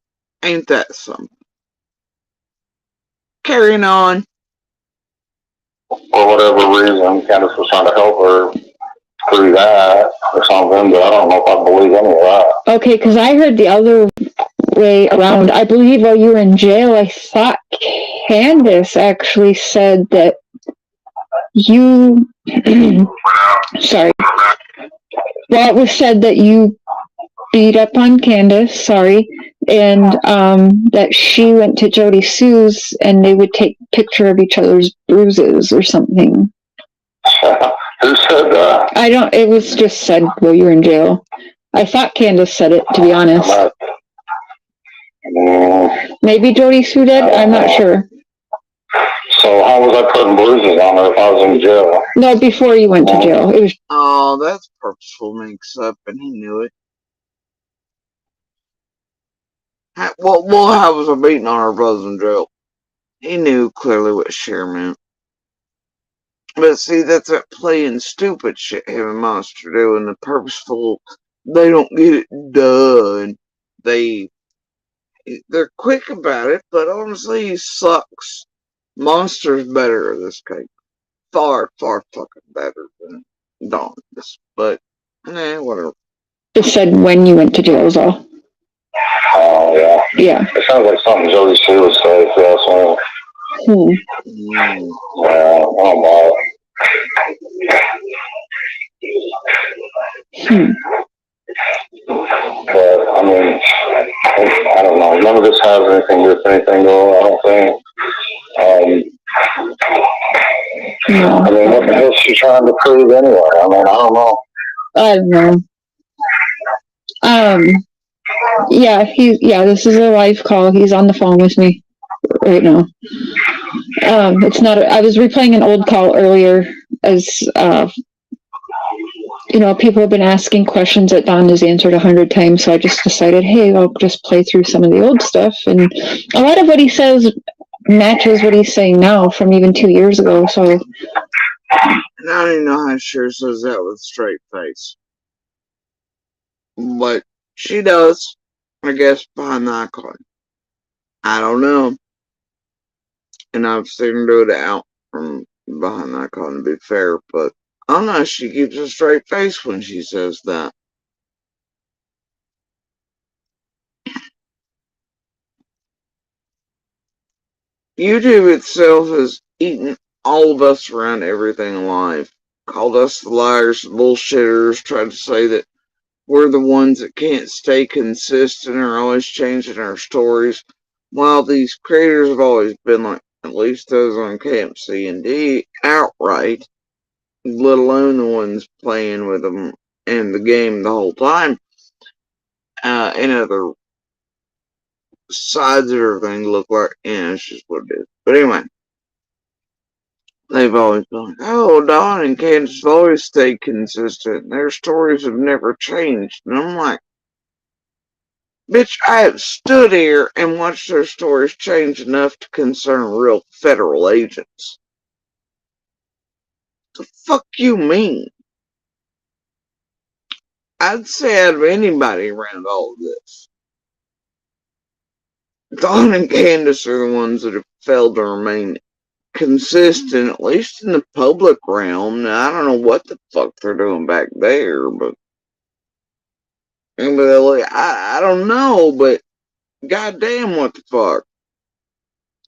Ain't that something? Carrying on. For whatever reason, Candace was trying to help her through that or something, but I don't know if I believe any of that. Okay, because I heard the other way around. I believe while you were in jail, I thought Candace actually said that you. Sorry. Well, it was said that you beat up on Candace, sorry, and that she went to Jody Sue's and they would take a picture of each other's bruises or something. Who said that? I don't, it was just said while you were in jail. I thought Candace said it, to be honest. Maybe Jody Sue did, I'm not sure. So how was I putting bruises on her if I was in jail? No, before you went to jail. It was. Oh, that's purposeful mix-up, and he knew it. Well, how was I beating on our brothers in jail? He knew clearly what share meant. But see, that's that playing stupid shit him and Monster do, and the purposeful, they don't get it done. They're quick about it, but honestly, he sucks. Monster's better at this case. Far, far fucking better than Don. But, whatever. Just said when you went to jail is all. Oh, yeah. Yeah. It sounds like something Jody Sue would say if you ask me. Yeah, oh my. But, I mean, I don't know. None of this has anything with anything, though, I don't think. No. I mean, what the hell is she trying to prove anyway? I mean, I don't know. I don't know. This is a live call. He's on the phone with me right now. It's not, I was replaying an old call earlier as, people have been asking questions that Don has answered 100 times, so I just decided, hey, I'll just play through some of the old stuff, and a lot of what he says matches what he's saying now from even 2 years ago, so. And I don't even know how she says that with a straight face. But she does, I guess, behind the icon. I don't know. And I've seen her do it out from behind the icon, to be fair, but I don't know, she keeps a straight face when she says that. YouTube itself has eaten all of us around everything alive. Called us the liars, the bullshitters, tried to say that we're the ones that can't stay consistent or always changing our stories. While these creators have always been like, at least those on Camp C&D, outright, let alone the ones playing with them in the game the whole time, and other sides of everything look like, it's just what it is. But anyway, they've always been like, oh, Don and Candace have always stayed consistent. Their stories have never changed. And I'm like, bitch, I have stood here and watched their stories change enough to concern real federal agents. The fuck you mean? I'd say out of anybody around all of this, Dawn and Candace are the ones that have failed to remain consistent, at least in the public realm. Now, I don't know what the fuck they're doing back there, but I don't know, but goddamn, what the fuck?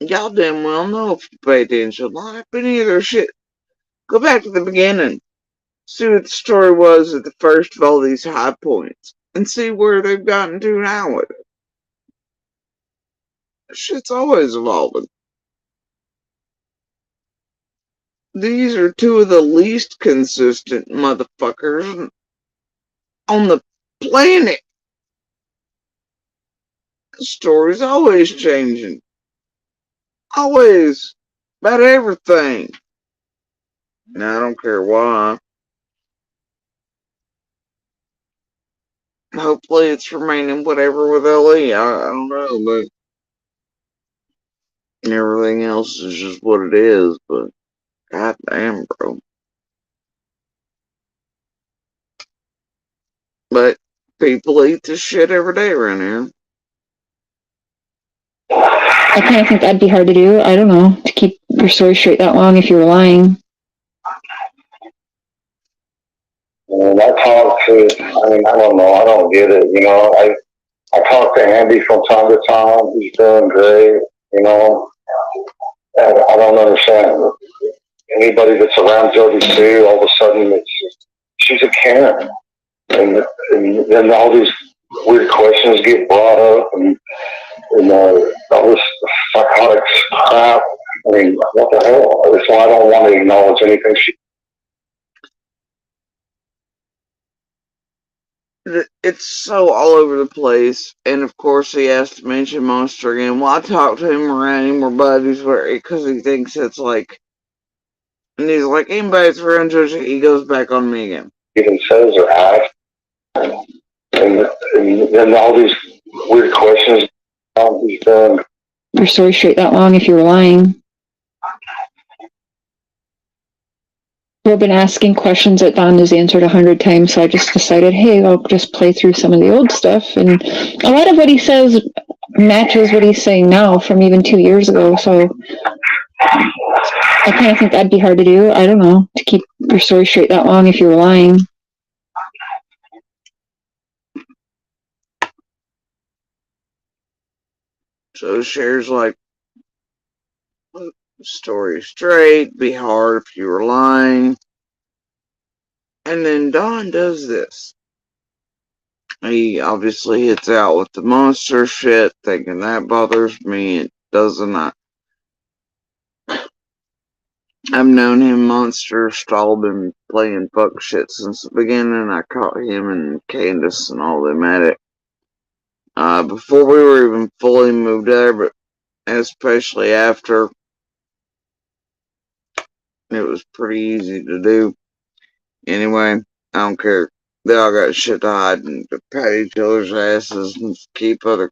Y'all damn well know if you pay attention. Line up any of their shit. Go back to the beginning. See what the story was at the first of all these high points. And see where they've gotten to now with it. Shit's always evolving. These are two of the least consistent motherfuckers on the planet. The story's always changing. Always. About everything. Now, I don't care why. Hopefully it's remaining whatever with LE. I don't know, but everything else is just what it is, but goddamn, bro. But people eat this shit every day around here. I kind of think that'd be hard to do. I don't know, to keep your story straight that long if you were lying. And I talk to, I don't know, I don't get it, I talk to Andy from time to time. He's doing great, and I don't understand. Anybody that's around Jody Sue, all of a sudden she's a Karen. And then all these weird questions get brought up and all this psychotic crap. What the hell? That's why I don't want to acknowledge anything It's so all over the place, and of course he has to mention Monster again. Well, I talked to him around him, we're buddies, because he thinks it's like, and he's like, anybody that's around Judge, he goes back on me again. even says or acts. And then all these weird questions. He's done Your story straight that long if you were lying. We've been asking questions that Don has answered 100 times, so I just decided, hey, I'll just play through some of the old stuff. And a lot of what he says matches what he's saying now from even 2 years ago, so I kind of think that'd be hard to do. I don't know, to keep your story straight that long if you were lying. So shares like, story straight, be hard if you were lying. And then Don does this. He obviously hits out with the monster shit, thinking that bothers me. It doesn't. I've known him, Monster, Stahl, been playing fuck shit since the beginning. I caught him and Candace and all them at it. Before we were even fully moved there, but especially after, it was pretty easy to do. Anyway, I don't care. They all got shit to hide and to pat each other's asses and keep other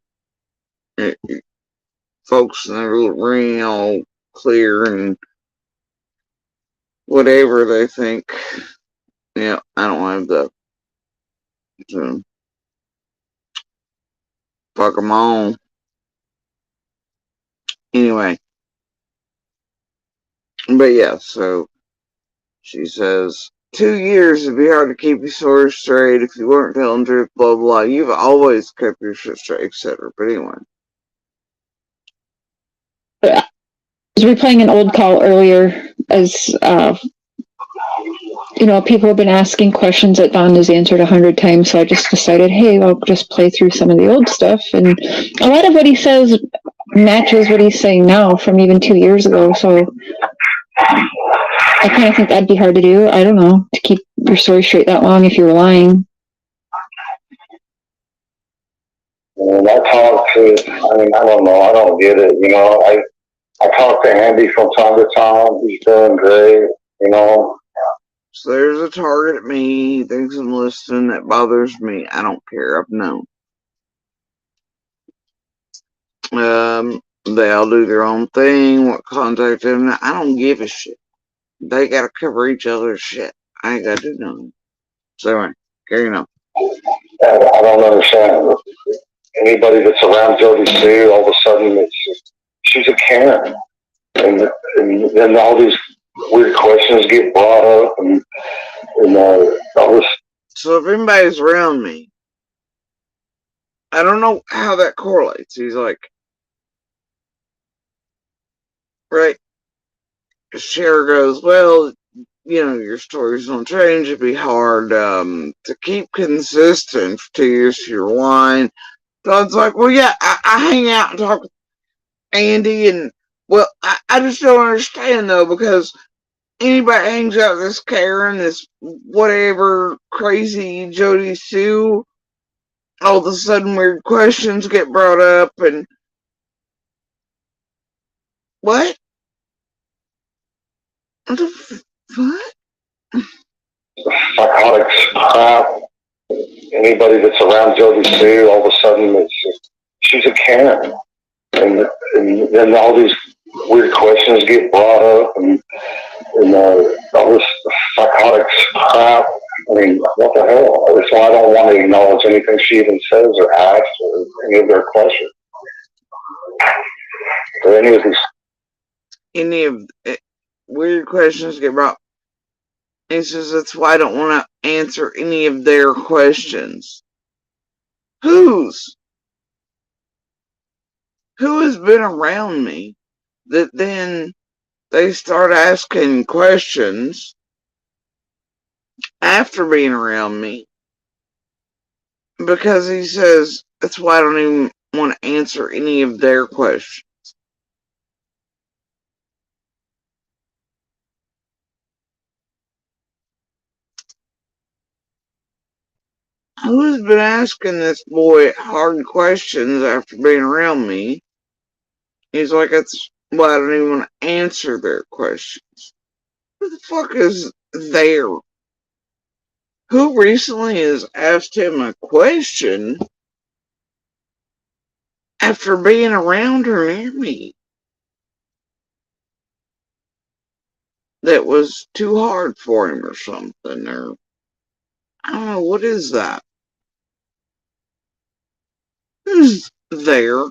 folks in their little ring all clear and whatever they think. Yeah, I don't have that. So, fuck them all. Anyway. But yeah, so she says, 2 years it'd be hard to keep your story straight if you weren't telling the truth, blah, blah, blah. You've always kept your shit straight, etc. But anyway. I was replaying an old call earlier as, people have been asking questions that Don has answered 100 times, so I just decided, hey, I'll just play through some of the old stuff. And a lot of what he says matches what he's saying now from even 2 years ago, so I kind of think that'd be hard to do. I don't know, to keep your story straight that long if you were lying. And I talk to, I don't know, I don't get it, I talk to Andy from time to time. He's doing great, So there's a target at me. He thinks I'm listening. That bothers me. I don't care. I've known. They all do their own thing. What contact them? I don't give a shit. They gotta cover each other's shit. I ain't gotta do nothing. So anyway, carrying on. And I don't understand. Anybody that's around Jody Sue, all of a sudden she's a Karen. And then all these weird questions get brought up and all this. So if anybody's around me, I don't know how that correlates. He's like, right? Cher goes, well, you know, your stories don't change. It'd be hard to keep consistent for 2 years to your wine. Todd's like, well, yeah, I hang out and talk with Andy, and well, I just don't understand though, because anybody hangs out with this Karen, this whatever crazy Jody Sue, all of a sudden weird questions get brought up, and what? What the what? Psychotics crap. Anybody that's around Jody Sue, all of a sudden she's a Karen. And then all these weird questions get brought up and all this psychotics crap. I mean, what the hell? That's why I don't want to acknowledge anything she even says or asks or any of their questions. Or any of these. Any of weird questions get brought. He says that's why I don't want to answer any of their questions. Whose? Who has been around me that then they start asking questions after being around me? Because he says that's why I don't even want to answer any of their questions. Who's been asking this boy hard questions after being around me? He's like, that's why I don't even want to answer their questions. Who the fuck is there? Who recently has asked him a question after being around or near me that was too hard for him or something? Or I don't know, what is that? Who's there?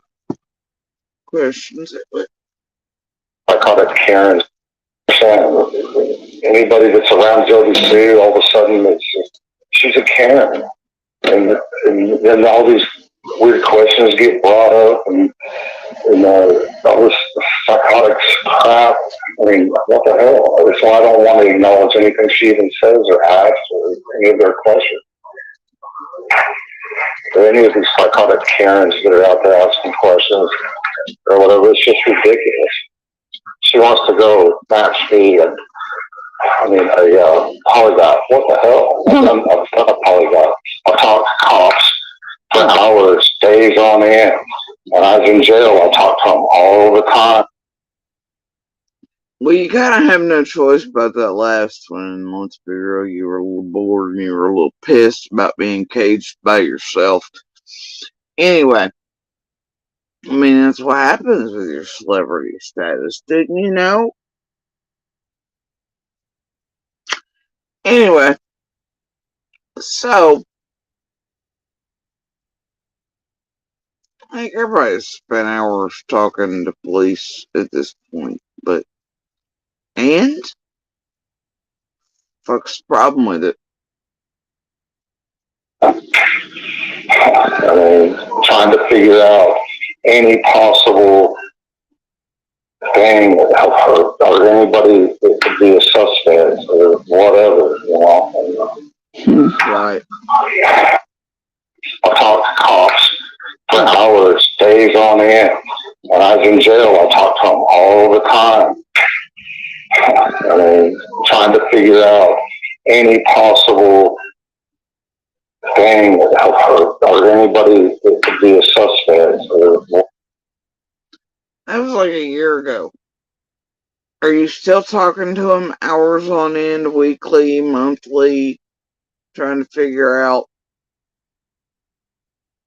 Questions. I call it Karen. Anybody that's around Jody Sue, all of a sudden she's a Karen. And then all these weird questions get brought up and all this psychotics crap. I mean, what the hell? That's why I don't want to acknowledge anything she even says or asks or any of their questions. Or any of these psychotic Karens that are out there asking questions or whatever. It's just ridiculous. She wants to go match me and a polygraph. What the hell? I've done a polygraph. I talked to cops for hours, days on end. When I was in jail, I talked to them all the time. Well, you kind of have no choice about that last one. Let's be real, you were a little bored and you were a little pissed about being caged by yourself. Anyway, I mean, that's what happens with your celebrity status, didn't you know? Anyway, so I think everybody's spent hours talking to police at this point, but and fuck's the problem with it? I mean, trying to figure out any possible thing that helped her or anybody that could be a suspect or whatever, you know. Right. I talked to cops for hours, days on end. When I was in jail, I talked to them all the time. I mean, trying to figure out any possible thing that helped her or anybody that could be a suspect or. That was like a year ago. Are you still talking to him hours on end, weekly, monthly, trying to figure out?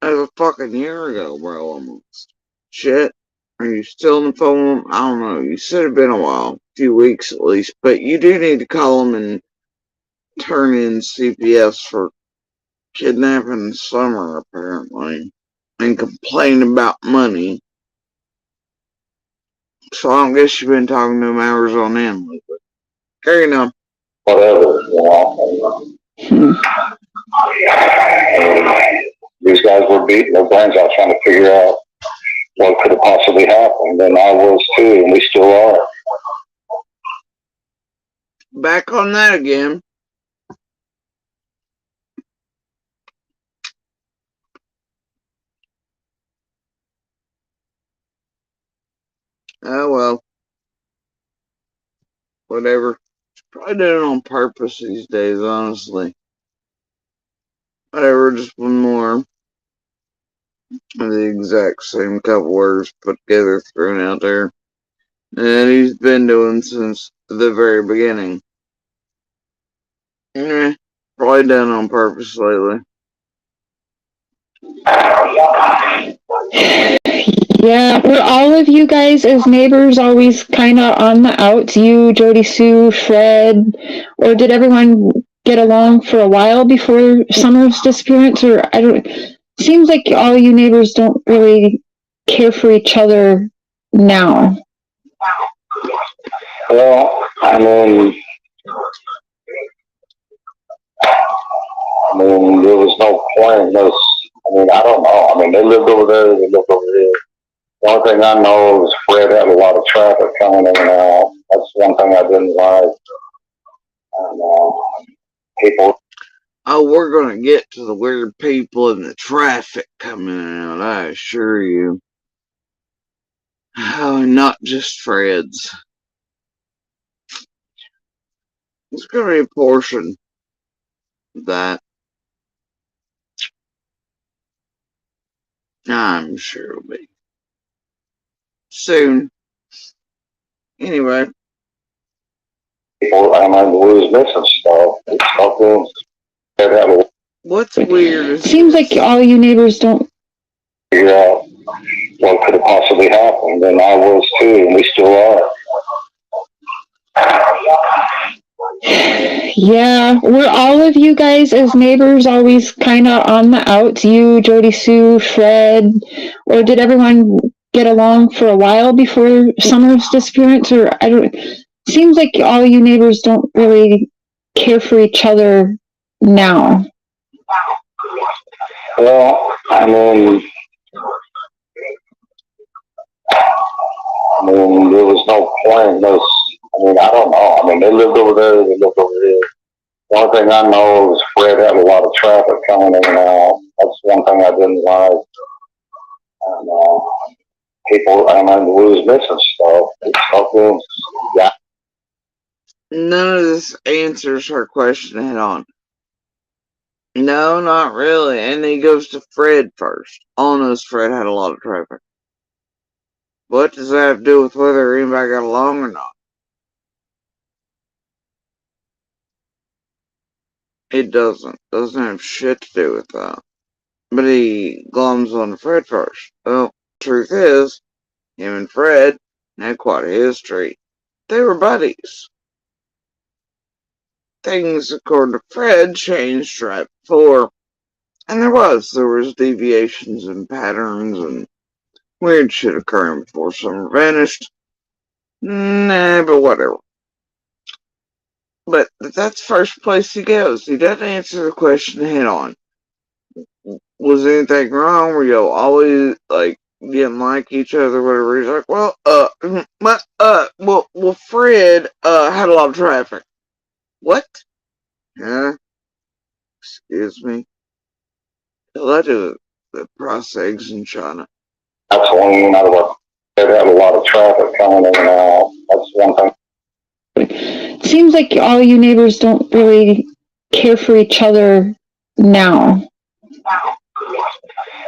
That was a fucking year ago, bro, almost. Shit. Are you still on the phone? I don't know. You said it'd been a while, a few weeks at least, but you do need to call him and turn in CPS for kidnapping Summer, apparently, and complained about money. So I don't guess you've been talking to him hours on end lately. Carrying on. Whatever, you know. These guys were beating their brains out trying to figure out what could have possibly happened, and I was too, and we still are. Back on that again. Oh well. Whatever. Probably did it on purpose these days, honestly. Whatever, just one more of the exact same couple words put together, thrown out there. And he's been doing since the very beginning. Probably done on purpose lately. Yeah, were all of you guys as neighbors always kind of on the outs? You, Jody Sue, Fred, or did everyone get along for a while before Summer's disappearance? Or I don't. Seems like all you neighbors don't really care for each other now. Well, I mean, there was no point in this. I mean, I don't know. I mean, they lived over there, they lived over here. The only thing I know is Fred had a lot of traffic coming in and out. That's one thing I didn't like. And people. Oh, we're gonna get to the weird people and the traffic coming out, I assure you. Oh, not just Fred's. It's gonna be a portion of that. I'm sure it'll be. Soon. Anyway. People, I mean, we was missing stuff. What's weird is Seems like all you neighbors don't figure out what could have possibly happened, and I was too, and we still are. Yeah, were all of you guys as neighbors always kind of on the outs? You, Jody Sue, Fred, or did everyone get along for a while before Summer's disappearance? Or I don't. Seems like all you neighbors don't really care for each other now. Well, I mean, there was no point in this. I mean, I don't know. I mean, they lived over there, they lived over here. The only thing I know is Fred had a lot of traffic coming in and out. That's one thing I didn't like. And people, I mean, we was missing stuff. Yeah. none of this answers her question head on. No, not really. And he goes to Fred first. All knows Fred had a lot of traffic. What does that have to do with whether anybody got along or not? It doesn't. Doesn't have shit to do with that. But he glums on Fred first. Well, truth is, him and Fred had quite a history. They were buddies. Things, according to Fred, changed right before. And there was deviations and patterns and weird shit occurring before Summer vanished. Nah, but whatever. But that's first place he goes. He doesn't answer the question head on. Was anything wrong? Were y'all always like didn't like each other? Whatever. He's like, well, Fred had a lot of traffic. What? Huh? Excuse me. Hell, I do the process eggs in China. That's one out of what Fred had a lot of traffic coming in and out. That's one thing. Seems like all you neighbors don't really care for each other now.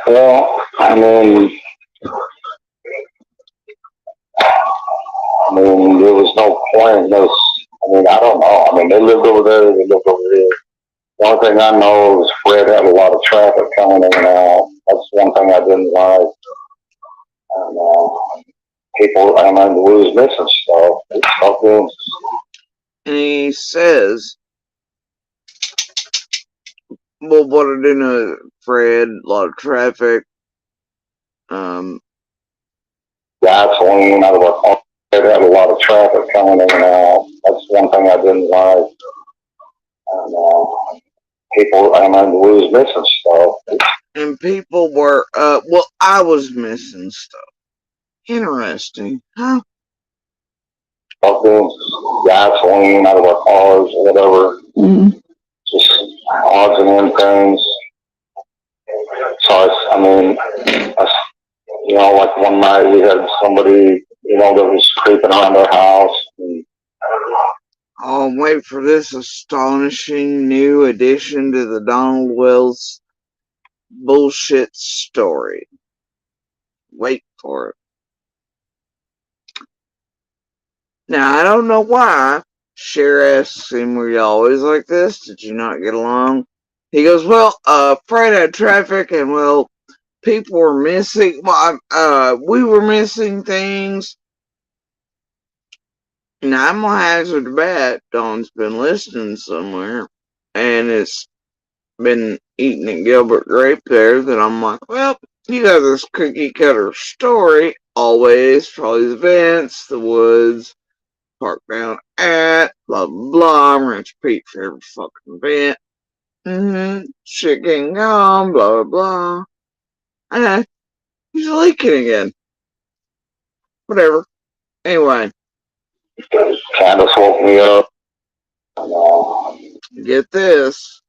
Well, I mean, there was no point in this. I mean, I don't know. I mean, they lived over there, they lived over here. The only thing I know is Fred had a lot of traffic coming in and out. That's one thing I didn't like. And people, I mean, we was missing stuff. And he says well, what I do know, Fred, a lot of traffic. Gasoline out of our car. It had a lot of traffic coming in and out. That's one thing I didn't like. And people, I mean, we was missing stuff. And people were, well, I was missing stuff. Interesting, huh? Fucking gasoline out of our cars or whatever. Mm. Just odds and end things. So I mean, you know, like one night we had somebody, you know, that was creeping around our house. And, I'll wait for this astonishing new addition to the Donald Wells bullshit story. Wait for it. Now, I don't know why. Cher asks him, were you always like this? Did you not get along? He goes, well, Fred had traffic and, well, people were missing. Well, we were missing things. Now, I'm gonna hazard a bet Dawn's been listening somewhere and it's been eating at Gilbert Grape there that I'm like, well, you got this cookie cutter story always for all these events, the woods, park down at, blah, blah, blah. I'm going to repeat for every fucking event. Shit getting gone, blah, blah, blah. And he's leaking again. Whatever. Anyway. Candace woke me up. And, get this.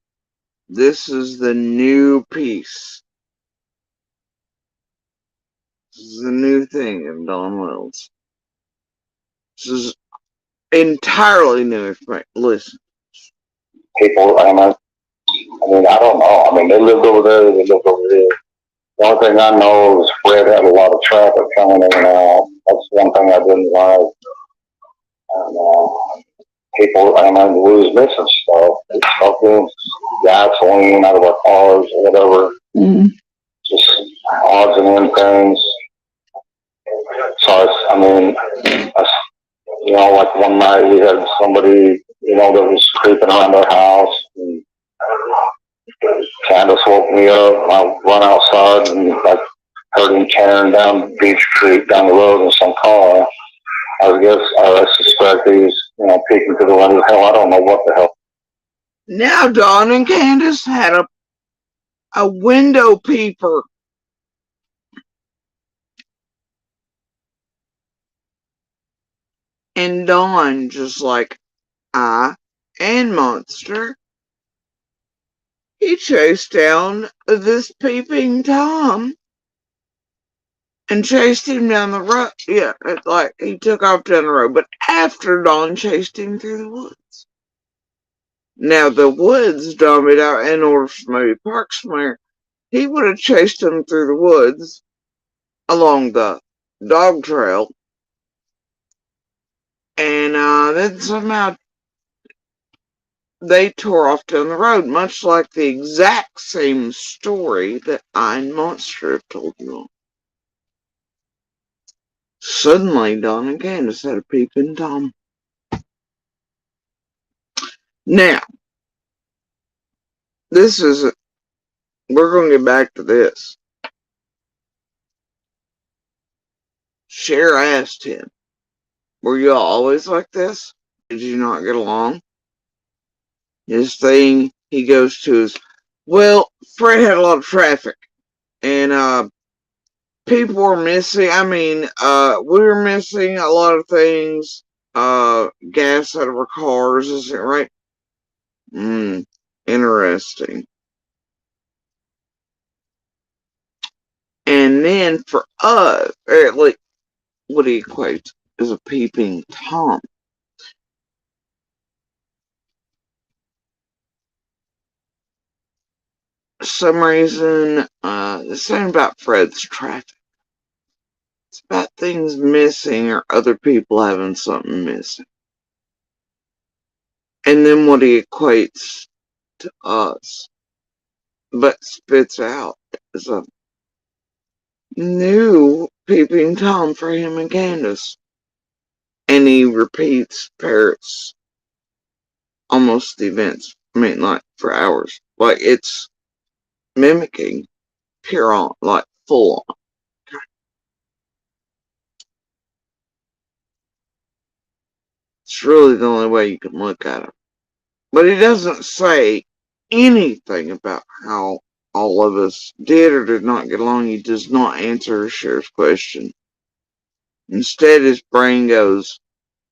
This is the new piece. This is the new thing in Dawn Wells. This is entirely new information. Listen. people, I mean, I don't know. I mean, they lived over there, they lived over here. The only thing I know is Fred had a lot of traffic coming in and out. That's one thing I didn't like. And people, I mean, we was missing stuff. It's fucking gasoline out of our cars or whatever. Mm. Just odds and end things. So I mean, you know, like one night we had somebody, you know, that was creeping around our house. And Candace woke me up. I run outside and I heard him tearing down Beach Creek down the road in some car. I suspect he's, you know, peeking through the window. Hell, I don't know what the hell. Now Dawn and Candace had a window peeper. And Dawn, just like I and Monster, he chased down this peeping Tom and chased him down the road. Yeah, like he took off down the road, but after Dawn chased him through the woods. Now the woods, Dawn made out in order for maybe park somewhere. He would have chased him through the woods along the dog trail. And then somehow they tore off down the road, much like the exact same story that I and Monster have told you all. Suddenly, Dawn and Candace had a peeping Tom. Now, we're going to get back to this. Cher asked him, were you always like this? Did you not get along? His thing he goes to is, well, Fred had a lot of traffic. And, people were missing. I mean, we were missing a lot of things. Gas out of our cars, is it right? Interesting. And then for us, like, what he equates is a peeping Tom. For some reason, the same about Fred's traffic. It's about things missing or other people having something missing. And then what he equates to us, but spits out is a new peeping Tom for him and Candace. And he repeats, parrots almost the events. I mean, like for hours. Like, it's mimicking pure on, like, full on. It's really the only way you can look at it. But he doesn't say anything about how all of us did or did not get along. He does not answer Cher's question. Instead, his brain goes,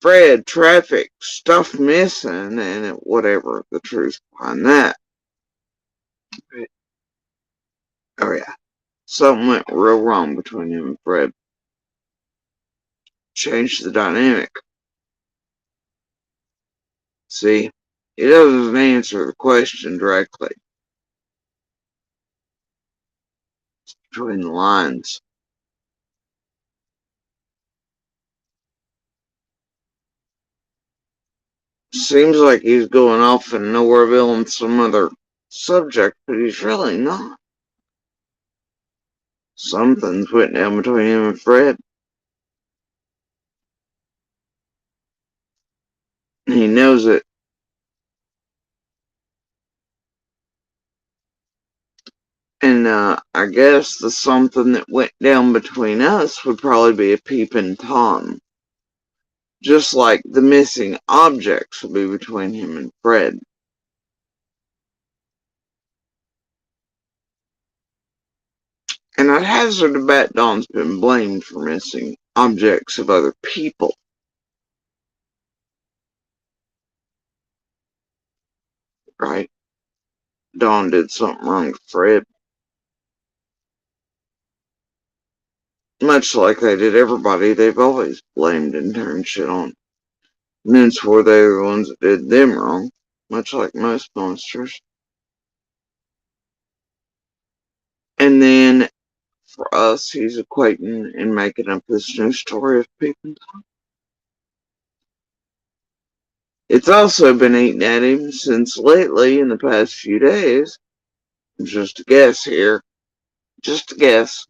Fred, traffic, stuff missing, and whatever the truth behind that. Oh yeah, something went real wrong between him and Fred. Changed the dynamic. See, he doesn't answer the question directly. Between the lines. Seems like he's going off in Nowhereville on some other subject, but he's really not. Something's went down between him and Fred. He knows it. And I guess the something that went down between us would probably be a peeping Tom. Just like the missing objects will be between him and Fred. And I'd hazard to bet Don's been blamed for missing objects of other people. Right? Don did something wrong to Fred. Much like they did everybody, they've always blamed and turned shit on. And then swore they were the ones that did them wrong. Much like most monsters. And then, for us, he's equating and making up this new story of Peeping Tom. It's also been eating at him since lately, in the past few days. Just a guess here. Just a guess.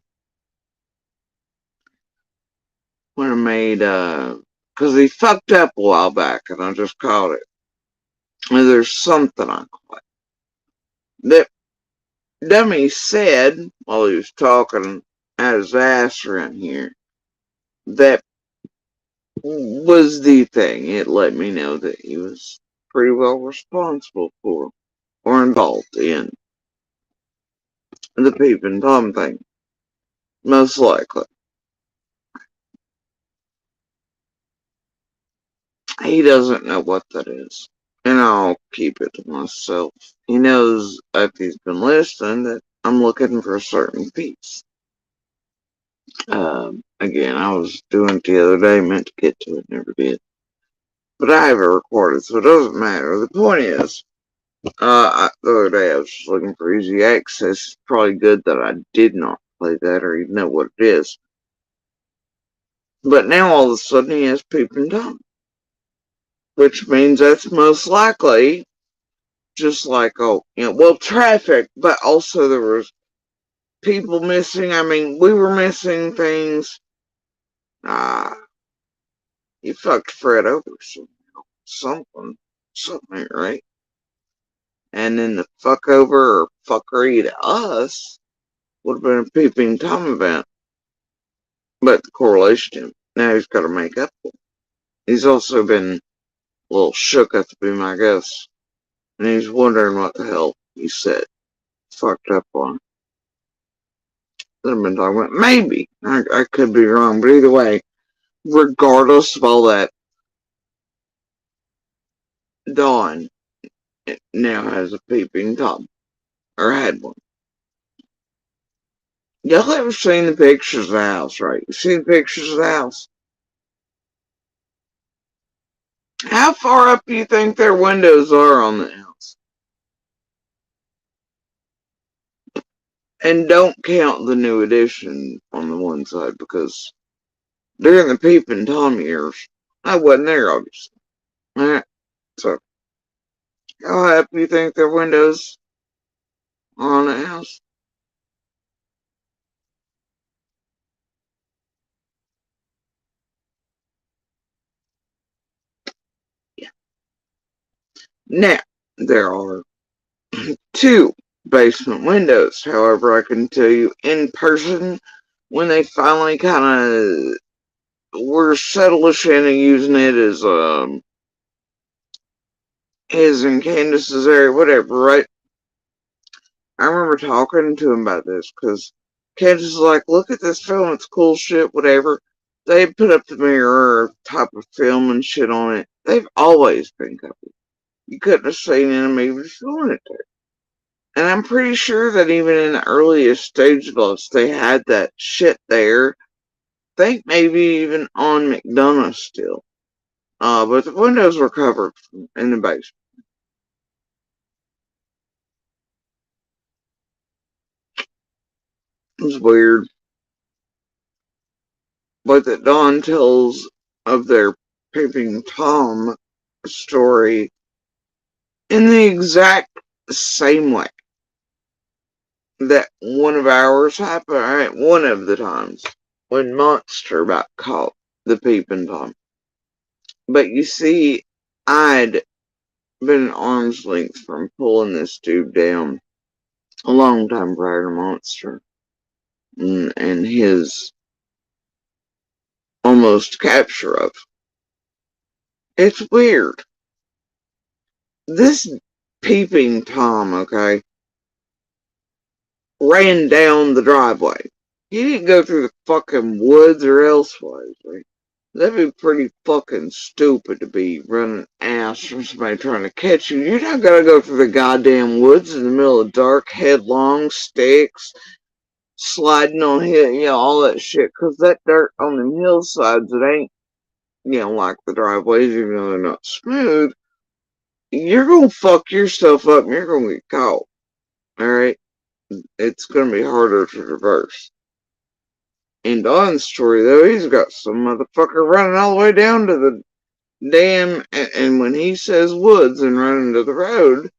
When I made, because he fucked up a while back, and I just caught it. And there's something I caught. That Dummy said, while he was talking at his ass around here, that was the thing. It let me know that he was pretty well responsible for, or involved in, the Peeping Tom thing. Most likely. He doesn't know what that is. And I'll keep it to myself. He knows, if he's been listening, that I'm looking for a certain piece. Again, I was doing it the other day, meant to get to it, never did. But I have it recorded, so it doesn't matter. The point is, the other day I was just looking for easy access. It's probably good that I did not play that or even know what it is. But now all of a sudden he has Peeping Tom. Which means that's most likely just like, traffic, but also there was people missing. I mean, we were missing things. You fucked Fred over something, right? And then the fuck over or fuckery to us would have been a Peeping Tom event. But the correlation, now he's got to make up for it. He's also been a little shook at the beam, I guess. And he's wondering what the hell he said. Fucked up on. That I've been talking about. Maybe. I could be wrong, but either way, regardless of all that, Dawn now has a Peeping Tom. Or had one. Y'all ever seen the pictures of the house, right? You seen the pictures of the house? How far up do you think their windows are on the house? And don't count the new addition on the one side, because during the Peeping Tom years, I wasn't there, obviously. Alright, so how high up do you think their windows are on the house? Yeah. Now, there are 2 basement windows. However, I can tell you in person, when they finally kind of were settled in and using it as his and Candace's area, whatever, right? I remember talking to him about this because Candace was like, look at this film, it's cool shit, whatever. They put up the mirror type of film and shit on it. They've always been copied. You couldn't have seen in a movie if you wanted to. And I'm pretty sure that even in the earliest stage lofts, they had that shit there. I think maybe even on McDonough still. But the windows were covered in the basement. It was weird. But that Dawn tells of their Peeping Tom story in the exact same way that one of ours happened, right? One of the times when Monster got caught, the Peeping Tom. But you see, I'd been arm's length from pulling this dude down a long time prior to Monster and his almost capture of. It's weird. This Peeping Tom, okay, ran down the driveway. He didn't go through the fucking woods or elsewise, right? That'd be pretty fucking stupid to be running ass from somebody trying to catch you. You're not gonna go through the goddamn woods in the middle of dark, headlong, sticks, sliding on hill, all that shit. Cause that dirt on them hillsides, it ain't, like the driveways, even though they're not smooth. You're gonna fuck yourself up and you're gonna get caught. Alright? It's gonna be harder to reverse. In Don's story, though, he's got some motherfucker running all the way down to the damn, and when he says woods and running to the road,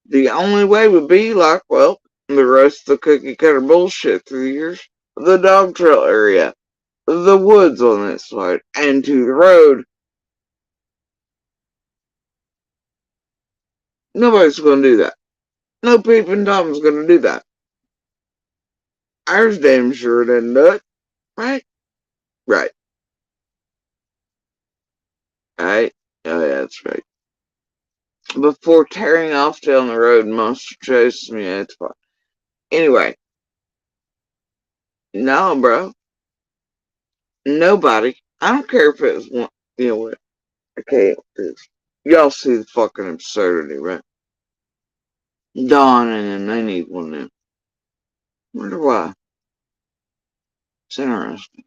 the only way would be like, well, the rest of the cookie cutter bullshit through the years, the dog trail area, the woods on that side, and to the road. Nobody's gonna do that. No Peeping Tom's gonna do that. Ours damn sure didn't do it, right? Right. Right? Oh, yeah, that's right. Before tearing off down the road, Monster chased me. It's fine. Anyway, no, bro. Nobody. I don't care if it was one. You know what? I can't. Y'all see the fucking absurdity, right? Dawn and them, they need one of them. Wonder why. It's interesting.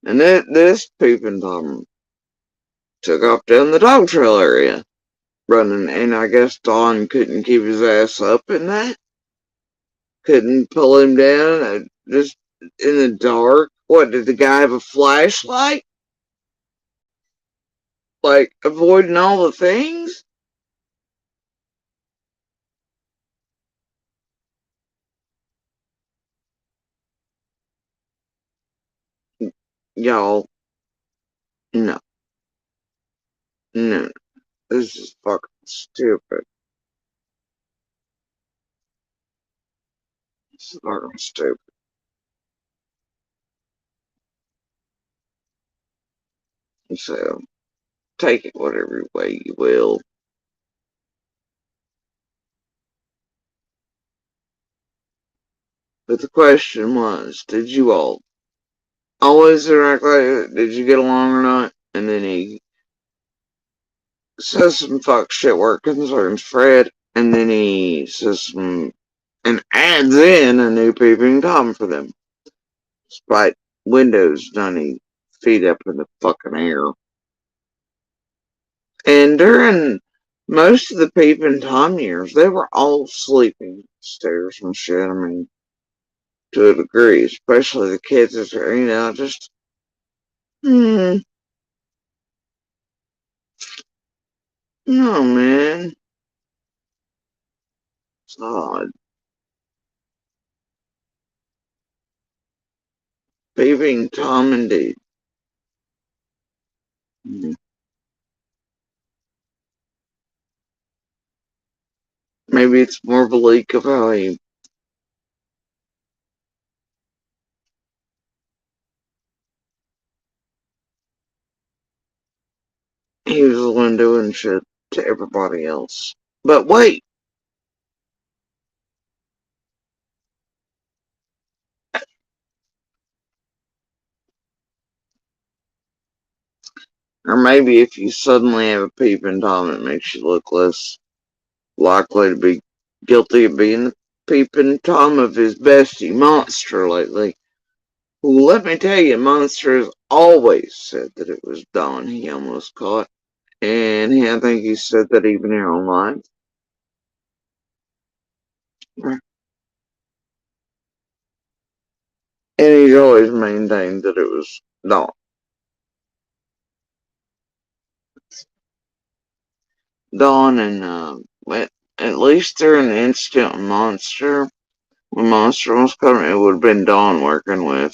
And this Peeping Tom took off down the dog trail area, running, and I guess Dawn couldn't keep his ass up in that. Couldn't pull him down, just in the dark. What, did the guy have a flashlight? Like, avoiding all the things? Y'all, no. No. This is fucking stupid. This is fucking stupid. So, take it whatever way you will. But the question was, did you all always interact like that? Did you get along or not? And then he says some fuck shit where it concerns Fred, and then he says some, and adds in a new Peeping Tom for them. Despite windows 90 feet up in the fucking air. And during most of the Peeping Tom years, they were all sleeping upstairs and shit. I mean, to a degree, especially the kids that are, just, no, man. It's odd. Peeping Tom, indeed. maybe it's more of a leak of how he was the one doing shit to everybody else. But wait, or maybe if you suddenly have a peeping Tom, it makes you look less likely to be guilty of being the peeping Tom of his bestie, Monster, lately. Well, let me tell you, Monster has always said that it was Don he almost caught. And I think he said that even here online. And he's always maintained that it was Don. Don and, at least during the incident with Monster, when Monster was coming, it would have been Don working with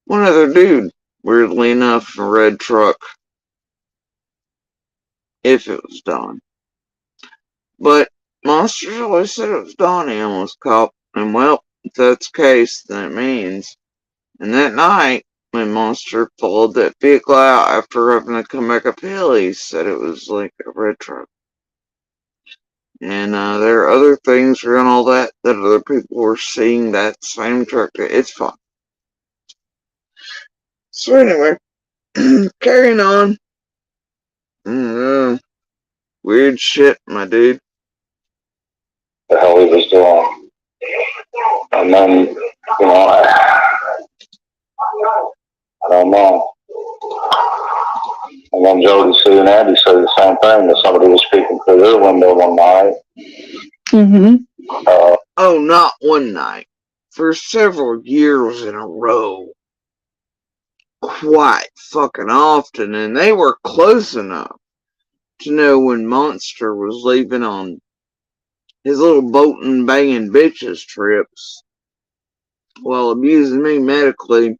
one other dude, weirdly enough, in a red truck. If it was Don. But Monsters always said it was Don he almost caught. And well, if that's the case, then it means. And that night, when Monster followed that vehicle out after having to come back uphill, he said it was like a red truck. And there are other things around all that other people were seeing that same truck. It's fine. So anyway, carrying on. Weird shit, my dude. The hell he was doing. And then, I don't know. And then Jody Sue and Andy said the same thing, that somebody was peeking through their window one night. Mm-hmm. Oh, not one night. For several years in a row. Quite fucking often, and they were close enough to know when Monster was leaving on his little boating banging bitches trips while abusing me medically,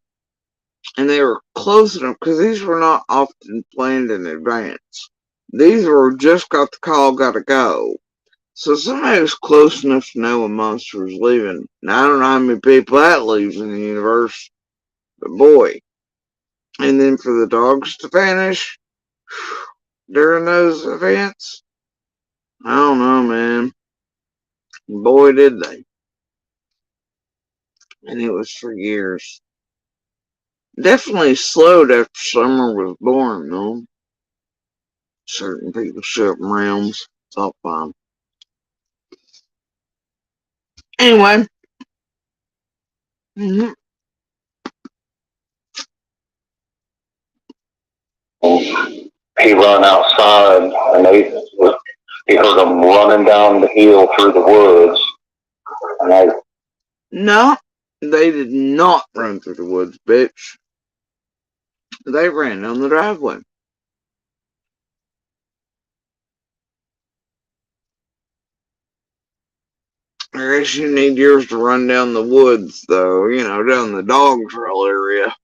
and they were close enough because these were not often planned in advance. These were just got the call, gotta go. So somebody was close enough to know when Monster was leaving. Now I don't know how many people that leaves in the universe, but boy. And then for the dogs to vanish during those events, I don't know, man. Boy, did they. And it was for years. Definitely slowed after Summer was born, though. Certain people show up in realms. It's all fine. Anyway. He run outside, and he heard them running down the hill through the woods. And no, they did not run through the woods, bitch. They ran down the driveway. I guess you need yours to run down the woods, though, down the dog trail area.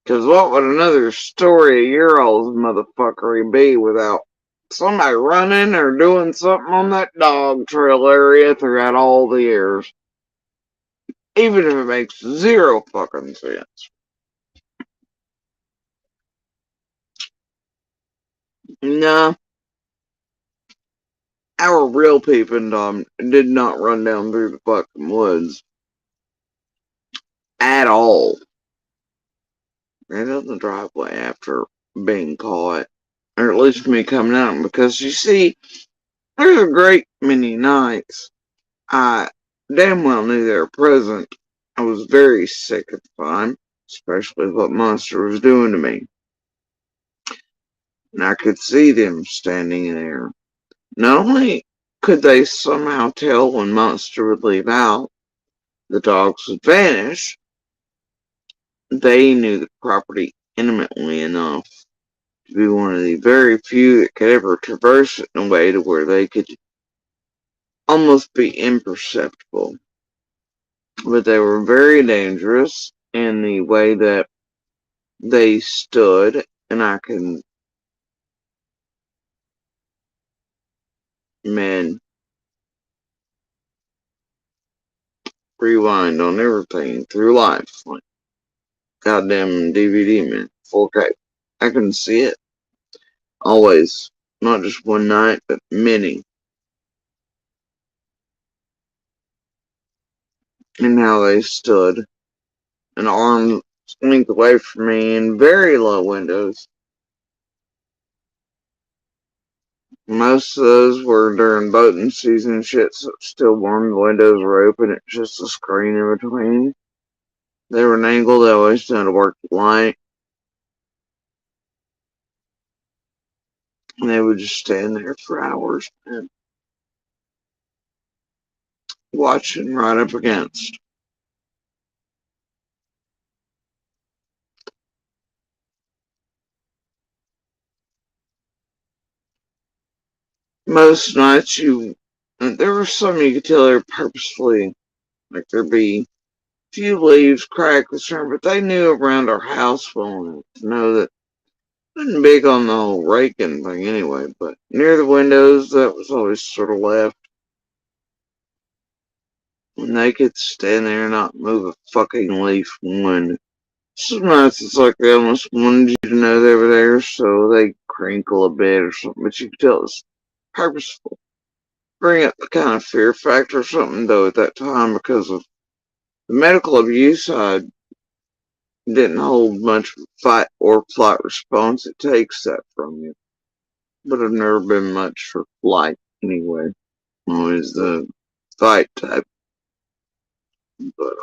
Because what would another story of your old motherfuckery be without somebody running or doing something on that dog trail area throughout all the years? Even if it makes zero fucking sense. Nah. Our real peeping Tom did not run down through the fucking woods. At all. Right on the driveway after being caught. Or at least me coming out. Because you see, there's a great many nights I damn well knew they were present. I was very sick at the time. Especially what Monster was doing to me. And I could see them standing there. Not only could they somehow tell when Monster would leave out, the dogs would vanish, they knew the property intimately enough to be one of the very few that could ever traverse it in a way to where they could almost be imperceptible. But they were very dangerous in the way that they stood, and I can man, rewind on everything through life. Like goddamn DVD, man. 4K. I can see it. Always. Not just one night, but many. And how they stood an arm's length away from me in very low windows. Most of those were during boating season shit, so it's still warm. The windows were open. It's just a screen in between. They were an angle. They always know to work the light. And they would just stand there for hours and watching right up against. Most nights there were some you could tell they were purposefully, like there'd be a few leaves cracked with turn, but they knew around our house well enough to know that I wasn't big on the whole raking thing anyway, but near the windows that was always sort of left. And they could stand there and not move a fucking leaf from wind. Some nights it's like they almost wanted you to know they were there, so they crinkle a bit or something, but you could tell it's purposeful. Bring up the kind of fear factor or something, though, at that time because of the medical abuse. I didn't hold much fight or flight response. It takes that from you. But I've never been much for flight anyway. Always the fight type. But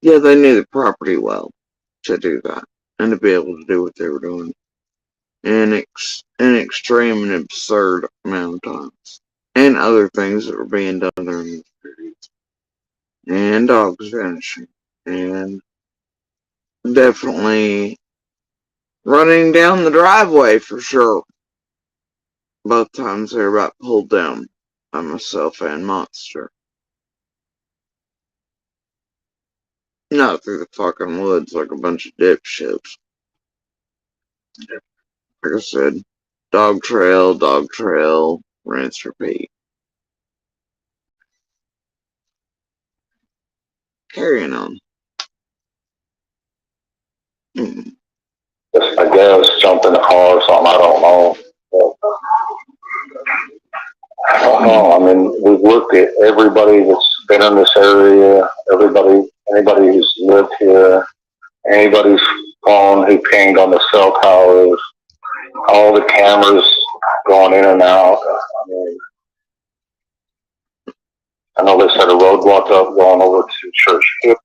yeah, they knew the property well to do that and to be able to do what they were doing in an extreme and absurd amount of times. And other things that were being done during these periods. And dogs vanishing. And definitely running down the driveway for sure. Both times they were about pulled down by myself and Monster. Not through the fucking woods like a bunch of dipshits. Like I said, dog trail, rinse, repeat. Carrying on. I guess jump in the car or something. I don't know. But I don't know. I mean, we've looked at everybody that's been in this area, anybody who's lived here, anybody's phone who pinged on the cell towers, all the cameras going in and out. I mean, I know they set a roadblock up going over to Church Hill.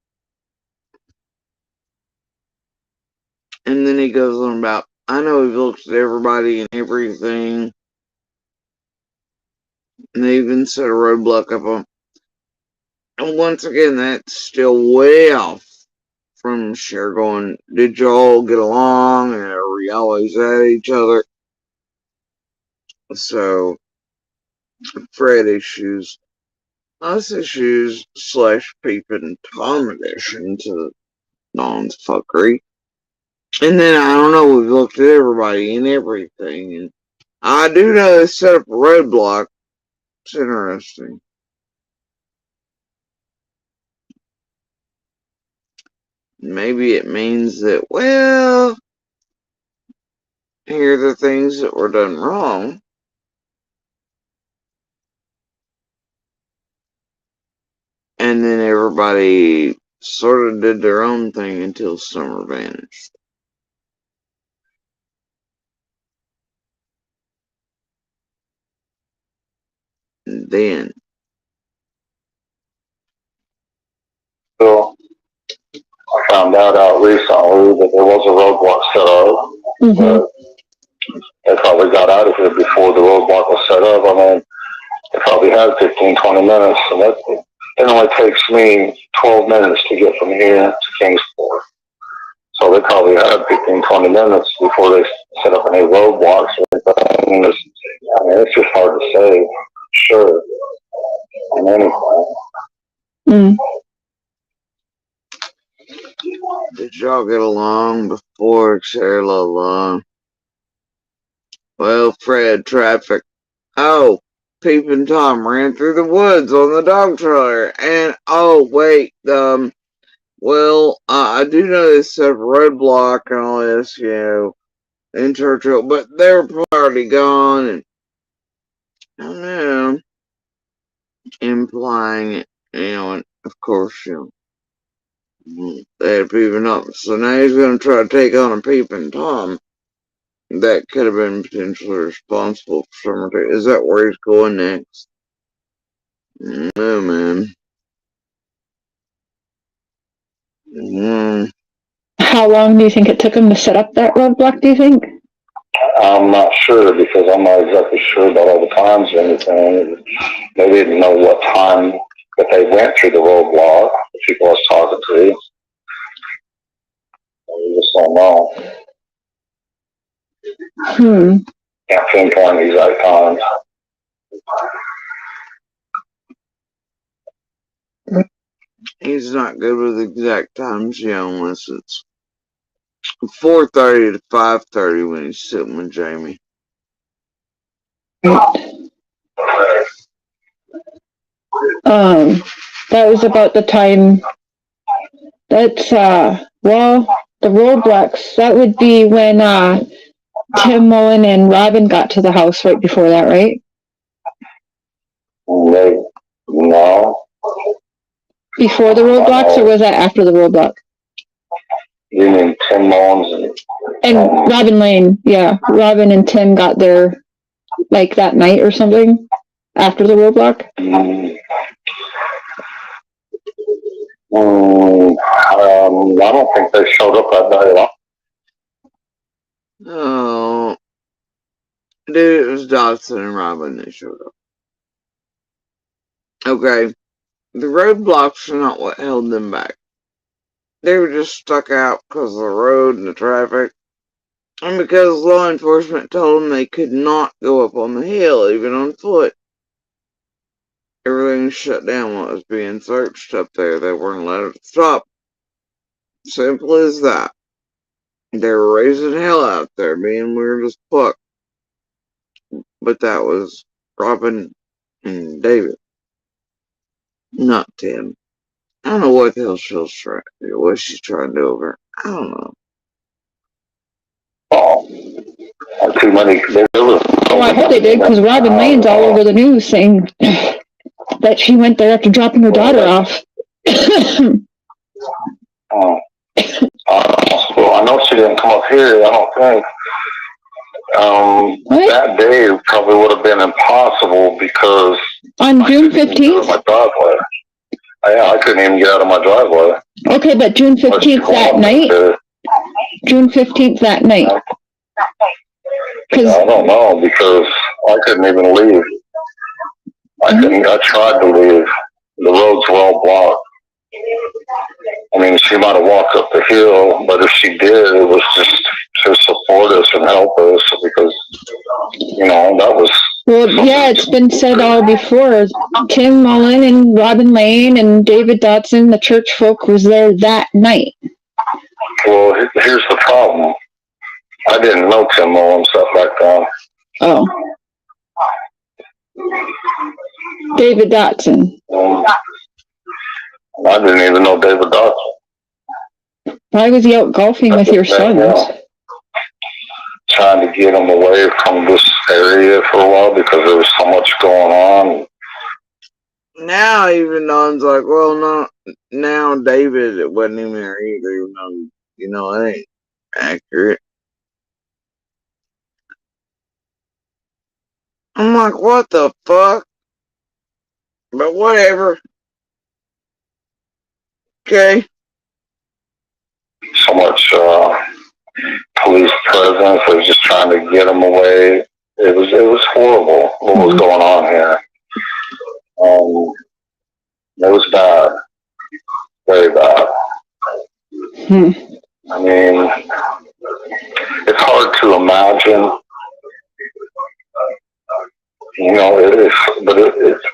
And then he goes on about, I know we've looked at everybody and everything. And they even set a roadblock up on. And once again, that's still way off from Cher going, did y'all get along? And are we always at each other? So, Fred issues, us issues / peeping Tom addition to Dawn's fuckery. And then, I don't know, we've looked at everybody and everything. And I do know they set up a roadblock. It's interesting. Maybe it means that, well, here are the things that were done wrong. And then everybody sort of did their own thing until Summer vanished. And then. So I found out recently that there was a roadblock set up. Mm-hmm. They probably got out of here before the roadblock was set up. I mean, they probably had 15, 20 minutes. And it only takes me 12 minutes to get from here to Kingsport. So they probably had 15, 20 minutes before they set up any roadblocks. I mean, it's just hard to say. Sure. on anything. Mm. Did y'all get along before Sarah? Well, Fred, traffic. Oh, Peeping Tom ran through the woods on the dog trailer. And, oh, wait, well, I do know they set up a roadblock and all this, in Churchill, but they were probably already gone, and I don't know, implying it, and of course, they had Peeping Tom. So now he's going to try to take on a Peeping Tom that could have been potentially responsible for some of it. Is that where he's going next? No, man. How long do you think it took him to set up that roadblock, do you think? I'm not sure because I'm not exactly sure about all the times or anything. They didn't know what time that they went through the roadblock, the people I was talking to. We just don't know. Can't pinpoint the exact times. He's not good with exact times, unless it's 4:30 to 5:30 when he's sitting with Jamie. That was about the time. That's well, the roadblocks. That would be when Tim Mullen and Robin got to the house right before that, right? No. Before the roadblocks, or was that after the roadblock? You mean Tim Mullins and Robin Lane? Yeah, Robin and Tim got there like that night or something after the roadblock. I don't think they showed up that night. Oh, dude, it was Dodson and Robin that showed up. Okay, the roadblocks are not what held them back. They were just stuck out because of the road and the traffic, and because law enforcement told them they could not go up on the hill, even on foot. Everything was shut down while it was being searched up there. They weren't allowed to stop. Simple as that. They were raising hell out there, being weird as fuck. But that was Robin and David, not Tim. I don't know what the hell she's trying to do. What she's trying to do over. I don't know. Too many. Oh, I hope they did, because Robin Lane's all over the news saying that she went there after dropping her daughter off. Well, I know she didn't come up here, I don't think. That day probably would have been impossible because on June 15th? My driveway. Yeah, I couldn't even get out of my driveway. Okay, but June 15th that night? June 15th that night. I don't know, because I couldn't even leave. I tried to leave. The roads were all blocked. I mean, she might have walked up the hill, but if she did, it was just to support us and help us because, that was... Well, yeah, it's been said all before. Tim Mullen and Robin Lane and David Dodson, the church folk, was there that night. Well, here's the problem. I didn't know Tim Mullen stuff back then. Oh. David Dodson. I didn't even know David Dodson. Why was he out golfing with your sons? Trying to get him away from this area for a while because there was so much going on. Now even Don's like, well, no, now David, it wasn't even there either, even though, it ain't accurate. I'm like, what the fuck? But whatever. Okay. So much police presence. They were just trying to get him away. It was horrible what was going on here. It was bad. Very bad. I mean, it's hard to imagine,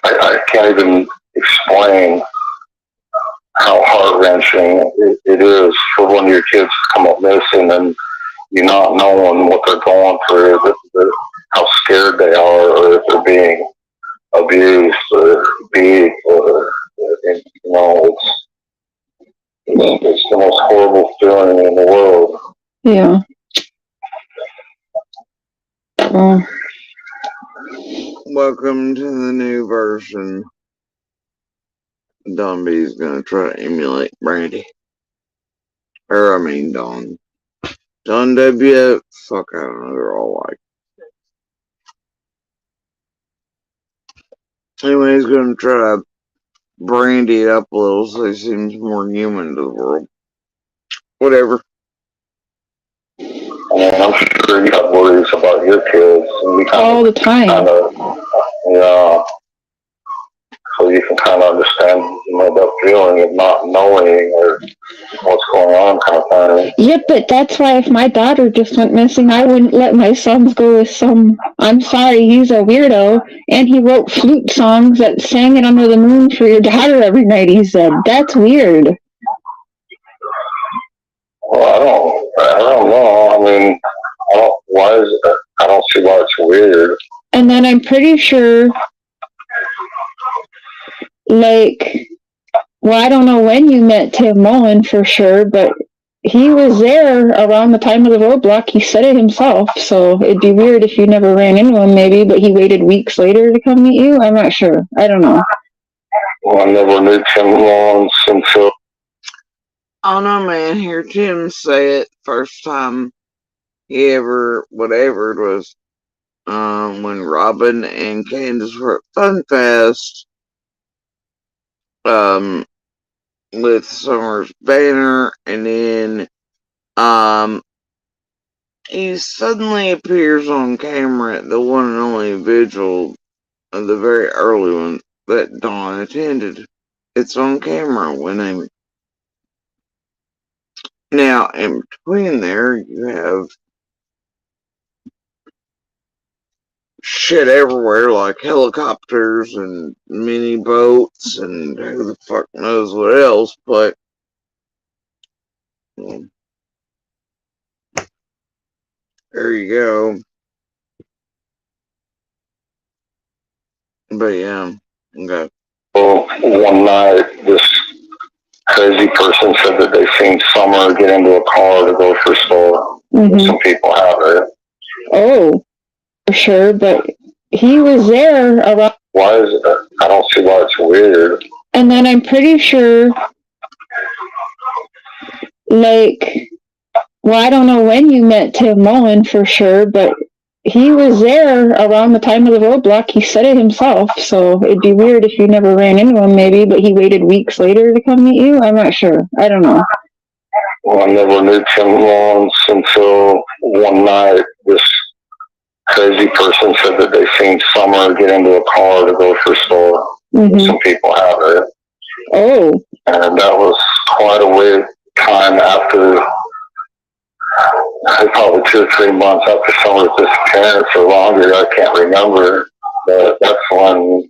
I can't even explain how heart-wrenching it is for one of your kids to come up missing and you not knowing what they're going through, how scared they are, or if they're being abused or beat, or it's the most horrible feeling in the world. Yeah. Well, Welcome to the new version. Don B's gonna try to emulate Brandy. Don. Don W. Fuck, I don't know, they're all like. Anyway, he's gonna try to brandy it up a little so he seems more human to the world. Whatever. And I'm sure you have worries about your kids. And all the time. So you can kind of understand, that feeling of not knowing or what's going on kind of thing. Yeah, but that's why if my daughter just went missing, I wouldn't let my sons go with some, I'm sorry, he's a weirdo, and he wrote flute songs that sang it under the moon for your daughter every night, he said. That's weird. Well, I don't know. I mean, I don't see why it's weird. And then I'm pretty sure, I don't know when you met Tim Mullen for sure, but he was there around the time of the roadblock. He said it himself, so it'd be weird if you never ran into him maybe, but he waited weeks later to come meet you? I'm not sure. I don't know. Well, I never knew Tim Mullen until... Oh no, man, hear Tim say it first time he ever, whatever it was, when Robin and Candace were at Fun Fest, with Summer's banner, and then, he suddenly appears on camera at the one and only vigil of the very early one that Dawn attended. It's on camera when Amy. Now, in between there, you have shit everywhere, like helicopters and mini boats and who the fuck knows what else, but there you go. But yeah, okay. Well, one night, this crazy person said that they seen Summer get into a car to go for store. Mm-hmm. Some people have it. Oh, for sure, but he was there around... Why is it? I don't see why it's weird. And then I'm pretty sure, I don't know when you met Tim Mullen for sure, but he was there around the time of the roadblock. He said it himself, so it'd be weird if you never ran into him maybe, but he waited weeks later to come meet you? I'm not sure. I don't know. Well, I never knew Tim Mullen until one night, this crazy person said that they seen Summer get into a car to go for store. Mm-hmm. Some people have it. Oh. And that was quite a weird time after, probably 2 or 3 months after Summer's disappearance or longer, I can't remember. But that's when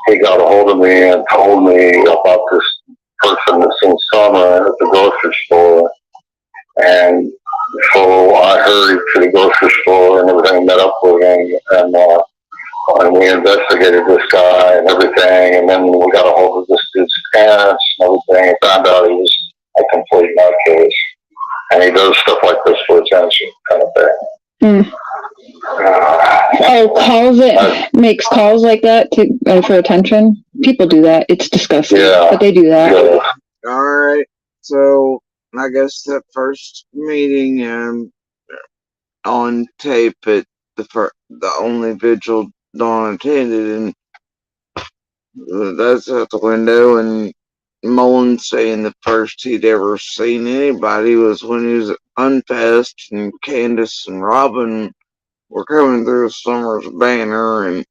he got a hold of me and told me about this person that seen Summer at the grocery store. And so I hurried to the grocery store and everything, met up with him, and we investigated this guy and everything, and then we got a hold of this dude's parents and everything, and found out he was a complete nutcase. And he does stuff like this for attention, kind of thing. Makes calls like that for attention? People do that. It's disgusting. Yeah. But they do that. Yeah. Alright, so I guess that first meeting on tape at the only vigil Dawn attended, and that's out the window, and Mullen saying the first he'd ever seen anybody was when he was at Funfest and Candace and Robin were coming through Summer's banner, and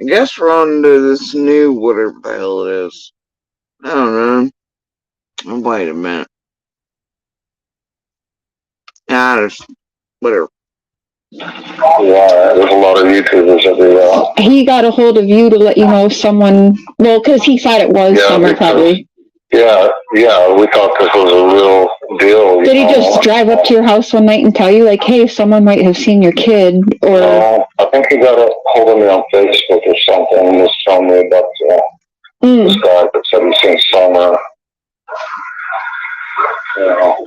I guess we're on to this new whatever the hell it is. I don't know. Oh, wait a minute. Whatever. Yeah, there's a lot of YouTubers that do that. He got a hold of you to let you know someone, well, because he thought it was Yeah, Summer, because- probably. Yeah, we thought this was a real deal. Did he just drive up to your house one night and tell you, like, hey, someone might have seen your kid, or? No, I think he got a hold of me on Facebook or something and was telling me about this guy that said he's seen Summer. You know.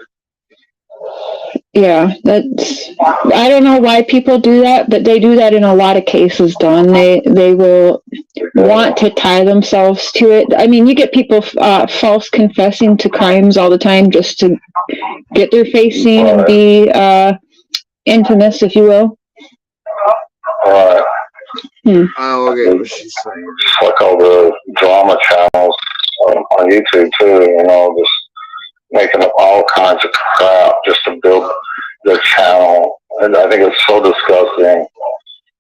Yeah, that's, I don't know why people do that, but they do that in a lot of cases, Don. They will want to tie themselves to it. I mean, you get people false confessing to crimes all the time just to get their face seen and be infamous, if you will. Right. I get what she's saying. It's like all the drama channels on YouTube too, you know, just making up all kinds of crap just to build their channel. And I think it's so disgusting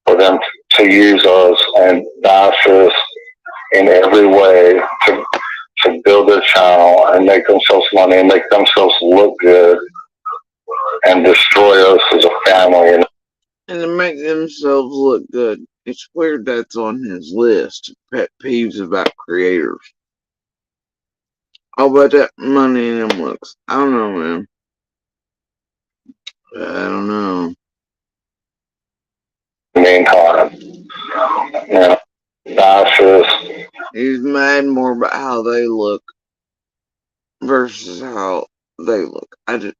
for them to use us and bash us in every way to build their channel and make themselves money and make themselves look good and destroy us as a family. And to make themselves look good. It's weird that's on his list of pet peeves about creators. Oh, but that money in them looks. I don't know, man. I don't know. Meantime, you know, bashes. He's mad more about how they look versus how they look. Okay.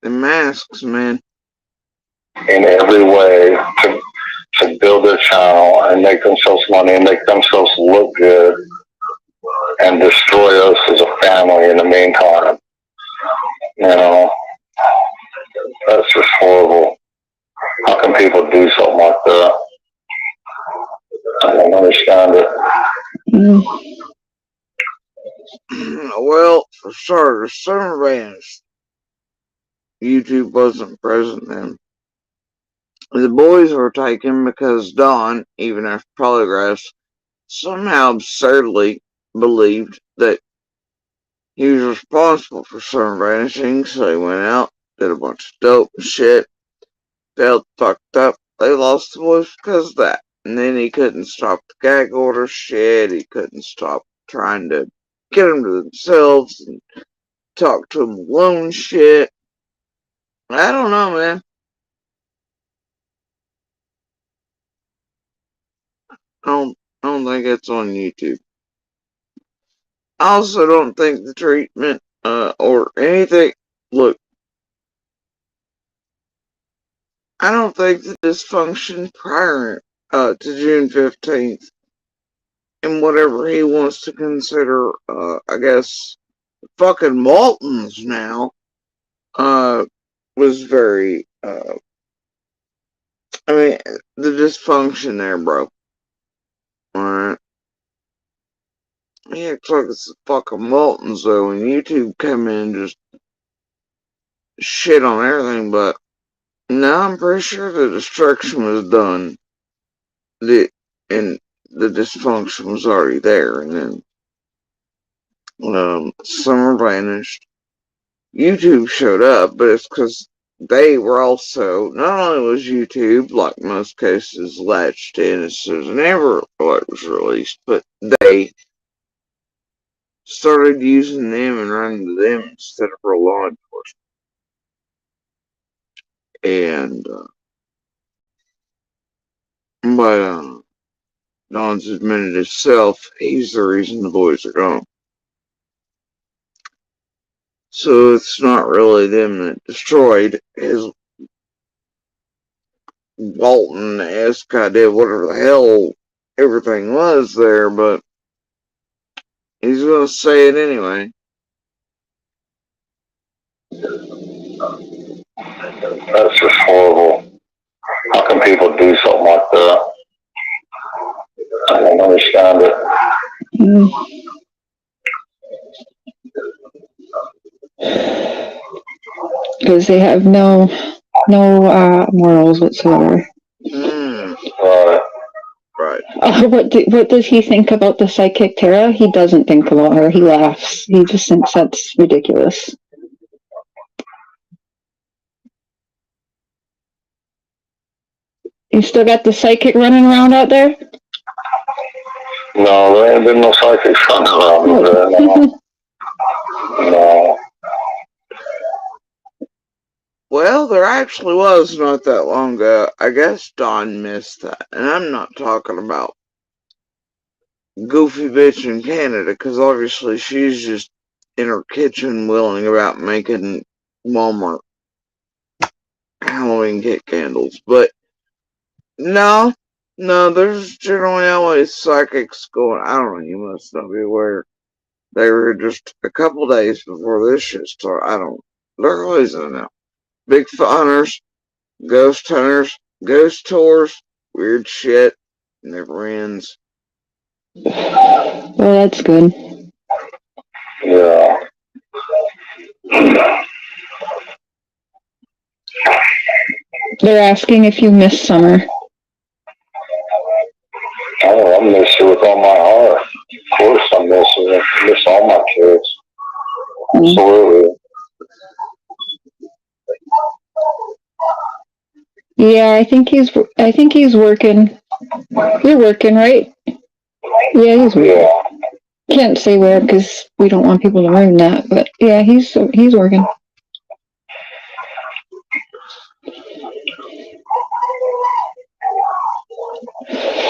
The masks, man. In every way to build their channel and make themselves money and make themselves look good and destroy us as a family in the meantime. You know, that's just horrible. How can people do something like that? I don't understand it. Well, for starters, Summer vanished. YouTube wasn't present then. The boys were taken because Don, even after polygraphs, somehow absurdly believed that he was responsible for Summer vanishing, so he went out, did a bunch of dope shit, felt fucked up. They lost the boys because of that. And then he couldn't stop the gag order shit, he couldn't stop trying to get them to themselves and talk to them alone shit. I don't know, man. I don't think it's on YouTube. I also don't think the treatment, or anything, look, I don't think the dysfunction prior, to June 15th, and whatever he wants to consider, I guess, fucking Waltons now, was very, I mean, the dysfunction there, bro. Alright. He acts like it's the fucking Waltons, though, and YouTube come in and just shit on everything, but no, I'm pretty sure the destruction was done. And the dysfunction was already there, and then Summer vanished. YouTube showed up, but it's because they were also, not only was YouTube, like most cases, latched in as soon as an Amber Alert was released, but they started using them and running to them instead of for law enforcement. And, but, Don's admitted himself, he's the reason the boys are gone. So it's not really them that destroyed his Walton-esque idea, whatever the hell everything was there, but he's gonna say it anyway. That's just horrible. How can people do something like that? I don't understand it. Because they have no morals whatsoever. Right. What does he think about the psychic Tara? He doesn't think about her. He laughs. He just thinks that's ridiculous. You still got the psychic running around out there? No, there ain't been no psychics running around over there. No. No. Well, there actually was not that long ago. I guess Dawn missed that. And I'm not talking about Goofy Bitch in Canada, because obviously she's just in her kitchen willing about making Walmart Halloween kit candles. But no, there's generally always psychics going. I don't know, you must not be aware. They were just a couple days before this shit started. I don't. They're always in now. Bigfoot hunters, ghost tours, weird shit. Never ends. Well, that's good. Yeah. They're asking if you miss summer. Oh, I miss her with all my heart. Of course I miss her. I miss all my kids. Absolutely. Yeah, I think he's working. You're working, right? Yeah, he's working. Yeah. Can't say where because we don't want people to learn that, but yeah, he's working.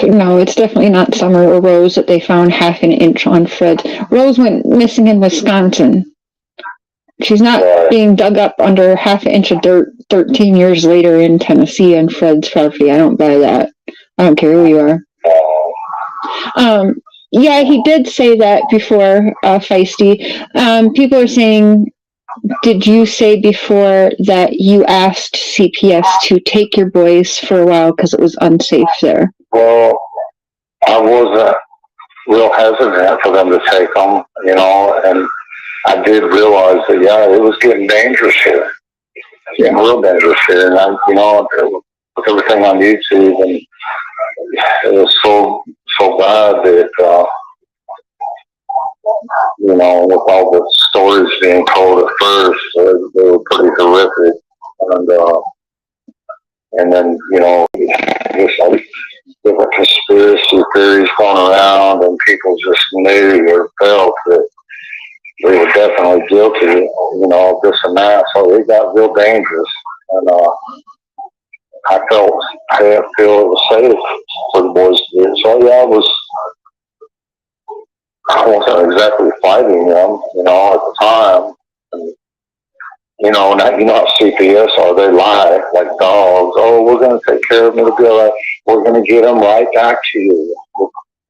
No, it's definitely not Summer or Rose that they found half an inch on Fred. Rose went missing in Wisconsin. She's not being dug up under half an inch of dirt 13 years later in Tennessee on Fred's property. I don't buy that. I don't care who you are. Yeah, he did say that before, Feisty. People are saying, did you say before that you asked CPS to take your boys for a while because it was unsafe there? Well, I wasn't real hesitant for them to take them, you know, and I did realize that, yeah, it was getting dangerous here. Getting real dangerous here. And I, you know, with everything on YouTube, and it was so bad that, you know, with all the stories being told at first, they were pretty horrific. And then, you know, just like different conspiracy theories going around, and people just knew or felt that we were definitely guilty, you know, of this and that. So it got real dangerous. And I didn't feel it was safe for the boys to do. So yeah, I wasn't exactly fighting them, you know, at the time. And, you know, now, you know how CPS are, they lie like dogs. Oh, we're going to take care of them. It'll be all right. We're going to get them right back to you.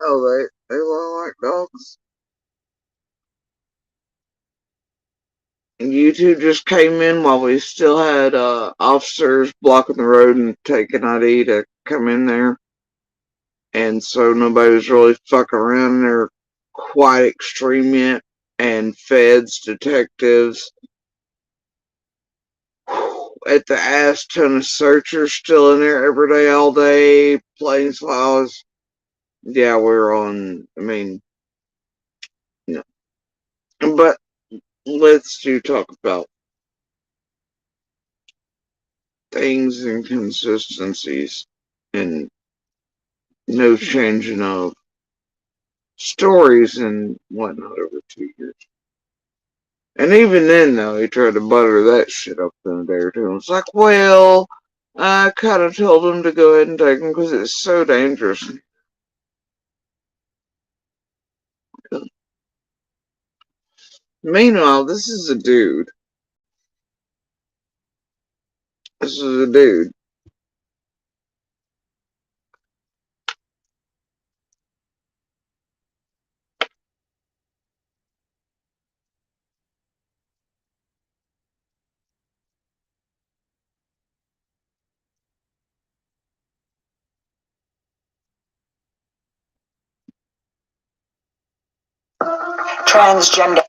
Oh, they lie like dogs. And YouTube just came in while we still had officers blocking the road and taking ID to come in there. And so nobody was really fucking around. They're quite extreme yet. And feds, detectives, at the ass ton of searchers still in there every day, all day, planes, files. Yeah, we're on, I mean, you know. But let's talk about things and consistencies and no changing of stories and whatnot over 2 years. And even then, though, he tried to butter that shit up in a day or two. It's like, well, I kind of told him to go ahead and take him because it's so dangerous. Meanwhile, this is a dude. Transgender.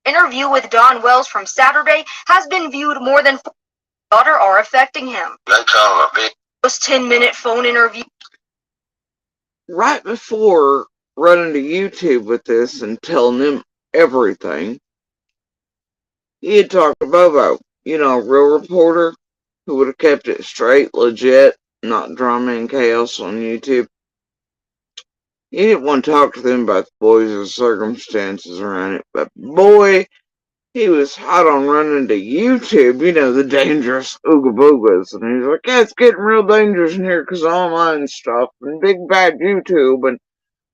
Interview with Don Wells from Saturday has been viewed more than 4 daughter are affecting him. This 10-minute phone interview. Right before running to YouTube with this and telling them everything, he had talked to Bobo, you know, a real reporter who would have kept it straight, legit, not drama and chaos on YouTube. He didn't want to talk to them about the boys' circumstances around it, but boy, he was hot on running to YouTube, you know, the dangerous Ooga Boogas. And he's like, yeah, it's getting real dangerous in here because online stuff and big bad YouTube. And,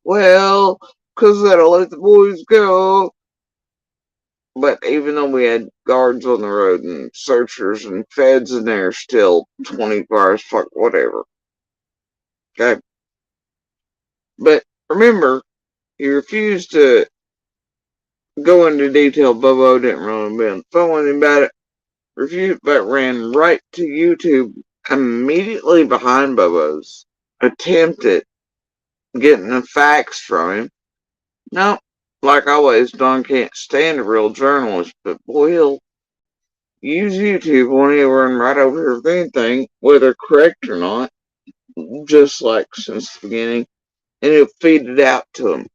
well, because that'll let the boys go. But even though we had guards on the road and searchers and feds in there still 24 hours, fuck, whatever. Okay? But remember, he refused to go into detail. Bobo didn't really be on the phone with him about it. Refused, but ran right to YouTube immediately behind Bobo's attempt at getting the facts from him. No, like always, Don can't stand a real journalist, but boy, he'll use YouTube when he'll run right over here with anything, whether correct or not, just like since the beginning, and he'll feed it out to him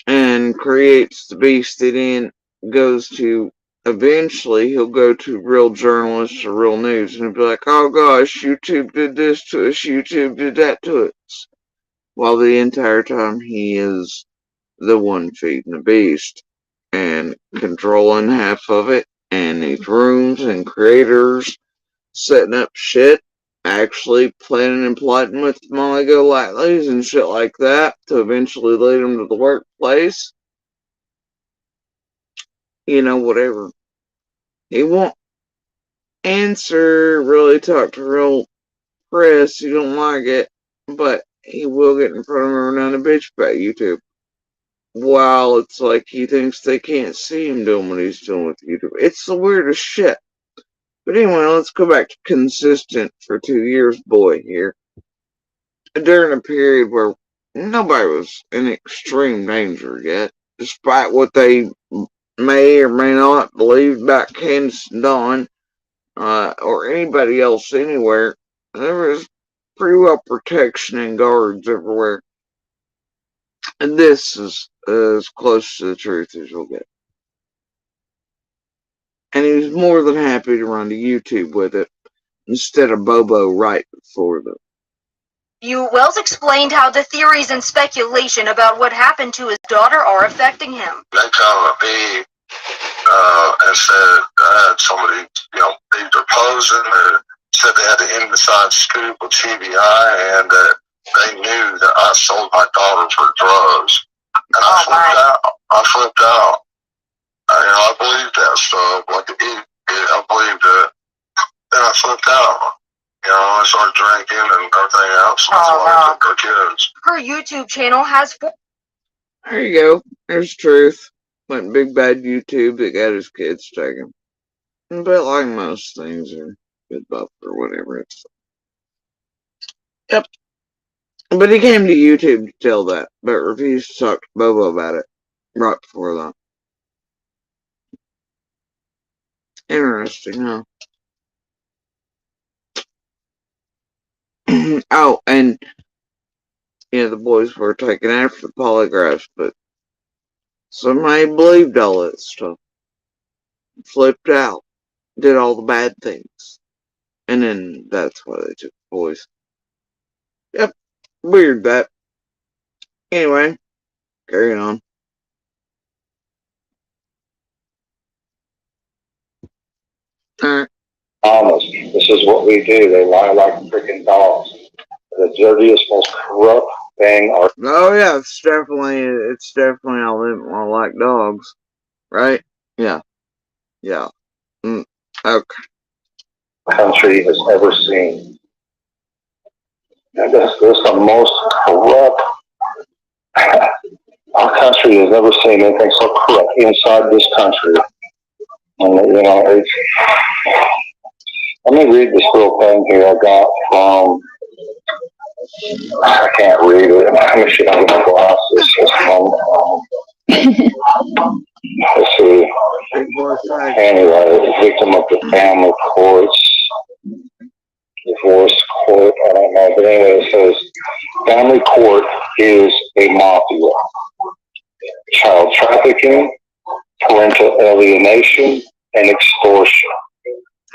and creates the beast that then goes to, eventually he'll go to real journalists or real news and he'll be like, oh gosh, YouTube did this to us, YouTube did that to us, while the entire time he is the one feeding the beast and controlling half of it, and these rooms and creators setting up shit, actually planning and plotting with Molly Golightly's and shit like that to eventually lead them to the workplace. You know, whatever. He won't answer, really talk to real press. He don't like it, but he will get in front of everyone and bitch about YouTube. While it's like he thinks they can't see him doing what he's doing with YouTube. It's the weirdest shit. But anyway, let's go back to consistent for 2 years boy here. During a period where nobody was in extreme danger yet, despite what they may or may not believe about Candace and Dawn, or anybody else anywhere. There was pretty well protection and guards everywhere. And this is as close to the truth as you'll get. And he was more than happy to run to YouTube with it instead of Bobo right before them. Wells explained how the theories and speculation about what happened to his daughter are affecting him. They come to me and said somebody, either posing or said they had the inside scoop of TBI and that they knew that I sold my daughter for drugs. And I flipped out. I believed that stuff. I believed it. Then I flipped out. I started drinking and everything else. That's why I took our kids. Her YouTube channel has... There you go. There's truth. Went big bad YouTube that got his kids taken. But like most things are good buff or whatever it's. Yep. But he came to YouTube to tell that, but refused to talk to Bobo about it right before that. Interesting, huh? Oh, and the boys were taken after the polygraphs, but somebody believed all that stuff. Flipped out. Did all the bad things. And then that's why they took the boys. Yep. Weird that. Anyway, carrying on. Alright. Honest. This is what we do. They lie like freaking dogs. The dirtiest, most corrupt thing. Oh yeah, it's definitely how they are like dogs, right? Yeah. Okay. Country has ever seen. And this is the most corrupt. Our country has never seen anything so corrupt inside this country. And let me read this little thing here I got from. I can't read it. I should have my glasses. Let's see. Anyway, victim of the family courts, divorce court, I don't know. But anyway, it says, family court is a mafia. Child trafficking, parental alienation, and extortion.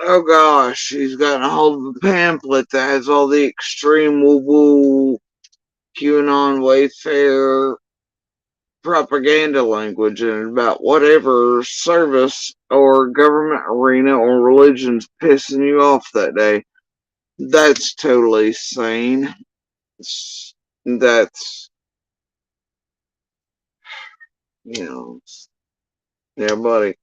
Oh gosh, he's gotten a hold of a pamphlet that has all the extreme woo-woo, QAnon, Wayfair propaganda language in it about whatever service or government arena or religion's pissing you off that day. That's totally sane. That's, yeah, buddy.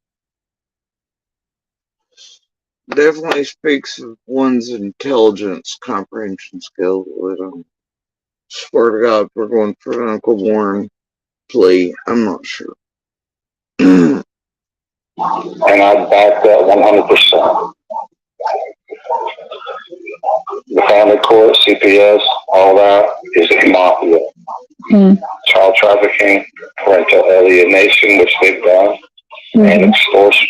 Definitely speaks of one's intelligence comprehension skills. Swear to God, we're going for an Uncle Warren plea. I'm not sure. And I back that 100%. The family court, CPS, all that is a mafia. Child trafficking, parental alienation, which they've done, and extortion.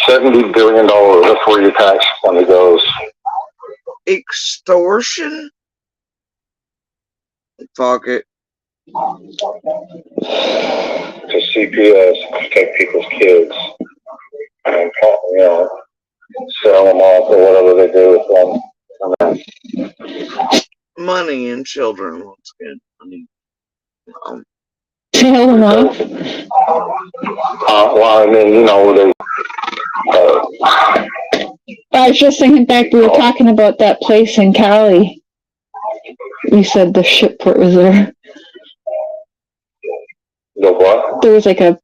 $70 billion, that's where your tax money goes. Extortion? Fuck it. To CPS, protect people's kids. And, sell them off or whatever they do with them. Money and children, once again. Sell them off? Well, I mean, they... I was just thinking back, we were talking about that place in Cali. You said the shipport was there. The what? There was like a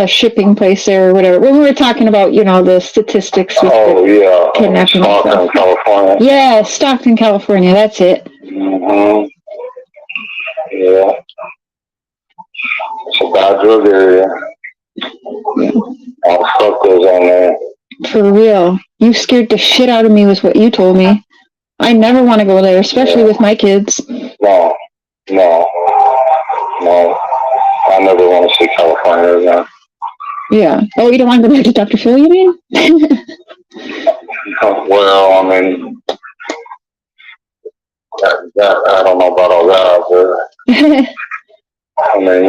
shipping place there or whatever. When we were talking about, the statistics with the kidnapping and stuff. Stockton, California. Yeah, Stockton, California. That's it. Mm-hmm. Yeah. It's a bad drug area. Yeah. All the stuff goes on there. For real. You scared the shit out of me with what you told me. I never want to go there, especially with my kids. No. I never want to see California again. Yeah. Oh, you don't want to go back to Dr. Phil, you mean? Well, I mean, that I don't know about all that, but I mean,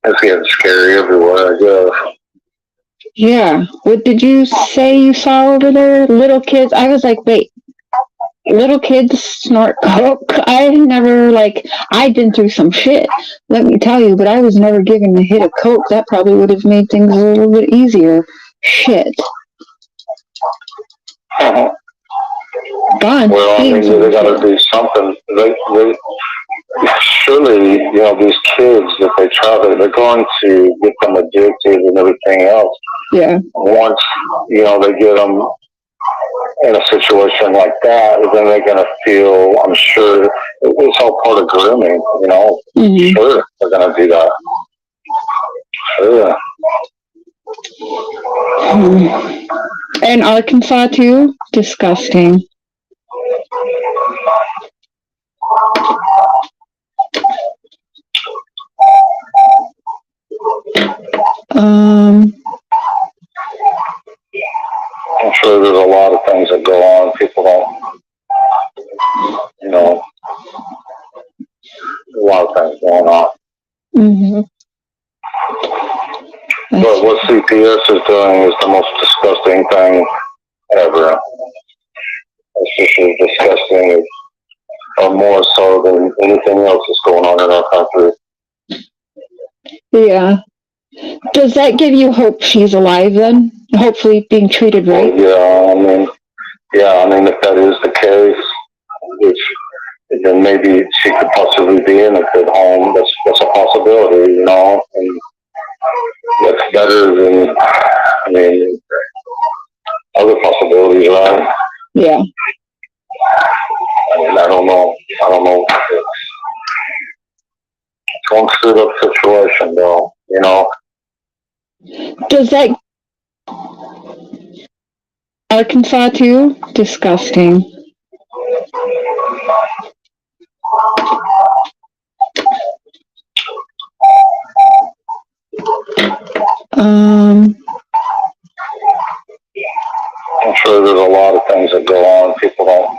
it's getting scary everywhere, I guess. Yeah. What did you say you saw over there? Little kids? I was like, wait. Little kids snort coke? I've been through some shit, let me tell you, but I was never given a hit of coke. That probably would have made things a little bit easier. Shit. Uh-huh. Gone. Well, I mean, they gotta do something. They surely, these kids that they traffic, they're going to get them addicted and everything else. Yeah. Once, they get them in a situation like that, then they're going to feel, I'm sure, it's all part of grooming, Mm-hmm. Sure, they're going to do that. Sure. And Arkansas, too? Disgusting. I'm sure there's a lot of things that go on. People don't, a lot of things going on. Mm-hmm. But what CPS is doing is the most disgusting thing ever. It's just as disgusting or more so than anything else that's going on in our country. Yeah. Does that give you hope she's alive then? Hopefully being treated right? I mean, if that is the case, which then maybe she could possibly be in a good home. That's a possibility, and that's better than, other possibilities, right? Yeah. I don't know. It's one screwed up situation, though, Does that... Arkansas, too? Disgusting. I'm sure there's a lot of things that go on. People don't,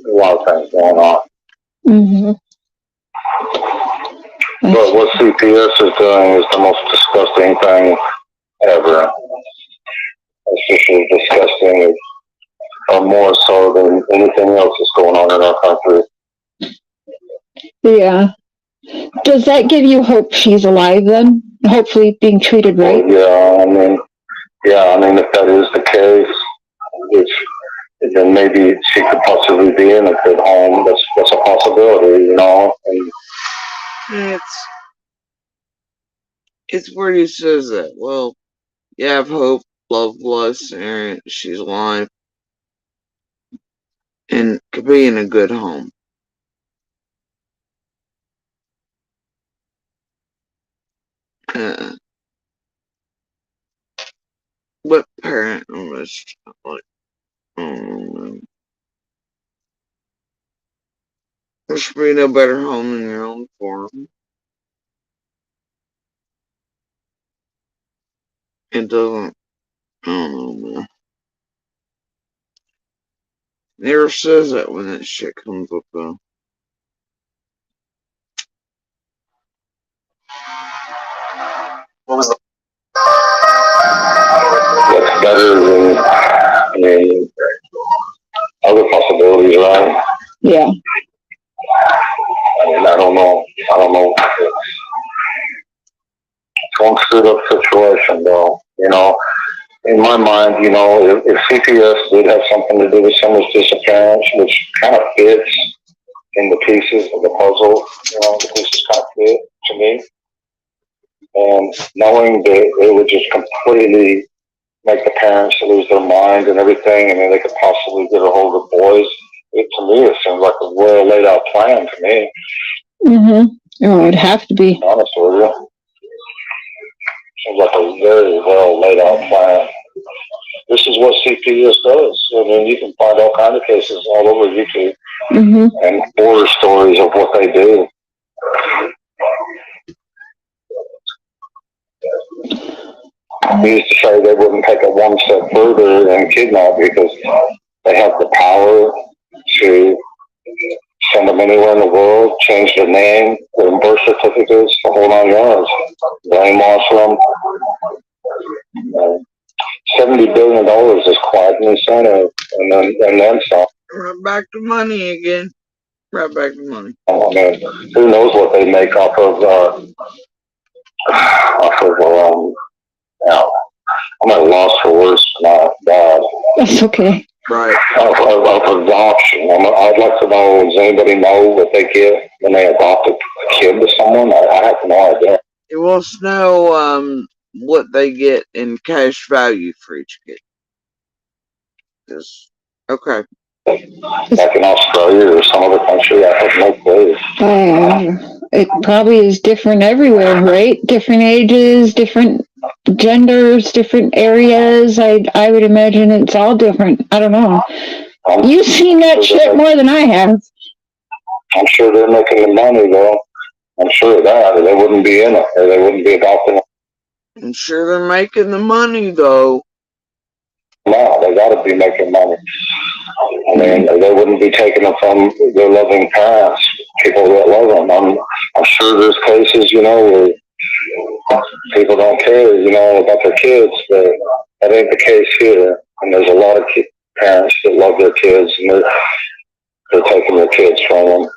a lot of things going on. Mm-hmm. But what CPS is doing is the most disgusting thing ever. It's just as disgusting, or more so than anything else that's going on in our country. Yeah. Does that give you hope she's alive then? Hopefully being treated right? Yeah, I mean, if that is the case, then maybe she could possibly be in a good home. That's a possibility, you know. And it's where he says that. Well, you have hope, love, lust, and she's alive, and could be in a good home. What parent was like? There should be no better home than your own farm. It doesn't. I don't know, man. Never says that when that shit comes up, though. what was the? That's better than, I mean, other possibilities, right? Yeah. I mean, I don't know. It's one screwed up situation, though. You know, in my mind, you know, if CPS did have something to do with someone's disappearance, which kind of fits in the pieces of the puzzle, you know, the pieces kind of fit to me. And knowing that it would just completely make the parents lose their mind and everything, and then they could possibly get a hold of the boys, to me, it seems like a well laid out plan to me. Mm-hmm. Oh, it'd have to be. Honest with you. Seems like a very well laid out plan. This is what CPS does. I mean, you can find all kinds of cases all over YouTube and horror stories of what they do. They used to say they wouldn't take it one step further and kidnap because they have the power to send them anywhere in the world, change their name, their birth certificates, the whole 9 yards, brainwash them. $70 billion is quite an incentive, and then some. Right back to money again. Right back to money. Oh man, who knows what they make off of now, I'm at a loss for words tonight, God. That's okay. Right. Of adoption. I'd like to know, does anybody know what they get when they adopt a kid to someone? I have no idea. It wants to know what they get in cash value for each kid. Okay. Like in Australia or some other country, I have no clue. It probably is different everywhere, right? Different ages, different genders, different areas. I would imagine it's all different. I don't know. You've seen that shit more than I have. I'm sure they're making the money, though. I'm sure of that. Or they wouldn't be in it. Or they wouldn't be adopting it. I'm sure they're making the money, though. No, they got to be making money. I mean, they wouldn't be taking it from their loving parents, people that love them. I'm sure there's cases, you know, where people don't care, you know, about their kids, but that ain't the case here. And there's a lot of parents that love their kids, and they're taking their kids from them.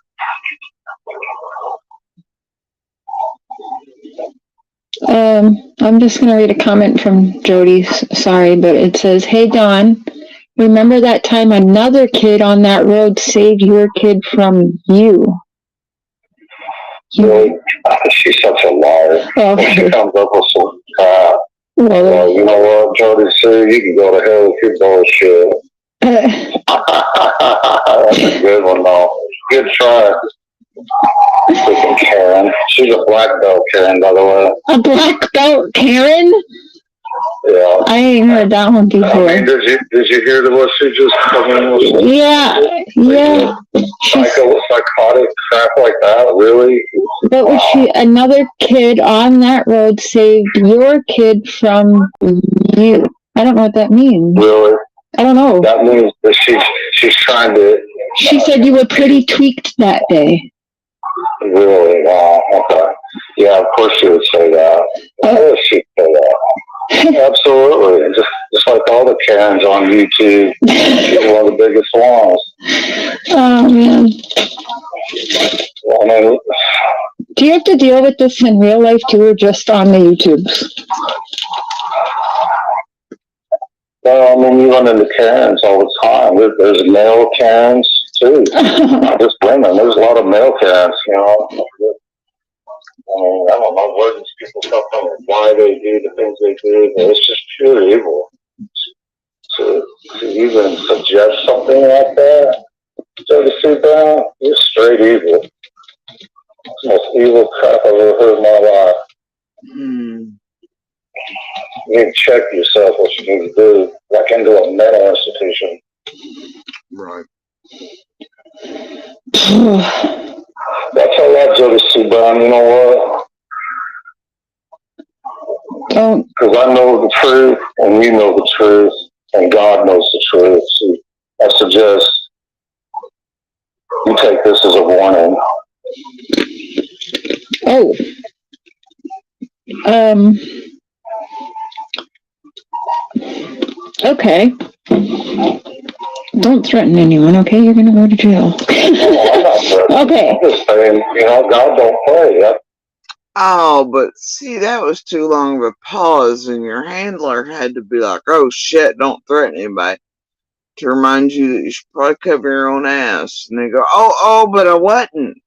I'm just going to read a comment from Jody. Sorry, but it says, "Hey, Dawn, remember that time another kid on that road saved your kid from you?" Really? She's such a liar. Okay. She comes up with some crap. Well, you know what, Jody, sir, you can go to hell with your bullshit. That's a good one, though. Good try. Freaking Karen. She's a black belt Karen, by the way. A black belt Karen? Yeah. I ain't heard that one before. I mean, did you hear what she just come in with? Yeah. Psychotic crap like that, really? But was she, another kid on that road saved your kid from you? I don't know what that means. Really? I don't know. That means that she's trying to... She said you were pretty tweaked that day. Really? Okay. Yeah, of course she would say that. Of course she'd say that. Absolutely. Just like all the Karens on YouTube. She's one of the biggest ones. Oh man. I mean, Do you have to deal with this in real life too, or just on the YouTubes? well, I mean, you run into Karens all the time. There's male Karens too. Not just women. There's a lot of male Karens, you know. I mean, I don't know where these people come from, why they do the things they do. It's just pure evil. To even suggest something like that, Jody Sue Brown, you're straight evil. It's the most evil crap I've ever heard in my life. You need to check yourself what you need to do, like into a mental institution. Right. That's a lot, Jody Sue Brown. You know what? Don't. Because I know the truth, and you know the truth, and God knows the truth. So I suggest you take this as a warning. Oh. Okay. Don't threaten anyone, okay? You're gonna go to jail. I'm not threatening. Okay. I'm just saying, you know, God don't play. Oh, but see, that was too long of a pause, and your handler had to be like, oh shit, don't threaten anybody, to remind you that you should probably cover your own ass. And they go, oh, but I wasn't.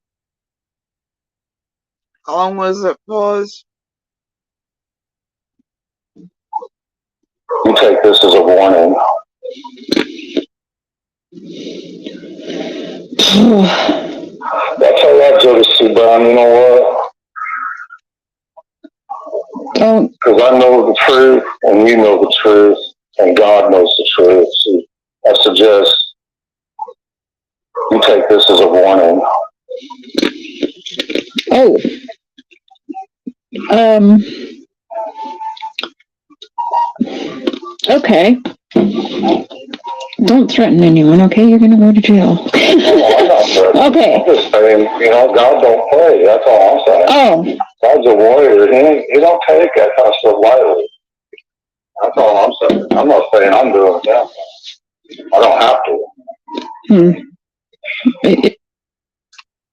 How long was that pause? You take this as a warning. That's a lot, Jody Sue Brown. You know what? Don't. Because I know the truth, and you know the truth, and God knows the truth. So I suggest you take this as a warning. Oh. Okay. Don't threaten anyone, okay? You're gonna go to jail. I'm not threatening. Okay. I'm just saying, you know, God don't play. That's all I'm saying. Oh. God's a warrior. He don't take that kind of stuff lightly. That's all I'm saying. I'm not saying I'm doing that. I don't have to.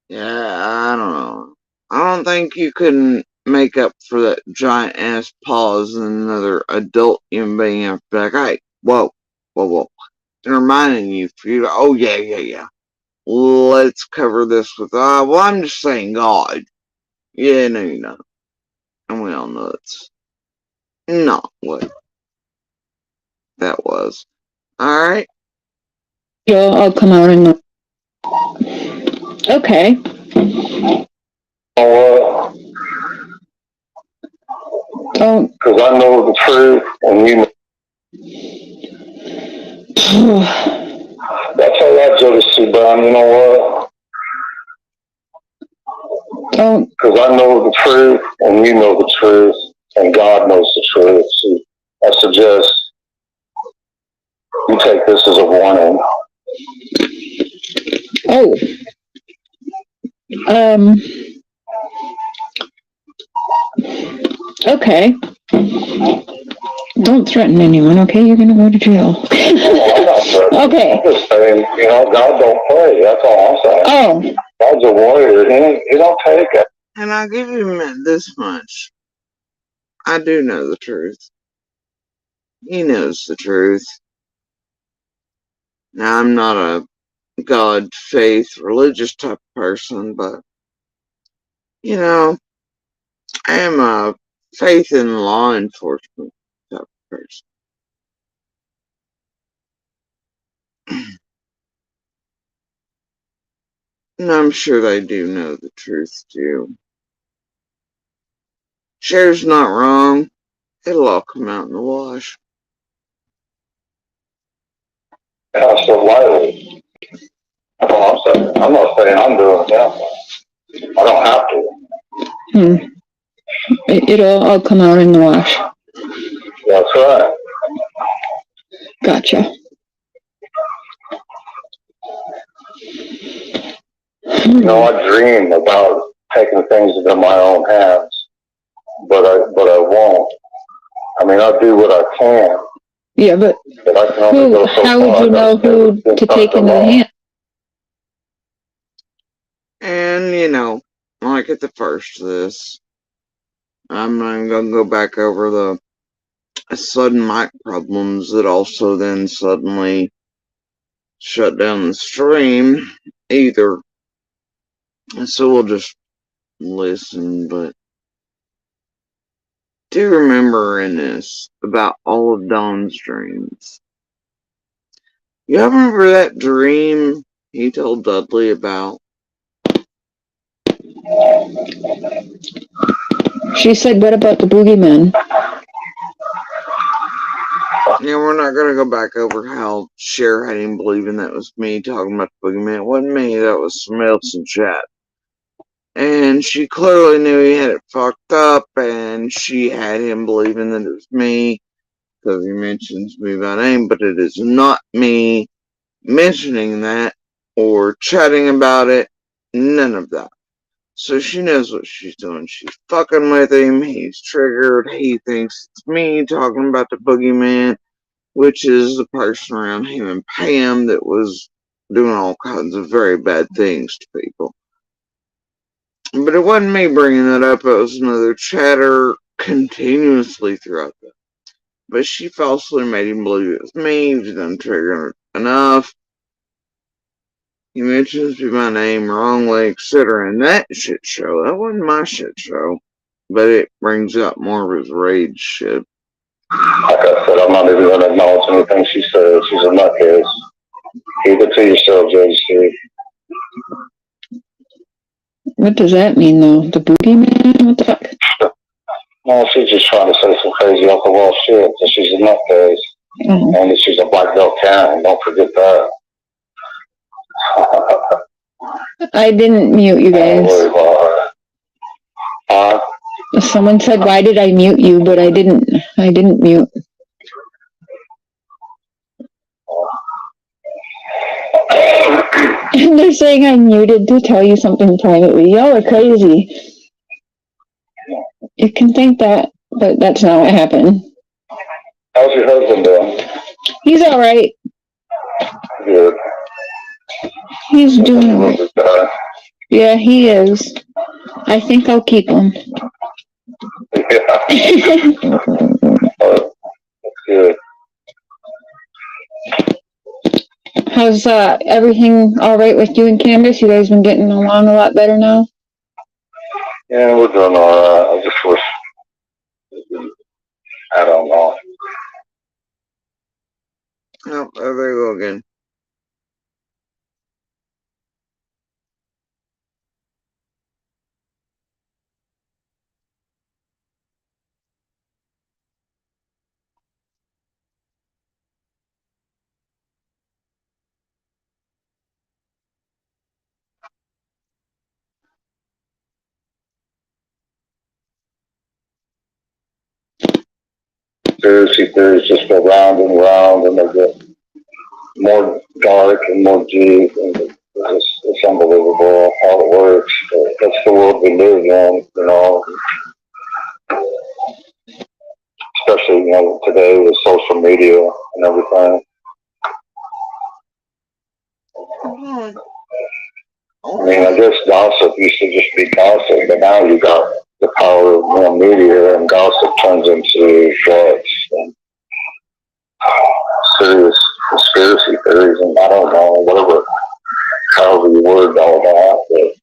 Yeah, I don't know. I don't think you can make up for that giant ass pause in another adult human being and be like, hey, whoa. And reminding you for you to, oh yeah. Let's cover this with, well, I'm just saying God. Yeah, no, you know. And we all know it's not what that was. Alright? Yeah, I'll come out in the... Okay. Don't. Because I know the truth, and you know. That's a lot, Jody Sue Brown. You know what? Don't. Because I know the truth, and you know the truth, and God knows the truth. So I suggest you take this as a warning. Oh. Okay. Don't threaten anyone, okay? You're gonna go to jail. I'm not threatening. Okay. I'm just saying, you know, God don't play. That's all I'm saying. Oh. God's a warrior. He don't take it. And I'll give you this much. I do know the truth. He knows the truth. Now, I'm not a God, faith, religious type of person, but, you know, I am a faith in law enforcement type of person. And I'm sure they do know the truth too. Cher's not wrong. It'll all come out in the wash. That's so lightly. That's all I'm saying. I'm not saying I'm doing that. I don't have to. It'll all come out in the wash. That's right. Gotcha. You know, I dream about taking things into my own hands, but I won't. I mean, I'll do what I can, Yeah, but but I can only go so how would far. you know who to take into the hand? And, you know, like at the first of this, I'm not even gonna go back over the sudden mic problems that also then suddenly shut down the stream either. And so we'll just listen, but do remember in this about all of Don's dreams. You all remember that dream he told Dudley about? She said, what about the boogeyman? Yeah, we're not gonna go back over how Cher had him believing that was me talking about the boogeyman. It wasn't me, that was somebody else in chat. And she clearly knew he had it fucked up, and she had him believing that it was me, because he mentions me by name, but it is not me mentioning that, or chatting about it, none of that. So she knows what she's doing. She's fucking with him, he's triggered, he thinks it's me talking about the boogeyman, which is the person around him and Pam that was doing all kinds of very bad things to people. But it wasn't me bringing that up, it was another chatter continuously throughout that. But she falsely made him believe it was me, he done triggered enough. He mentions me by name wrongly, etc. And that shit show, that wasn't my shit show. But it brings out more of his rage shit. Like I said, I'm not even going to acknowledge anything she says. She's a nutcase. Keep it to yourself, JC. What does that mean, though? The boogeyman? What the fuck? No, she's just trying to say some crazy off the wall shit. So she's a nutcase. And that she's a black belt Karen. Don't forget that. I didn't mute you Don't worry guys. about her. Someone said, why did I mute you? But I didn't mute. And they're saying I'm muted to tell you something privately. Y'all are crazy. You can think that, but that's not what happened. How's your husband doing? He's alright. Good. He's doing alright. Yeah, he is. I think I'll keep him. Yeah. That's good. How's everything alright with you and Candace? You guys been getting along a lot better now? Yeah, we're doing alright. I just wish, I don't know. Oh, there they go again. Conspiracy theories just go round and round, and they get more dark and more deep, and it's unbelievable how it works. But that's the world we live in, you know. Especially, you know, today with social media and everything. I mean, I guess gossip used to just be gossip, but now you got the power of more media, and gossip turns into drugs and serious conspiracy theories, and I don't know, whatever, however you word all that,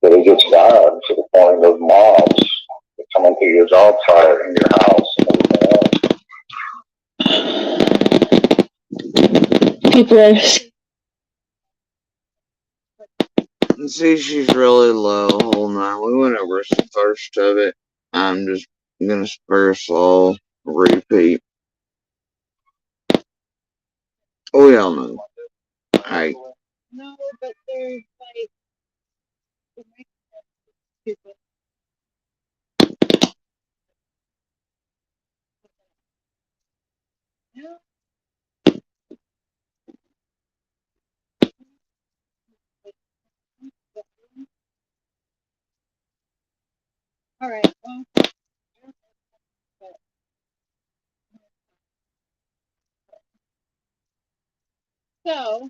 but it gets bad to the point of mobs coming to your job site and your house and everything else. People are... See, she's really low. Hold on. We went over the first of it. I'm just gonna spare us all a repeat. Oh, we all know. Hey. No, but there's like Alright, well. So,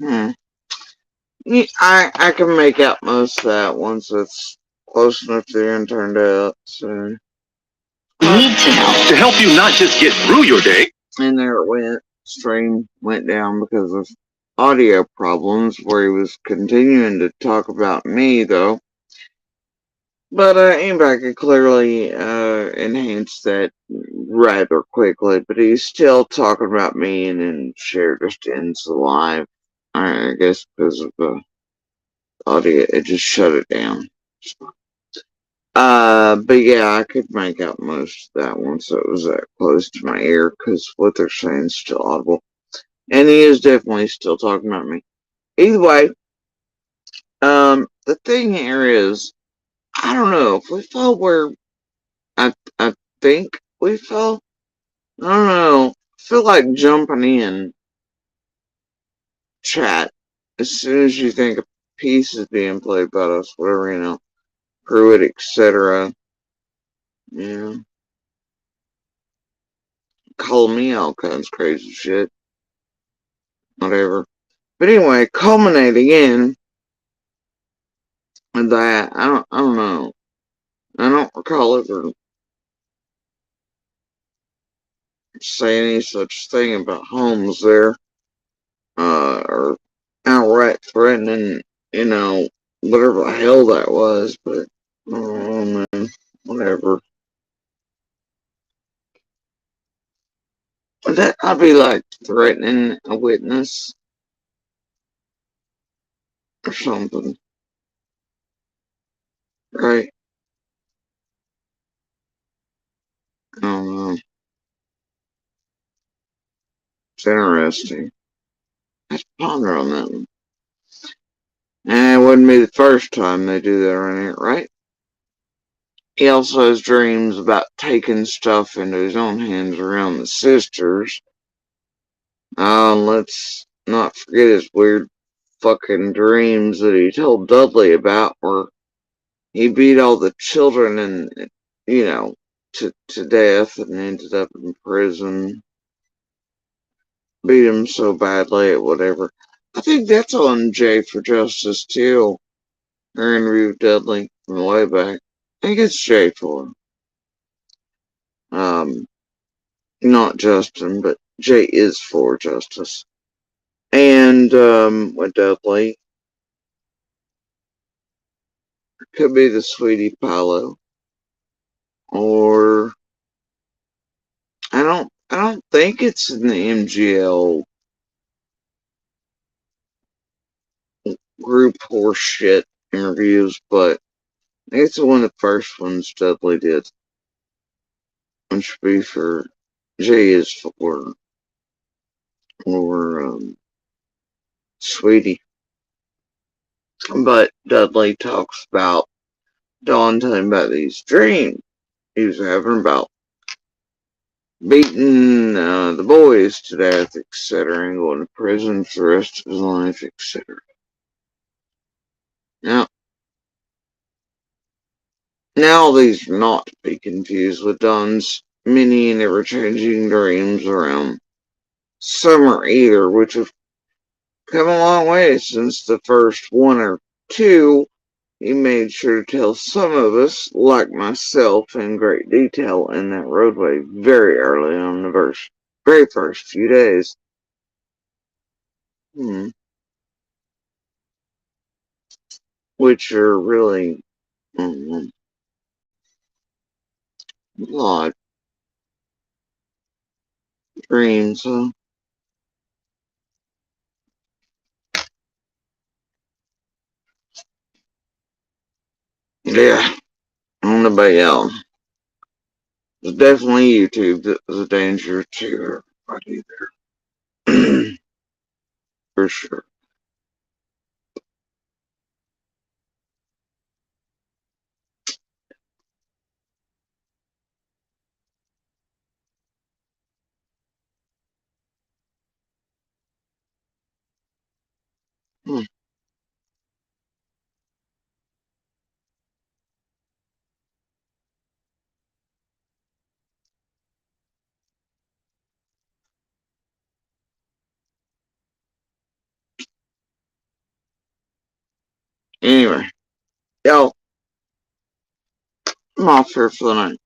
Hmm. Yeah, I can make out most of that once it's close enough to the end turned out. So. Need to know. To help you not just get through your day. And there it went. Stream went down because of audio problems where he was continuing to talk about me though. But anybody could clearly enhance that rather quickly. But he's still talking about me, and then share just ends the live. I guess because of the audio, it just shut it down. But yeah, I could make out most of that once it was that close to my ear, because what they're saying is still audible. And he is definitely still talking about me. Either way, the thing here is, I don't know, if we fell where I think we fell, I don't know, I feel like jumping in chat as soon as you think a piece is being played about us, whatever, Pruitt, etc. Yeah. Call me all kinds of crazy shit. Whatever. But anyway, culminating in that, I don't know. I don't recall ever saying any such thing about Holmes there, or outright threatening, whatever the hell that was, but, oh man, whatever. That, I'd be like threatening a witness or something, right? I don't know. It's interesting. I have to ponder on that one. And it wouldn't be the first time they do that around here, right? He also has dreams about taking stuff into his own hands around the sisters. Let's not forget his weird fucking dreams that he told Dudley about, where he beat all the children and, to death and ended up in prison. Beat him so badly at whatever. I think that's on J for Justice too. Or interview with Dudley from way back. I think it's J for him. Not Justin, but J is for Justice. And with Dudley, could be the Sweetie Palo, or I don't think it's in the MGL group horse shit interviews, but I think it's one of the first ones Dudley did. Which should be for J is for or Sweetie. But Dudley talks about Dawn telling him about these dreams he was having about beating the boys to death, etc., and going to prison for the rest of his life, etc. Now these are not to be confused with Don's many and ever-changing dreams around summer either, which have come a long way since the first one or two. He made sure to tell some of us, like myself, in great detail in that roadway very early on the very first few days. Which are really odd dreams, huh? Yeah, I don't know about y'all. It's definitely YouTube that was a danger to everybody there. For sure. Anyway, y'all, I'm off here for the night.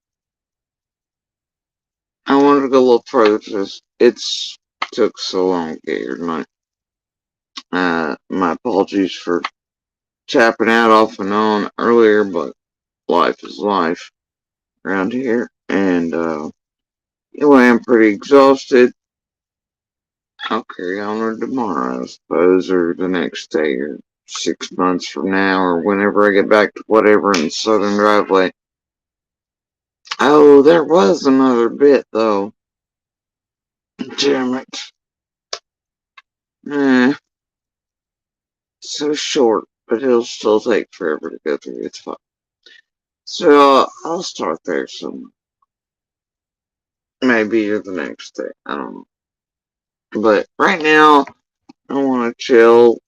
I wanted to go a little further because it's took so long to get here tonight. My apologies for tapping out off and on earlier, but life is life around here. And anyway, I'm pretty exhausted. I'll carry on tomorrow, I suppose, or the next day, or 6 months from now, or whenever I get back to whatever in Southern Driveway. Oh, there was another bit, though. Damn it. So short, but it'll still take forever to go through. It's fine. So, I'll start there soon. Maybe the next day. I don't know. But right now, I want to chill.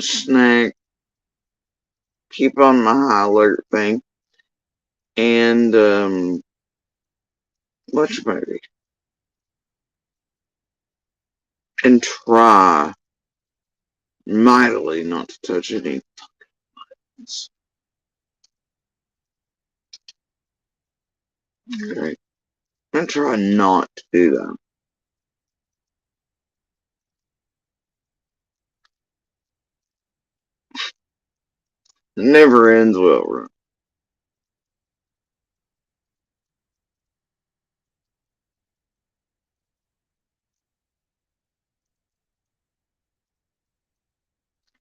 Snack. Keep on my high alert thing. And, watch a movie. And try mightily not to touch any fucking buttons. Okay. And try not to do that. It never ends well, right?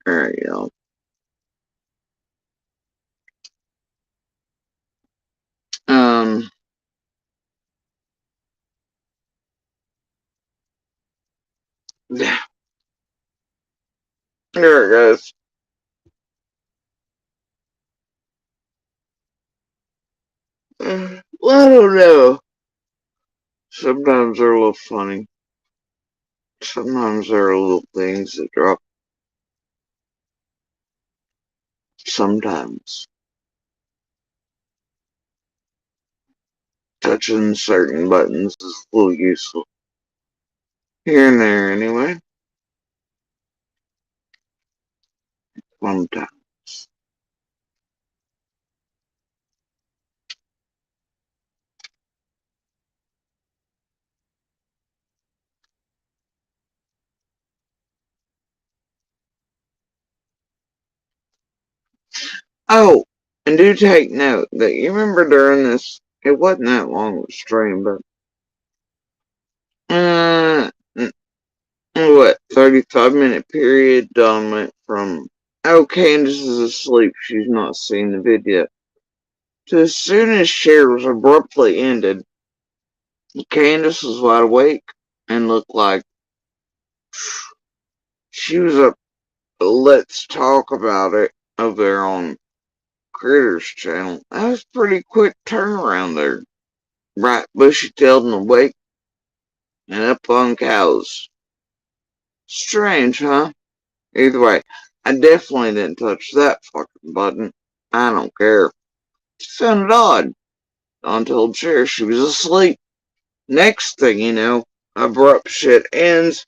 Alright, y'all. Yeah. There it goes. Well, I don't know. Sometimes they're a little funny. Sometimes there are little things that drop. Sometimes. Touching certain buttons is a little useful. Here and there, anyway. Sometimes. Oh, and do take note that you remember during this, it wasn't that long of a stream, but, what, 35-minute period, Dawn went from, oh, Candace is asleep, she's not seen the video, to as soon as shares abruptly ended, Candace was wide awake and looked like she was up, let's talk about it over there on Critters channel. That was a pretty quick turnaround there. Right, bushy-tailed and awake and up on cows. Strange, huh? Either way, I definitely didn't touch that fucking button. I don't care. It sounded odd. Dawn told Cher she was asleep. Next thing you know, abrupt shit ends.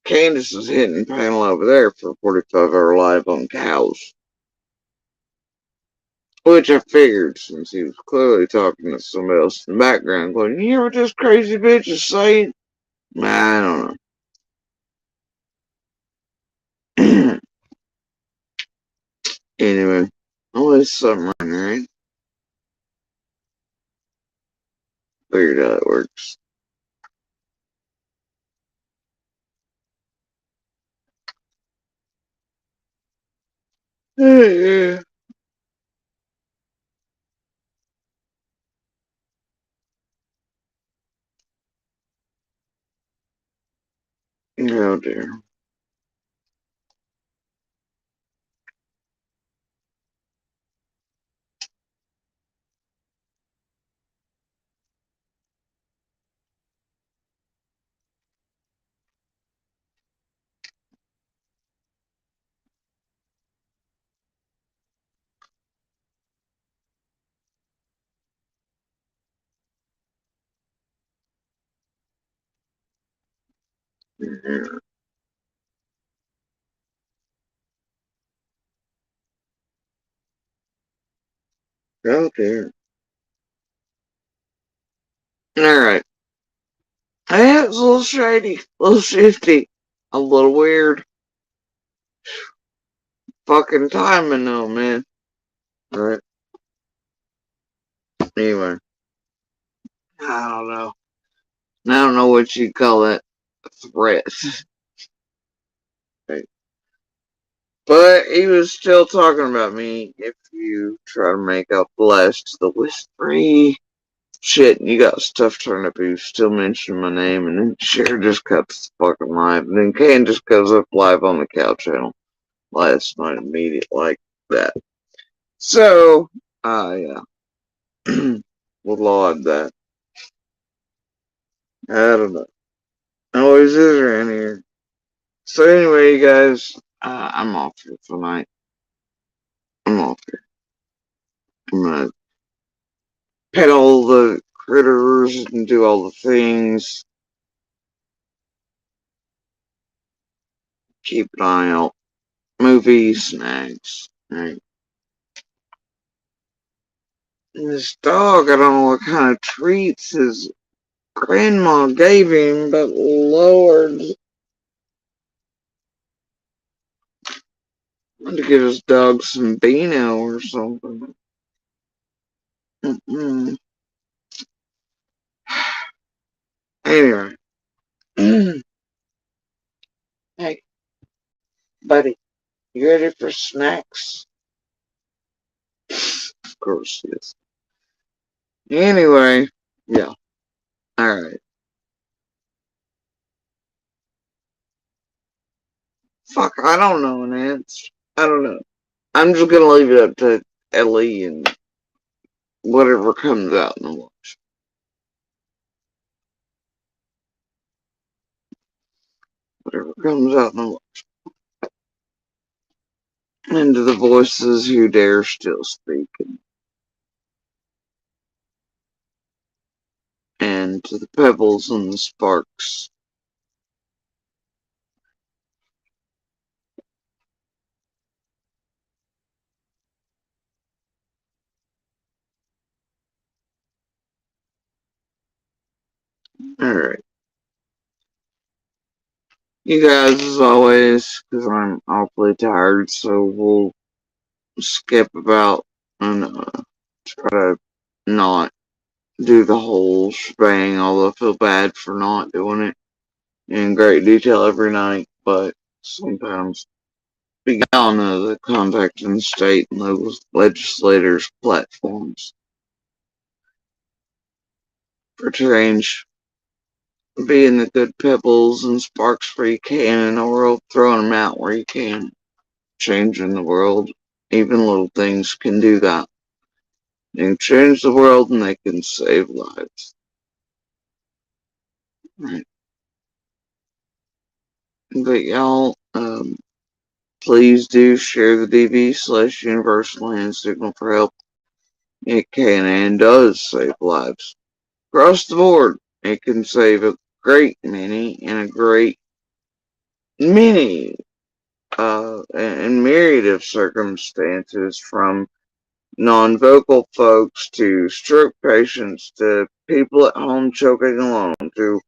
Candace is hitting panel over there for 45-hour live on cows. Which I figured, since he was clearly talking to somebody else in the background, going, you hear what this crazy bitch is saying? I don't know. Anyway, always something wrong, right? Weird how it works. Yeah. Oh dear. Yeah. Oh dear. Alright. Yeah, it's a little shady, a little shifty, a little weird. Fucking timing though, man. Alright. Anyway. I don't know. I don't know what you call that. Threat. Right. But he was still talking about me. If you try to make up the last of the whispery shit, you got stuff turned up, you still mention my name, and then Cher just cuts the fucking live, and then Kane just goes up live on the cow channel last night, immediate like that. So, yeah. We'll laud that. I don't know. Always is around here. So anyway, you guys, I'm off here tonight. I'm off here. I'm gonna pet all the critters and do all the things. Keep an eye out. Movies, snacks. Right. And this dog, I don't know what kind of treats his grandma gave him, but Lord, I want to give his dog some Beano or something. Anyway. Hey, buddy, you ready for snacks? Of course, yes. Anyway, yeah. Alright. Fuck, I don't know an answer. I don't know. I'm just gonna leave it up to Ellie and whatever comes out in the watch. Whatever comes out in the watch. And to the voices who dare still speak. And to the pebbles and the sparks. Alright. You guys, as always, because I'm awfully tired, so we'll skip about and try to not do the whole shebang, although I feel bad for not doing it in great detail every night, but sometimes beyond the contacting the state and those legislators' platforms for change. being the good pebbles and sparks where you can in the world, throwing them out where you can, changing the world. Even little things can do that. They can change the world and they can save lives. Right. But y'all, please do share the DV/Universal Hand Signal for help. It can and does save lives. Across the board, it can save a great many and a great many and myriad of circumstances, from non-vocal folks to stroke patients to people at home choking alone to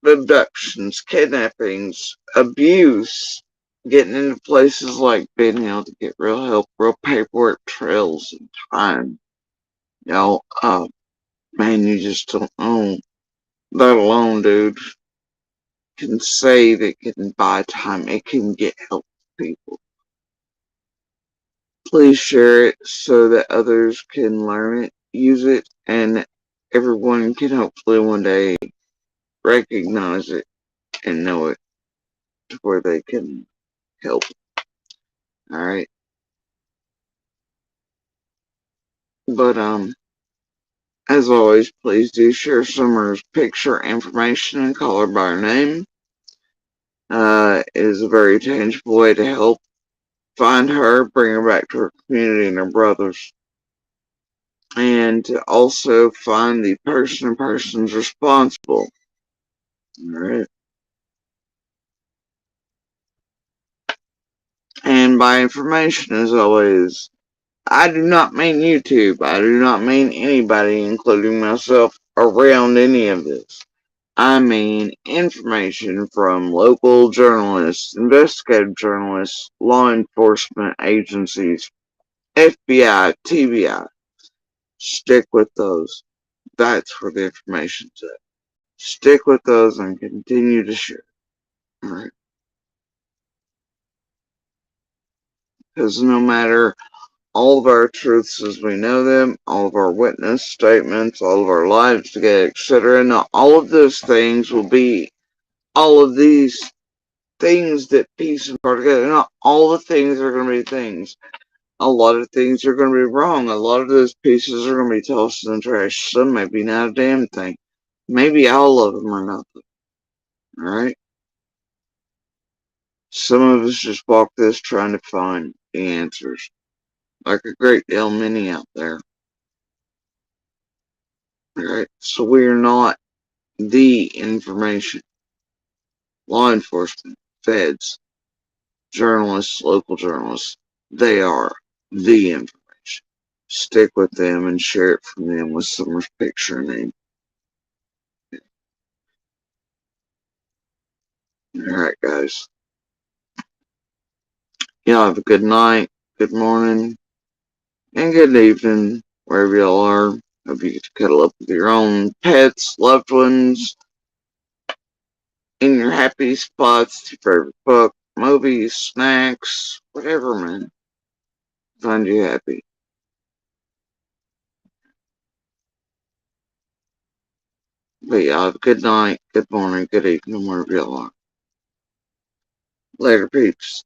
abductions, kidnappings, abuse, getting into places like being able to get real help, real paperwork trails and time. You know, man, you just don't know. That alone, dude, can save, it can buy time, it can get help to people. Please share it so that others can learn it, use it, and everyone can hopefully one day recognize it and know it to where they can help. Alright. But, as always, please do share Summer's picture, information, and call her by her name. It is a very tangible way to help find her, bring her back to her community and her brothers. And to also find the person or persons responsible. Alright. And by information, as always, I do not mean YouTube. I do not mean anybody, including myself, around any of this. I mean information from local journalists, investigative journalists, law enforcement agencies, FBI, TBI. Stick with those. That's where the information's at. Stick with those and continue to share. Alright? Because no matter all of our truths as we know them, all of our witness statements, all of our lives together, etc., not all of those things will be all of these things that piece and part together. Not all the things are going to be things. A lot of things are going to be wrong. A lot of those pieces are going to be tossed in the trash. Some may be not a damn thing. Maybe all of them are nothing. Alright? Some of us just walk this trying to find the answers. Like a great deal many out there. Alright? So we are not the information. Law enforcement, feds, journalists, local journalists, they are the information. Stick with them and share it from them with Summer's picture name. Alright, guys. Y'all have a good night, good morning, and good evening, wherever y'all are. Hope you get to cuddle up with your own pets, loved ones, in your happy spots, your favorite book, movies, snacks, whatever, man. Find you happy. But y'all have a good night, good morning, good evening, wherever y'all are. Later, peeps.